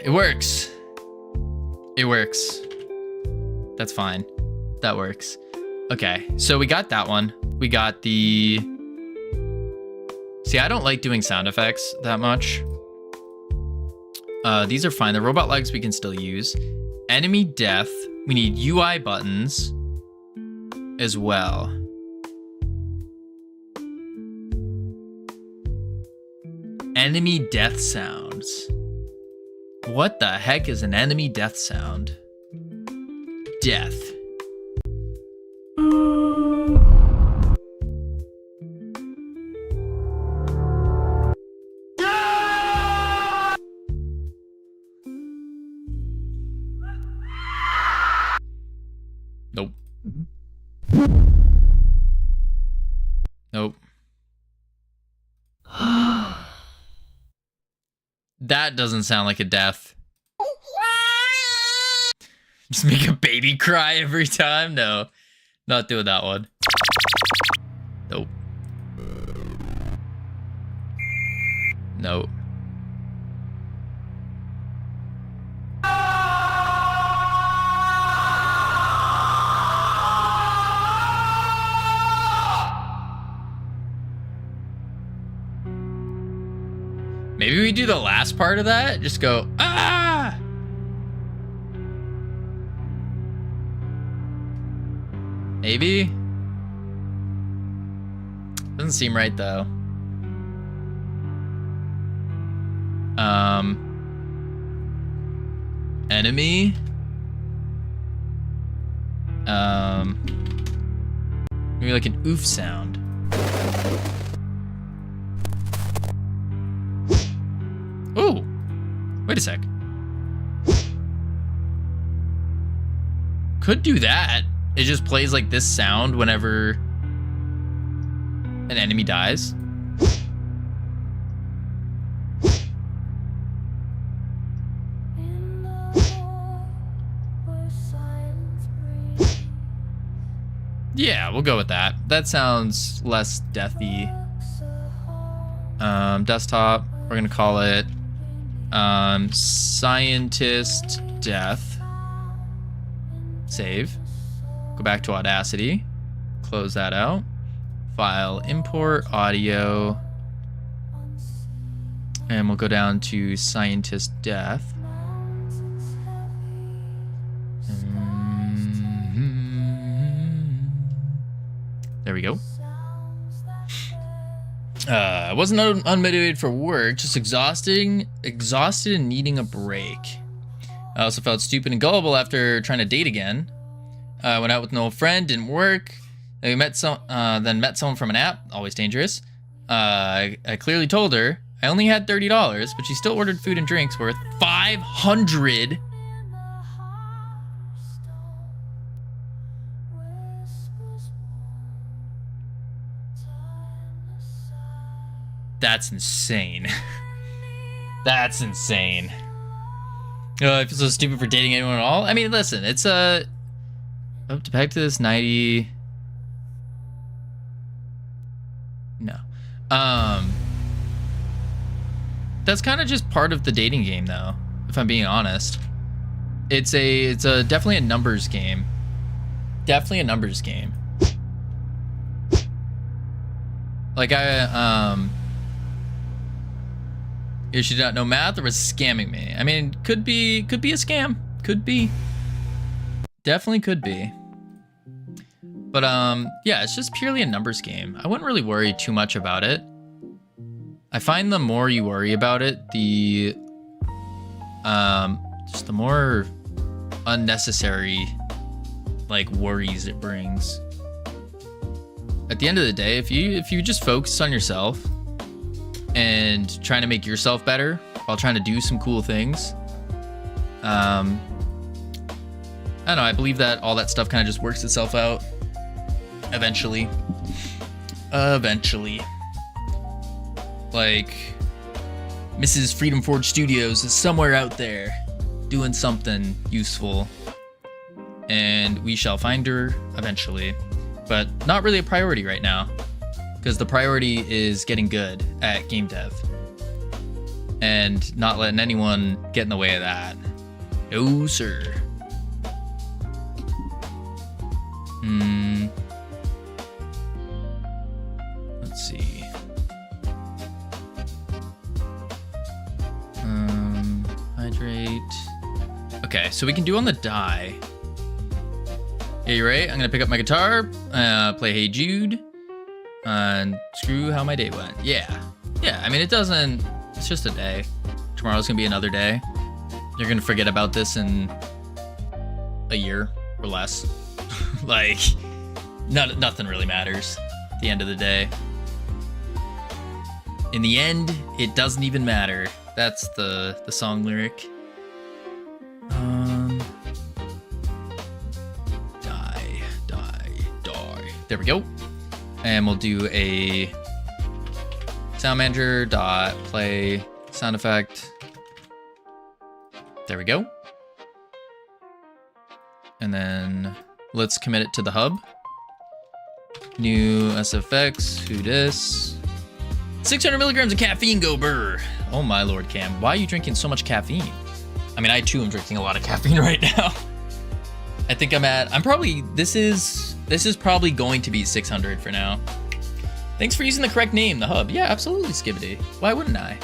[SPEAKER 1] It works. It works. That's fine. That works. Okay, so we got that one. We got the... See, I don't like doing sound effects that much. These are fine. The robot legs we can still use. Enemy death. We need UI buttons as well. Enemy death sounds. What the heck is an enemy death sound? Death. Nope. Nope. That doesn't sound like a death. Just make a baby cry every time? No. Not doing that one. Nope. Nope. Maybe we do the last part of that? Just go, ah! Maybe? Doesn't seem right though. Enemy. Maybe like an oof sound. Oh, wait a sec. Could do that. It just plays like this sound whenever an enemy dies. Yeah, we'll go with that. That sounds less deathy. Desktop, we're gonna call it Scientist Death. Save. Go back to Audacity. Close that out. File, import audio. And we'll go down to Scientist Death. There we go. I wasn't unmotivated for work, just exhausted and needing a break. I also felt stupid and gullible after trying to date again. I went out with an old friend, didn't work. Then met someone from an app, always dangerous. I clearly told her I only had $30, but she still ordered food and drinks worth $500. That's insane. That's insane. Oh, I feel so stupid for dating anyone at all. I mean, listen, it's a... Up to back to this 90... No. That's kind of just part of the dating game, though, if I'm being honest. It's a definitely a numbers game. Definitely a numbers game. Like if she did not know math or was scamming me. I mean, could be a scam. Could be. Definitely could be. But yeah, it's just purely a numbers game. I wouldn't really worry too much about it. I find the more you worry about it, the just the more unnecessary like worries it brings. At the end of the day, if you just focus on yourself and trying to make yourself better while trying to do some cool things, I don't know, I believe that all that stuff kind of just works itself out eventually. Like Mrs. Freedom Forge Studios is somewhere out there doing something useful, and we shall find her eventually. But not really a priority right now, because the priority is getting good at game dev and not letting anyone get in the way of that. No, sir. Let's see. Hydrate. Okay, so we can do on the die. Yeah, you're right. I'm gonna pick up my guitar, play Hey Jude, and screw how my day went. Yeah. I mean, it's just a day. Tomorrow's gonna be another day. You're gonna forget about this in a year or less. Like, nothing really matters at the end of the day. In the end, it doesn't even matter. That's the song lyric. Die. There we go. And we'll do a sound manager dot play sound effect. There we go. And then let's commit it to the hub. New SFX, who dis? 600 milligrams of caffeine, go burr. Oh my lord, Cam. Why are you drinking so much caffeine? I mean, I too am drinking a lot of caffeine right now. I think this is probably going to be 600 for now. Thanks for using the correct name, the hub. Yeah, absolutely, Skibbity. Why wouldn't I?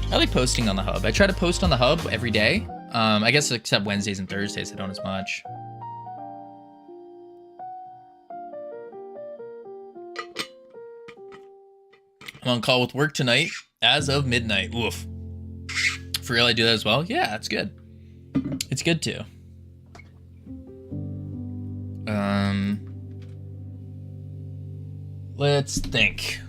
[SPEAKER 1] I like posting on the hub. I try to post on the hub every day. I guess except Wednesdays and Thursdays, I don't as much. I'm on call with work tonight as of midnight. Woof. For real, I do that as well? Yeah, that's good. It's good too. Let's think.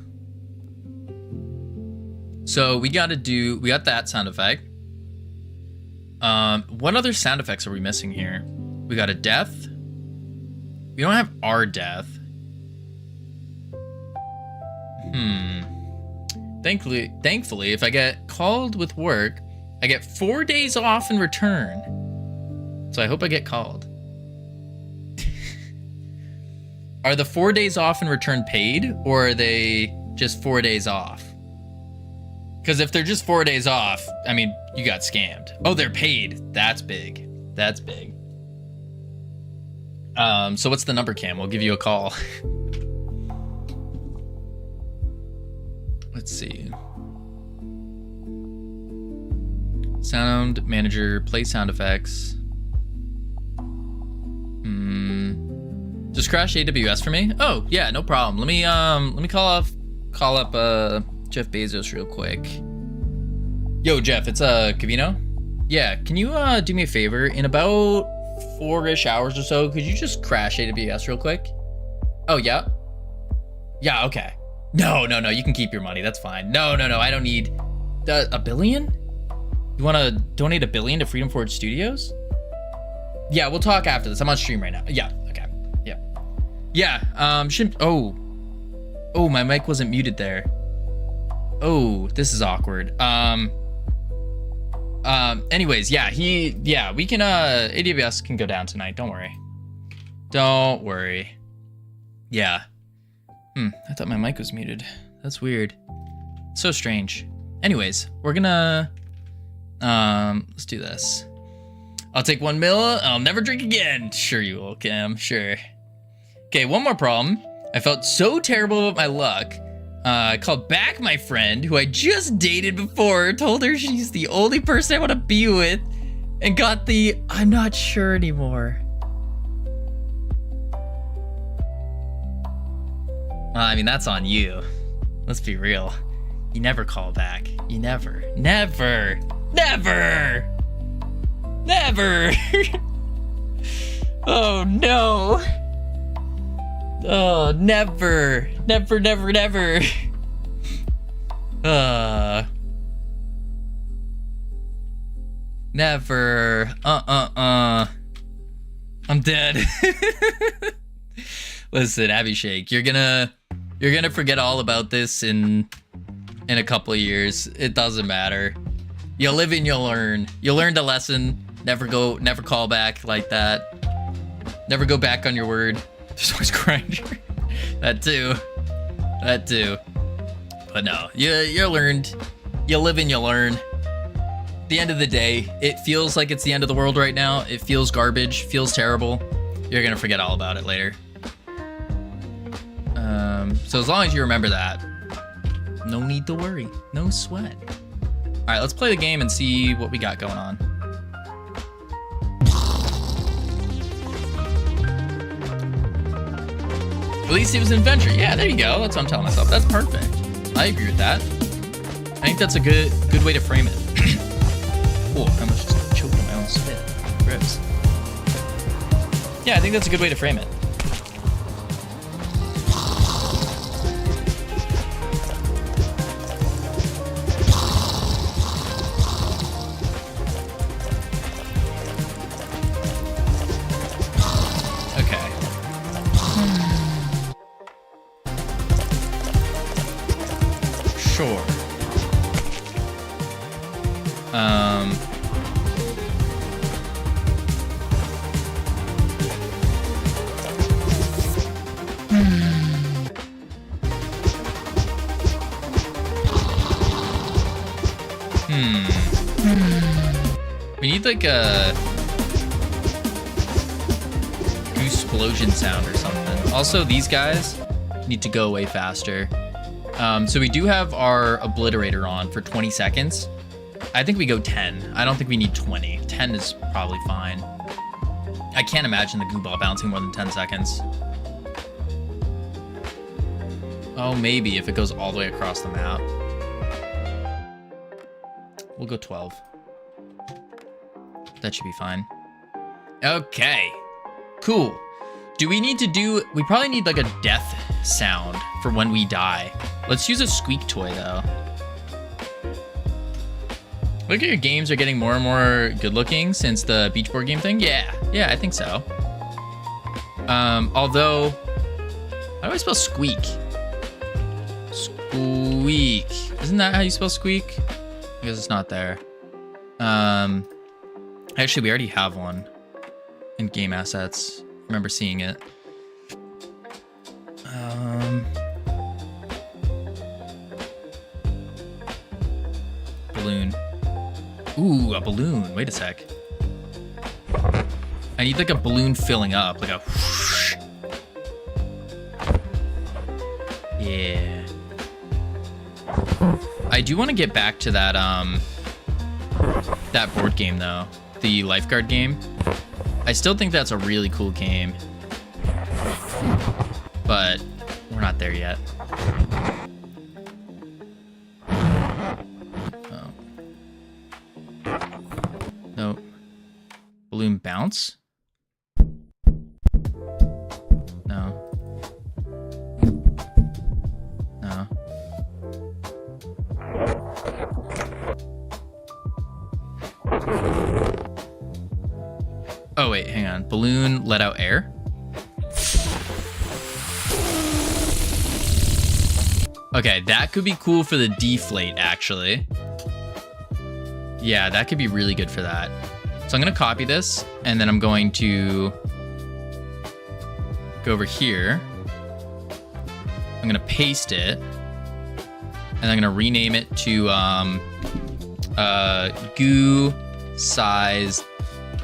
[SPEAKER 1] So we got that sound effect. What other sound effects are we missing here? We got a death. We don't have our death. Thankfully, if I get called with work, I get 4 days off in return. So I hope I get called. Are the 4 days off in return paid, or are they just 4 days off? Because if they're just 4 days off, I mean, you got scammed. Oh, they're paid. That's big. That's big. So what's the number, Cam? We'll give you a call. Let's see. Sound manager, play sound effects. Just crash AWS for me? Oh, yeah, no problem. Let me call up Jeff Bezos real quick. Yo, Jeff, it's Cavino. Yeah, can you do me a favor? In about 4-ish hours or so, could you just crash AWS real quick? Oh, yeah? Yeah, okay. No, you can keep your money. That's fine. No, I don't need $1 billion? You want to donate $1 billion to Freedom Forge Studios? Yeah, we'll talk after this. I'm on stream right now. Yeah, okay. Yeah, oh, my mic wasn't muted there. Oh, this is awkward. Anyways, yeah, we can, AWS can go down tonight. Don't worry. Don't worry. Yeah. I thought my mic was muted. That's weird. So strange. Anyways, we're gonna, let's do this. I'll take 1 mil. I'll never drink again. Sure you will, Cam. Sure. Okay, one more problem. I felt so terrible about my luck. I called back my friend, who I just dated before, told her she's the only person I want to be with, and got the I'm not sure anymore. I mean, that's on you. Let's be real. You never call back. You never. Oh no. Oh, never. Never. I'm dead. Listen, Abhishek, you're gonna forget all about this in a couple of years. It doesn't matter. You'll live and you'll learn. You'll learn the lesson. Never call back like that. Never go back on your word. There's always Grinder. That too. But no, you learned. You live and you learn. At the end of the day, it feels like it's the end of the world right now. It feels garbage, feels terrible. You're gonna forget all about it later. So as long as you remember that, no need to worry, no sweat. All right, let's play the game and see what we got going on. At least he was an adventure. Yeah, there you go. That's what I'm telling myself. That's perfect. I agree with that. I think that's a good way to frame it. Cool. I almost just choked on my own spit. Ribs. Yeah, I think that's a good way to frame it. Sure. We need like a explosion sound or something. Also, these guys need to go away faster. So we do have our obliterator on for 20 seconds. I think we go 10. I don't think we need 20. 10 is probably fine. I can't imagine the goo ball bouncing more than 10 seconds. Oh, maybe if it goes all the way across the map. We'll go 12. That should be fine. Okay, cool. Do we need to do, we probably need like a death sound for when we die. Let's use a squeak toy though. Look at your games are getting more and more good looking since the beach board game thing. Yeah, I think so. Although, how do I spell squeak? Squeak. Isn't that how you spell squeak? Because it's not there. Actually, we already have one in game assets. Remember seeing it. Balloon. Ooh, a balloon. Wait a sec. I need like a balloon filling up, like a whoosh. Yeah. I do want to get back to that that board game though, the lifeguard game. I still think that's a really cool game, but we're not there yet. Oh. No. Balloon bounce? No. No. Oh, wait, hang on. Balloon let out air? Okay, that could be cool for the deflate, actually. Yeah, that could be really good for that. So I'm going to copy this, and then I'm going to go over here. I'm going to paste it, and I'm going to rename it to goo size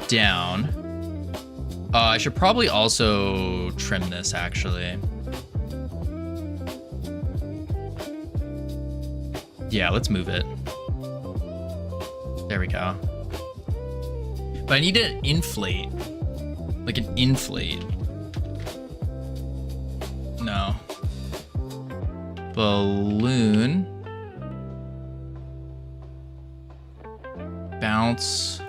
[SPEAKER 1] down. I should probably also trim this, actually. Yeah, let's move it. There we go. But I need to inflate. Like an inflate. No. Balloon. Bounce.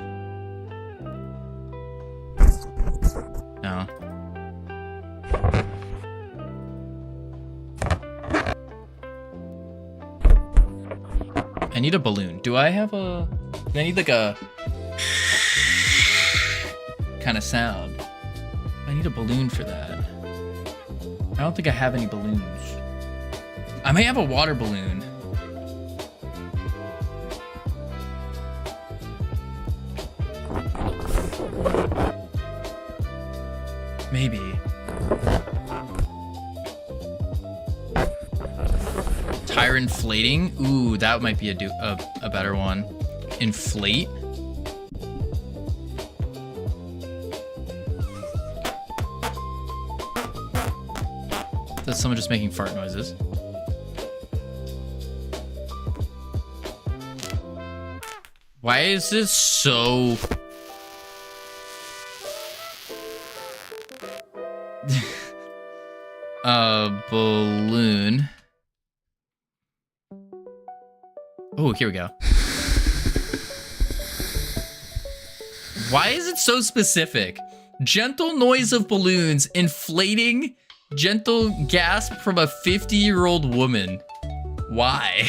[SPEAKER 1] No. I need a balloon. Do I have a... I need like a... kind of sound. I need a balloon for that. I don't think I have any balloons. I may have a water balloon. Maybe. Tire inflating. Ooh, that might be a better one. Inflate. That's someone just making fart noises. Why is this so... balloon. Oh, here we go. Why is it so specific? Gentle noise of balloons inflating, gentle gasp from a 50-year-old woman. Why?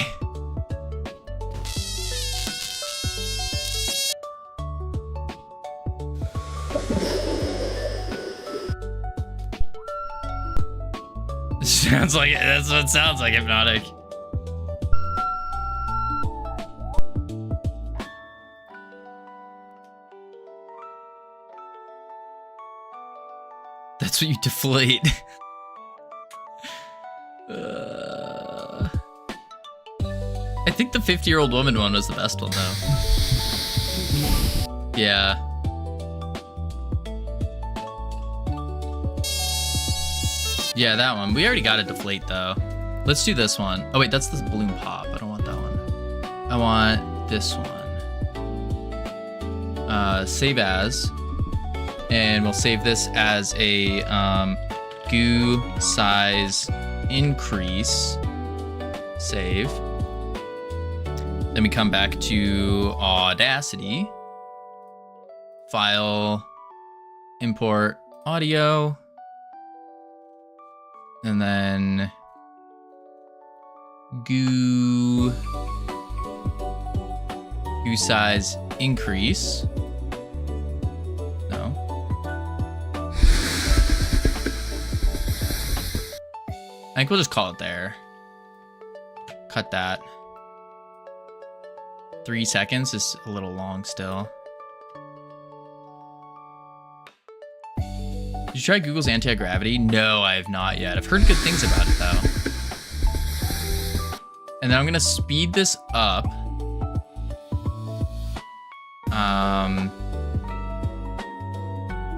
[SPEAKER 1] Sounds like it. That's what it sounds like, Hypnotic. That's what you deflate. I think the 50-year-old woman one was the best one, though. Yeah. Yeah, that one. We already got a deflate, though. Let's do this one. Oh, wait, that's the balloon pop. I don't want that one. I want this one. Save as. And we'll save this as a goo size increase. Save. Then we come back to Audacity. File. Import audio. And then goo size increase. No. I think we'll just call it there. Cut that. 3 seconds is a little long still. Did you try Google's anti-gravity? No, I have not yet. I've heard good things about it, though. And then I'm going to speed this up.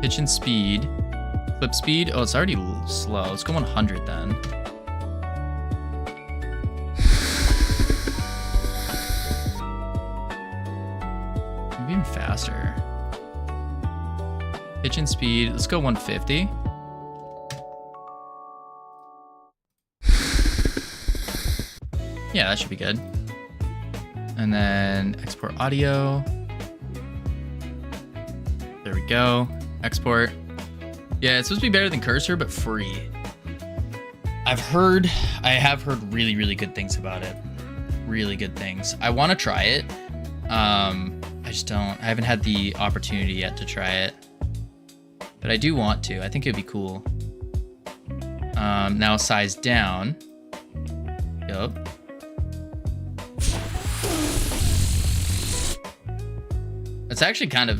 [SPEAKER 1] Pitch and speed. Clip speed. Oh, it's already slow. Let's go 100 then. Maybe even faster. Pitch and speed. Let's go 150. Yeah, that should be good. And then export audio. There we go. Export. Yeah, it's supposed to be better than Cursor, but free. I have heard really, really good things about it. Really good things. I want to try it. I haven't had the opportunity yet to try it. But I do want to. I think it'd be cool. Now size down. Yup. It's actually kind of...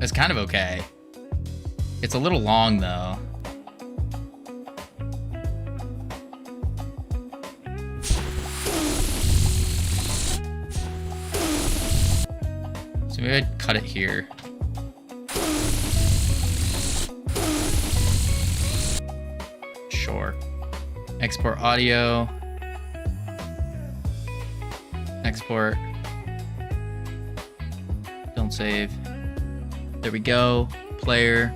[SPEAKER 1] It's kind of okay. It's a little long, though. So maybe I'd cut it here. Sure. Export audio. Export. Don't save. There we go. Player.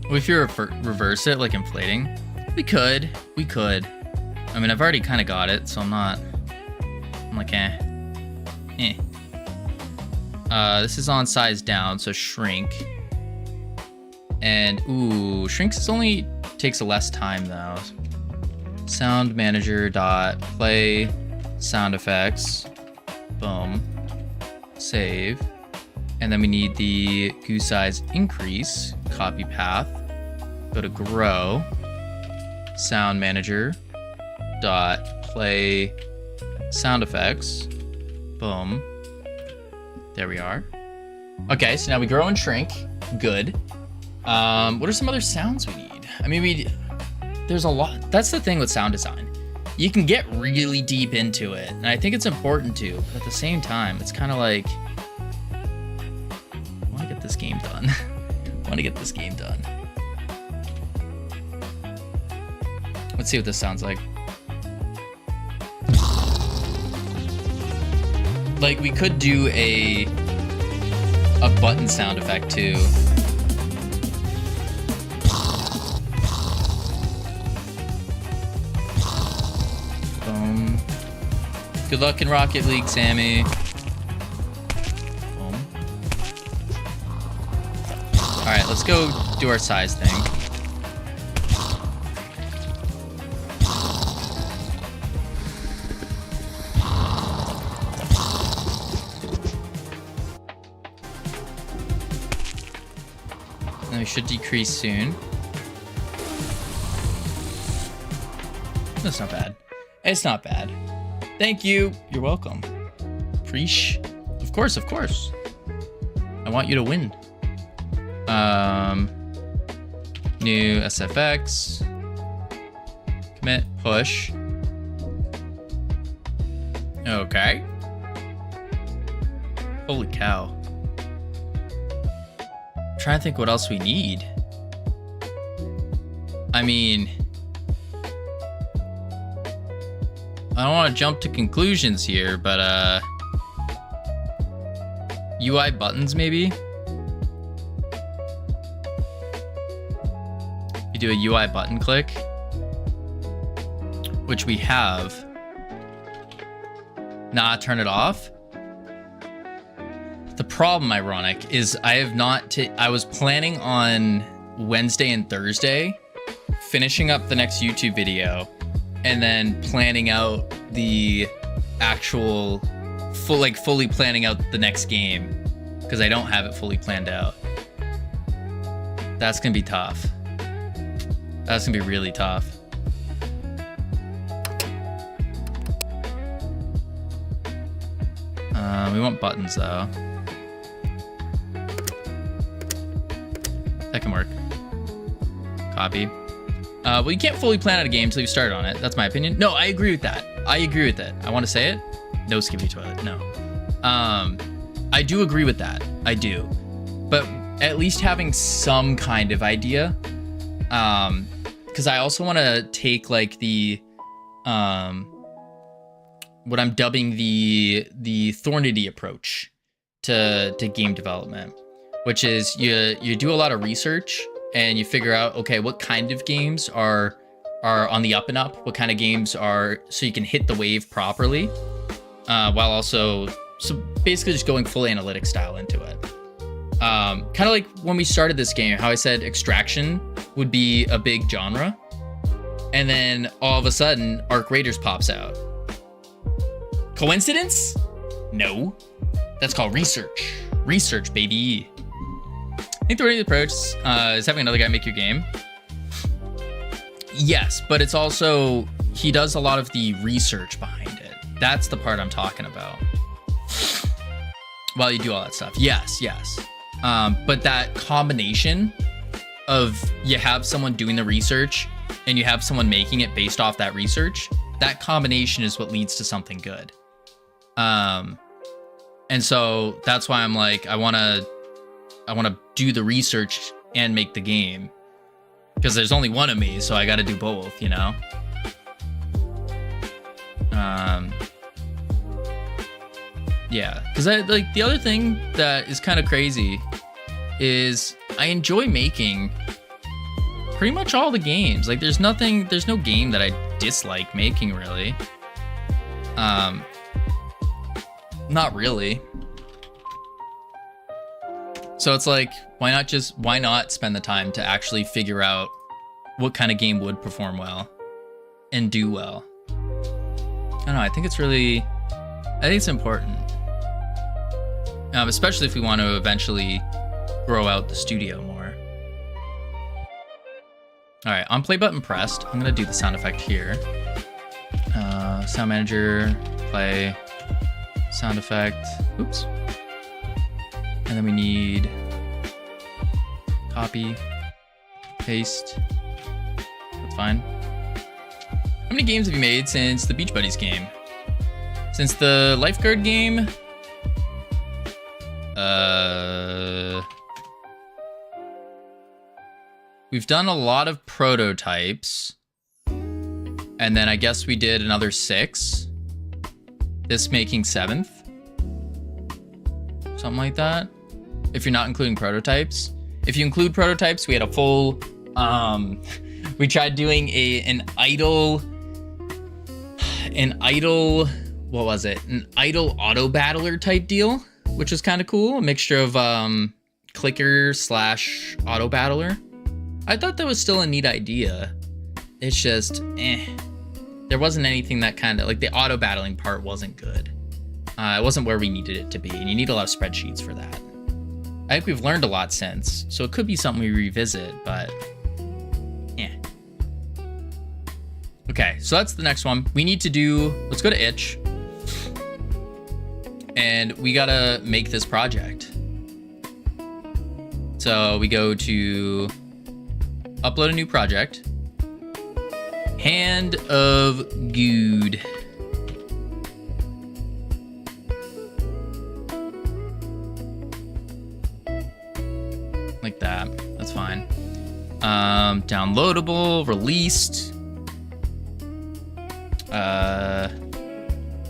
[SPEAKER 1] If you reverse it, like inflating, we could. I mean, I've already kind of got it, so I'm like, eh. This is on size down, so shrink. And, ooh, shrinks only takes less time, though. Sound manager dot play sound effects. Boom. Save. And then we need the goo size increase. Copy path. Go to grow. Sound manager dot play sound effects. Boom. There we are. Okay, so now we grow and shrink. Good. What are some other sounds we need? I mean, there's a lot. That's the thing with sound design. You can get really deep into it, and I think it's important to, but at the same time, it's kind of like, I want to get this game done. Let's see what this sounds like. Like, we could do a button sound effect too. Boom. Good luck in Rocket League, Sammy. Boom. Alright, let's go do our size thing. We should decrease soon. That's not bad. It's not bad. Thank you. You're welcome. Preach. Of course. I want you to win. New SFX. Commit. Push. Okay. Holy cow. Trying to think what else we need. I mean, I don't want to jump to conclusions here, but UI buttons maybe? You do a UI button click, which we have. Nah, turn it off. The problem, ironic, is I have not. I was planning on Wednesday and Thursday, finishing up the next YouTube video, and then planning out the actual fully planning out the next game, because I don't have it fully planned out. That's gonna be tough. That's gonna be really tough. We want buttons though. That can work. Copy. Well, you can't fully plan out a game until you start on it. That's my opinion. No, I agree with that. I want to say it. No skipping toilet. No. I do agree with that. I do. But at least having some kind of idea. Because I also want to take like the what I'm dubbing the Thornity approach to game development, which is you do a lot of research and you figure out, okay, what kind of games are on the up and up, what kind of games are, so you can hit the wave properly, while also, so basically just going full analytic style into it. Kind of like when we started this game, how I said extraction would be a big genre, and then all of a sudden Arc Raiders pops out. Coincidence? No. That's called research. Research, baby. I think the way to approach is having another guy make your game. Yes, but it's also, he does a lot of the research behind it. That's the part I'm talking about. While you do all that stuff. Yes. But that combination of you have someone doing the research and you have someone making it based off that research, that combination is what leads to something good. And so that's why I'm like, I want to do the research and make the game, because there's only one of me, so I got to do both, you know? Yeah, because like the other thing that is kind of crazy is I enjoy making pretty much all the games. Like there's no game that I dislike making, really. Not really. So it's like, why not spend the time to actually figure out what kind of game would perform well and do well? I don't know, I think it's important. Especially if we want to eventually grow out the studio more. All right, on play button pressed, I'm gonna do the sound effect here. Sound manager, play, sound effect, oops. And then we need copy, paste, that's fine. How many games have you made since the Beach Buddies game? Since the Lifeguard game? We've done a lot of prototypes. And then I guess we did another 6. This making 7th. Something like that. If you're not including prototypes. If you include prototypes, we had a full, we tried doing an idle, what was it? An idle auto battler type deal, which was kind of cool. A mixture of clicker / auto battler. I thought that was still a neat idea. It's just, there wasn't anything that kind of, like the auto battling part wasn't good. It wasn't where we needed it to be, and you need a lot of spreadsheets for that. I think we've learned a lot since, so it could be something we revisit, but Okay, so that's the next one. We need to do, let's go to itch. And we gotta make this project. So we go to upload a new project. Hand of Good. Like that, that's fine. Downloadable, released.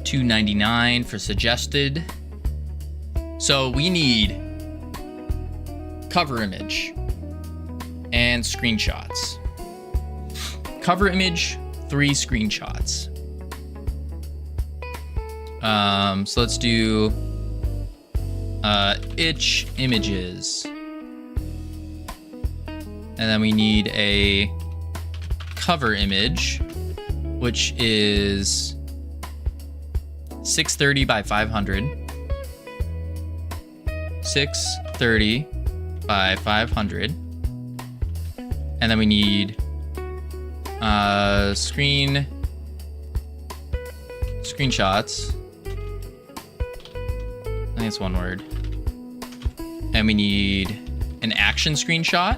[SPEAKER 1] $2.99 for suggested. So we need cover image and screenshots. Cover image, 3 screenshots. So let's do itch images. And then we need a cover image, which is 630 by 500. 630 by 500. And then we need screenshots. I think it's one word. And we need an action screenshot,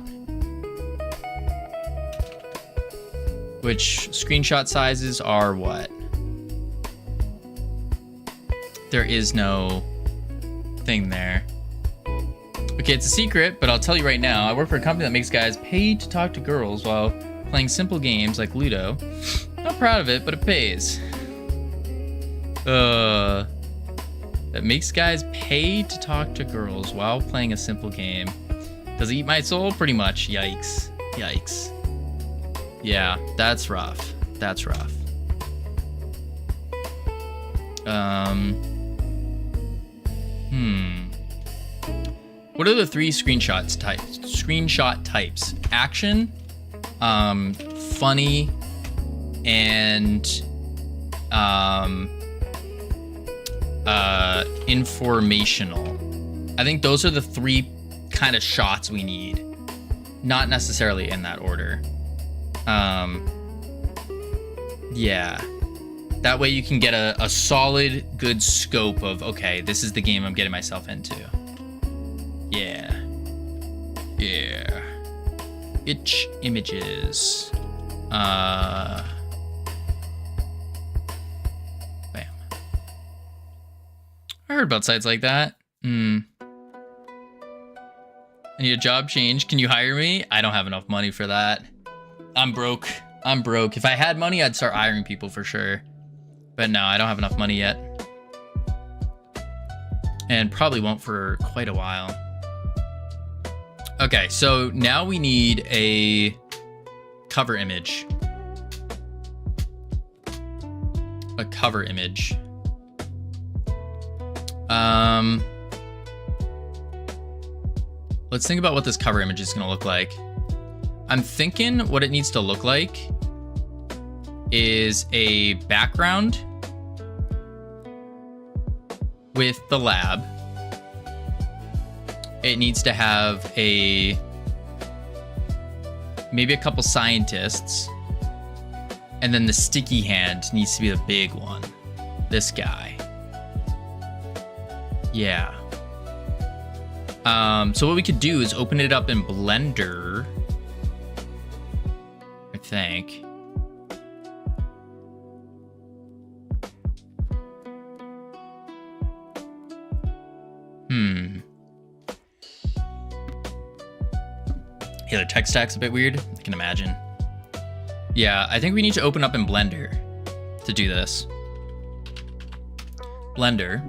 [SPEAKER 1] which screenshot sizes are what? There is no thing there. Okay, it's a secret, but I'll tell you right now. I work for a company that makes guys pay to talk to girls while playing simple games like Ludo. Not proud of it, but it pays. That makes guys pay to talk to girls while playing a simple game. Does it eat my soul? Pretty much. Yikes. Yikes. Yeah, that's rough. That's rough. What are the 3 screenshot types? Action, funny, and informational. I think those are the 3 kind of shots we need. Not necessarily in that order. Yeah. That way you can get a solid, good scope of, okay, this is the game I'm getting myself into. Yeah. Yeah. Itch images. Bam. I heard about sites like that. I need a job change. Can you hire me? I don't have enough money for that. I'm broke. I'm broke. If I had money, I'd start hiring people for sure. But no, I don't have enough money yet. And probably won't for quite a while. Okay, so now we need a cover image. A cover image. Let's think about what this cover image is gonna look like. I'm thinking what it needs to look like is a background with the lab. It needs to have maybe a couple scientists, and then the sticky hand needs to be the big one. This guy. Yeah. So what we could do is open it up in Blender, I think. Yeah, the tech stack's a bit weird, I can imagine. Yeah, I think we need to open up in Blender to do this. Blender.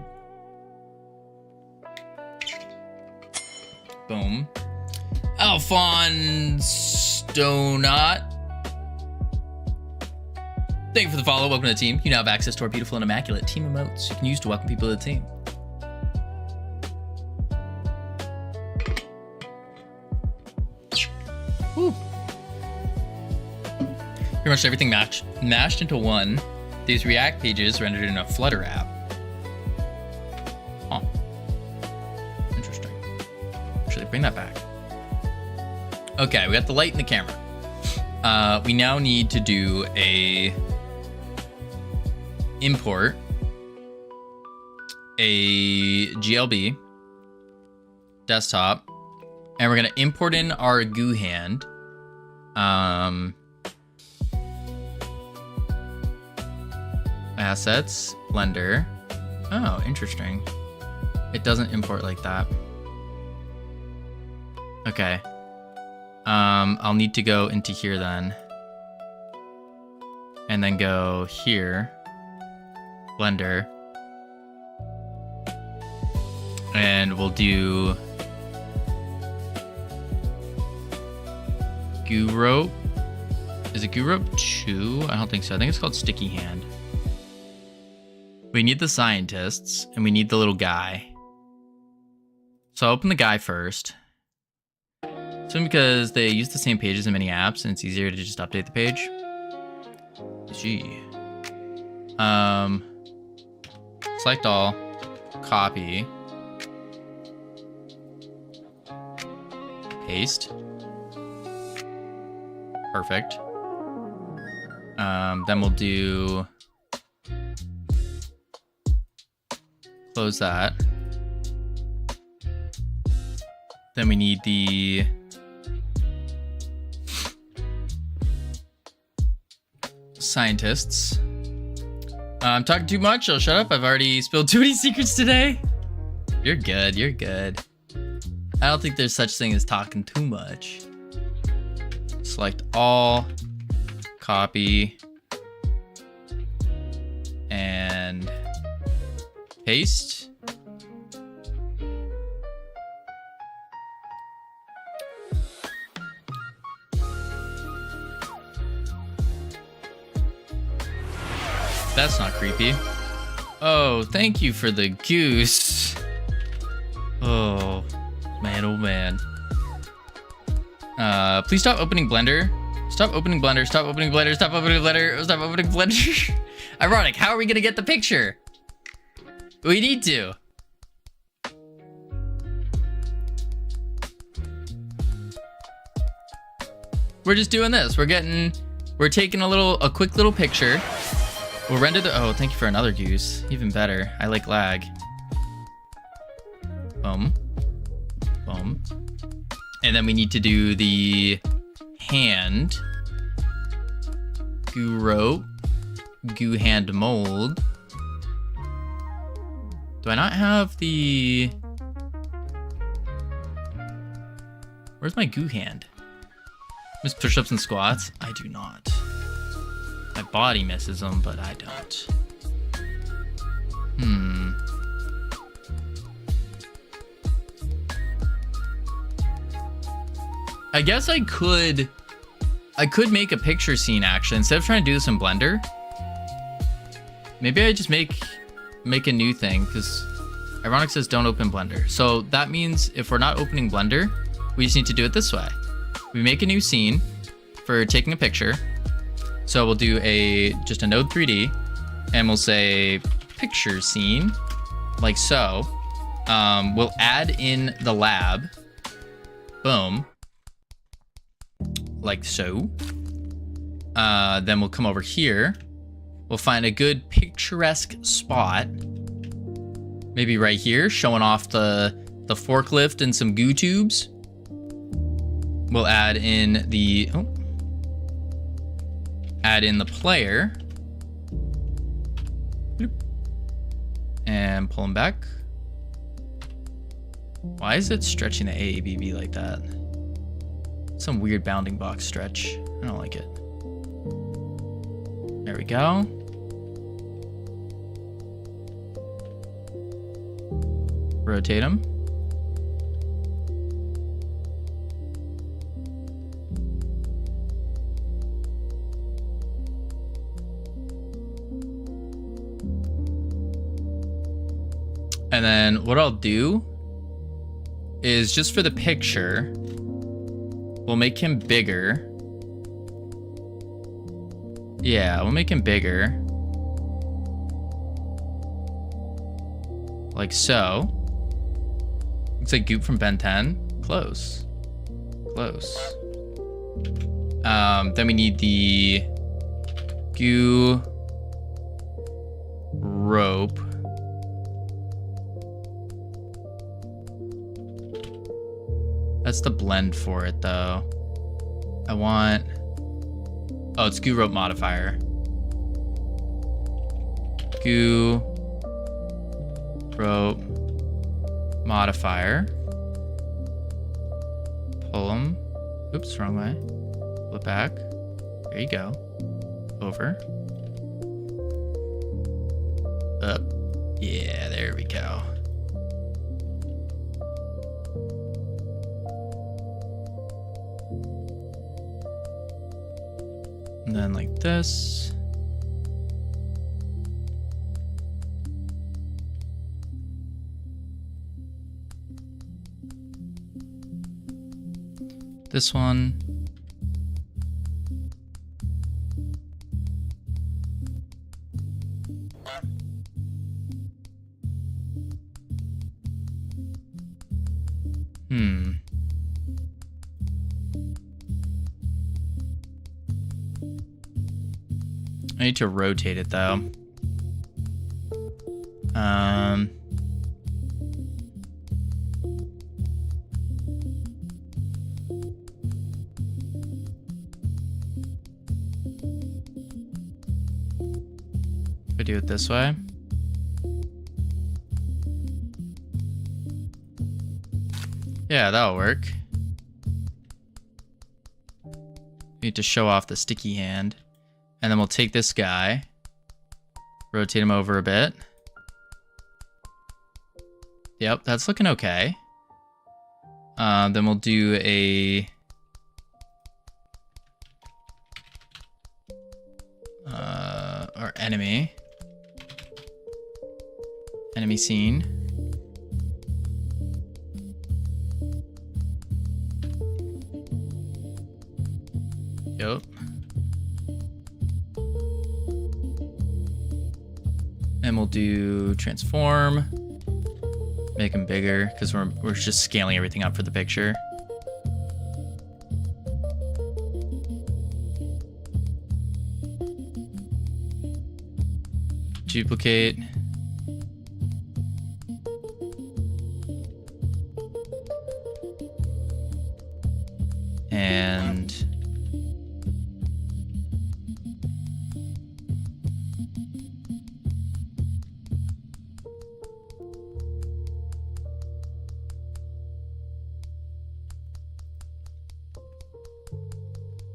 [SPEAKER 1] Boom. Alphonse Donut. Thank you for the follow. Welcome to the team. You now have access to our beautiful and immaculate team emotes you can use to welcome people to the team. Woo. Pretty much everything mashed into one. These React pages rendered in a Flutter app. Huh. Interesting. Actually, bring that back. Okay, we got the light and the camera. We now need to do a import a GLB desktop, and we're gonna import in our goo hand. Assets, Blender. Oh, interesting. It doesn't import like that. Okay. I'll need to go into here then. And then go here. Blender. And we'll do Goo Rope. Is it Goo Rope 2? I don't think so. I think it's called Sticky Hand. We need the scientists, and we need the little guy. So I'll open the guy first. So because they use the same pages in many apps, and it's easier to just update the page. Gee. Select all. Copy. Paste. Perfect. Then we'll do... Close that. Then we need the scientists. I'm talking too much. I'll shut up. I've already spilled too many secrets today. You're good. You're good. I don't think there's such thing as talking too much. Select all. Copy. And paste. That's not creepy. Oh, thank you for the goose. Oh, man, oh man. Please stop opening Blender. Stop opening Blender, stop opening Blender, stop opening Blender, stop opening Blender. Ironic, how are we gonna get the picture? We need to. We're just doing this. We're We're taking a quick little picture. We'll render the, oh, thank you for another goose. Even better. I like lag. Boom. Boom. And then we need to do the hand. Goo rope. Goo hand mold. Do I not have the... Where's my goo hand? Miss push-ups and squats? I do not. My body misses them, but I don't. I guess I could make a picture scene actually. Instead of trying to do this in Blender, maybe I just make a new thing, because Ironic says don't open Blender. So that means if we're not opening Blender, we just need to do it this way. We make a new scene for taking a picture. So we'll do just a node 3D, and we'll say picture scene, like so. We'll add in the lab. Boom. Like so. Then we'll come over here. We'll find a good picturesque spot. Maybe right here, showing off the forklift and some goo tubes. We'll add in the player. And pull him back. Why is it stretching the AABB like that? Some weird bounding box stretch. I don't like it. There we go. Rotate him. And then what I'll do is just for the picture, we'll make him bigger. Yeah, we'll make him bigger. Like so. Looks like Goop from Ben 10. Close. Close. Then we need the goo rope. That's the blend for it, though. I want... Oh, it's goo rope modifier. Goo rope modifier. Pull them. Oops, wrong way. Pull it back. There you go. Over. Up. Yeah, there we go. And then like this. This one. I need to rotate it though. If I do it this way. Yeah, that'll work. Need to show off the sticky hand. And then we'll take this guy, rotate him over a bit. Yep, that's looking okay. Then we'll do our enemy scene. Yep. And we'll do transform, make him bigger because we're just scaling everything up for the picture. Duplicate. And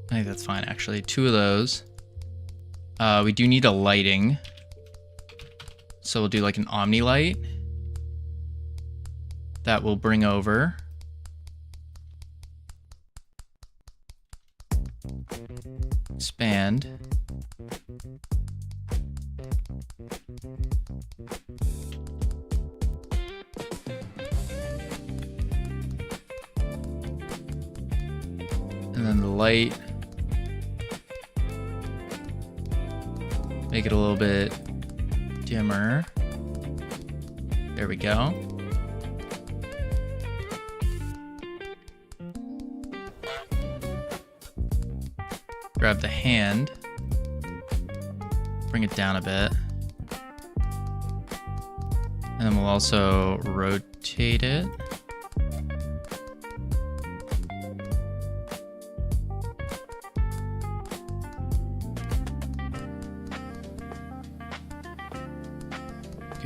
[SPEAKER 1] I think that's fine, actually. 2 of those. We do need a lighting. So we'll do like an omni light. That will bring over. Expand. And then the light. Make it a little bit dimmer. There we go. Grab the hand. Bring it down a bit. And then we'll also rotate it.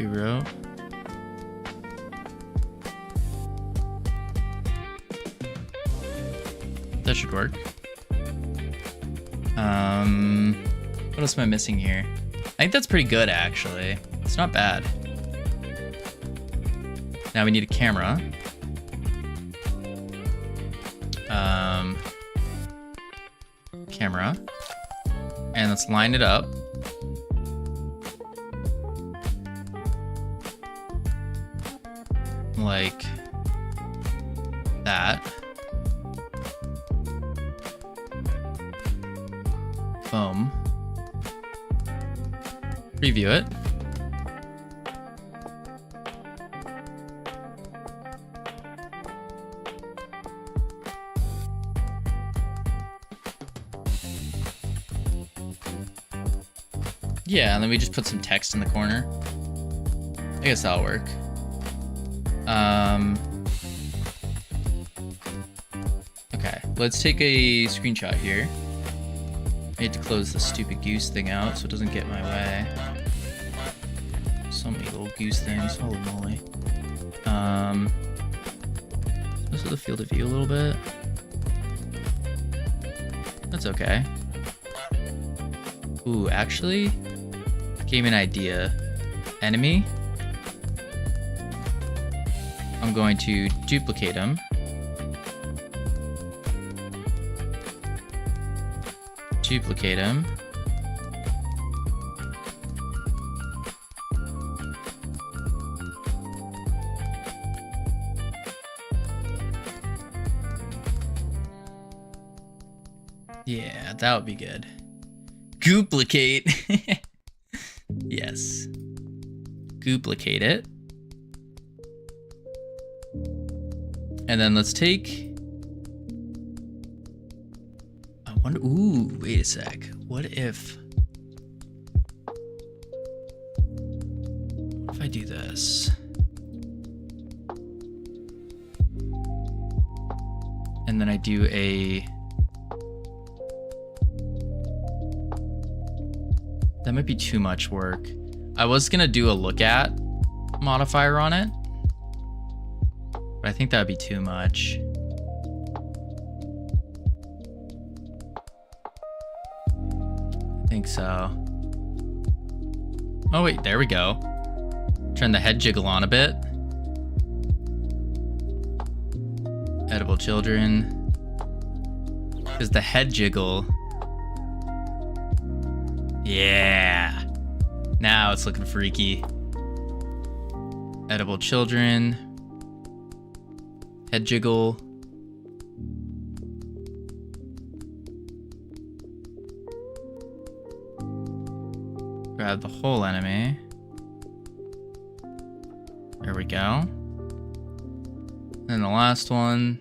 [SPEAKER 1] Row. That should work. What else am I missing here? I think that's pretty good, actually. It's not bad. Now we need a camera. Camera. And let's line it up. Like that. Boom. Preview it. Yeah, and then we just put some text in the corner. I guess that'll work. Okay, let's take a screenshot here. I need to close the stupid goose thing out so it doesn't get in my way. So many little goose things, holy moly. This is the field of view a little bit. That's okay. Ooh, actually, gave me an idea. Enemy. I'm going to duplicate him. Duplicate him. Yeah, that would be good. Duplicate. Yes. Duplicate it. And then let's take... I wonder... Ooh, wait a sec. What if I do this? And then I do a... That might be too much work. I was gonna do a look at modifier on it, but I think that would be too much. I think so. Oh wait, there we go. Turn the head jiggle on a bit. Edible children. Because the head jiggle... Yeah. Now it's looking freaky. Edible children. Head jiggle. Grab the whole enemy. There we go. And the last one.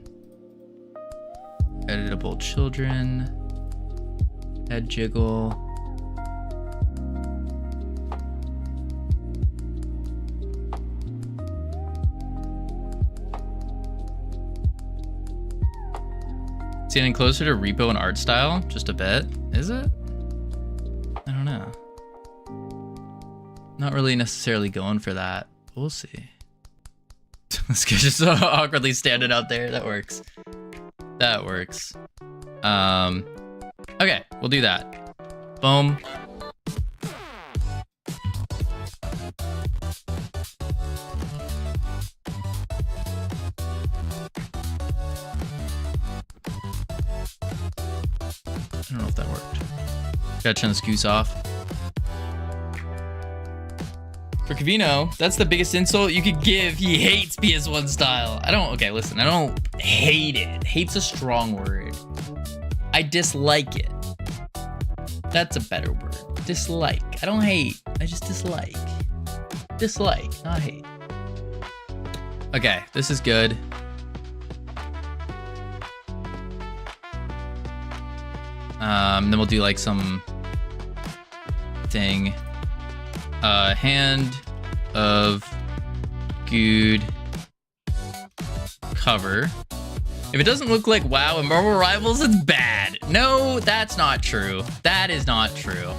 [SPEAKER 1] Editable children. Head jiggle. It's getting closer to repo and art style, just a bit. Is it? I don't know. Not really necessarily going for that. We'll see. This guy's just so awkwardly standing out there. That works. That works. Okay, we'll do that. Boom. I don't know if that worked. Gotta turn this goose off. For Cavino, that's the biggest insult you could give. He hates PS1 style. Okay, listen, I don't hate it. Hate's a strong word. I dislike it. That's a better word. Dislike. I don't hate, I just dislike. Dislike, not hate. Okay, this is good. Then we'll do like some thing. Hand of good cover. If it doesn't look like WoW and Marvel Rivals, it's bad. No, that's not true. That is not true.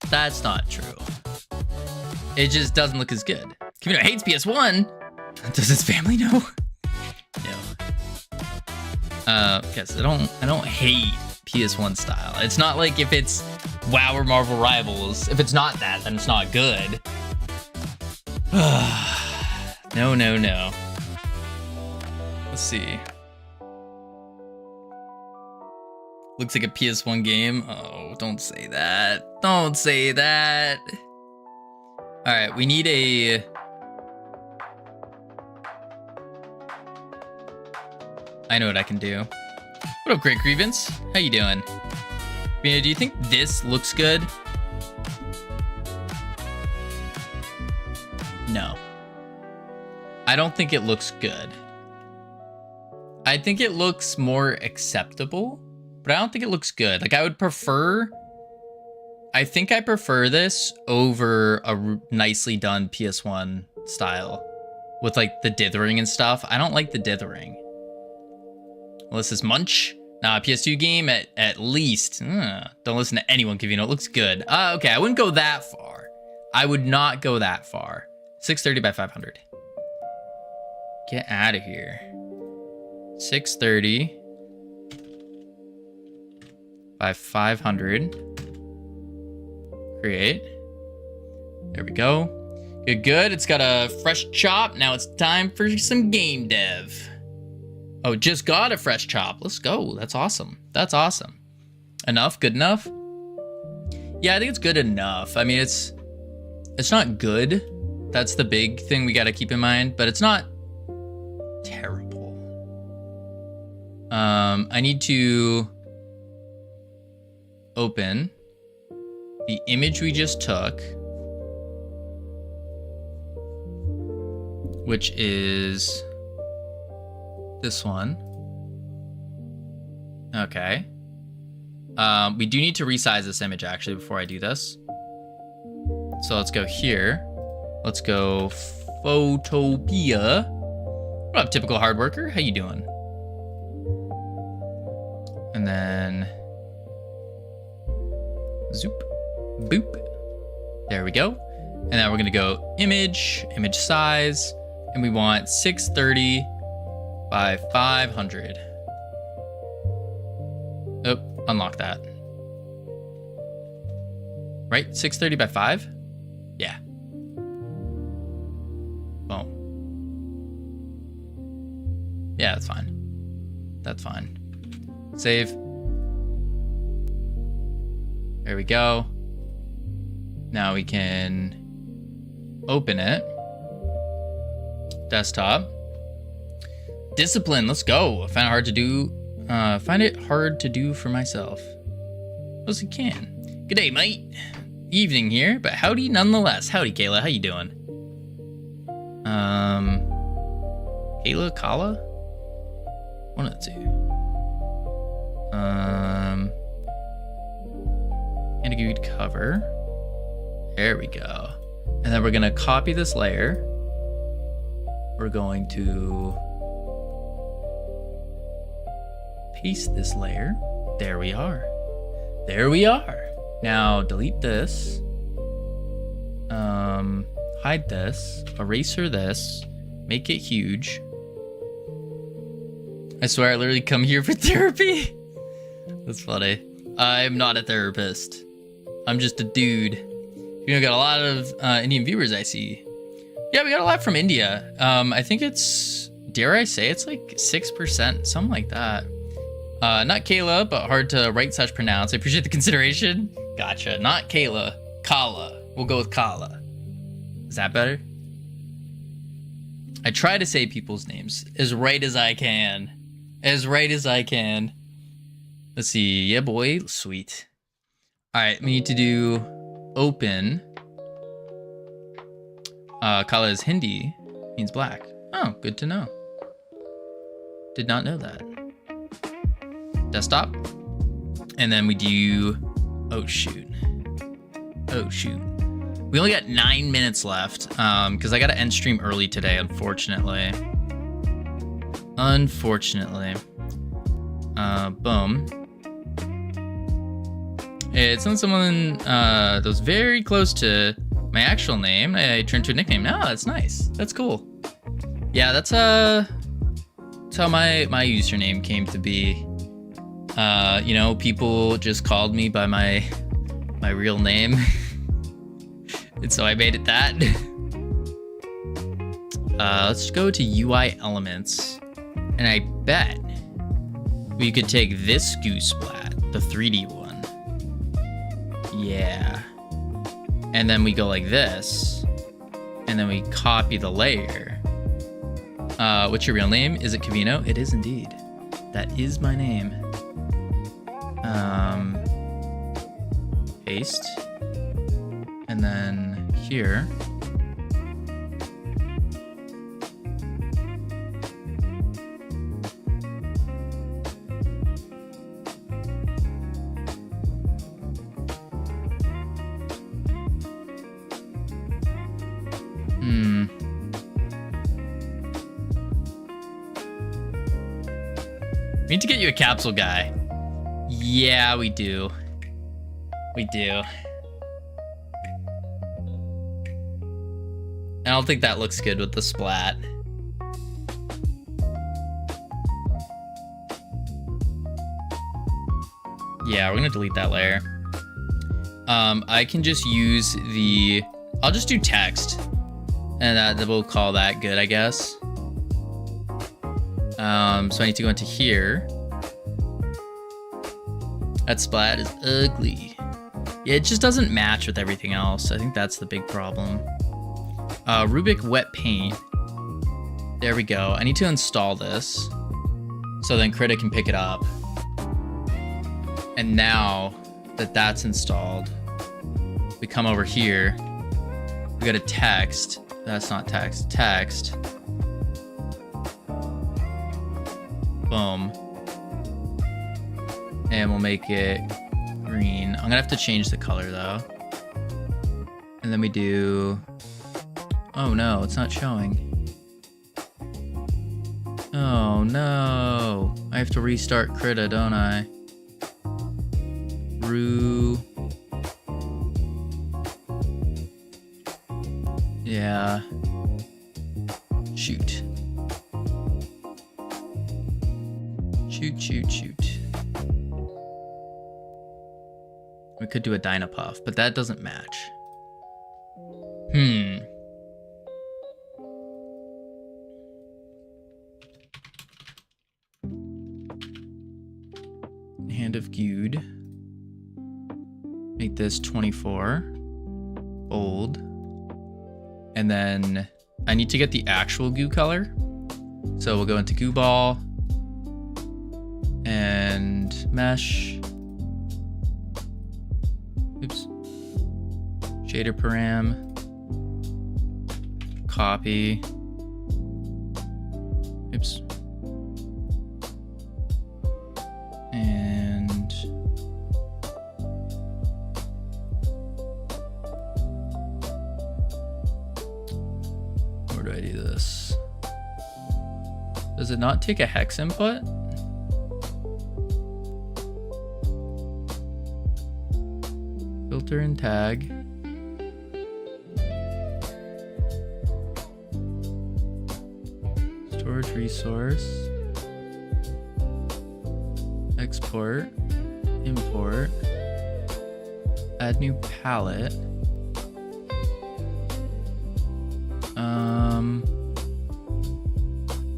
[SPEAKER 1] That's not true. It just doesn't look as good. Kevin hates PS1. Does his family know? No. Guess I don't hate PS1 style. It's not like if it's WoW or Marvel Rivals. If it's not that, then it's not good. No, no, no. Let's see. Looks like a PS1 game. Oh, don't say that. Don't say that. All right, we need a... I know what I can do. What up, Great Grievance? How you doing? Do you think this looks good? No. I don't think it looks good. I think it looks more acceptable, but I don't think it looks good. Like, I would prefer... I think I prefer this over a nicely done PS1 style with, like, the dithering and stuff. I don't like the dithering. Well, this is Munch. Nah, PS2 game at least. Don't listen to anyone, Kavino. It looks good. Okay, I wouldn't go that far. I would not go that far. 630 by 500. Get out of here. 630 by 500. Create. There we go. Good, good. It's got a fresh chop. Now it's time for some game dev. Oh, just got a fresh chop. Let's go. That's awesome. That's awesome. Enough? Good enough? Yeah, I think it's good enough. I mean, it's not good. That's the big thing we got to keep in mind, but it's not terrible. I need to open the image we just took, which is this one. Okay. We do need to resize this image actually before I do this. So let's go here. Let's go Photopia. What up, typical hard worker? How you doing? And then zoop, boop. There we go. And now we're gonna go image size, and we want 630 by 500. Oh, unlock that. Right, 630 by 5? Yeah. Boom. Yeah, that's fine. That's fine. Save. There we go. Now we can open it. Desktop. Discipline, let's go. I find it hard to do. Find it hard to do for myself. As you can. Good day, mate. Evening here, but howdy nonetheless. Howdy, Kayla. How you doing? Kayla, Kala? One of the two. And a good cover. There we go. And then we're gonna copy this layer. We're going to paste this layer. There we are. There we are. Now delete this. Hide this. Eraser this. Make it huge. I swear I literally come here for therapy. That's funny. I'm not a therapist. I'm just a dude. You know, got a lot of Indian viewers I see. Yeah, we got a lot from India. I think it's, dare I say, it's like 6%, something like that. Not Kayla, but hard to write/pronounce. I appreciate the consideration. Gotcha. Not Kayla. Kala. We'll go with Kala. Is that better? I try to say people's names as right as I can. As right as I can. Let's see. Yeah, boy. Sweet. All right. We need to do open. Kala is Hindi. Means black. Oh, good to know. Did not know that. Desktop. And then we do... Oh, shoot. Oh, shoot. We only got 9 minutes left because I got to end stream early today, unfortunately. Boom. It's on someone that was very close to my actual name. I turned to a nickname. No, that's nice. That's cool. Yeah, that's how my username came to be. You know, people just called me by my real name. And so I made it that. Let's go to UI elements. And I bet we could take this goo splat, the 3D one. Yeah. And then we go like this. And then we copy the layer. What's your real name? Is it Cavino? It is indeed. That is my name. Paste. And then here. We need to get you a capsule guy. Yeah, we do. We do. I don't think that looks good with the splat. Yeah, we're gonna delete that layer. I can just use the... I'll just do text. And that we'll call that good, I guess. So I need to go into here. That splat is ugly. Yeah, it just doesn't match with everything else. I think that's the big problem. Rubik wet paint. There we go. I need to install this so then Krita can pick it up. And now that that's installed, we come over here. We got a text. That's not text. Text. Boom. And we'll make it green. I'm gonna have to change the color though. And then we do... Oh no, it's not showing. Oh no. I have to restart Krita, don't I? Yeah. Shoot. Shoot. We could do a Dynapuff, but that doesn't match. Hand of Gude. Make this 24. Bold. And then I need to get the actual goo color. So we'll go into Goo Ball. And mesh. Oops. Shader param. Copy. Oops. And where do I do this? Does it not take a hex input? Filter and tag. Storage resource. Export. Import. Add new palette.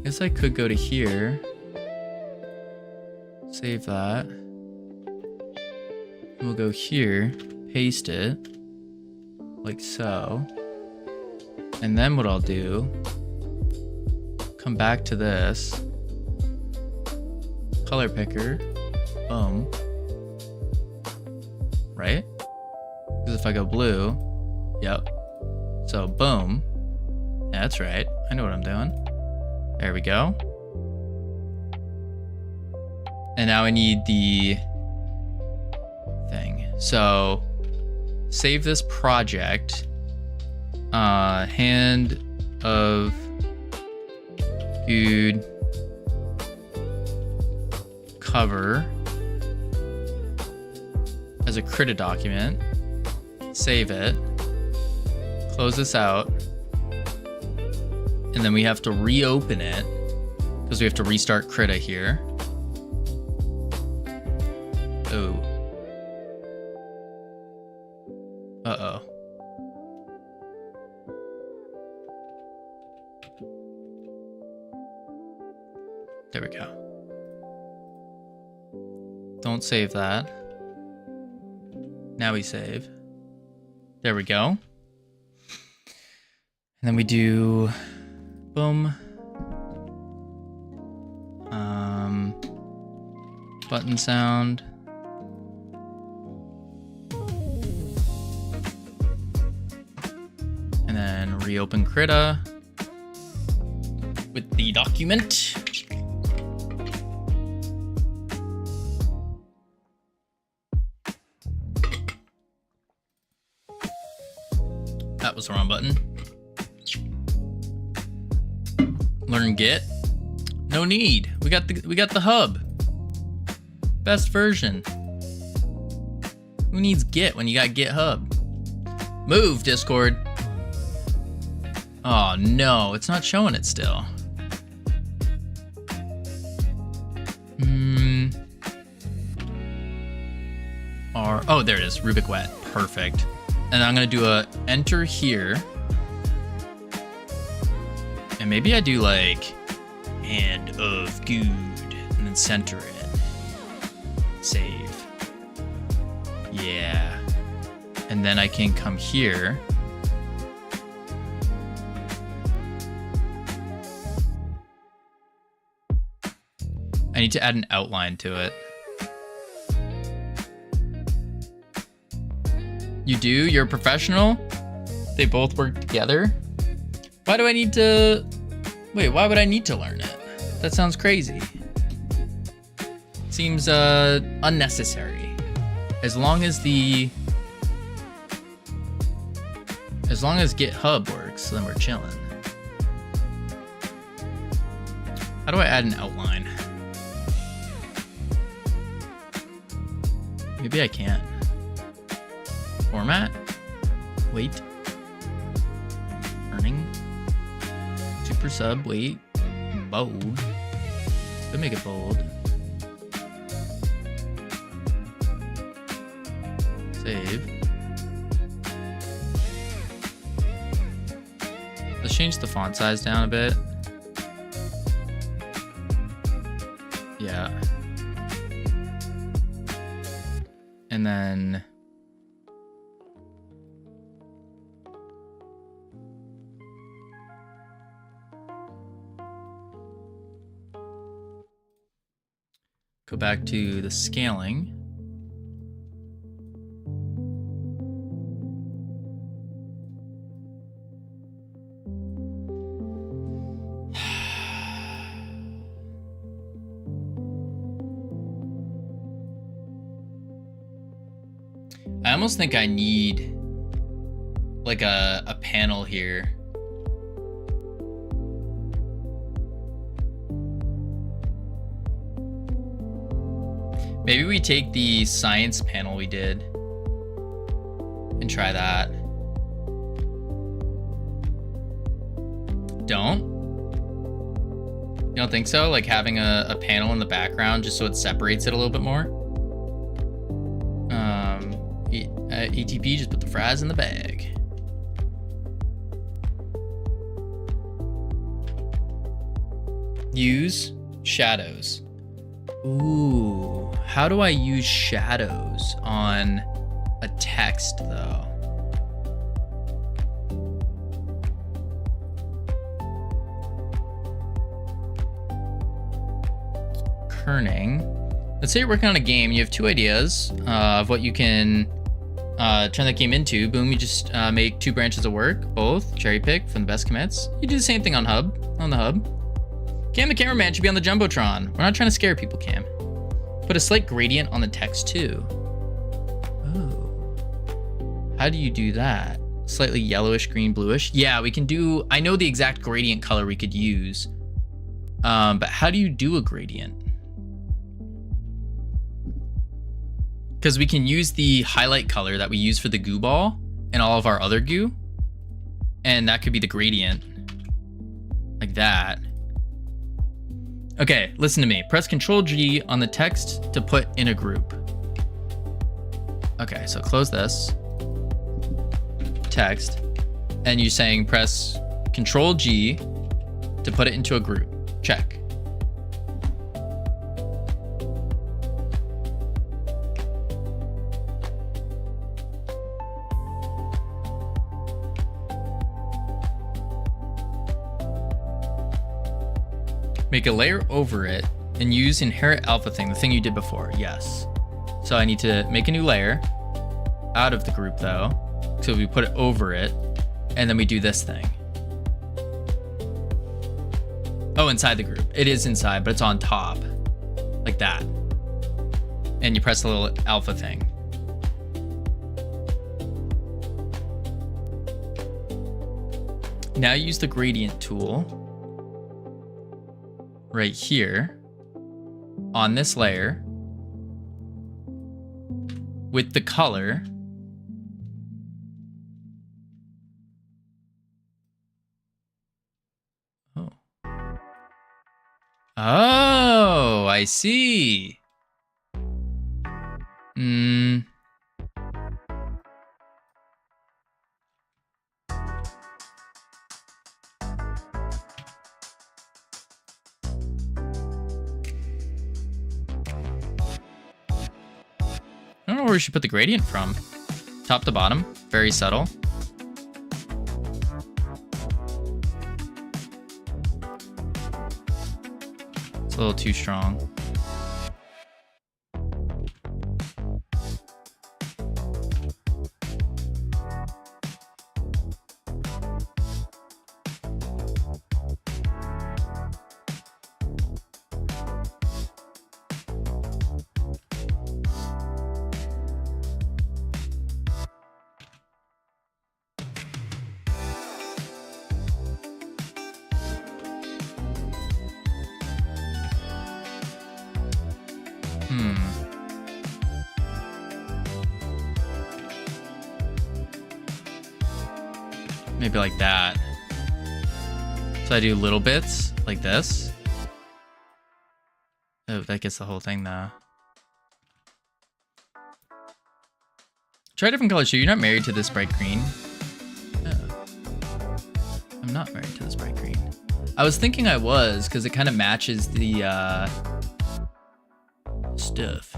[SPEAKER 1] Guess I could go to here. Save that. We'll go here, paste it, like so. And then what I'll do, come back to this, color picker, boom, right? Because if I go blue, yep. So boom, that's right, I know what I'm doing. There we go. And now I need the thing. So save this project. Hand of Good cover as a CRITA document. Save it. Close this out. And then we have to reopen it because we have to restart CRITA here. Oh. Uh-oh. There we go. Don't save that. Now we save. There we go. And then we do boom. Button sound. And then reopen CRITA with the document. That was the wrong button. Learn Git. No need. We got the hub. Best version. Who needs Git when you got GitHub? Move, Discord. Oh no, it's not showing it still. Oh, there it is. Rubik wet. Perfect. And I'm gonna do a enter here. And maybe I do like hand of good and then center it. Save. Yeah. And then I can come here. I need to add an outline to it. You do? You're a professional? They both work together? Why do I need to... Wait, why would I need to learn it? That sounds crazy. Seems unnecessary. As long as GitHub works, then we're chilling. How do I add an outline? Maybe I can't. Format. Wait. Earning. Super sub. Wait. Bold. Could make it bold. Save. Let's change the font size down a bit. Yeah. And then go back to the scaling. I almost think I need like a panel here. Maybe we take the science panel we did and try that. You don't think so? Like having a panel in the background just so it separates it a little bit more? ETP, just put the fries in the bag. Use shadows. Ooh, how do I use shadows on a text though? Kerning. Let's say you're working on a game. You have two ideas of what you can turn that game into. Boom, you just make two branches of work, both cherry pick from the best commits. You do the same thing on the hub. Cam the cameraman should be on the JumboTron. We're not trying to scare people, Cam. Put a slight gradient on the text too. Oh. How do you do that? Slightly yellowish, green, bluish? Yeah, we can do, I know the exact gradient color we could use. But how do you do a gradient? Because we can use the highlight color that we use for the goo ball and all of our other goo. And that could be the gradient. Like that. Okay, listen to me. Press Ctrl-G on the text to put in a group. Okay, so close this. Text. And you're saying press Ctrl-G to put it into a group. Check. Make a layer over it and use inherit alpha thing, the thing you did before. Yes. So I need to make a new layer out of the group though. So we put it over it and then we do this thing. Oh, inside the group. It is inside, but it's on top like that. And you press the little alpha thing. Now use the gradient tool right here on this layer with the color. Oh, I see. I don't know where we should put the gradient from. Top to bottom, very subtle. It's a little too strong. Maybe like that. So I do little bits like this. Oh, that gets the whole thing though. Try different colors too. You're not married to this bright green. Oh. I'm not married to this bright green. I was thinking I was because it kind of matches the stuff.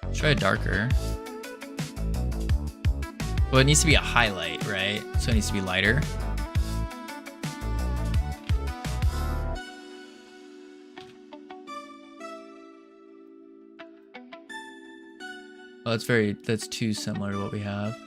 [SPEAKER 1] Let's try a darker. Well, it needs to be a highlight, right? So it needs to be lighter. Oh, that's too similar to what we have.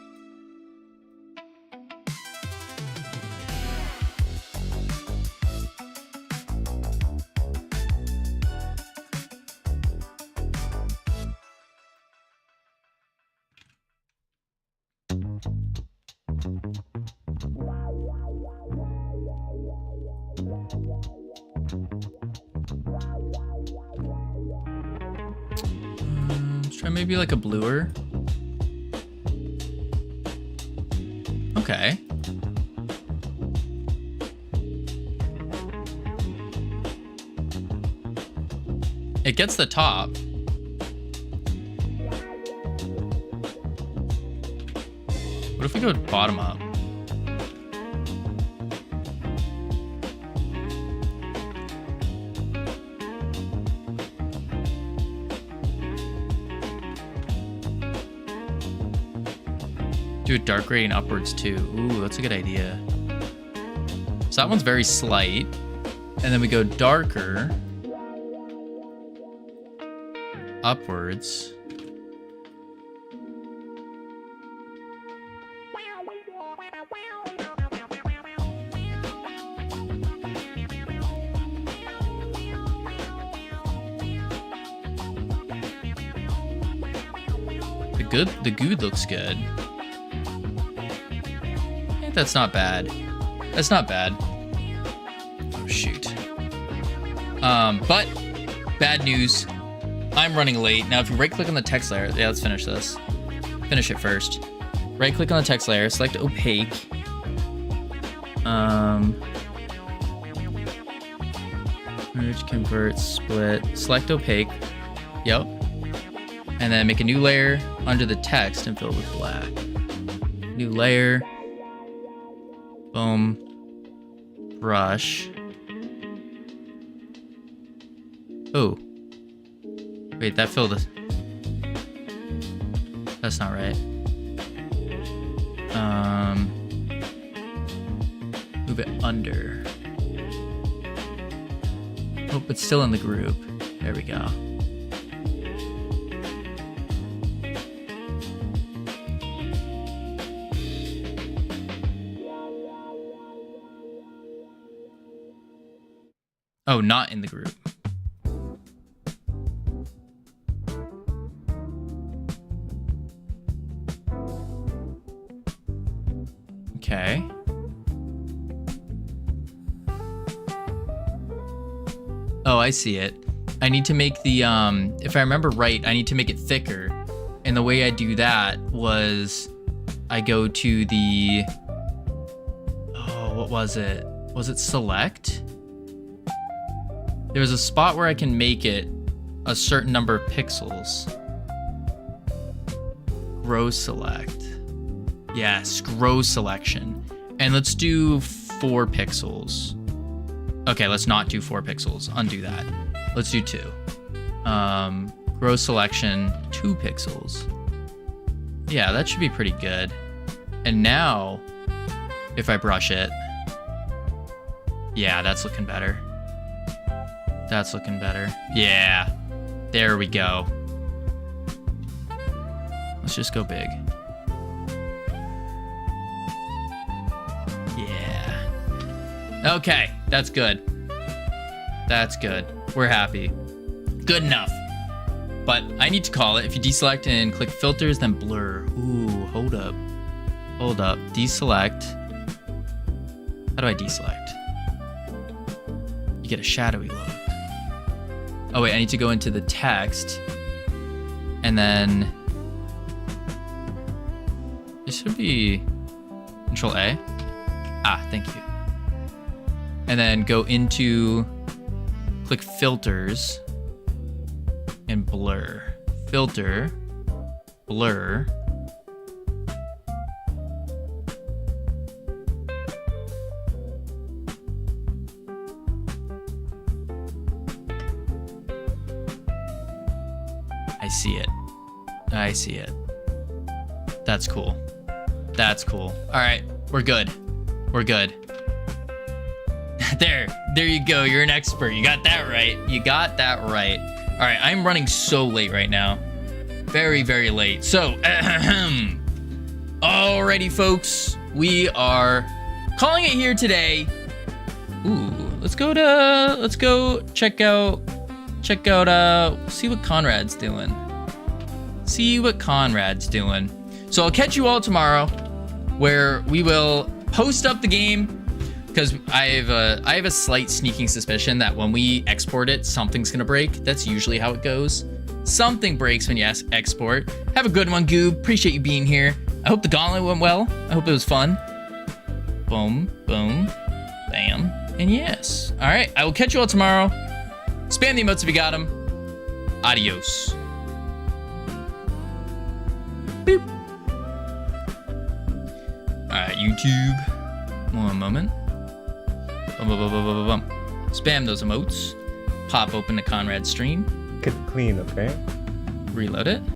[SPEAKER 1] Let's try maybe like a bluer. Okay. It gets the top. What if we go bottom up? Do a dark gradient upwards too. Ooh, that's a good idea. So that one's very slight. And then we go darker. Upwards. The good looks good. I think that's not bad. That's not bad. Oh shoot. But bad news. I'm running late. Now if you right click on the text layer, yeah, let's finish this. Finish it first. Right click on the text layer, select opaque. Merge, convert, split, select opaque. Yep. And then make a new layer under the text and fill it with black. New layer. Boom. Brush. Oh. Wait, that filled it. That's not right. Move it under. Oh, it's still in the group. There we go. Oh, not in the group. Okay. Oh, I see it. I need to make the, if I remember right, I need to make it thicker. And the way I do that was I go to the, oh, what was it? Was it select? There's a spot where I can make it a certain number of pixels. Grow select. Yes, grow selection. And let's do 4 pixels. Okay, let's not do 4 pixels. Undo that. Let's do 2. Grow selection, 2 pixels. Yeah, that should be pretty good. And now, if I brush it, yeah, that's looking better. That's looking better. Yeah, there we go. Let's just go big. Yeah. Okay, that's good. That's good. We're happy. Good enough. But I need to call it. If you deselect and click filters, then blur. Ooh, hold up. Hold up. Deselect. How do I deselect? You get a shadowy look. Oh wait, I need to go into the text. And then it should be Control A. Ah, thank you. And then go into, click filters and blur. Filter, blur. I see it. I see it. That's cool. That's cool. All right, we're good. We're good. There you go. You're an expert. You got that right. You got that right. All right, I'm running so late right now. Very, very late. So, alrighty, folks. We are calling it here today. Ooh, let's go check out, see what Conrad's doing. See what Conrad's doing. So I'll catch you all tomorrow, where we will post up the game, because I have a slight sneaking suspicion that when we export it, something's gonna break. That's usually how it goes. Something breaks when you export. Have a good one, Goob. Appreciate you being here. I hope the gauntlet went well. I hope it was fun. Boom, boom, bam, and yes. All right, I will catch you all tomorrow. Spam the emotes if you got them. Adios. Boop. All right, YouTube. One moment. Bum, bum, bum, bum, bum, bum. Spam those emotes. Pop open to Conrad's stream.
[SPEAKER 2] Get clean, okay?
[SPEAKER 1] Reload it.